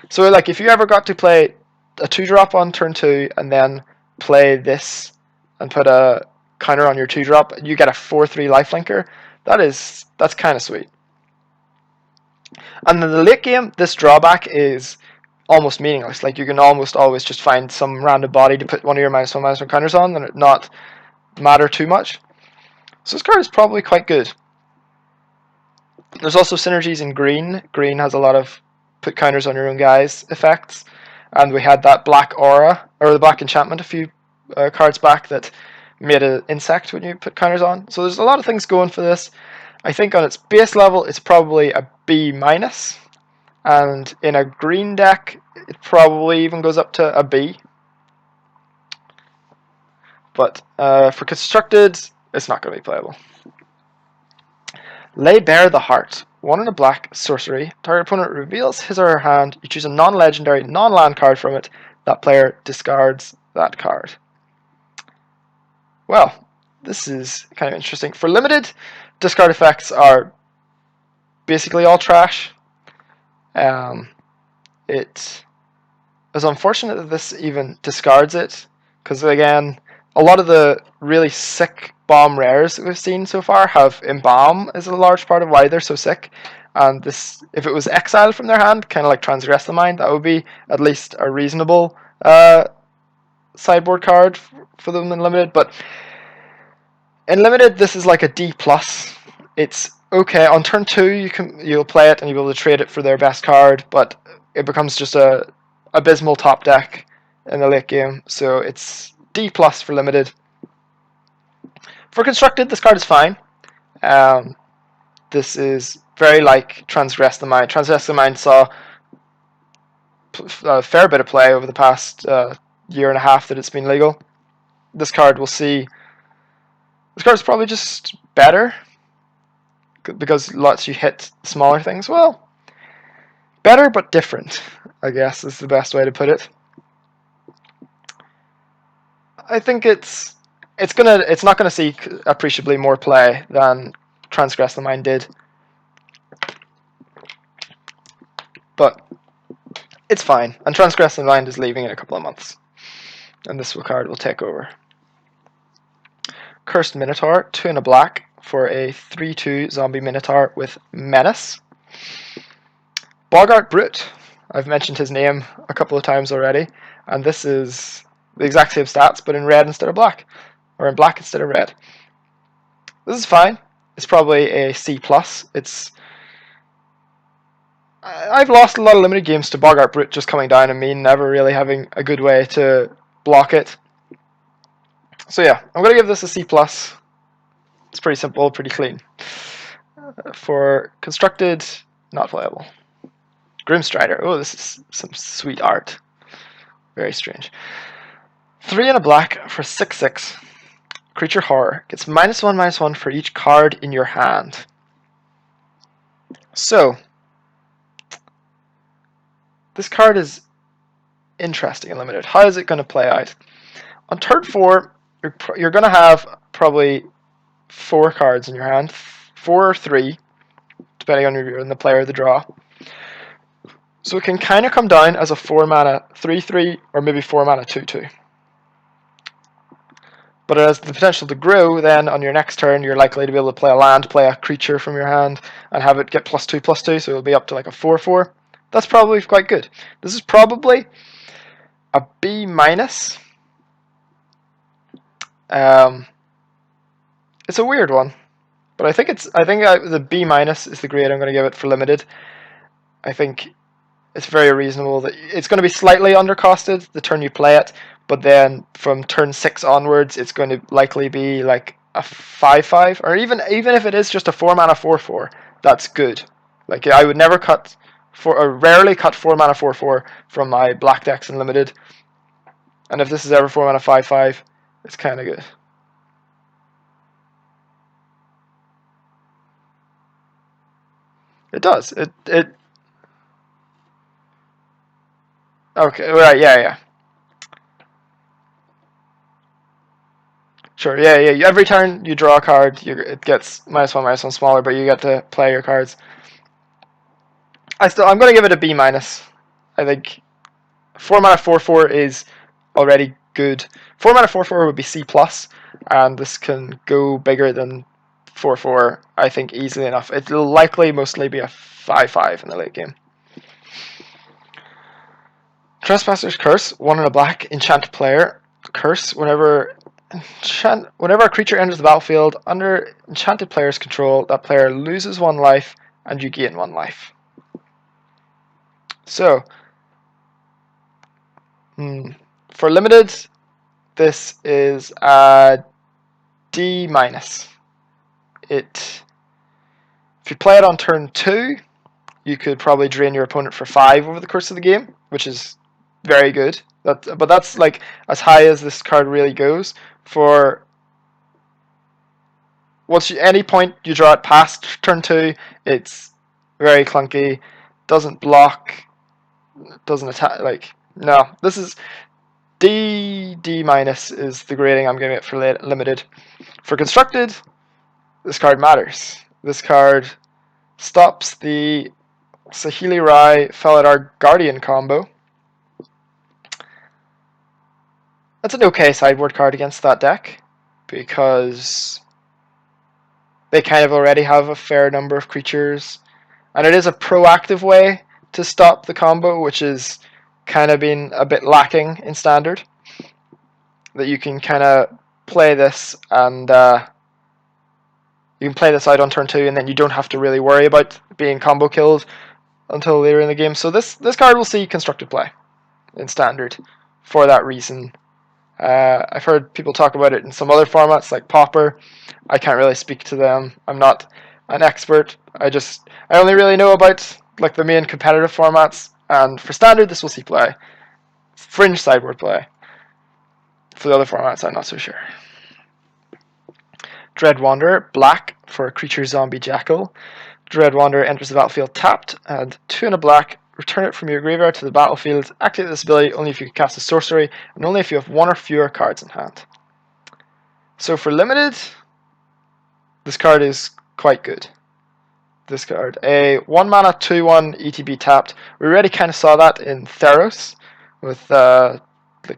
So like if you ever got to play a 2-drop on turn 2 and then play this and put a counter on your 2-drop, you get a 4/3 lifelinker. That's kind of sweet. And in the late game, this drawback is almost meaningless. Like you can almost always just find some random body to put one of your -1/-1 counters on and it not matter too much. So this card is probably quite good. There's also synergies in green. Green has a lot of put counters on your own guys effects, and we had that black aura or the black enchantment a few cards back that made an insect when you put counters on. So there's a lot of things going for this. I think on its base level it's probably a B-, and in a green deck it probably even goes up to a B. But for constructed, it's not going to be playable. Lay Bare the Heart. 1 and a black sorcery. Target opponent reveals his or her hand. You choose a non-legendary, non-land card from it. that player discards that card. Well, this is kind of interesting. For limited, discard effects are basically all trash. It is unfortunate that this even discards it, because again, a lot of the really sick bomb rares that we've seen so far have Embalm as a large part of why they're so sick. And this, if it was exiled from their hand, kind of like Transgress the Mind, that would be at least a reasonable sideboard card for them in limited. But in limited, this is like a D plus. It's okay on turn 2. You'll play it and you'll be able to trade it for their best card, but it becomes just a abysmal top deck in the late game. So it's D plus for limited. For constructed, this card is fine. This is very like Transgress the Mind. Transgress the Mind saw a fair bit of play over the past year and a half that it's been legal. This card will see. This card is probably just better because it lets you hit smaller things. Well, better but different, I guess is the best way to put it. I think it's not gonna see appreciably more play than Transgress the Mind did, but it's fine. And Transgress the Mind is leaving in a couple of months, and this card will take over. Cursed Minotaur, 2 and a black for a 3/2 zombie Minotaur with Menace. Boggart Brute, I've mentioned his name a couple of times already, and this is the exact same stats, but in red instead of black, or in black instead of red. This is fine. It's probably a C+. I've lost a lot of limited games to Boggart Brute just coming down and me never really having a good way to block it. So yeah, I'm going to give this a C+. It's pretty simple, pretty clean. For constructed, not playable. Grimstrider. Oh, this is some sweet art. Very strange. 3 and a black for 6/6. Creature horror. Gets -1/-1 for each card in your hand. So, this card is interesting and limited. How is it going to play out? On turn 4, you're going to have probably 4 cards in your hand. 4 or 3, depending on your and the player of the draw. So it can kind of come down as a 4 mana 3/3 or maybe 4 mana 2/2. But it has the potential to grow. Then on your next turn, you're likely to be able to play a land, play a creature from your hand, and have it get +2/+2. So it'll be up to like a 4/4. That's probably quite good. This is probably a B-. It's a weird one, but I think the B- is the grade I'm going to give it for limited. I think it's very reasonable that it's going to be slightly undercosted the turn you play it, but then from turn 6 onwards, it's going to likely be like a 5/5, or even if it is just a 4 mana 4/4, that's good. Like I would never rarely cut 4 mana 4/4 from my black decks in limited, and if this is ever 4 mana 5/5, it's kind of good. It does. It. Okay. Right. Yeah. Sure. Yeah. Every turn you draw a card, it gets -1/-1 smaller, but you get to play your cards. I'm going to give it a B-. I think 4 mana 4/4 is already good. 4 mana 4/4 would be C+, and this can go bigger than 4/4, I think, easily enough. It'll likely mostly be a 5/5 in the late game. Trespasser's Curse, 1 and a black, enchant player. Curse, whenever a creature enters the battlefield under enchanted player's control, that player loses 1 life and you gain 1 life. So, for limited, this is a D-. If you play it on turn 2, you could probably drain your opponent for 5 over the course of the game, which is very good. But that's like as high as this card really goes. For any point you draw it past turn 2, it's very clunky, doesn't block, doesn't attack. Like No, this is D minus is the grading I'm giving it for limited. For constructed, this card matters. This card stops the Saheeli Rai Felidar Guardian combo. That's an okay sideboard card against that deck, because they kind of already have a fair number of creatures, and it is a proactive way to stop the combo, which is kind of been a bit lacking in Standard. That you can kind of play this and you can play this out on turn 2, and then you don't have to really worry about being combo killed until later in the game. So this card will see constructed play in Standard for that reason. I've heard people talk about it in some other formats like Pauper. I can't really speak to them. I'm not an expert. I only really know about like the main competitive formats, and for Standard this will see play. Fringe sideboard play. For the other formats, I'm not so sure. Dread Wanderer, black for a creature zombie jackal. Dread Wanderer enters the battlefield tapped, and 2 and a black. Return it from your graveyard to the battlefield. Activate this ability only if you can cast a sorcery, and only if you have 1 or fewer cards in hand. So for limited, this card is quite good. This card, a 1 mana 2/1 ETB tapped. We already kind of saw that in Theros with the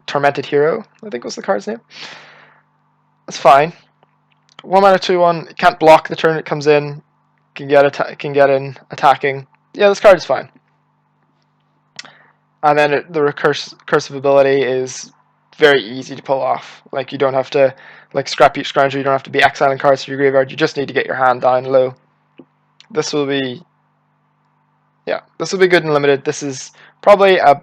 Tormented Hero, I think was the card's name. That's fine. 1 mana 2/1. It can't block the turn it comes in. Can get in attacking. Yeah, this card is fine. And then the recursive ability is very easy to pull off. Like, you don't have to, like Scrapheap Scrounger, you don't have to be exiling cards to your graveyard. You just need to get your hand down low. This will be good in limited. This is probably a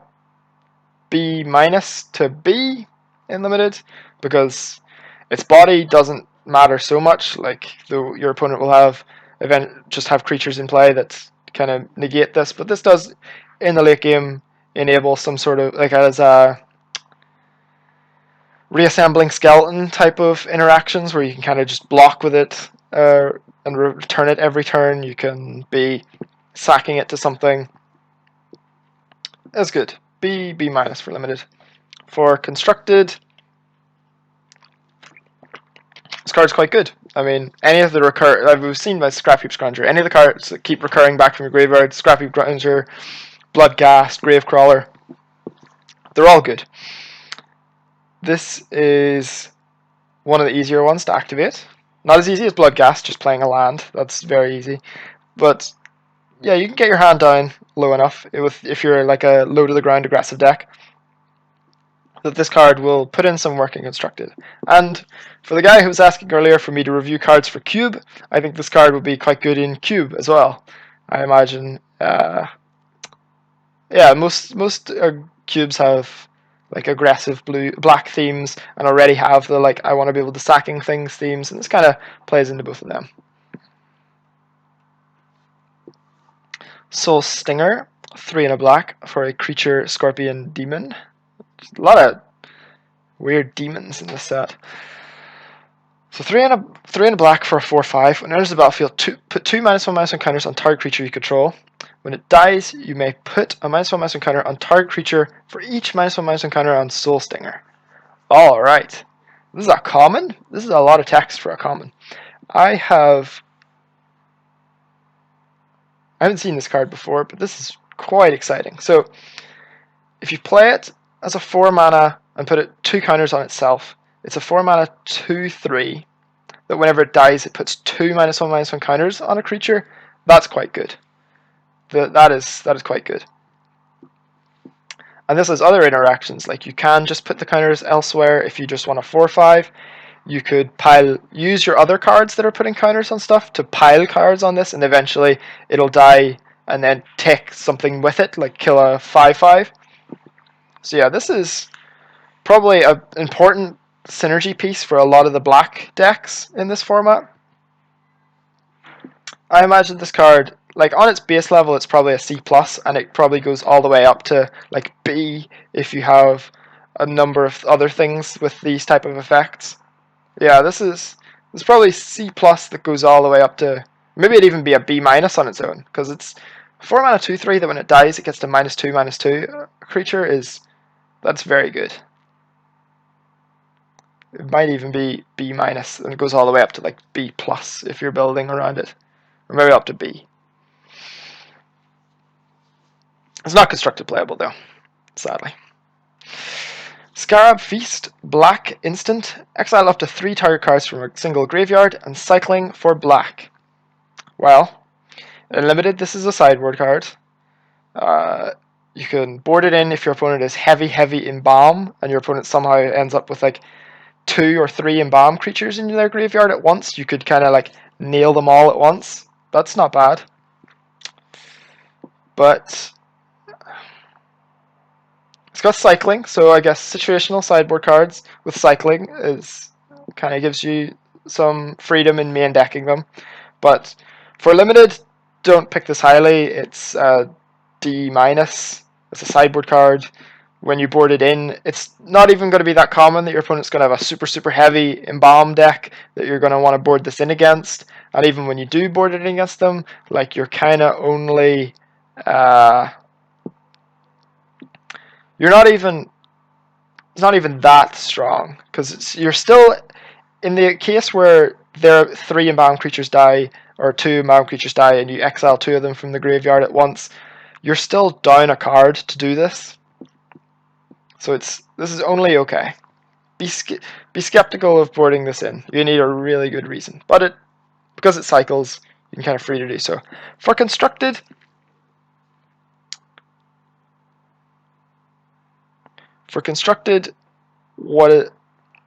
B minus to B in limited, because its body doesn't matter so much. Like, your opponent will have just have creatures in play that kind of negate this, but this does in the late game enable some sort of, like, as a reassembling skeleton type of interactions where you can kind of just block with it and return it every turn. You can be sacking it to something. That's good. B minus for limited. For constructed, this card's quite good. I mean, any of the we've seen by Scrapheap Scrounger, any of the cards that keep recurring back from your graveyard, Scrapheap Scrounger, Bloodghast, Gravecrawler, they're all good. This is one of the easier ones to activate. Not as easy as Bloodghast, just playing a land. That's very easy. But yeah, you can get your hand down low enough if you're like a low to the ground aggressive deck, that this card will put in some work in constructed. And for the guy who was asking earlier for me to review cards for Cube, I think this card will be quite good in Cube as well. I imagine. Most cubes have like aggressive black themes, and already have the like I want to be able to sacking things themes, and this kind of plays into both of them. Soul Stinger, 3 and a black for a creature scorpion demon. Just a lot of weird demons in this set. So 3 and a black for a 4/5. When it enters the battlefield, put 2 -1/-1 counters on target creature you control. When it dies, you may put a -1/-1 counter on target creature for each -1/-1 counter on Soul Stinger. Alright. This is a common. This is a lot of text for a common. I haven't seen this card before, but this is quite exciting. So, if you play it as a 4 mana and put 2 counters on itself, it's a 4 mana 2/3 that whenever it dies, it puts 2 -1/-1 counters on a creature. That's quite good. That is quite good. And this has other interactions, like you can just put the counters elsewhere if you just want a 4/5. You could use your other cards that are putting counters on stuff to pile cards on this, and eventually it'll die and then take something with it, like kill a 5/5. So yeah, this is probably an important synergy piece for a lot of the black decks in this format. I imagine this card, like on its base level, it's probably a C+, and it probably goes all the way up to like B if you have a number of other things with these type of effects. Yeah, this is probably C+ that goes all the way up to, maybe it'd even be a B- on its own, because it's 4 mana 2/3 that when it dies it gets to -2/2. A creature is That's very good. It might even be B minus, and it goes all the way up to like B plus if you're building around it, or maybe up to B. It's not constructed playable though, sadly. Scarab Feast, black, instant. Exile up to 3 target cards from a single graveyard, and cycling for black. Well, in limited, this is a sideboard card. You can board it in if your opponent is heavy Embalm, and your opponent somehow ends up with like 2 or 3 Embalm creatures in their graveyard at once. You could kind of like nail them all at once. That's not bad. But it's got cycling, so I guess situational sideboard cards with cycling is kind of gives you some freedom in main decking them. But for limited, don't pick this highly. It's D minus. It's a sideboard card. When you board it in, it's not even going to be that common that your opponent's going to have a super heavy Embalm deck that you're going to want to board this in against. And even when you do board it in against them, like you're kind of only you're not even it's not even that strong, because you're still in the case where there 3 Embalm creatures die or 2 Embalm creatures die and you exile 2 of them from the graveyard at once. You're still down a card to do this, so this is only okay. Be skeptical of boarding this in. You need a really good reason, but because it cycles, you can kind of free to do so. For constructed,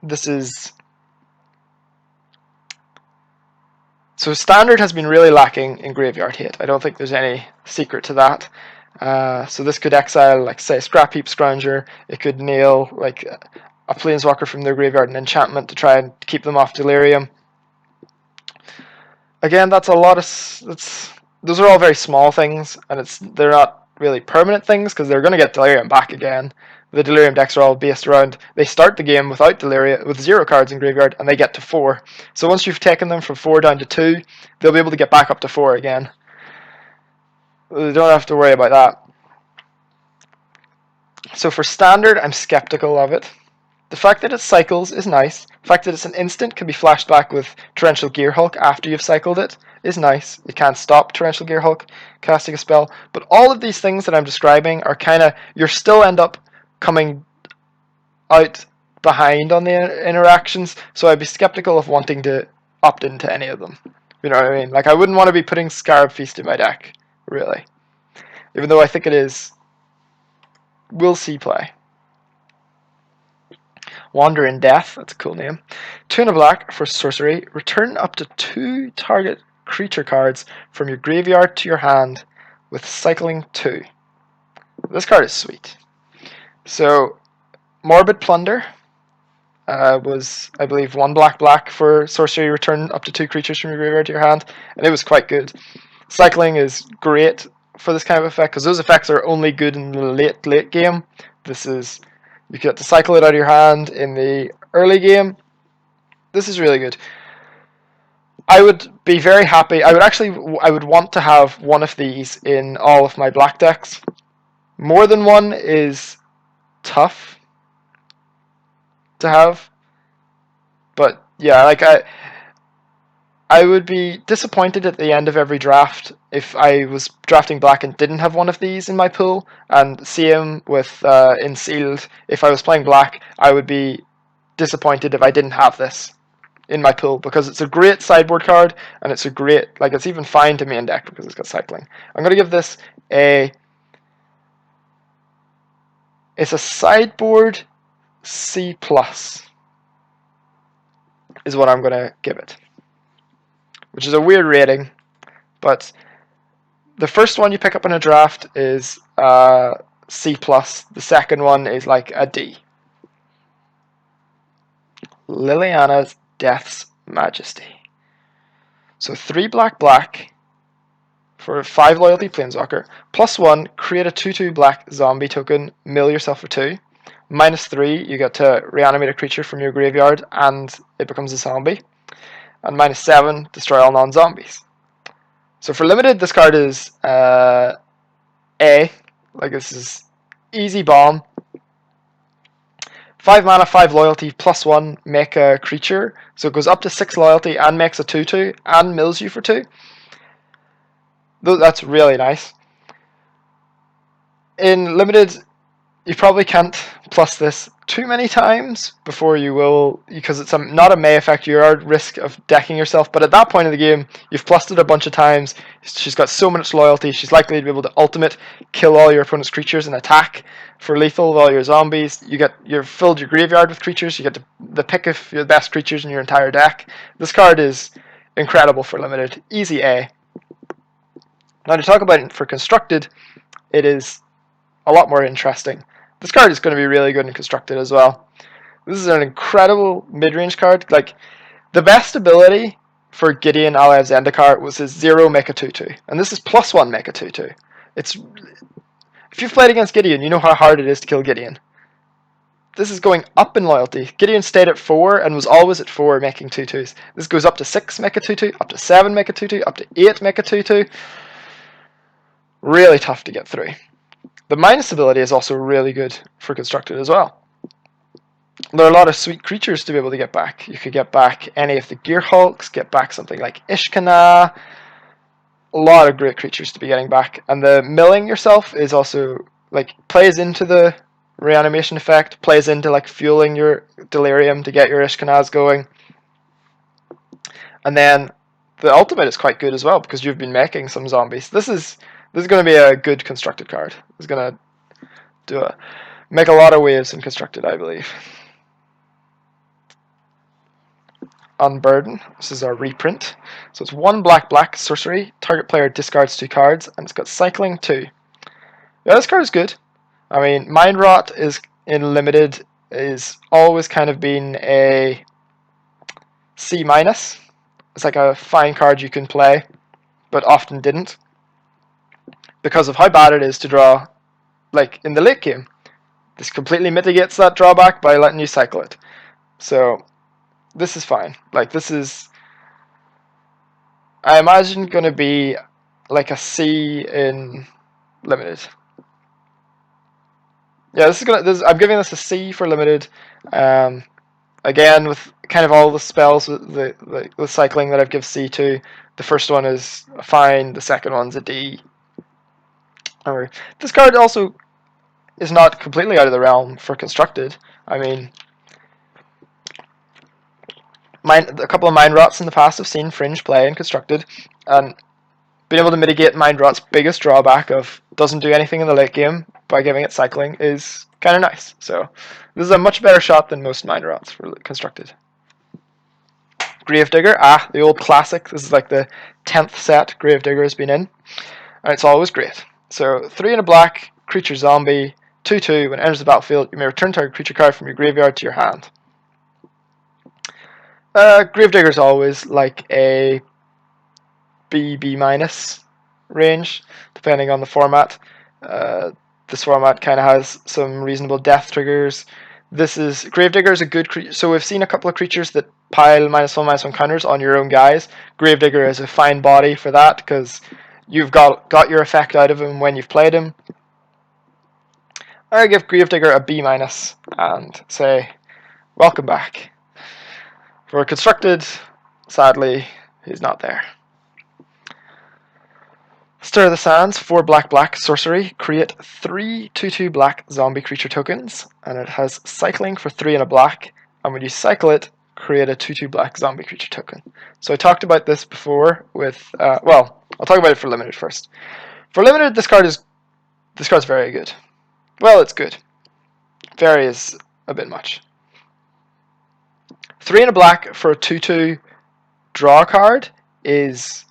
this is. So standard has been really lacking in graveyard hate. I don't think there's any secret to that. So this could exile, like say, Scrap Heap Scrounger. It could nail like a Planeswalker from their graveyard and enchantment to try and keep them off Delirium. Again, that's a lot of those are all very small things, and they're not really permanent things because they're going to get Delirium back again. The Delirium decks are all based around, they start the game without Delirium, with 0 cards in graveyard, and they get to 4. So once you've taken them from 4 down to 2, they'll be able to get back up to 4 again. You don't have to worry about that. So for standard, I'm skeptical of it. The fact that it cycles is nice. The fact that it's an instant, can be flashed back with Torrential Gearhulk after you've cycled it, is nice. It can't stop Torrential Gearhulk casting a spell. But all of these things that I'm describing are kind of, you still end up coming out behind on the interactions, so I'd be skeptical of wanting to opt into any of them. You know what I mean? Like, I wouldn't want to be putting Scarab Feast in my deck, really. Even though I think it is. We'll see play. Wander in Death, that's a cool name. 2 and a black for sorcery. Return up to 2 target creature cards from your graveyard to your hand with cycling 2. This card is sweet. So, Morbid Plunder was, I believe, 1 black for sorcery. Return up to 2 creatures from your graveyard to your hand, and it was quite good. Cycling is great for this kind of effect, because those effects are only good in the late game. You get to cycle it out of your hand in the early game. This is really good. I would be very happy. I would want to have one of these in all of my black decks. More than one is tough to have. But yeah, like I would be disappointed at the end of every draft if I was drafting black and didn't have one of these in my pool. And same with in sealed, if I was playing black, I would be disappointed if I didn't have this in my pool, because it's a great sideboard card, and it's it's even fine to main deck because it's got cycling. I'm going to give this it's a sideboard C+, is what I'm going to give it. Which is a weird rating, but the first one you pick up in a draft is C+. The second one is like a D. Liliana's Death's Majesty. So 3 black for 5 loyalty Planeswalker. +1, create a 2/2 black zombie token, mill yourself for 2. -3, you get to reanimate a creature from your graveyard and it becomes a zombie. And -7, destroy all non-zombies. So for limited, this card is A. Like, this is easy bomb. 5 mana, 5 loyalty, +1, make a creature. So it goes up to 6 loyalty and makes a 2/2 and mills you for 2. That's really nice. In limited, you probably can't plus this too many times before you will, because it's not a May effect. You're at risk of decking yourself, but at that point in the game, you've plussed it a bunch of times. She's got so much loyalty, she's likely to be able to ultimate, kill all your opponent's creatures and attack for lethal with all your zombies. You've filled your graveyard with creatures. You get the pick of your best creatures in your entire deck. This card is incredible for limited. Easy A. Now to talk about it for constructed, it is a lot more interesting. This card is going to be really good and constructed as well. This is an incredible mid-range card. Like, the best ability for Gideon Alev's Zendikar was his 0 make a 2/2. And this is +1 make a 2/2. If you've played against Gideon, you know how hard it is to kill Gideon. This is going up in loyalty. Gideon stayed at 4 and was always at 4 making 2/2s. This goes up to 6 make a 2/2, up to 7 make a 2/2, up to 8 make a 2/2. Really tough to get through. The minus ability is also really good for constructed as well. There are a lot of sweet creatures to be able to get back. You could get back any of the Gear Hulks, get back something like Ishkana. A lot of great creatures to be getting back. And the milling yourself is also, like, plays into the reanimation effect, plays into, like, fueling your delirium to get your Ishkanas going. And then the ultimate is quite good as well, because you've been making some zombies. This is going to be a good constructed card. It's going to make a lot of waves in constructed, I believe. Unburden. This is our reprint. So it's 1 black sorcery. Target player discards 2 cards, and it's got cycling 2. Yeah, this card is good. I mean, Mind Rot is in limited is always kind of been a C-. It's like a fine card you can play, but often didn't, because of how bad it is to draw, like, in the late game. This completely mitigates that drawback by letting you cycle it. So this is fine. Like, this is, I imagine, going to be like a C in limited. Yeah, I'm giving this a C for limited. Again, with kind of all the spells with the cycling that I've given C to. The first one is a fine. The second one's a D. This card also is not completely out of the realm for constructed. I mean, a couple of Mind Rots in the past have seen Fringe play and constructed, and being able to mitigate Mind Rot's biggest drawback of doesn't do anything in the late game by giving it cycling is kind of nice. So this is a much better shot than most Mind Rots for constructed. Gravedigger, the old classic. This is like the 10th set Gravedigger has been in, and it's always great. So 3 and a black, creature zombie, 2/2. When it enters the battlefield, you may return target creature card from your graveyard to your hand. Gravedigger is always like a B range, depending on the format. This format kind of has some reasonable death triggers. Gravedigger is a good creature. So we've seen a couple of creatures that pile -1/-1 counters on your own guys. Gravedigger is a fine body for that, because you've got your effect out of him when you've played him. I give Gravedigger a B- and say, welcome back. For constructed, sadly, he's not there. Stir the Sands, 4 black sorcery. Create 3 2/2 black zombie creature tokens, and it has cycling for 3 and a black. And when you cycle it, create a 2/2 black zombie creature token. So I talked about this before with, well, I'll talk about it for limited first. For limited, this card's very good. Well, it's good. Very is a bit much. 3 and a black for a 2/2 draw card is,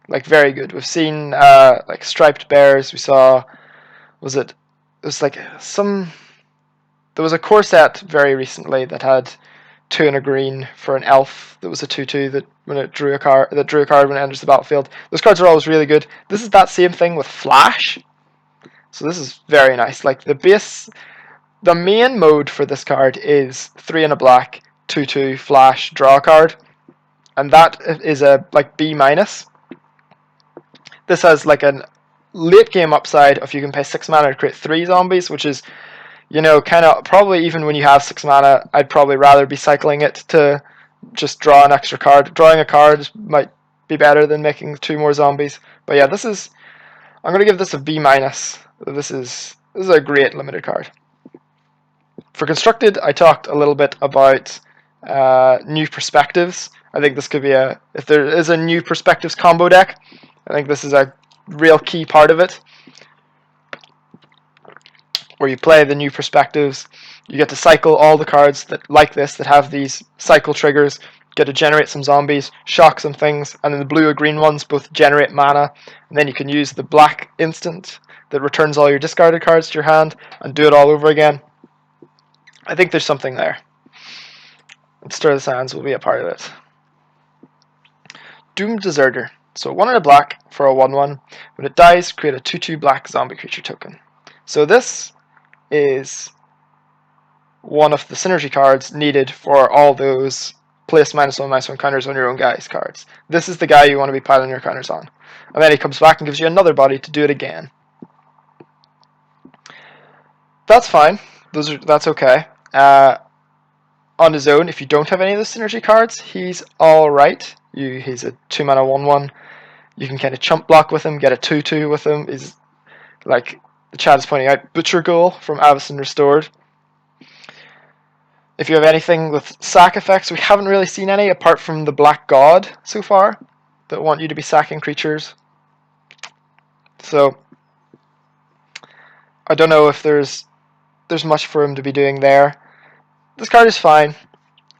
like, very good. We've seen like Striped Bears. We saw, there was a core set very recently that had 2 and a green for an elf that was a 2/2 that when it drew a card when it enters the battlefield. Those cards are always really good. This is that same thing with Flash. So this is very nice. Like, the main mode for this card is 3 and a black, 2/2 Flash draw card, and that is a like B-. This has like a late game upside if you can pay 6 mana to create 3 zombies, which is, you know, kind of probably even when you have 6 mana, I'd probably rather be cycling it to just draw an extra card. Drawing a card might be better than making 2 more zombies. But yeah, I'm gonna give this a B minus. This is a great limited card. For constructed, I talked a little bit about new perspectives. I think this could be if there is a new perspectives combo deck, I think this is a real key part of it, where you play the new perspectives. You get to cycle all the cards that have these cycle triggers. Get to generate some zombies, shock some things, and then the blue or green ones both generate mana, and then you can use the black instant that returns all your discarded cards to your hand and do it all over again. I think there's something there. And Stir the Sands will be a part of it. Doomed Deserter. So 1 and a black for a 1/1. When it dies, create a 2/2 black zombie creature token. So this is one of the synergy cards needed for all those place -1/-1 counters on your own guy's cards. This is the guy you want to be piling your counters on. And then he comes back and gives you another body to do it again. That's fine. That's okay. On his own, if you don't have any of the synergy cards, he's alright. He's a 2 mana 1/1. You can kind of chump block with him, get a 2/2 with him. He's like the chat is pointing out, Butcher Ghoul from Avacyn Restored. If you have anything with sack effects, we haven't really seen any apart from the Black God so far that want you to be sacking creatures. So I don't know if there's much for him to be doing there. This card is fine.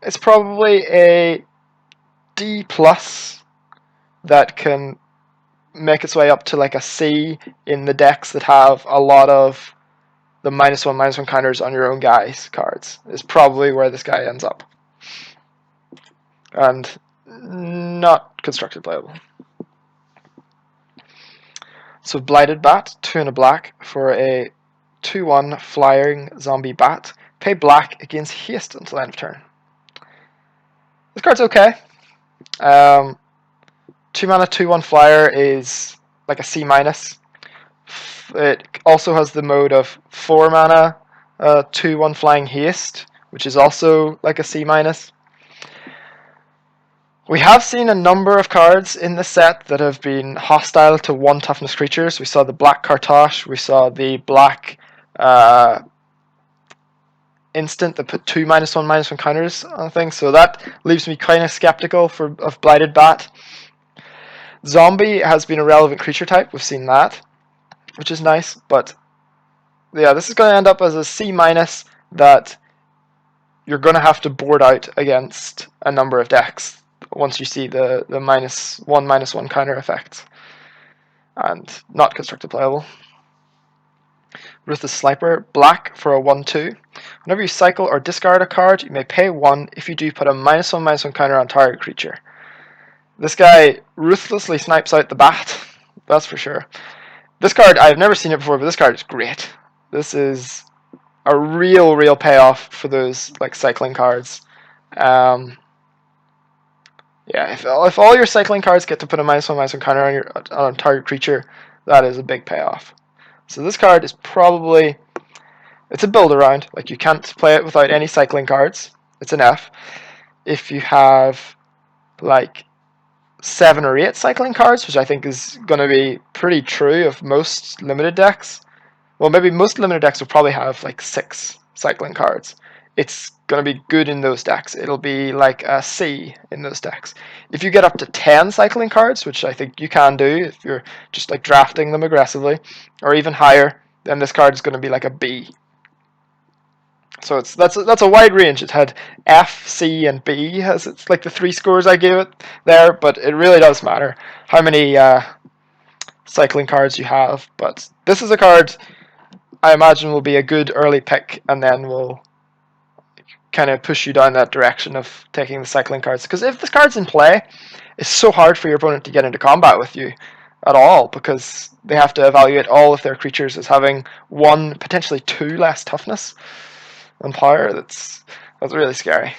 It's probably a D plus that can make its way up to like a C in the decks that have a lot of the -1/-1 counters on your own guy's cards. Is probably where this guy ends up. And not constructed playable. So Blighted Bat, 2 and a black for a 2/1 flying zombie bat. Pay black against haste until end of turn. This card's okay. 2 mana 2/1 flyer is like a C minus. It also has the mode of 4 mana 2/1 flying haste, which is also like a C minus. We have seen a number of cards in the set that have been hostile to 1 toughness creatures. We saw the black Kartosh, we saw the black instant that put 2 -1/-1 counters on things, so that leaves me kind of skeptical of Blighted Bat. Zombie has been a relevant creature type, we've seen that, which is nice, but yeah, this is going to end up as a C minus that you're going to have to board out against a number of decks once you see the -1/-1 counter effects, and not constructed playable. Ruthless Sniper, black for a 1/2. Whenever you cycle or discard a card, you may pay 1. If you do, put a -1/-1 counter on target creature. This guy ruthlessly snipes out the bat, that's for sure. This card, I've never seen it before, but this card is great. This is a real payoff for those like cycling cards. Yeah, if all your cycling cards get to put a -1/-1 counter on a target creature, that is a big payoff. So this card is probably, it's a build around. Like, you can't play it without any cycling cards. It's an F. If you have like 7 or 8 cycling cards, which I think is going to be pretty true of most limited decks. Well, maybe most limited decks will probably have like 6 cycling cards. It's going to be good in those decks. It'll be like a C in those decks. If you get up to 10 cycling cards, which I think you can do if you're just like drafting them aggressively, or even higher, then this card is going to be like a B. So that's a wide range. It had F, C, and B as it's like the 3 scores I gave it there, but it really does matter how many cycling cards you have. But this is a card I imagine will be a good early pick, and then will kind of push you down that direction of taking the cycling cards. Because if this card's in play, it's so hard for your opponent to get into combat with you at all, because they have to evaluate all of their creatures as having 1, potentially 2 less toughness and power. That's really scary.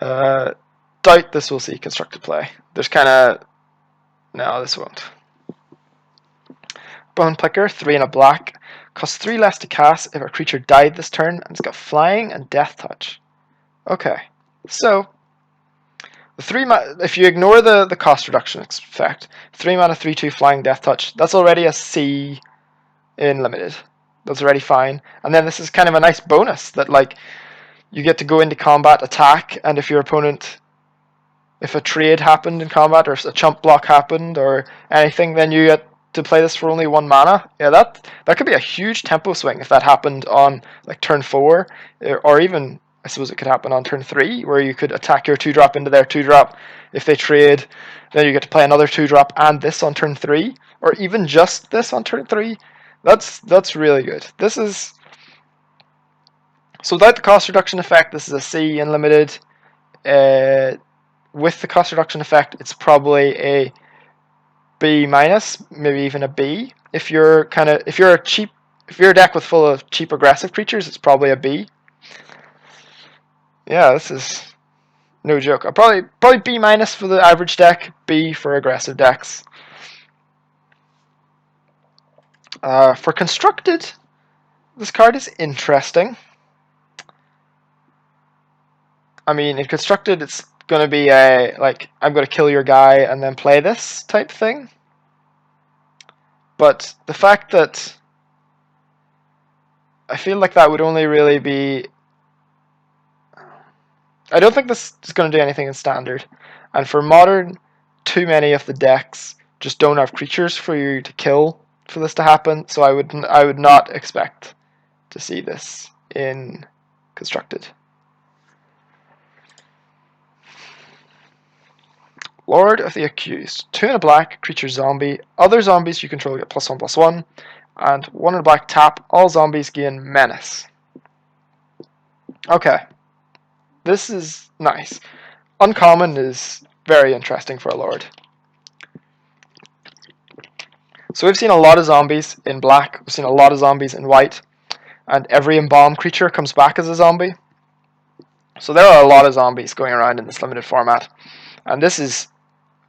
Doubt this will see constructed play. There's kind of, no, this won't. Bone Picker, 3 and a black. Costs 3 less to cast if a creature died this turn, and it's got flying and death touch. Okay, so if you ignore the cost reduction effect, 3 mana 3/2 flying death touch, that's already a C in limited. That's already fine. And then this is kind of a nice bonus that like you get to go into combat, attack, and if a trade happened in combat or a chump block happened or anything, then you get to play this for only 1 mana. Yeah, that could be a huge tempo swing if that happened on like turn 4, or even I suppose it could happen on turn 3, where you could attack your 2-drop into their 2-drop. If they trade, then you get to play another 2-drop and this on turn 3, or even just this on turn 3. That's really good. This is so without the cost reduction effect, this is a C in limited. With the cost reduction effect, it's probably a B minus, maybe even a B. If you're a deck with full of cheap aggressive creatures, it's probably a B. Yeah, this is no joke. I'll probably B minus for the average deck, B for aggressive decks. For constructed, this card is interesting. I mean, in constructed, it's going to be I'm going to kill your guy and then play this type thing. But the fact that I feel like that would only really be... I don't think this is going to do anything in standard. And for modern, too many of the decks just don't have creatures for you to kill for this to happen. So I would not expect to see this in constructed. Lord of the Accused. 2 in a black, creature zombie. Other zombies you control get +1/+1. And 1 in a black tap. All zombies gain menace. Okay. This is nice. Uncommon is very interesting for a Lord. So we've seen a lot of zombies in black. We've seen a lot of zombies in white. And every embalm creature comes back as a zombie. So there are a lot of zombies going around in this limited format. And this is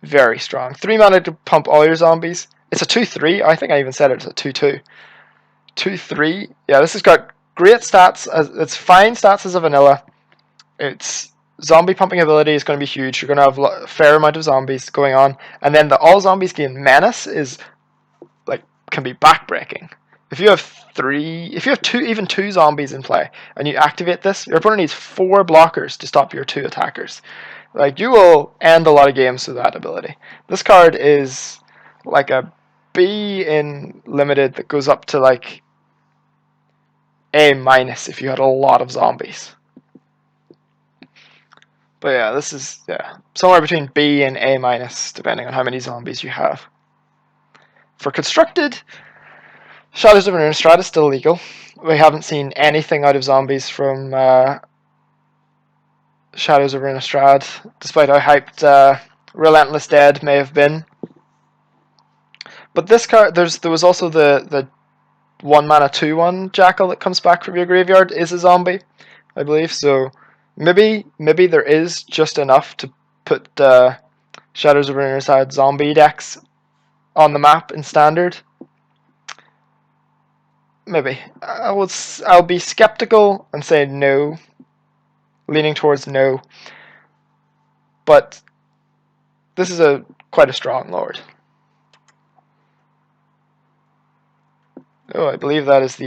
very strong. 3 mana to pump all your zombies. It's a 2/3. I think I even said it's a 2/2. 2/3. Yeah, this has got great stats. It's fine stats as a vanilla. Its zombie pumping ability is going to be huge. You're going to have a fair amount of zombies going on. And then the all zombies gain menace is can be backbreaking. If you have even two zombies in play and you activate this, your opponent needs 4 blockers to stop your 2 attackers. Like, you will end a lot of games with that ability. This card is like a B in limited that goes up to like A minus if you had a lot of zombies. But yeah, this is somewhere between B and A minus depending on how many zombies you have. For constructed, Shadows of Innistrad is still legal. We haven't seen anything out of zombies from Shadows of Innistrad, despite how hyped Relentless Dead may have been. But this card, there was also the 1 mana 2/1 Jackal that comes back from your graveyard is a zombie, I believe. So maybe there is just enough to put Shadows of Innistrad zombie decks on the map in standard. Maybe. I'll be skeptical and say no. Leaning towards no. But this is quite a strong Lord. Oh, I believe that is the